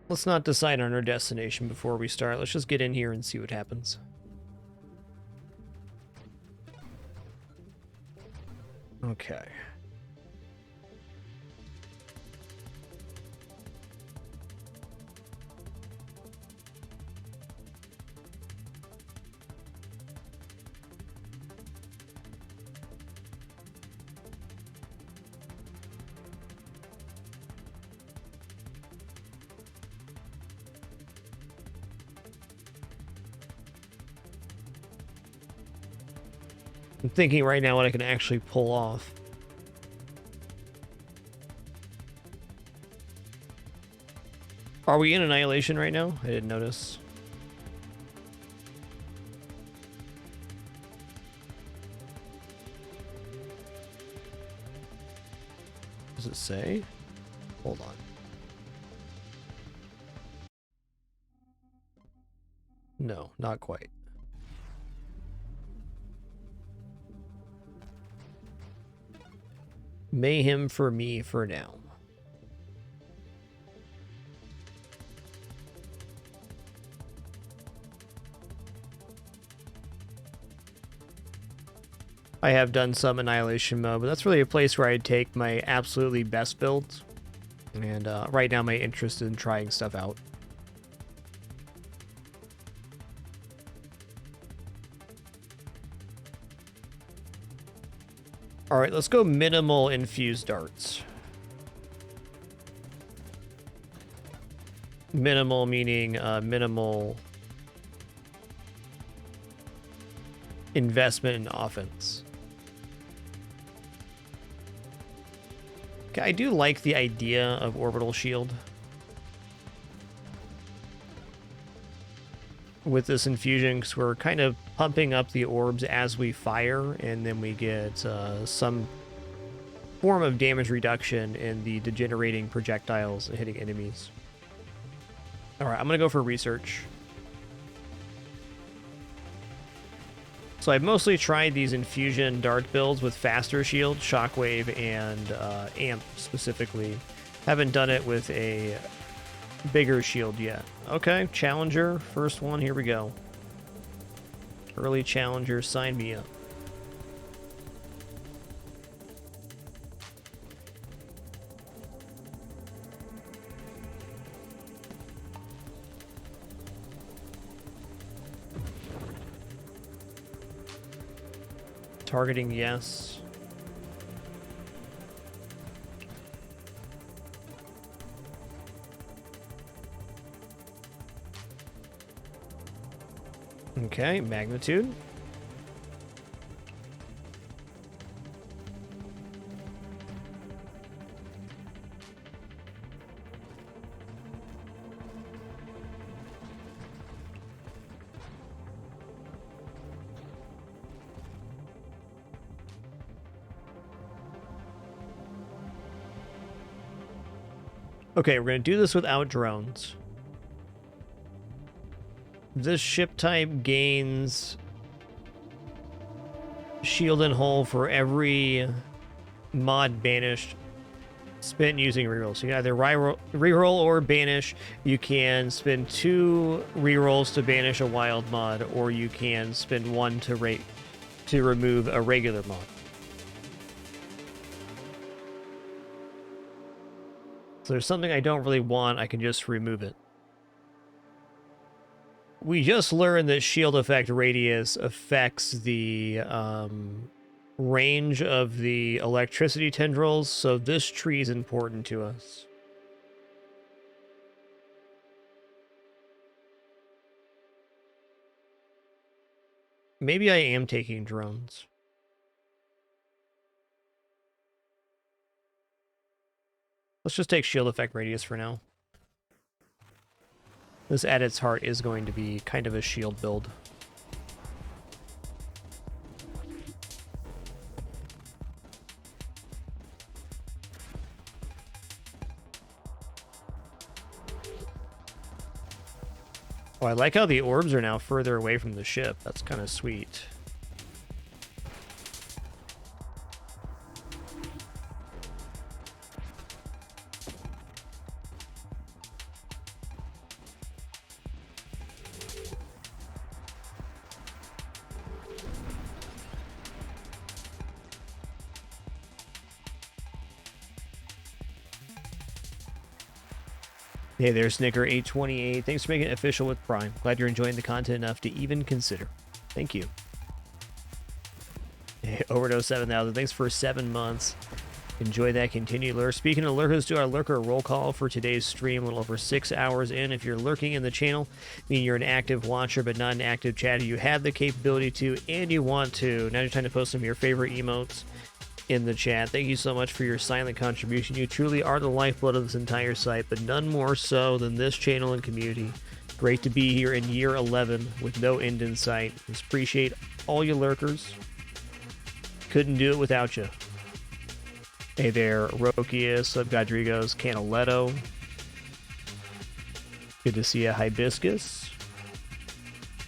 Let's not decide on our destination before we start. Let's just get in here and see what happens. Okay. I'm thinking right now what I can actually pull off. Are we in Annihilation right now? I didn't notice. Does it say? Hold on. No, not quite. Mayhem for me for now. I have done some Annihilation mode, but that's really a place where I take my absolutely best builds. And right now my interest in trying stuff out. Alright, let's go minimal infused darts. Minimal meaning minimal investment in offense. Okay, I do like the idea of orbital shield. With this infusion, because we're kind of pumping up the orbs as we fire, and then we get some form of damage reduction in the degenerating projectiles hitting enemies. Alright, I'm going to go for research. So I've mostly tried these infusion dart builds with faster shield, shockwave, and amp specifically. Haven't done it with a bigger shield yet. Okay, Challenger, first one, here we go. Early Challenger, sign me up. Targeting, yes. Okay, magnitude. Okay, we're going to do this without drones. This ship type gains shield and hull for every mod banished Spent using reroll. So you can either reroll or banish. You can spend 2 rerolls to banish a wild mod, or you can spend 1 to remove a regular mod. So there's something I don't really want, I can just remove it. We just learned that shield effect radius affects the range of the electricity tendrils, so this tree is important to us. Maybe I am taking drones. Let's just take shield effect radius for now. This at its heart is going to be kind of a shield build. Oh, I like how the orbs are now further away from the ship. That's kind of sweet. Hey there, Snicker828. Thanks for making it official with Prime. Glad you're enjoying the content enough to even consider. Thank you. Hey, Overdose 7000. Thanks for 7 months. Enjoy that continued lurk. Speaking of lurkers, do our lurker roll call for today's stream. A little over 6 hours in. If you're lurking in the channel, meaning you're an active watcher but not an active chatter, you have the capability to and you want to. Now you're trying to post some of your favorite emotes in the chat. Thank you so much for your silent contribution. You truly are the lifeblood of this entire site, but none more so than this channel and community. Great to be here in year 11 with no end in sight. Just appreciate all you lurkers. Couldn't do it without you. Hey there, Rokius, Subgodrigos, Canaletto. Good to see you, Hibiscus.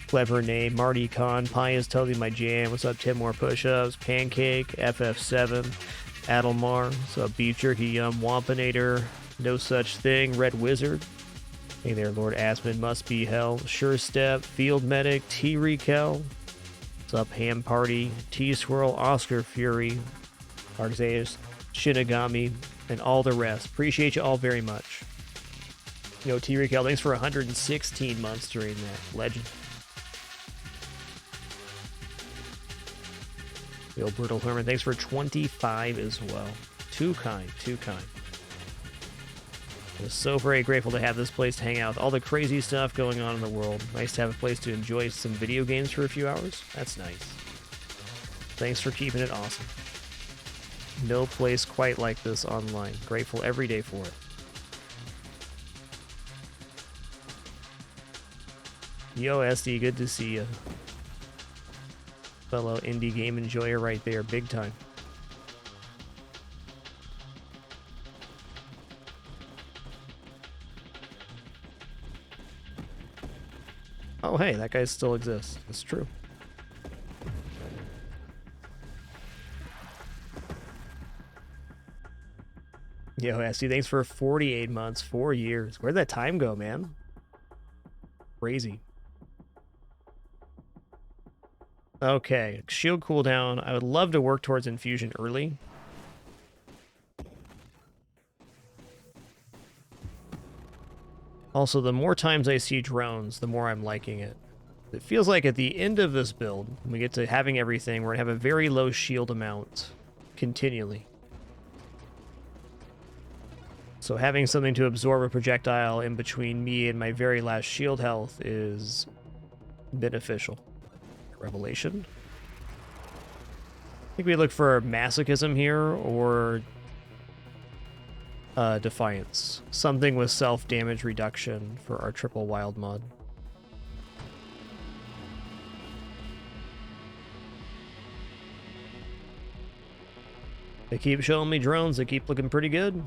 Clever name, Marty Khan, Pi is totally my jam. What's up, 10 more push-ups, Pancake, FF7, Adelmar, what's up, Beecher, Wampinator, No Such Thing, Red Wizard. Hey there, Lord Aspen, Must Be Hell, Sure Step, Field Medic, T-Recal. What's up, Ham Party, T-Swirl, Oscar Fury, Arxeus, Shinigami, and all the rest. Appreciate you all very much. Yo, T-Recal, thanks for 116 months during that. Legend. Yo, Brutal Herman, thanks for 25 as well. Too kind, too kind. I'm so very grateful to have this place to hang out with all the crazy stuff going on in the world. Nice to have a place to enjoy some video games for a few hours. That's nice. Thanks for keeping it awesome. No place quite like this online. Grateful every day for it. Yo, SD, good to see you. Fellow indie game enjoyer right there, big time. Oh, hey, that guy still exists. That's true. Yo, SD, thanks for 48 months, 4 years. Where'd that time go, man? Crazy. Okay, shield cooldown. I would love to work towards infusion early. Also, the more times I see drones, the more I'm liking it. It feels like at the end of this build, when we get to having everything, we're going to have a very low shield amount continually. So having something to absorb a projectile in between me and my very last shield health is beneficial. Revelation. I think we look for masochism here or defiance. Something with self-damage reduction for our triple wild mod. They keep showing me drones. They keep looking pretty good.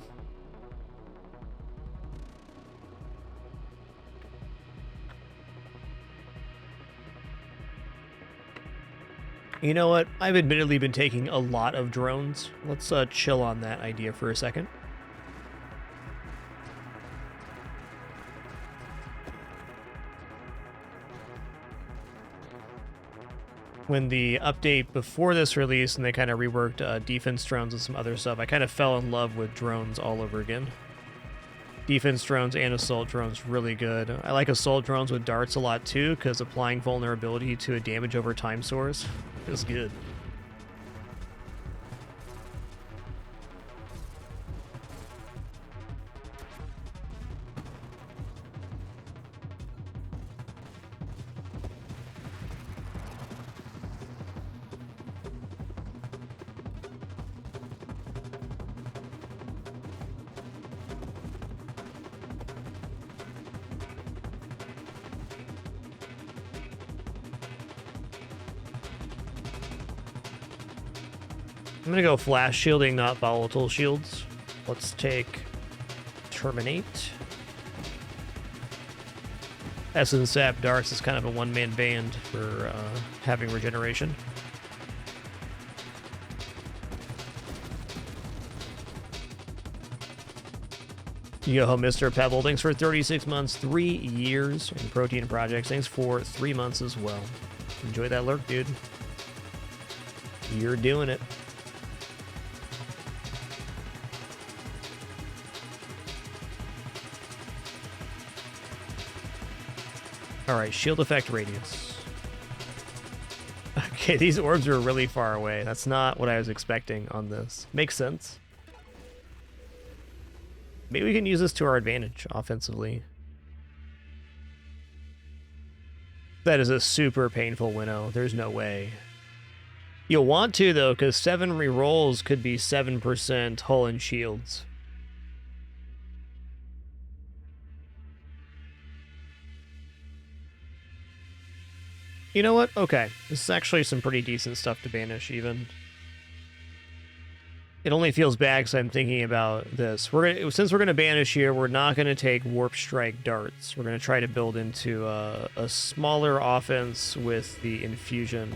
You know what? I've admittedly been taking a lot of drones. Let's chill on that idea for a second. when the update before this release and they kind of reworked defense drones and some other stuff, I kind of fell in love with drones all over again. Defense drones and assault drones, really good. I like assault drones with darts a lot too, because applying vulnerability to a damage over time source is good. I'm gonna go flash shielding, not volatile shields. Let's take terminate. Essence Sap Darts is kind of a one-man band for having regeneration. Yo, Mr. Pebble, thanks for 36 months, 3 years in Protein Projects. Thanks for 3 months as well. Enjoy that lurk, dude. You're doing it. Alright, shield effect radius. Okay, these orbs are really far away. That's not what I was expecting on this. Makes sense. Maybe we can use this to our advantage offensively. That is a super painful winnow. There's no way. You'll want to, though, because 7 rerolls could be 7% hull and shields. You know what? Okay. This is actually some pretty decent stuff to banish, even. It only feels bad because I'm thinking about this. Since we're gonna banish here, we're not gonna take Warp Strike darts. We're gonna try to build into a smaller offense with the infusion,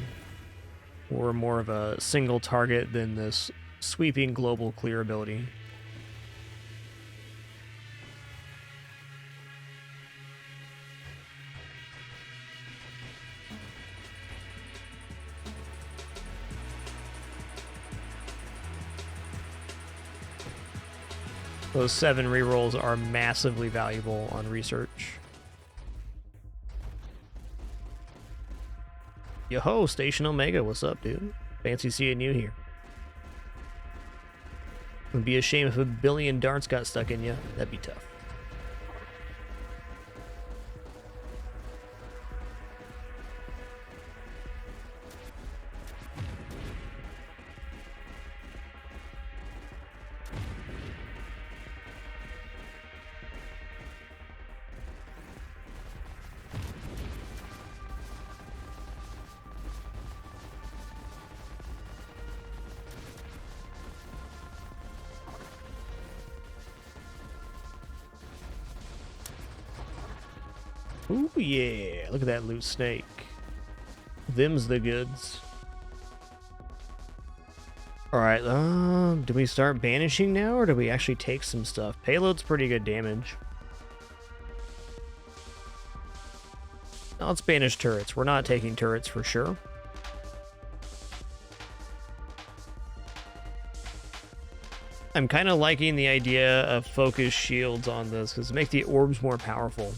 or more of a single target than this sweeping global clear ability. Those 7 rerolls are massively valuable on research. Yo-ho, Station Omega, what's up, dude? Fancy seeing you here. It'd be a shame if a billion darts got stuck in you. That'd be tough. Ooh, yeah. Look at that loot snake. Them's the goods. Alright, do we start banishing now, or do we actually take some stuff? Payload's pretty good damage. Now let's banish turrets. We're not taking turrets for sure. I'm kind of liking the idea of focus shields on this, because make the orbs more powerful.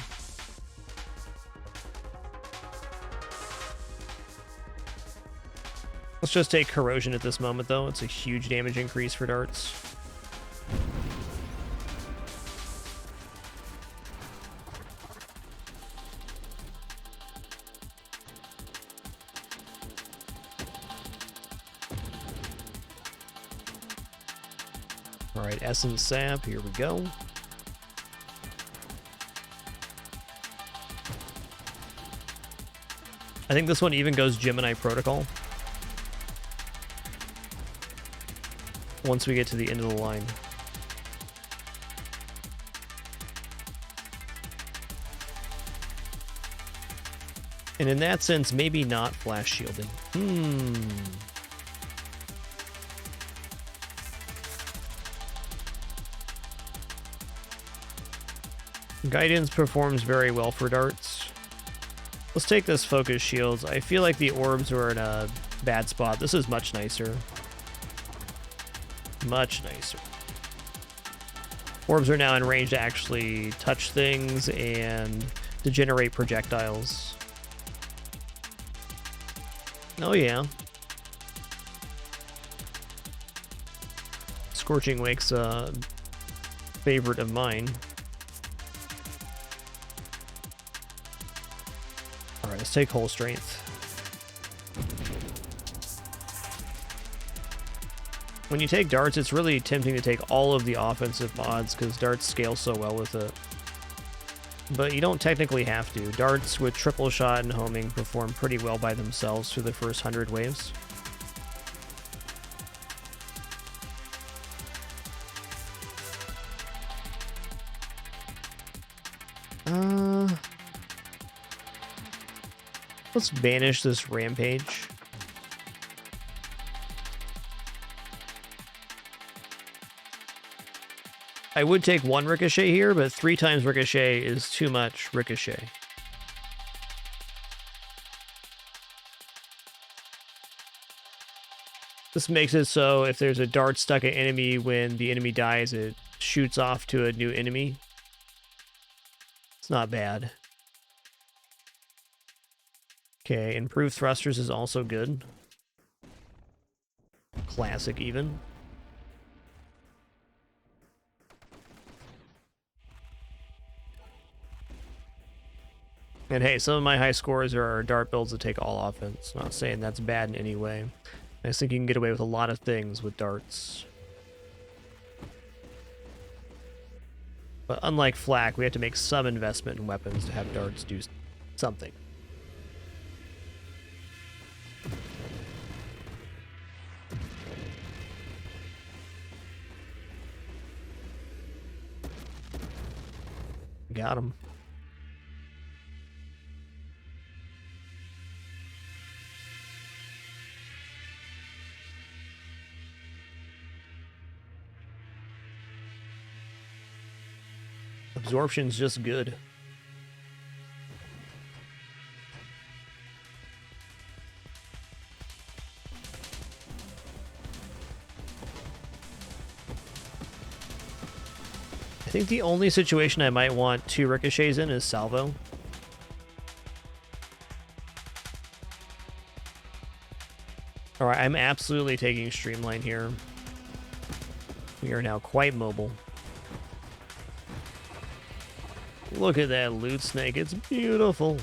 Let's just take corrosion at this moment, though. It's a huge damage increase for darts. All right, Essence Sap, here we go. I think this one even goes Gemini Protocol. Once we get to the end of the line. And in that sense, maybe not flash shielding. Guidance performs very well for darts. Let's take this focus shields. I feel like the orbs are in a bad spot. This is much nicer. Much nicer. Orbs are now in range to actually touch things and to generate projectiles. Oh yeah. Scorching Wake's a favorite of mine. Alright, let's take Whole Strength. When you take darts, it's really tempting to take all of the offensive mods because darts scale so well with it. But you don't technically have to. Darts with triple shot and homing perform pretty well by themselves through the first 100 waves. Let's banish this Rampage. I would take 1 Ricochet here, but 3 times Ricochet is too much Ricochet. This makes it so if there's a dart stuck at enemy, when the enemy dies, it shoots off to a new enemy. It's not bad. Okay, improved thrusters is also good. Classic even. And hey, some of my high scores are dart builds that take all offense. Not saying that's bad in any way. I just think you can get away with a lot of things with darts. But unlike Flak, we have to make some investment in weapons to have darts do something. Got him. Absorption's just good. I think the only situation I might want 2 ricochets in is salvo. Alright, I'm absolutely taking Streamline here. We are now quite mobile. Look at that loot snake, it's beautiful.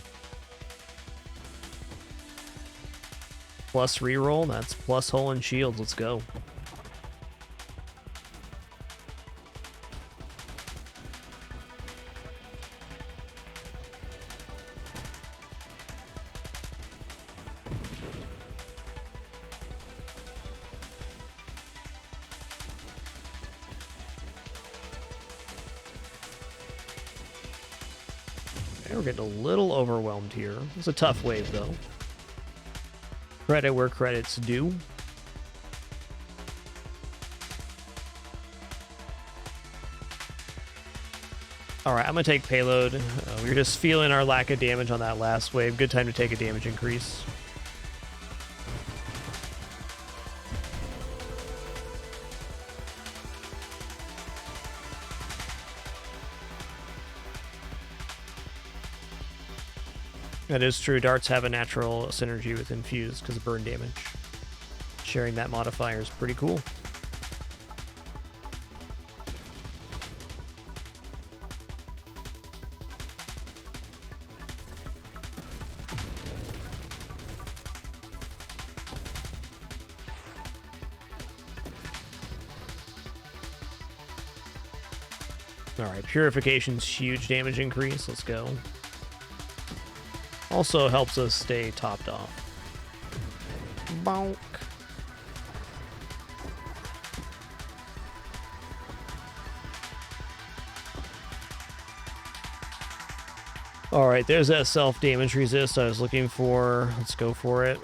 Plus reroll, that's plus hull and shields, let's go. We're getting a little overwhelmed here. It's a tough wave, though. Credit where credit's due. Alright, I'm going to take payload. We were just feeling our lack of damage on that last wave. Good time to take a damage increase. That is true. Darts have a natural synergy with Infuse because of burn damage. Sharing that modifier is pretty cool. Alright, Purification's huge damage increase. Let's go. Also helps us stay topped off. Bonk. Alright, there's that self-damage resist I was looking for. Let's go for it.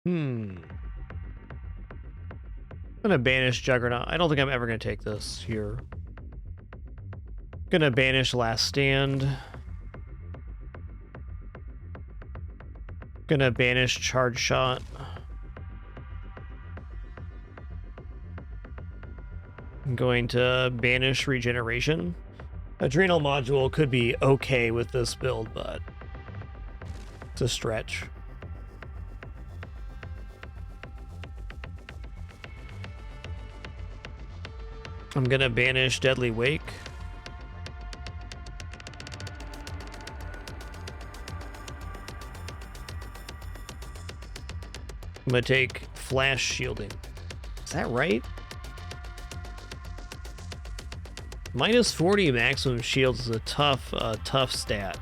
I'm gonna banish Juggernaut. I don't think I'm ever gonna take this here. Gonna banish Last Stand. Gonna banish Charge Shot. I'm going to banish Regeneration. Adrenal Module could be okay with this build, but it's a stretch. I'm gonna banish Deadly Wake. I'm gonna take Flash Shielding. Is that right? Minus 40 maximum shields is a tough stat.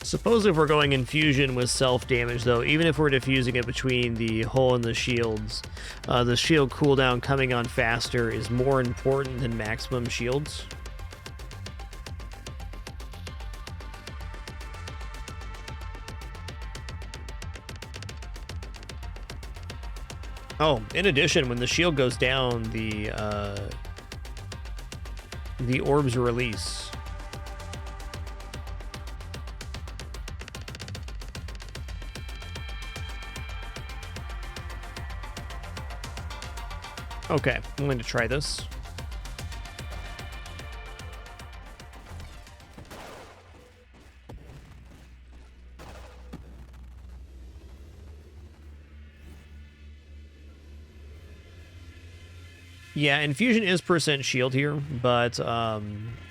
Suppose if we're going infusion with self-damage, though, even if we're diffusing it between the hull and the shields, the shield cooldown coming on faster is more important than maximum shields. Oh, in addition, when the shield goes down, the orbs release. Okay, I'm going to try this. Yeah, infusion is percent shield here, but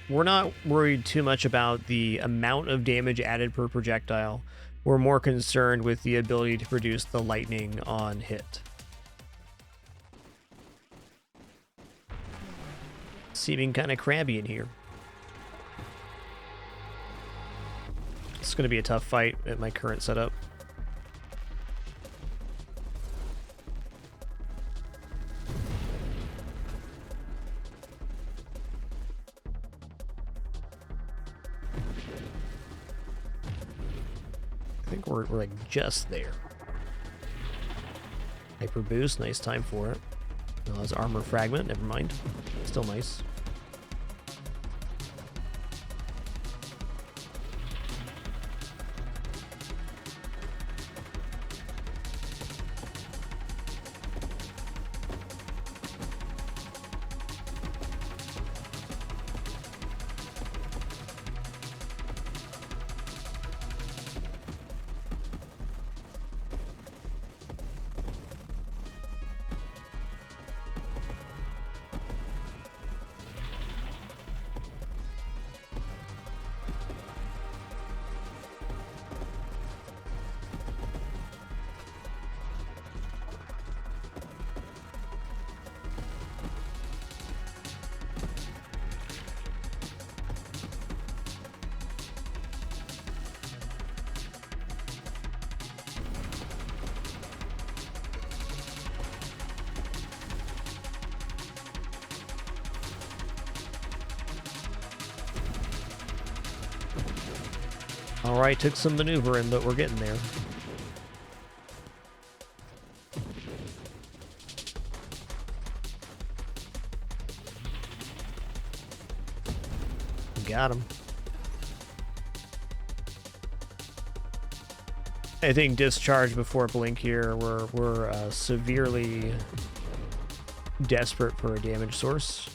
we're not worried too much about the amount of damage added per projectile. We're more concerned with the ability to produce the lightning on hit. Seeming kind of crabby in here. It's going to be a tough fight at my current setup. I think we're like just there. Hyper boost, nice time for it. Oh, it's armor fragment, never mind. Still nice. Alright, took some maneuvering, but we're getting there. Got him. I think discharge before blink here. We're severely desperate for a damage source.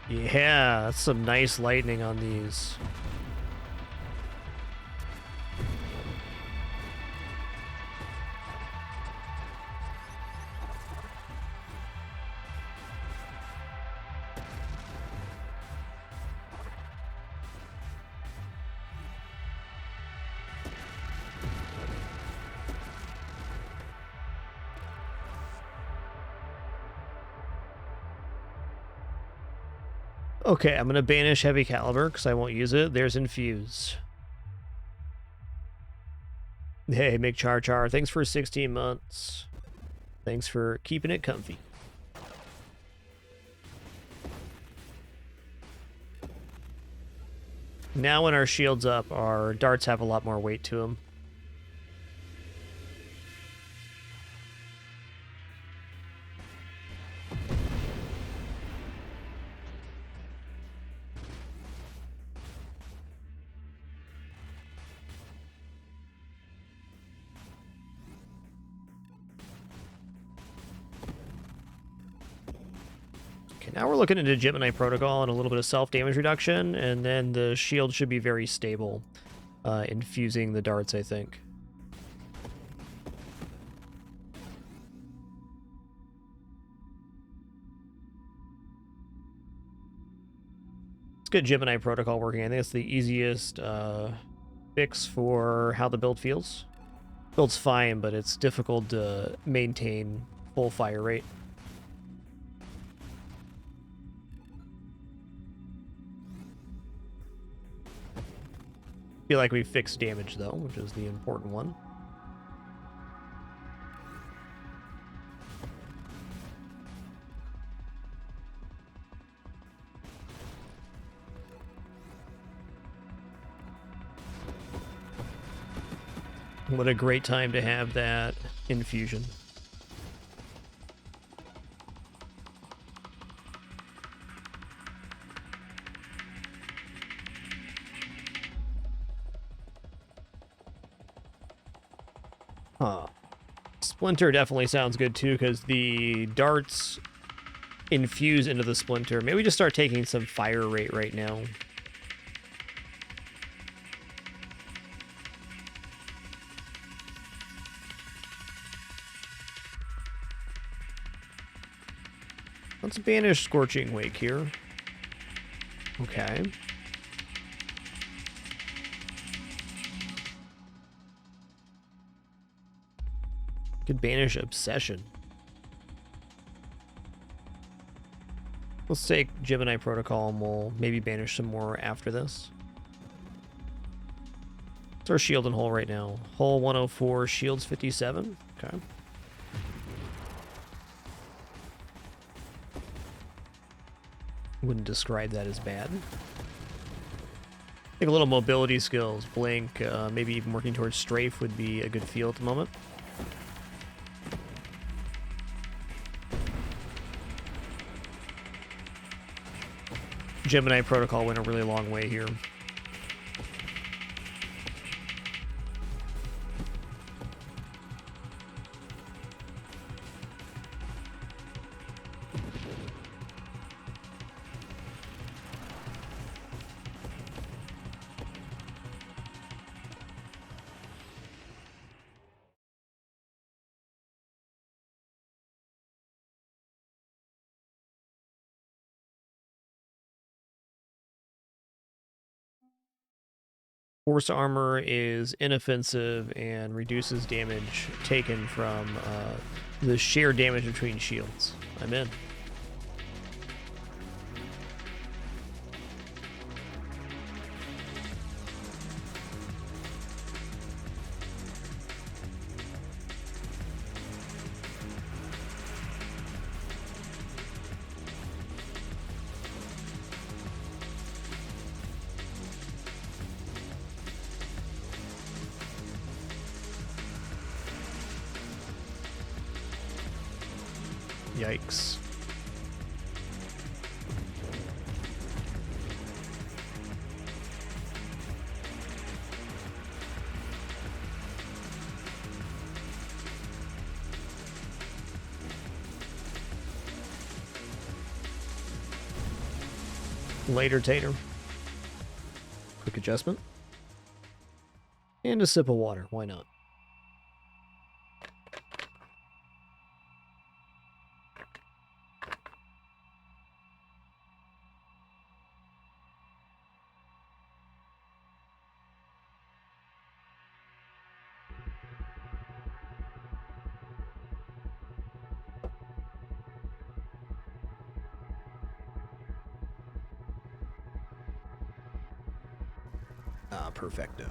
Yeah, that's some nice lightning on these. Okay, I'm going to banish Heavy Caliber because I won't use it. There's Infuse. Hey, Mick Char Char, thanks for 16 months. Thanks for keeping it comfy. Now when our shield's up, our darts have a lot more weight to them. Okay, now we're looking into Gemini Protocol and a little bit of self-damage reduction, and then the shield should be very stable, infusing the darts, I think. Let's get Gemini Protocol working. I think it's the easiest fix for how the build feels. Build's fine, but it's difficult to maintain full fire rate. Feel like we fixed damage though, which is the important one. What a great time to have that infusion. Huh. Splinter definitely sounds good too, because the darts infuse into the splinter. Maybe we just start taking some fire rate right now. Let's banish Scorching Wake here. Okay. Could banish Obsession. Let's take Gemini Protocol and we'll maybe banish some more after this. What's our shield and hull right now? Hull 104, shields 57. Okay. Wouldn't describe that as bad. I think a little mobility skills, blink, maybe even working towards strafe would be a good feel at the moment. Gemini Protocol went a really long way here. Force armor is inoffensive and reduces damage taken from the shared damage between shields. I'm in. Yikes. Later, Tater. Quick adjustment. And a sip of water. Why not? Ah, perfecto.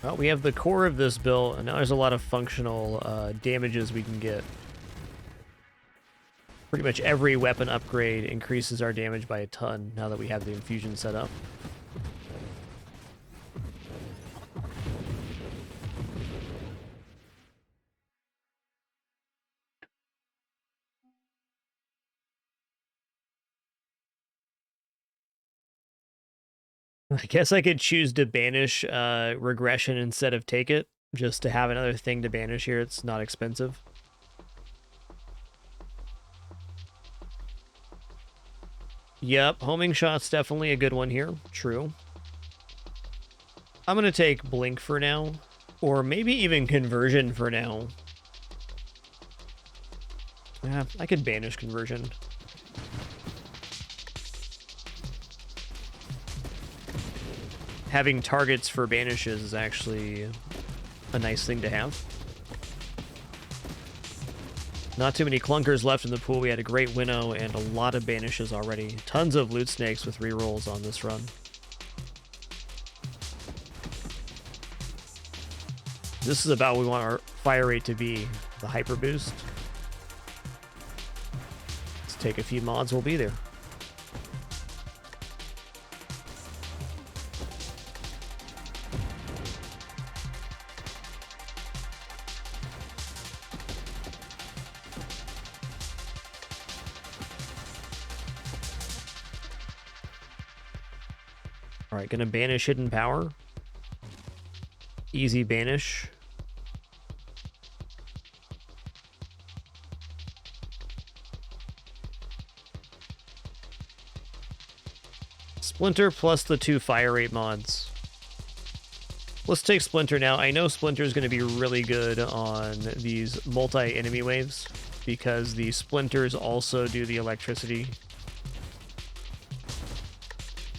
Well, we have the core of this build, and now there's a lot of functional damages we can get. Pretty much every weapon upgrade increases our damage by a ton now that we have the infusion set up. I guess I could choose to banish regression instead of take it, just to have another thing to banish here. It's not expensive. Yep, homing shot's definitely a good one here. True. I'm going to take blink for now, or maybe even conversion for now. Yeah, I could banish conversion. Having targets for banishes is actually a nice thing to have. Not too many clunkers left in the pool. We had a great winnow and a lot of banishes already. Tons of loot snakes with rerolls on this run. This is about what we want our fire rate to be. The hyper boost. Let's take a few mods, we'll be there. Alright, gonna banish hidden power. Easy banish. Splinter plus the 2 fire rate mods. Let's take Splinter now. I know Splinter is going to be really good on these multi-enemy waves because the Splinters also do the electricity.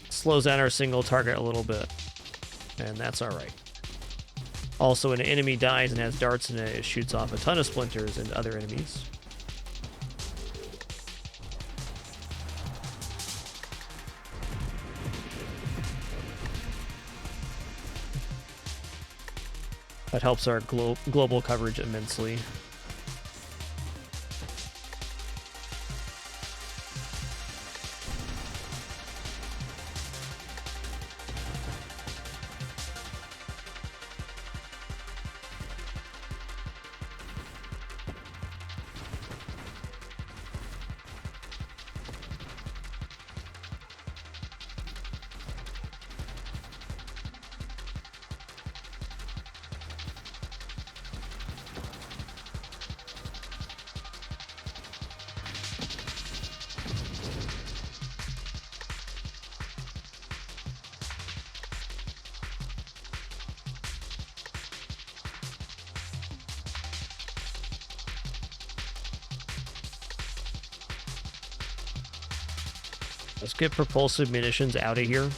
Slows down our single target a little bit, and that's alright. Also, when an enemy dies and has darts in it, it shoots off a ton of splinters into other enemies. That helps our global coverage immensely. Let's get propulsive munitions out of here.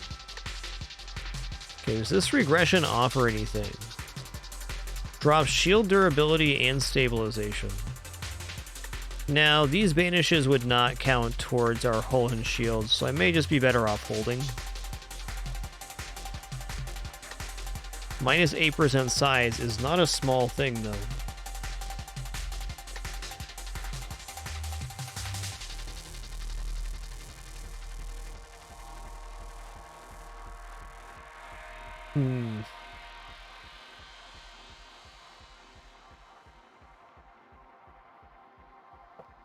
Okay, does this regression offer anything? Drops shield durability and stabilization. Now, these banishes would not count towards our hull and shields, so I may just be better off holding. Minus 8% size is not a small thing, though.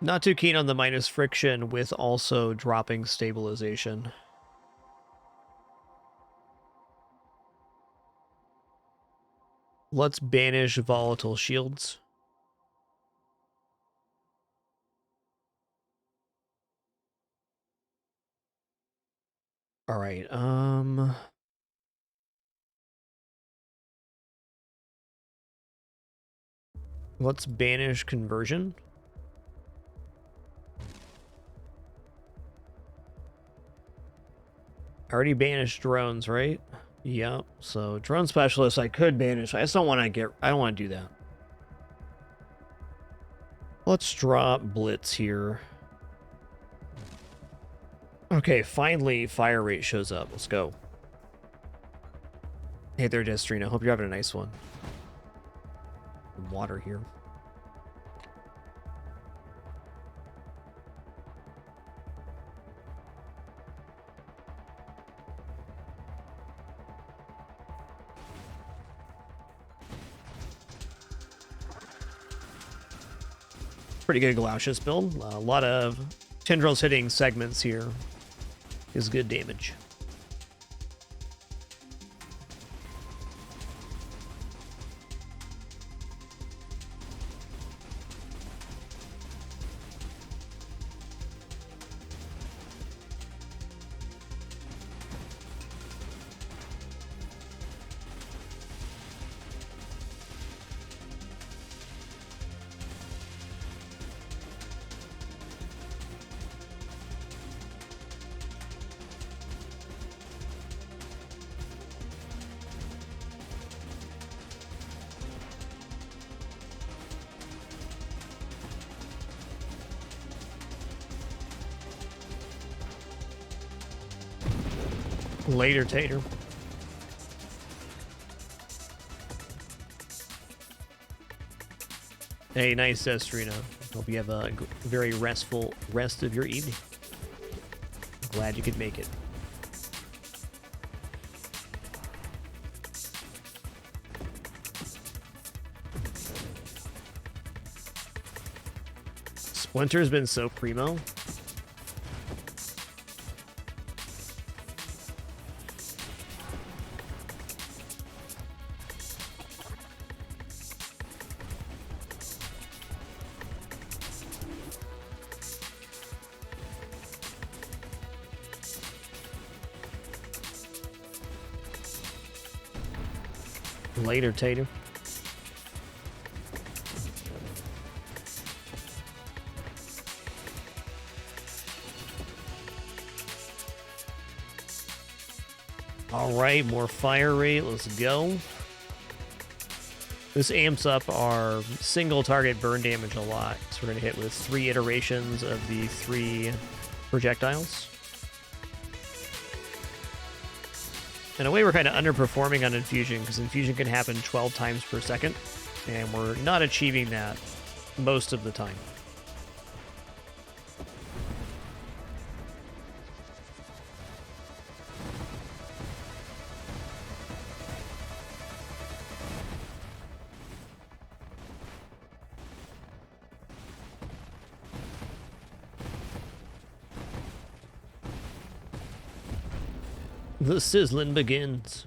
Not too keen on the minus friction with also dropping stabilization. Let's banish volatile shields. All right, let's banish conversion. I already banished drones, right? Yep. So drone specialist I could banish. I just don't want to I don't want to do that. Let's drop blitz here. Okay, finally fire rate shows up. Let's go. Hey there, Destrina. Hope you're having a nice one. Some water here. Pretty good Glaucius build. A lot of tendrils hitting segments here is good damage. Later, Tater. Hey, nice, Destrina. Hope you have a very restful rest of your evening. Glad you could make it. Splinter's been so primo. Later, Tater. All right, more fire rate. Let's go. This amps up our single target burn damage a lot. So we're going to hit with 3 iterations of the 3 projectiles. In a way, we're kind of underperforming on infusion because infusion can happen 12 times per second, and we're not achieving that most of the time. The sizzling begins.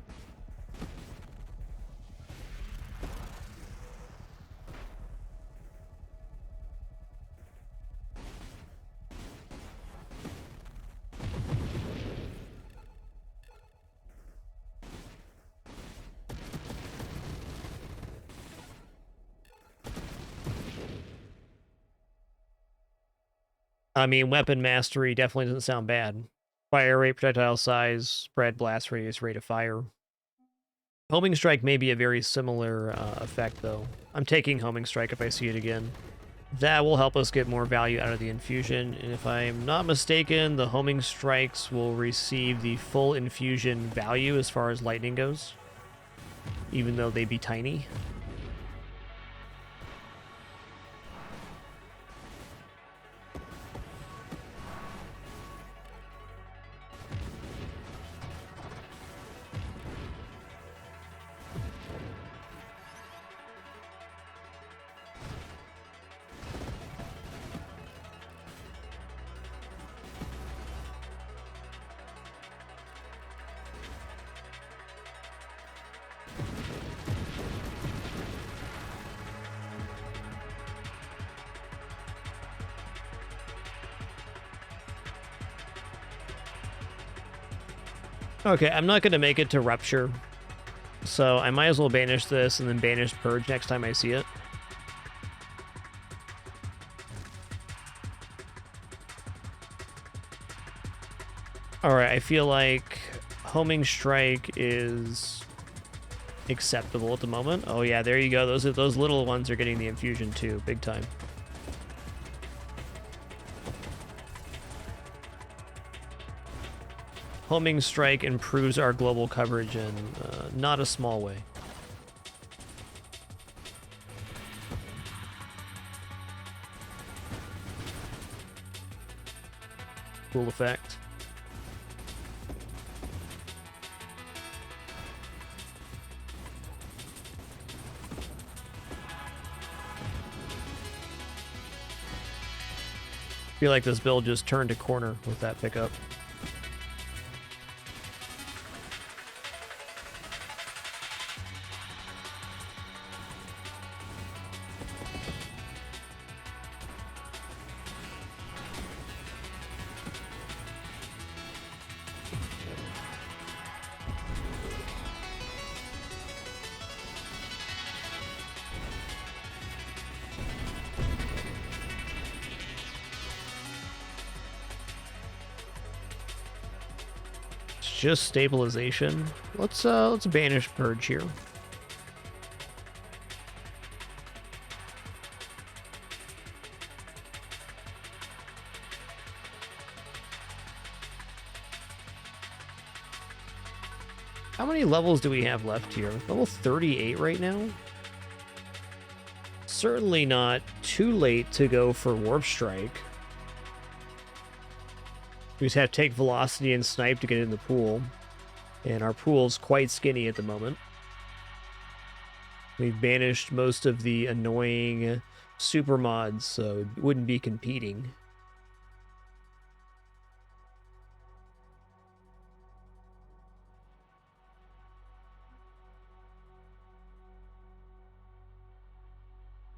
I mean, weapon mastery definitely doesn't sound bad. Fire rate, projectile size, spread, blast radius, rate of fire. Homing strike may be a very similar effect, though. I'm taking homing strike if I see it again. That will help us get more value out of the infusion, and if I'm not mistaken, the homing strikes will receive the full infusion value as far as lightning goes, even though they be tiny. Okay, I'm not going to make it to Rupture, so I might as well banish this and then banish Purge next time I see it. Alright, I feel like Homing Strike is acceptable at the moment. Oh yeah, there you go. Those little ones are getting the infusion too, big time. Homing strike improves our global coverage in not a small way. Cool effect. I feel like this build just turned a corner with that pickup. Just stabilization. Let's banish Purge here. How many levels do we have left here? Level 38 right now? Certainly not too late to go for Warp Strike. We just have to take velocity and snipe to get in the pool. And our pool's quite skinny at the moment. We've banished most of the annoying super mods, so it wouldn't be competing.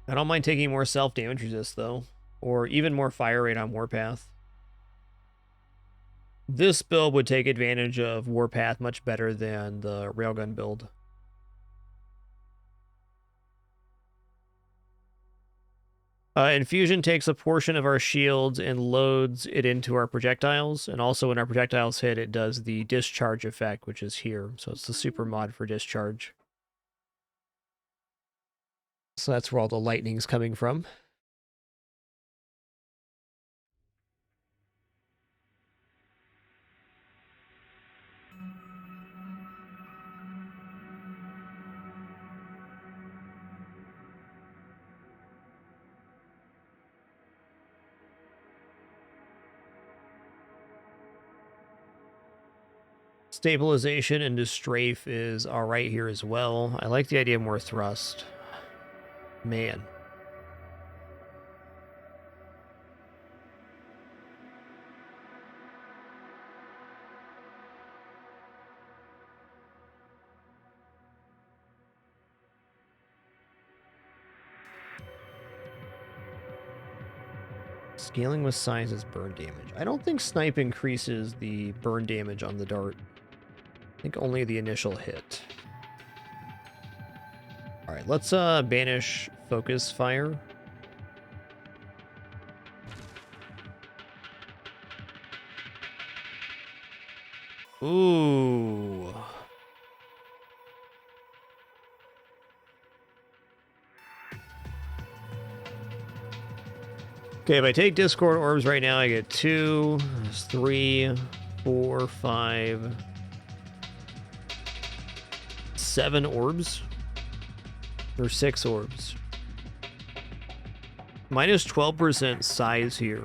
I don't mind taking more self-damage resist, though. Or even more fire rate on Warpath. This build would take advantage of Warpath much better than the railgun build. Infusion takes a portion of our shields and loads it into our projectiles, and also when our projectiles hit, it does the discharge effect, which is here. So it's the super mod for discharge. So that's where all the lightning's coming from. Stabilization into strafe is alright here as well. I like the idea of more thrust. Man. Scaling with size is burn damage. I don't think snipe increases the burn damage on the dart. I think only the initial hit. Alright, let's banish focus fire. Ooh. Okay, if I take Discord orbs right now, I get 2, 3, 4, 5, 7 orbs. Or 6 orbs. Minus 12% size here.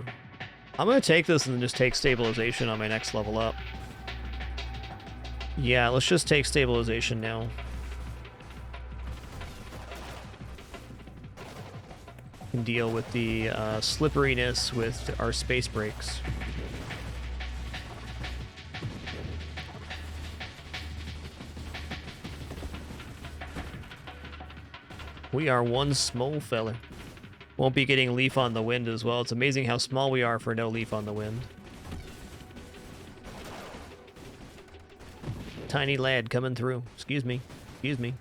I'm going to take this and just take stabilization on my next level up. Yeah, let's just take stabilization now. Can deal with the slipperiness with our space brakes. We are one small fella. Won't be getting leaf on the wind as well. It's amazing how small we are for no leaf on the wind. Tiny lad coming through. Excuse me. Excuse me.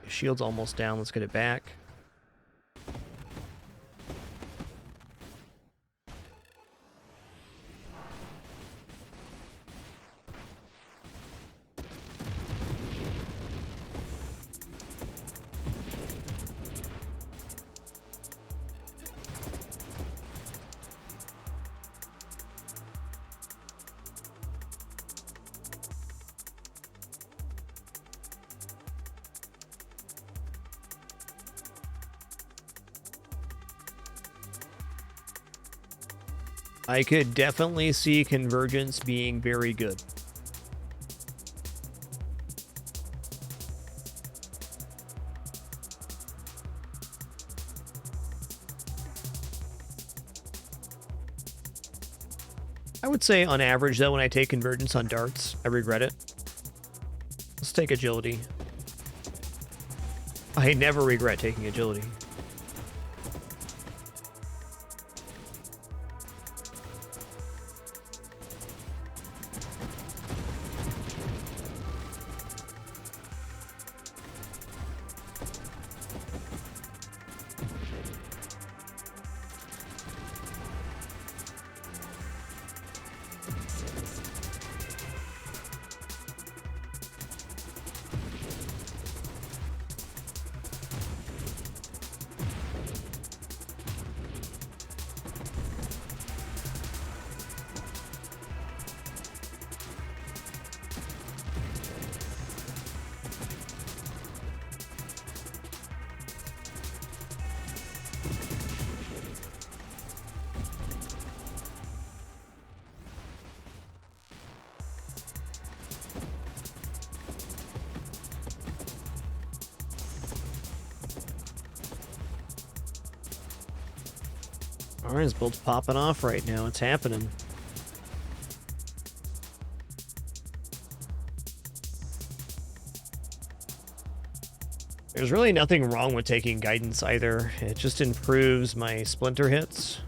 Shield's almost down. Let's get it back. I could definitely see convergence being very good. I would say on average, though, when I take convergence on darts, I regret it. Let's take agility. I never regret taking agility. Alright, this build's popping off right now. It's happening. There's really nothing wrong with taking guidance either. It just improves my splinter hits.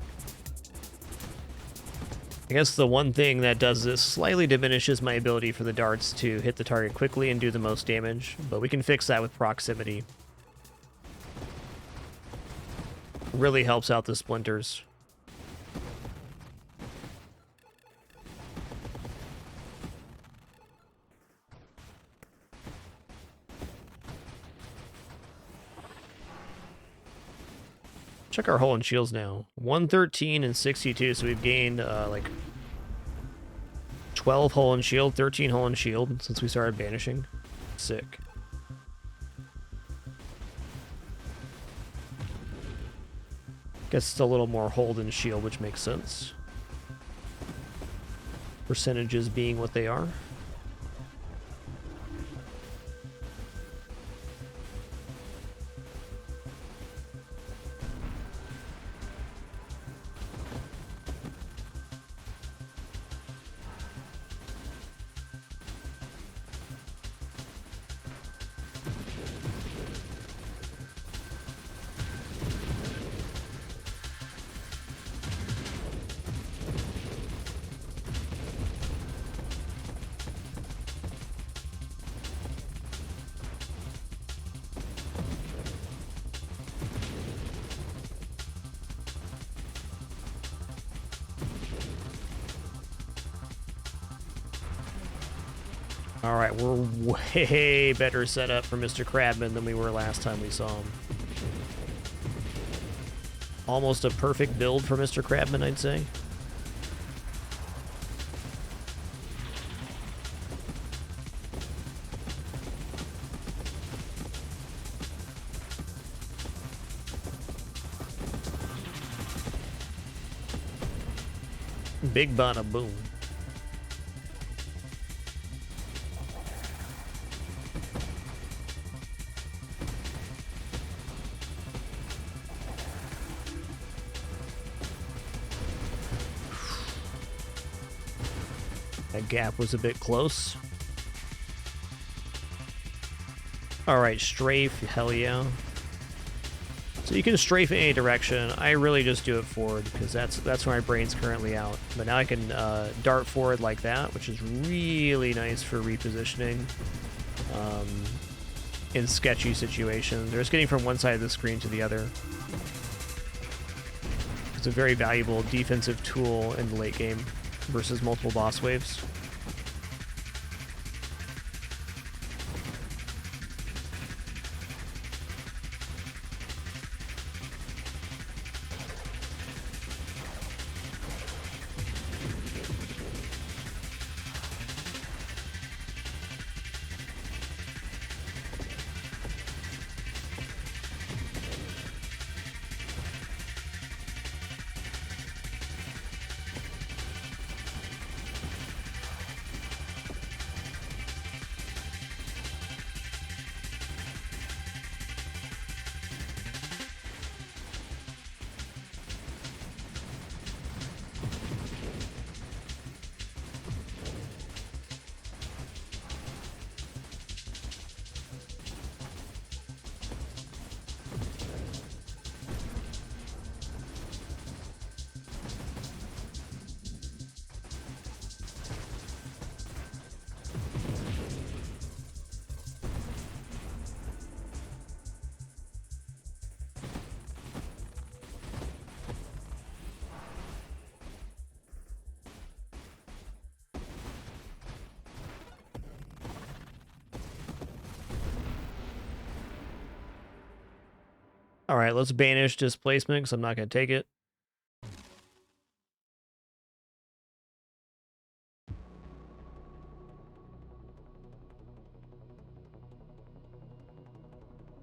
I guess the one thing that does this slightly diminishes my ability for the darts to hit the target quickly and do the most damage, but we can fix that with proximity. Really helps out the splinters. Check our hull and shields now. 113 and 62, so we've gained like 12 hull and shield, 13 hull and shield since we started banishing. Sick. Guess it's a little more hull than shield, which makes sense. Percentages being what they are. Alright, we're way better set up for Mr. Crabman than we were last time we saw him. Almost a perfect build for Mr. Crabman, I'd say. Big bada boom. That gap was a bit close. Alright, strafe, hell yeah. So you can strafe in any direction. I really just do it forward because that's where my brain's currently out. But now I can dart forward like that, which is really nice for repositioning in sketchy situations. Or just getting from one side of the screen to the other. It's a very valuable defensive tool in the late game versus multiple boss waves. All right, let's banish displacement because I'm not going to take it.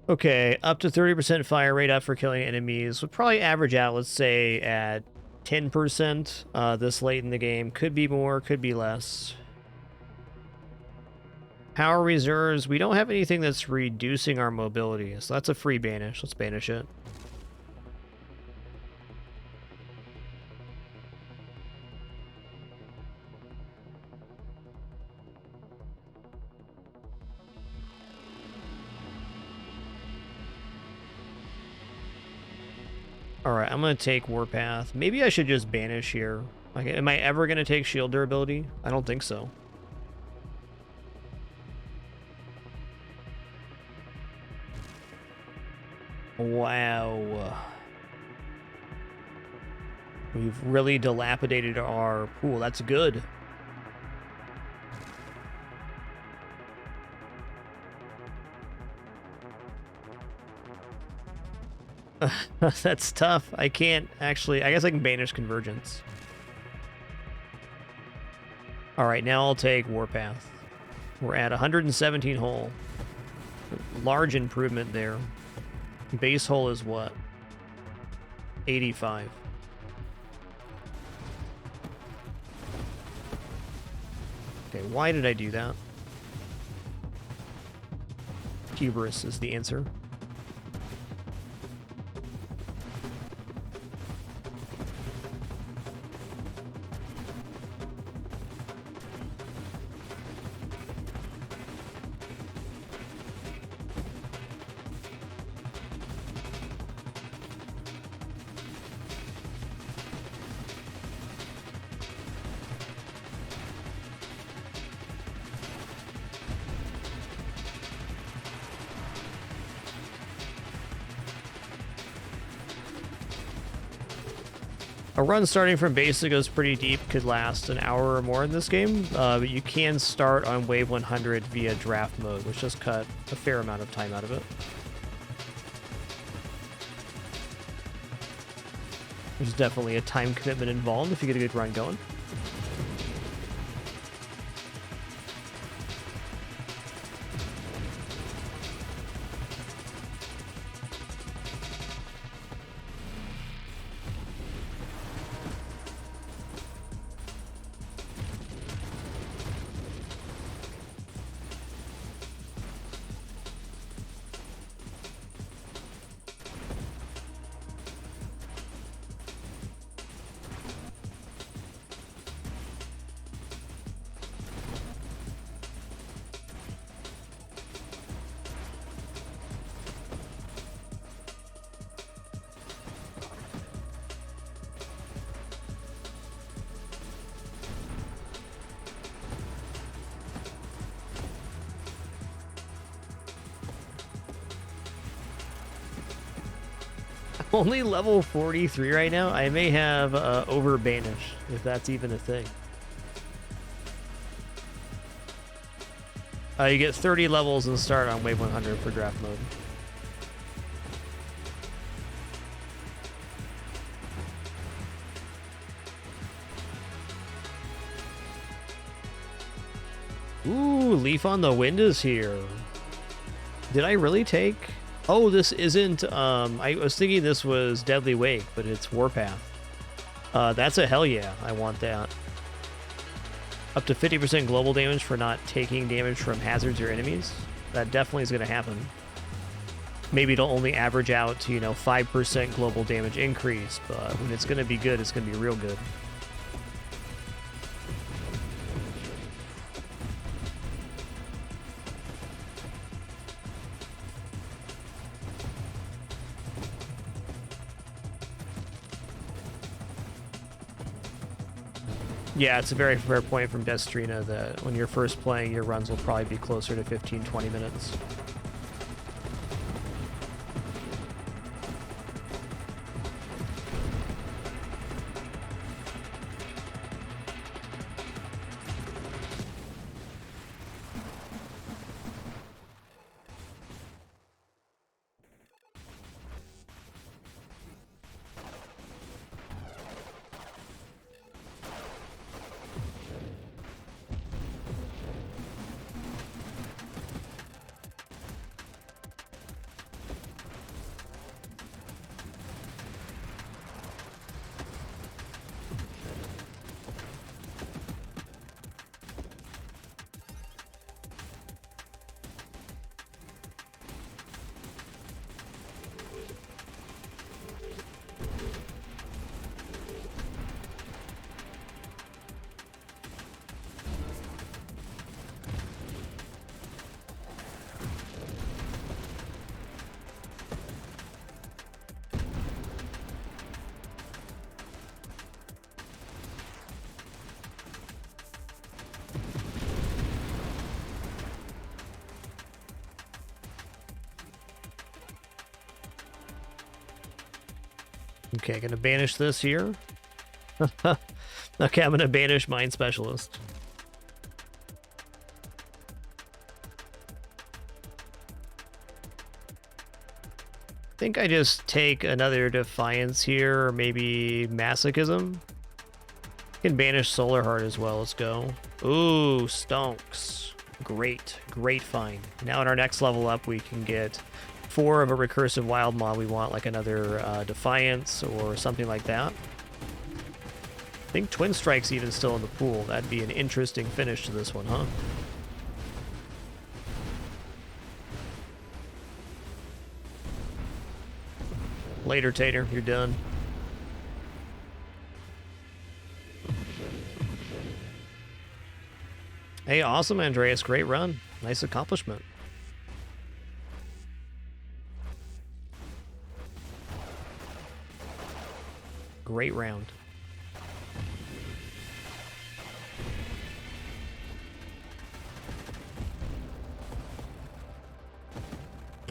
Okay, up to 30% fire rate after killing enemies would probably average out, let's say, at 10% this late in the game. Could be more, could be less. Power reserves, we don't have anything that's reducing our mobility, so that's a free banish. Let's banish it. Alright, I'm going to take Warpath. Maybe I should just banish here. Like, am I ever going to take shield durability? I don't think so. Wow. We've really dilapidated our pool. That's good. That's tough. I can't actually... I guess I can banish Convergence. Alright, now I'll take Warpath. We're at 117 hull. Large improvement there. Base hull is what? 85. Okay, why did I do that? Hubris is the answer. A run starting from basic goes pretty deep, could last an hour or more in this game, but you can start on wave 100 via draft mode, which does cut a fair amount of time out of it. There's definitely a time commitment involved if you get a good run going. Only level 43 right now. I may have over banished, if that's even a thing. You get 30 levels and start on wave 100 for draft mode. Ooh, Leaf on the Wind is here. Did I really take... Oh, this isn't, I was thinking this was Deadly Wake, but it's Warpath. That's a hell yeah, I want that. Up to 50% global damage for not taking damage from hazards or enemies. That definitely is going to happen. Maybe it'll only average out to, 5% global damage increase, but when it's going to be good, it's going to be real good. Yeah, it's a very fair point from Destrina that when you're first playing, your runs will probably be closer to 15-20 minutes. Okay, gonna banish this here. Okay, I'm gonna banish Mind Specialist. I think I just take another Defiance here, or maybe Masochism. Can banish Solar Heart as well. Let's go. Ooh, Stonks. Great, great find. Now at our next level up, we can get 4 of a recursive wild mod. We want like another Defiance or something like that. I think Twin Strike's even still in the pool. That'd be an interesting finish to this one, huh? Later, Tater. You're done. Hey, awesome, Andreas. Great run. Nice accomplishment. Great round.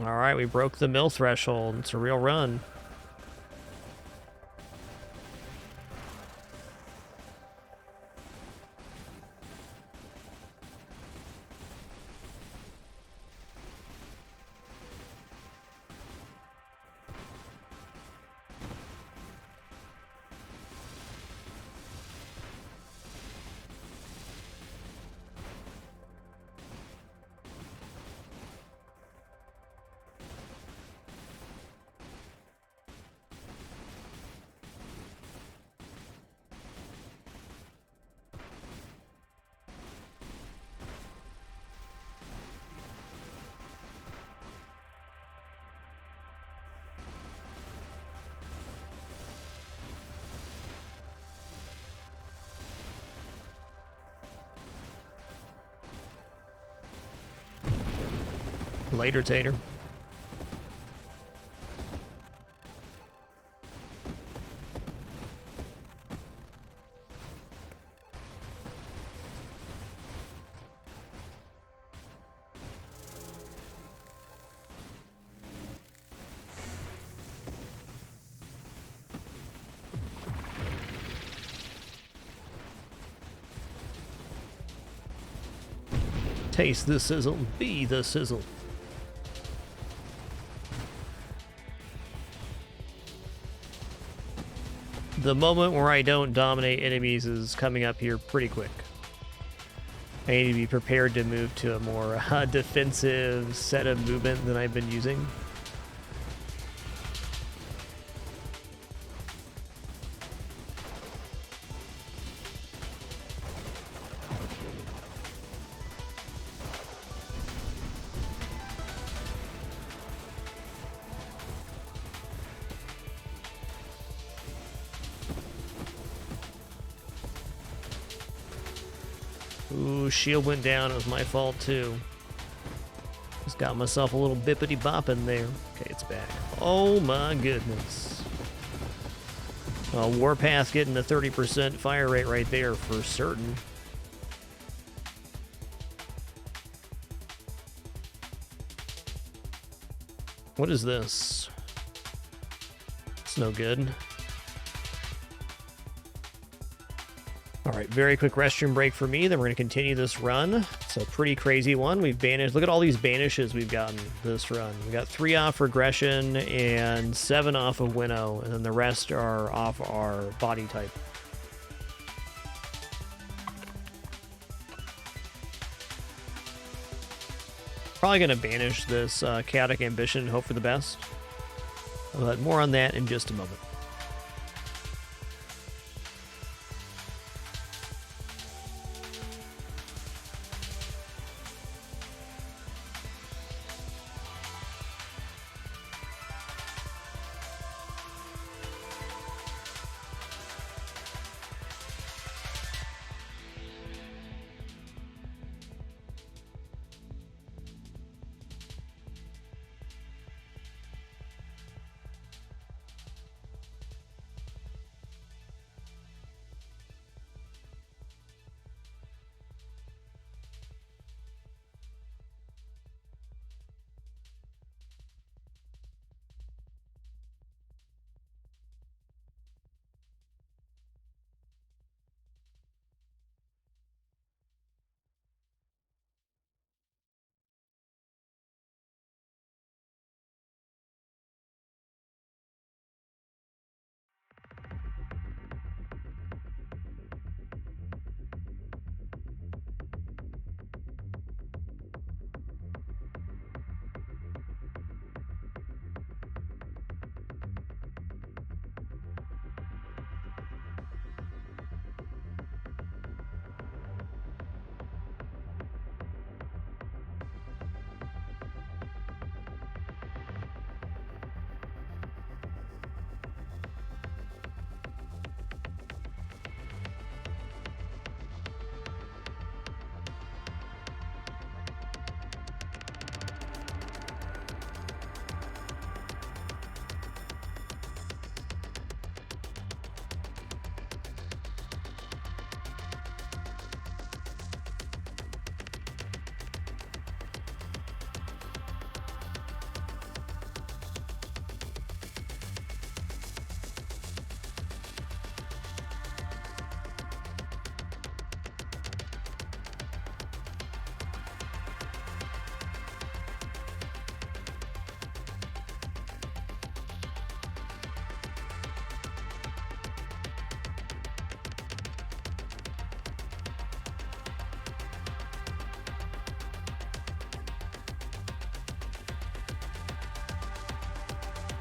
All right, we broke the mill threshold. It's a real run. Later, Tater. Taste the sizzle, be the sizzle. The moment where I don't dominate enemies is coming up here pretty quick. I need to be prepared to move to a more defensive set of movement than I've been using. Ooh, shield went down. It was my fault, too. Just got myself a little bippity bopping there. Okay, it's back. Oh, my goodness. Warpath getting a 30% fire rate right there for certain. What is this? It's no good. All right, very quick restroom break for me. Then we're going to continue this run. It's a pretty crazy one. We've banished. Look at all these banishes we've gotten this run. We got 3 off regression and 7 off of Winnow, and then the rest are off our body type. Probably going to banish this Chaotic Ambition and hope for the best. But more on that in just a moment.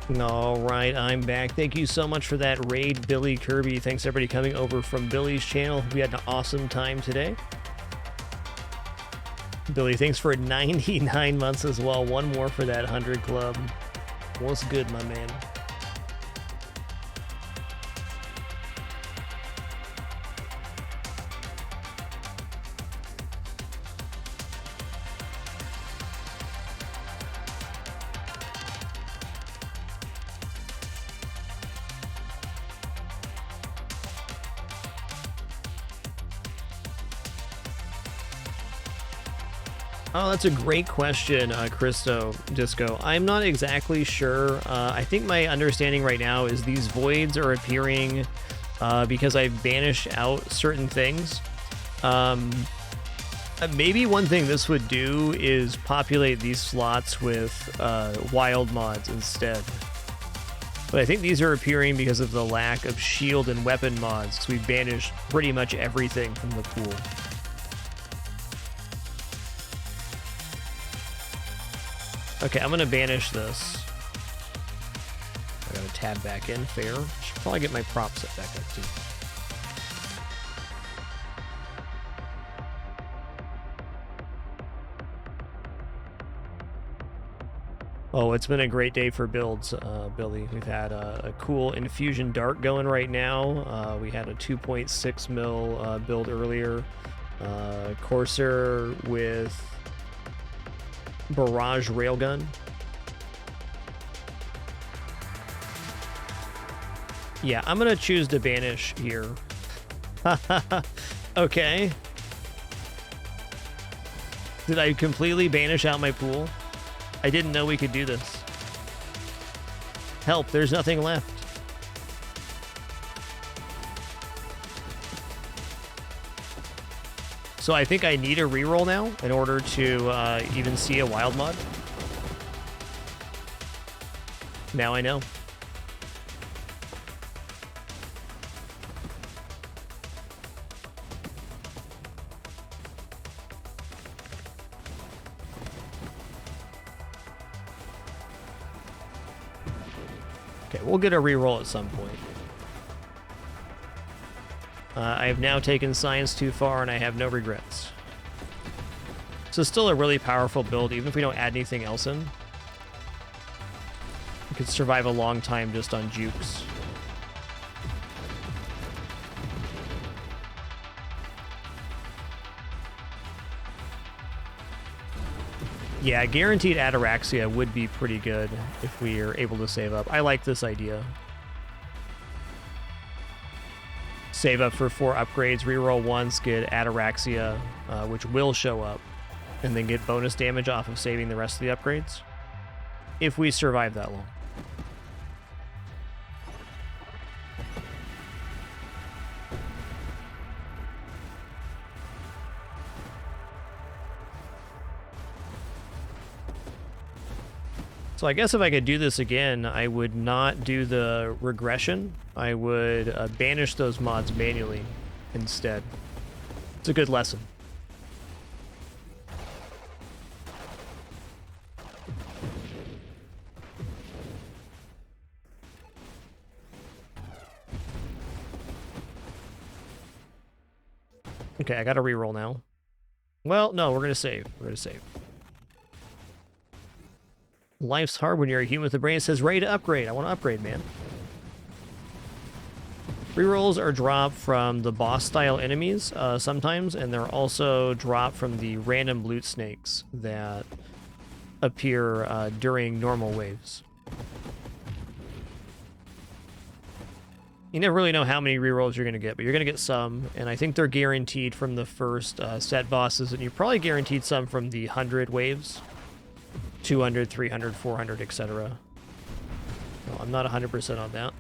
All right, I'm back. Thank you so much for that raid, Billy Kirby. Thanks everybody coming over from Billy's channel. We had an awesome time today. Billy, thanks for 99 months as well. One more for that 100 club. What's good, my man? Oh, that's a great question, Christo Disco. I'm not exactly sure. I think my understanding right now is these voids are appearing because I've banished out certain things. Maybe one thing this would do is populate these slots with wild mods instead. But I think these are appearing because of the lack of shield and weapon mods, because we've banished pretty much everything from the pool. Okay, I'm gonna banish this. I gotta tab back in, fair. Should probably get my prop set back up too. Oh, it's been a great day for builds, Billy. We've had a cool infusion dart going right now. We had a 2.6 mil build earlier. Courser with Barrage railgun. Yeah, I'm gonna choose to banish here. Okay. Did I completely banish out my pool? I didn't know we could do this. Help, there's nothing left. So I think I need a reroll now in order to even see a wild mod. Now I know. Okay, we'll get a reroll at some point. I have now taken science too far, and I have no regrets. So still a really powerful build, even if we don't add anything else in. We could survive a long time just on jukes. Yeah, guaranteed ataraxia would be pretty good if we are able to save up. I like this idea. Save up for 4 upgrades, reroll once, get ataraxia, which will show up, and then get bonus damage off of saving the rest of the upgrades, if we survive that long. So I guess if I could do this again, I would not do the regression. I would banish those mods manually instead. It's a good lesson. Okay, I got to reroll now. Well, no, we're going to save. We're going to save. Life's hard when you're a human with a brain. It says ready to upgrade. I want to upgrade, man. Rerolls are dropped from the boss-style enemies sometimes, and they're also dropped from the random loot snakes that appear during normal waves. You never really know how many rerolls you're going to get, but you're going to get some, and I think they're guaranteed from the first set bosses, and you're probably guaranteed some from the 100 waves. 200, 300, 400, etc. No, I'm not 100% on that.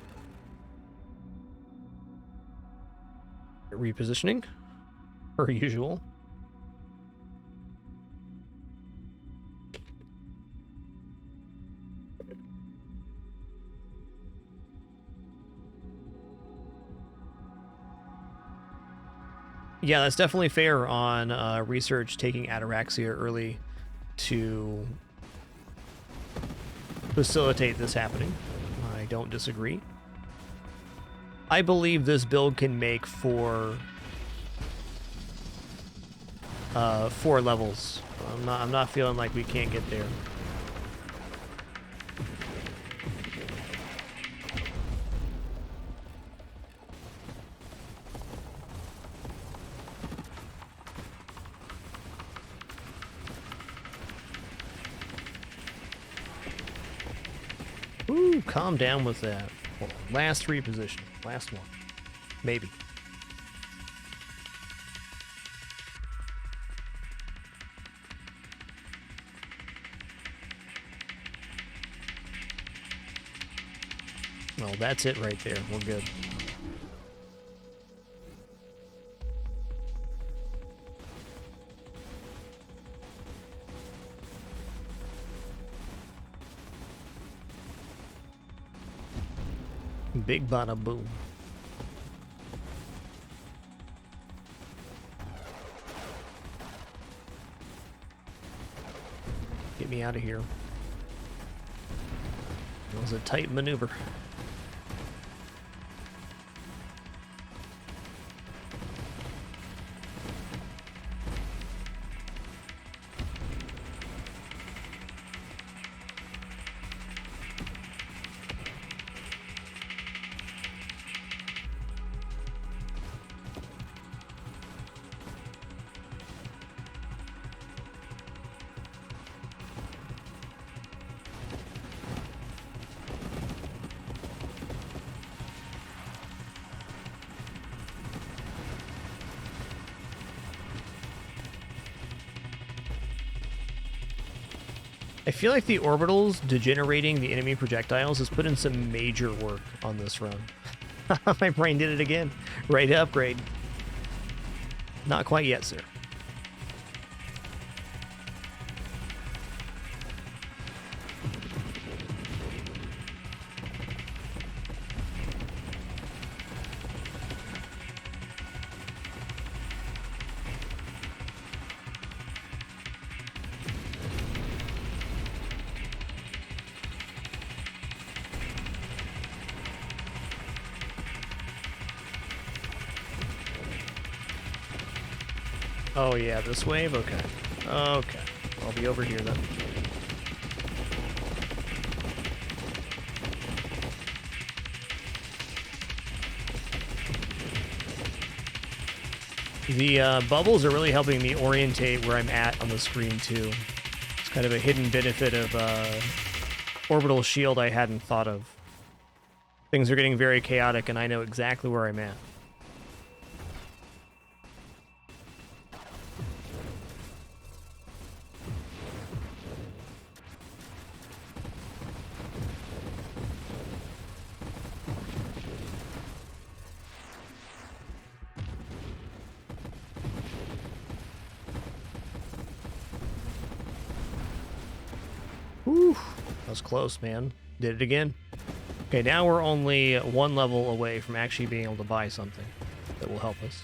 Repositioning, per usual. Yeah, that's definitely fair on research taking ataraxia early to facilitate this happening. I don't disagree. I believe this build can make four levels. I'm not feeling like we can't get there. Ooh, calm down with that. Well, last reposition. Last one. Maybe. Well, that's it right there. We're good. Big bada boom. Get me out of here. That was a tight maneuver. I feel like the orbitals degenerating the enemy projectiles has put in some major work on this run. My brain did it again. Right to upgrade. Not quite yet, sir. Oh yeah, this wave? Okay. Okay. I'll be over here then. The bubbles are really helping me orientate where I'm at on the screen too. It's kind of a hidden benefit of orbital shield I hadn't thought of. Things are getting very chaotic and I know exactly where I'm at. Whew, that was close, man. Did it again. Okay, now we're only one level away from actually being able to buy something that will help us.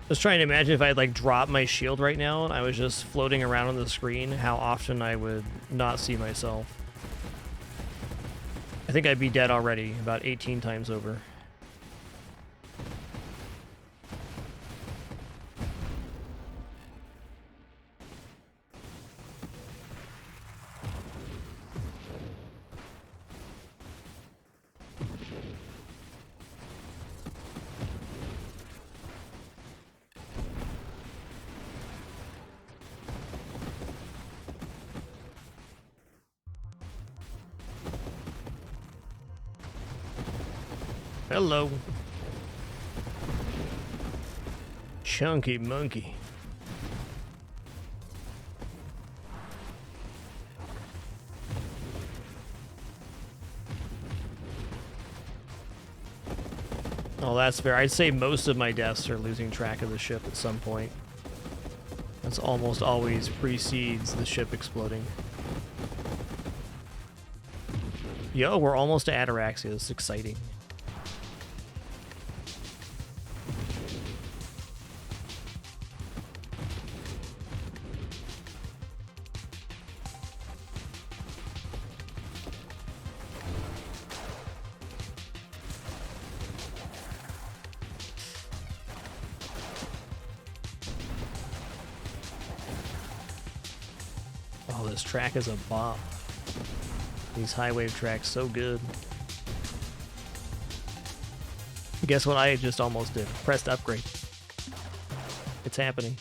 I was trying to imagine if I had like dropped my shield right now and I was just floating around on the screen, how often I would not see myself. I think I'd be dead already, about 18 times over. Hello. Chunky monkey. Oh, that's fair. I'd say most of my deaths are losing track of the ship at some point. That's almost always precedes the ship exploding. Yo, we're almost to Ataraxia. This is exciting. Oh, this track is a bop. These high wave tracks, so good. Guess what I just almost did? Pressed upgrade. It's happening.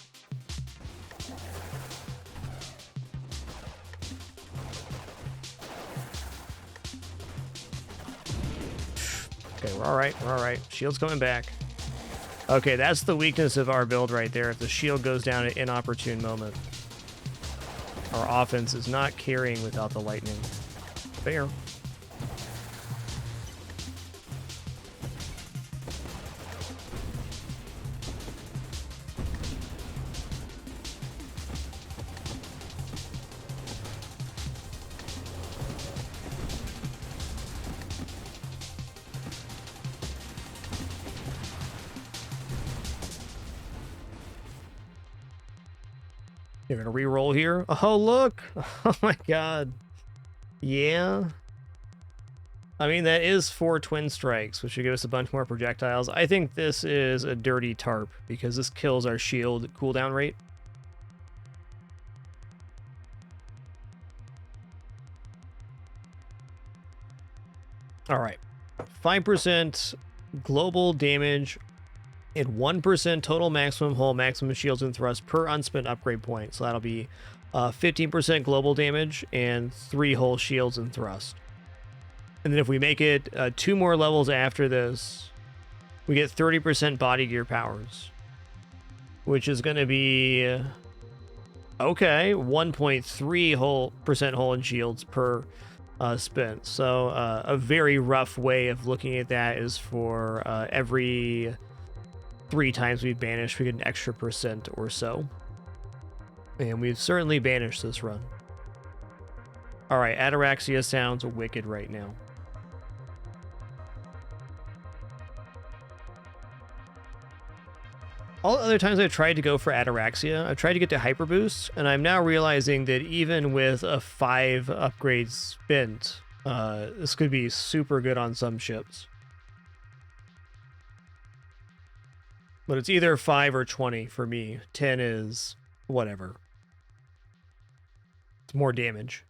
Okay, we're alright, we're alright. Shield's coming back. Okay, that's the weakness of our build right there. If the shield goes down at an inopportune moment. Our offense is not carrying without the lightning. Fair. You're gonna re-roll here? Oh, look! Oh my god. Yeah. I mean, that is 4 twin strikes, which should give us a bunch more projectiles. I think this is a dirty tarp, because this kills our shield cooldown rate. Alright. 5% global damage and 1% total maximum hull, maximum shields and thrust per unspent upgrade point. So that'll be 15% global damage and 3 hull shields and thrust. And then if we make it 2 more levels after this, we get 30% body gear powers, which is going to be, okay, 1.3% hull and shields per spent. So a very rough way of looking at that is for every 3 times we've banished, we get an extra % or so. And we've certainly banished this run. Alright, Ataraxia sounds wicked right now. All the other times I've tried to go for Ataraxia, I've tried to get to Hyper Boost, and I'm now realizing that even with a 5 upgrade spent, this could be super good on some ships. But it's either 5 or 20 for me. 10 is whatever. It's more damage.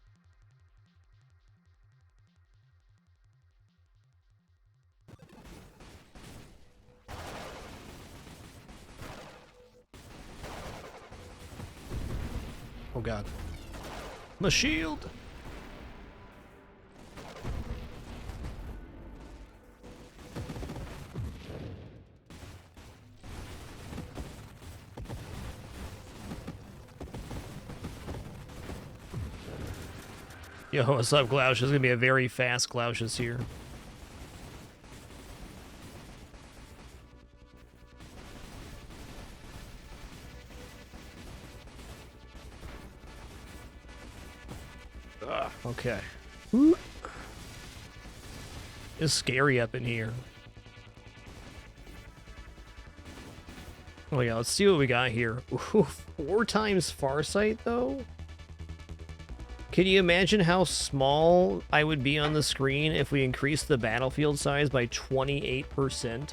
Oh god. My shield! Yo, what's up, Glaucius? It's gonna be a very fast Glaucius here. Ugh, okay. It's scary up in here. Oh yeah, let's see what we got here. Ooh, 4 times Farsight, though? Can you imagine how small I would be on the screen if we increased the battlefield size by 28%?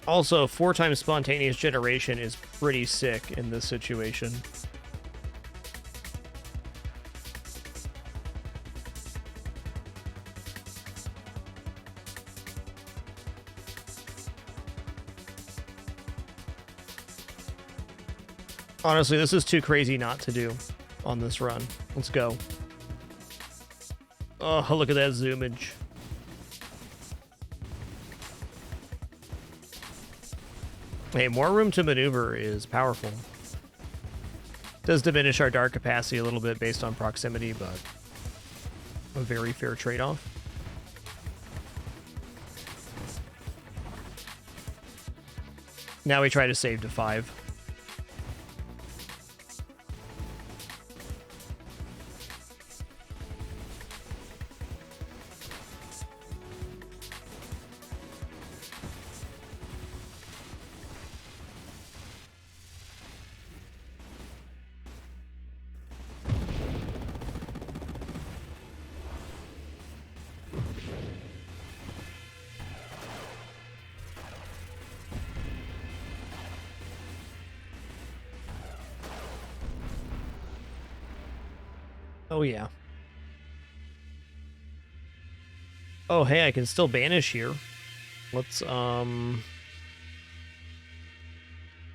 Also, 4 times spontaneous generation is pretty sick in this situation. Honestly, this is too crazy not to do on this run. Let's go. Oh, look at that zoomage. Hey, more room to maneuver is powerful. Does diminish our dart capacity a little bit based on proximity, but a very fair trade-off. Now we try to save to 5. Oh, yeah. Oh, hey, I can still banish here. Let's,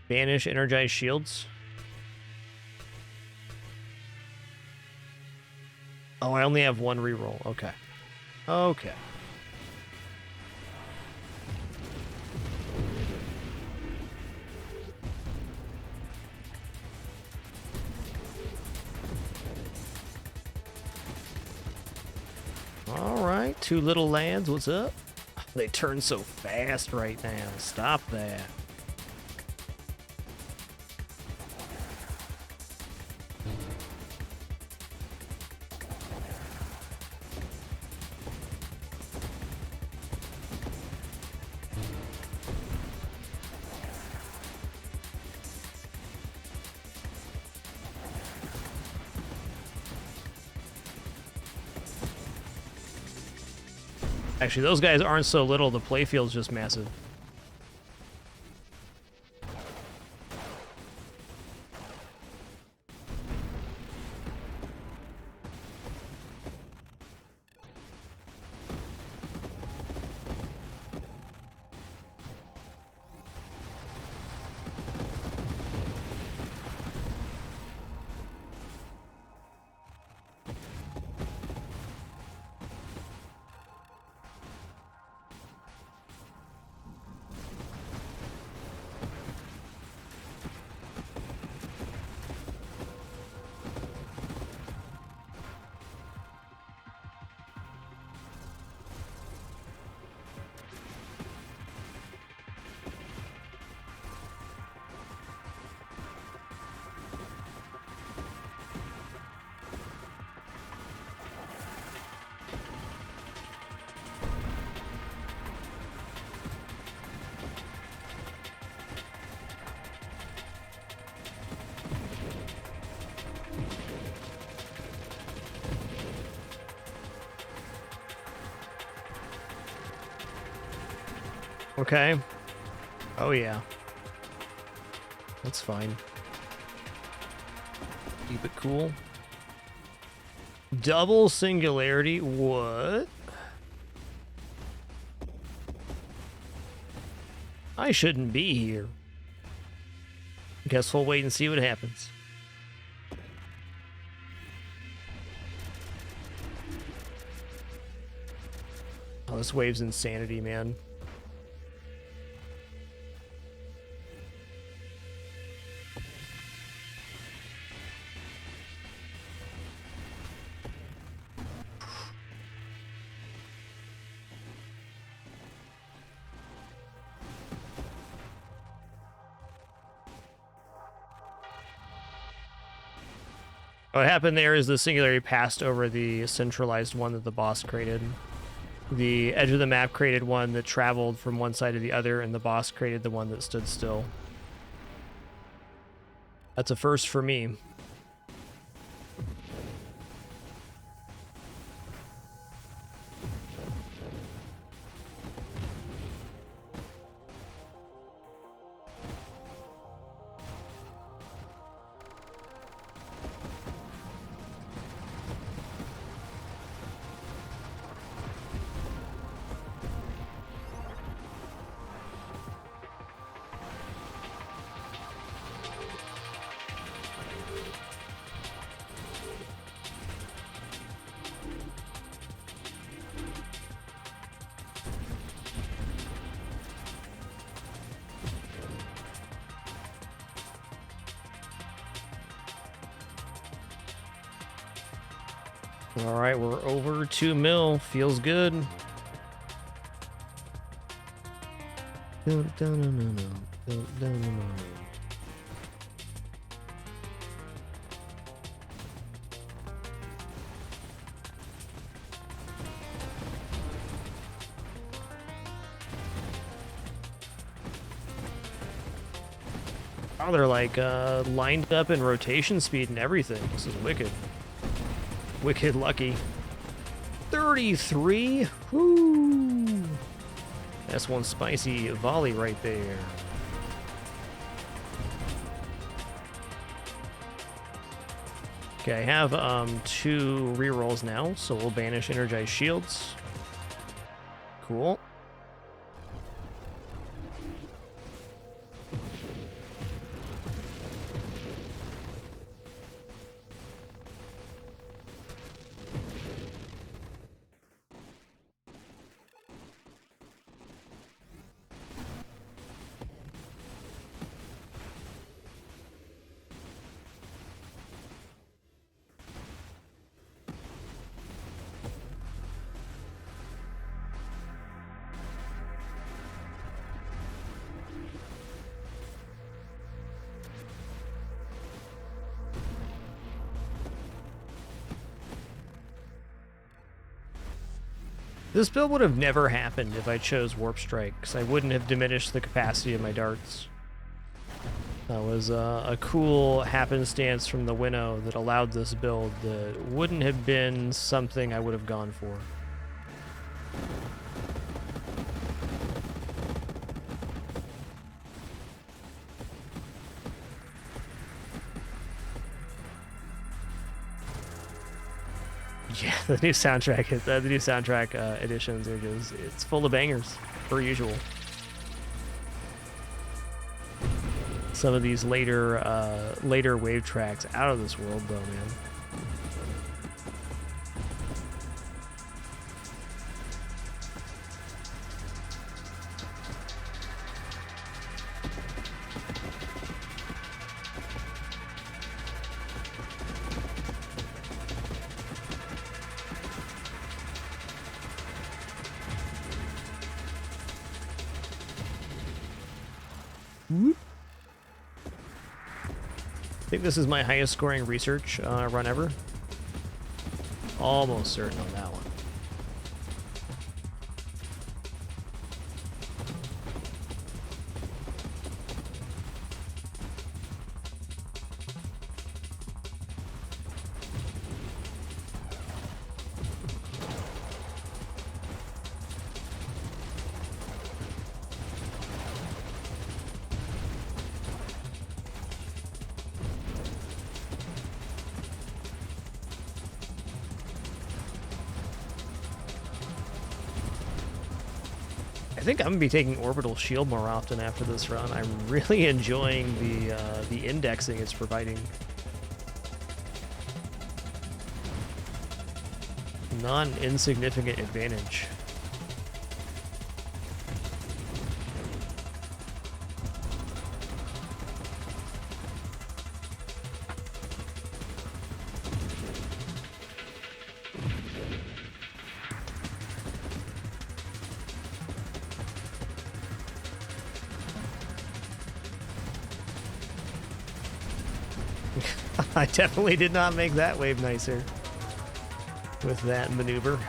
banish energized shields. Oh, I only have one reroll. Okay. Okay. All right, two little lads, what's up? They turn so fast right now. Stop that. Actually, those guys aren't so little. The playfield's just massive. Okay. Oh, yeah. That's fine. Keep it cool. Double singularity. What? I shouldn't be here. Guess we'll wait and see what happens. Oh, this wave's insanity, man. What happened there is the singularity passed over the centralized one that the boss created. The edge of the map created one that traveled from one side to the other, and the boss created the one that stood still. That's a first for me. All right, we're over 2 mil. Feels good. Oh, they're like lined up in rotation speed and everything. This is wicked. Wicked lucky. 33? Woo! That's one spicy volley right there. Okay, I have 2 rerolls now, so we'll banish energized shields. Cool. This build would have never happened if I chose Warp Strike, because I wouldn't have diminished the capacity of my darts. That was a cool happenstance from the Winnow that allowed this build that wouldn't have been something I would have gone for. Yeah, the new soundtrack editions are it's full of bangers, per usual. Some of these later wave tracks out of this world, though, man. I think this is my highest scoring research run ever. Almost certain on that one. I think I'm gonna be taking Orbital Shield more often after this run. I'm really enjoying the indexing it's providing. Not an insignificant advantage. I definitely did not make that wave nicer with that maneuver.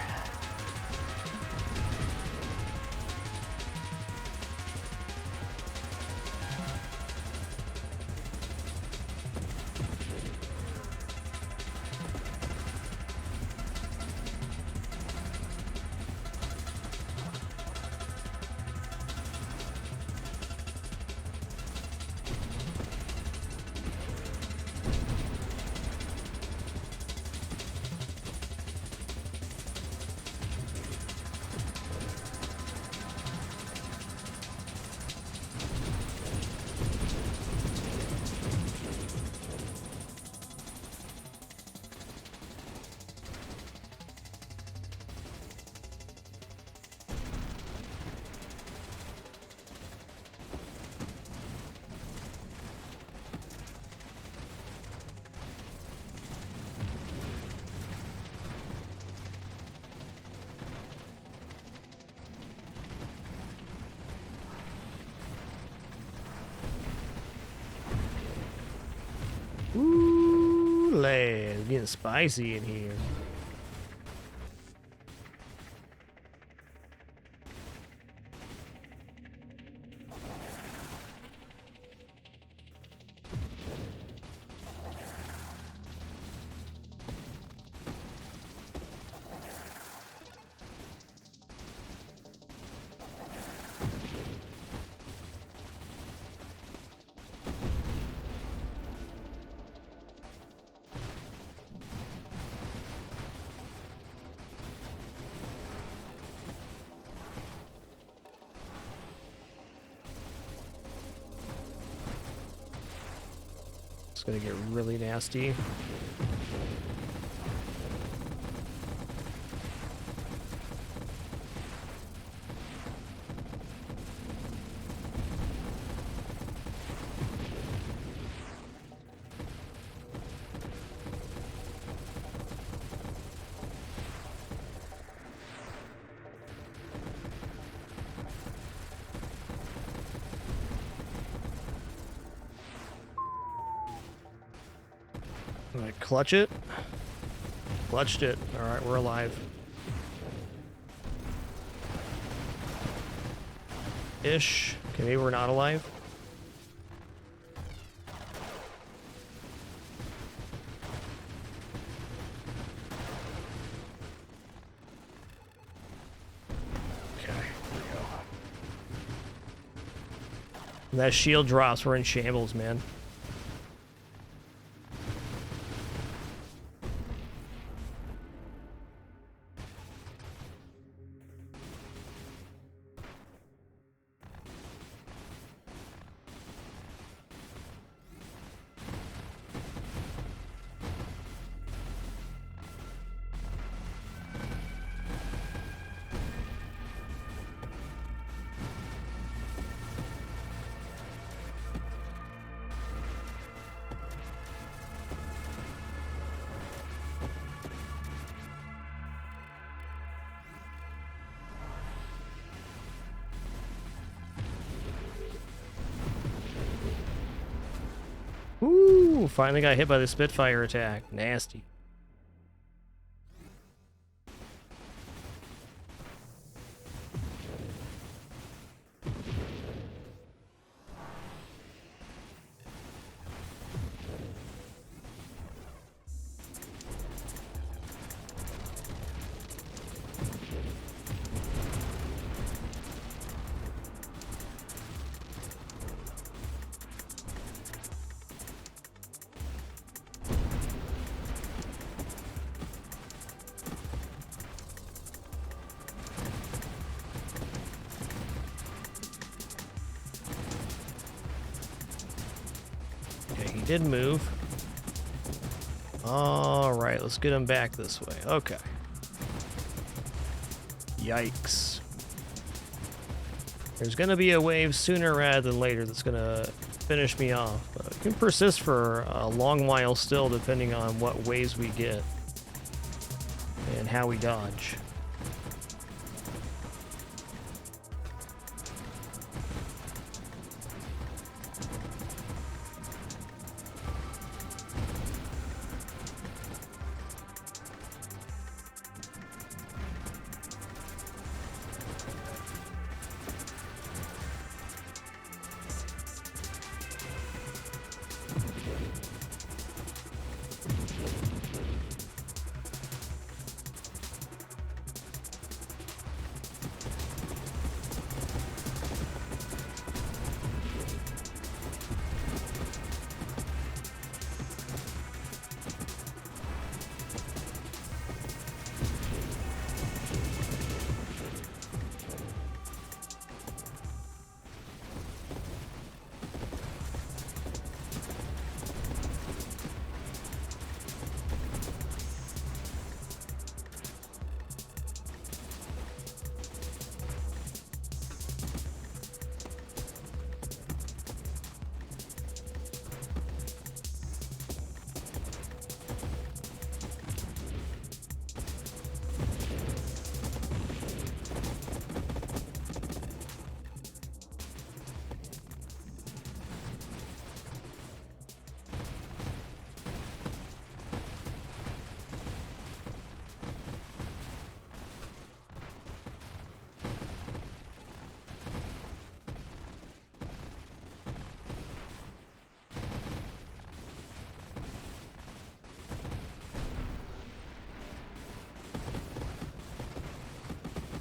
Ooh, it's getting spicy in here. It's gonna get really nasty. I'm gonna clutch it. Clutched it. Alright, we're alive. Ish. Okay, maybe we're not alive. Okay, here we go. When that shield drops, we're in shambles, man. Ooh, finally got hit by the Spitfire attack. Nasty. Okay, he did move. All right, let's get him back this way. Okay. Yikes. There's going to be a wave sooner rather than later that's going to finish me off. It can persist for a long while still, depending on what waves we get and how we dodge.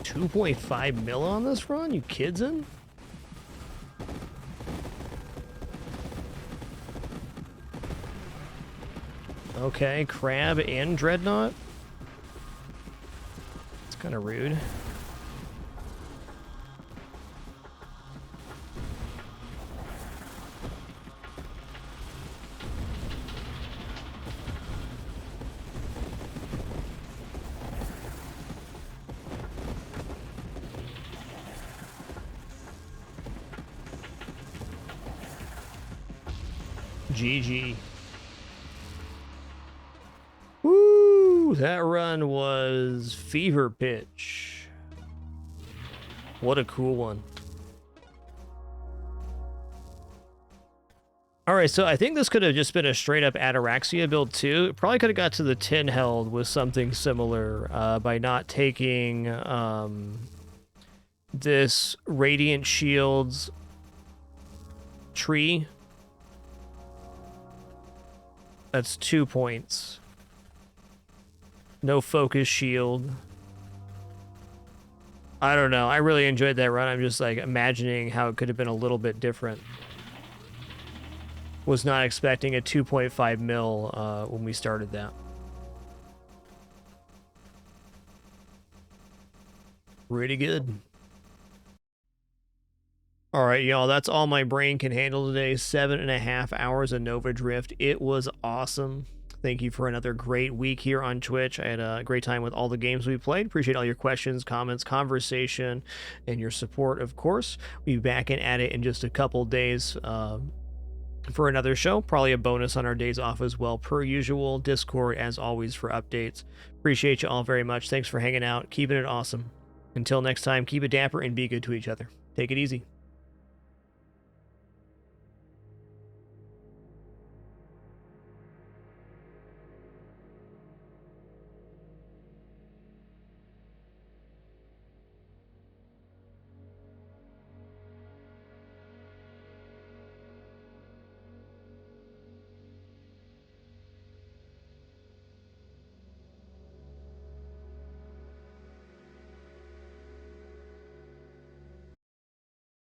$2.5 mil on this run? You kidding? Okay, Crab and Dreadnought? It's kind of rude. GG. Woo! That run was fever pitch. What a cool one. Alright, so I think this could have just been a straight up Ataraxia build too. It probably could have got to the 10 held with something similar by not taking this Radiant Shields tree. That's 2 points. No focus shield. I don't know. I really enjoyed that run. I'm just like imagining how it could have been a little bit different. Was not expecting a 2.5 mil when we started that. Pretty good. All right, y'all, that's all my brain can handle today. 7.5 hours of Nova Drift. It was awesome. Thank you for another great week here on Twitch. I had a great time with all the games we played. Appreciate all your questions, comments, conversation, and your support, of course. We'll be back at it in just a couple days for another show. Probably a bonus on our days off as well, per usual. Discord, as always, for updates. Appreciate you all very much. Thanks for hanging out. Keeping it awesome. Until next time, keep it dapper and be good to each other. Take it easy.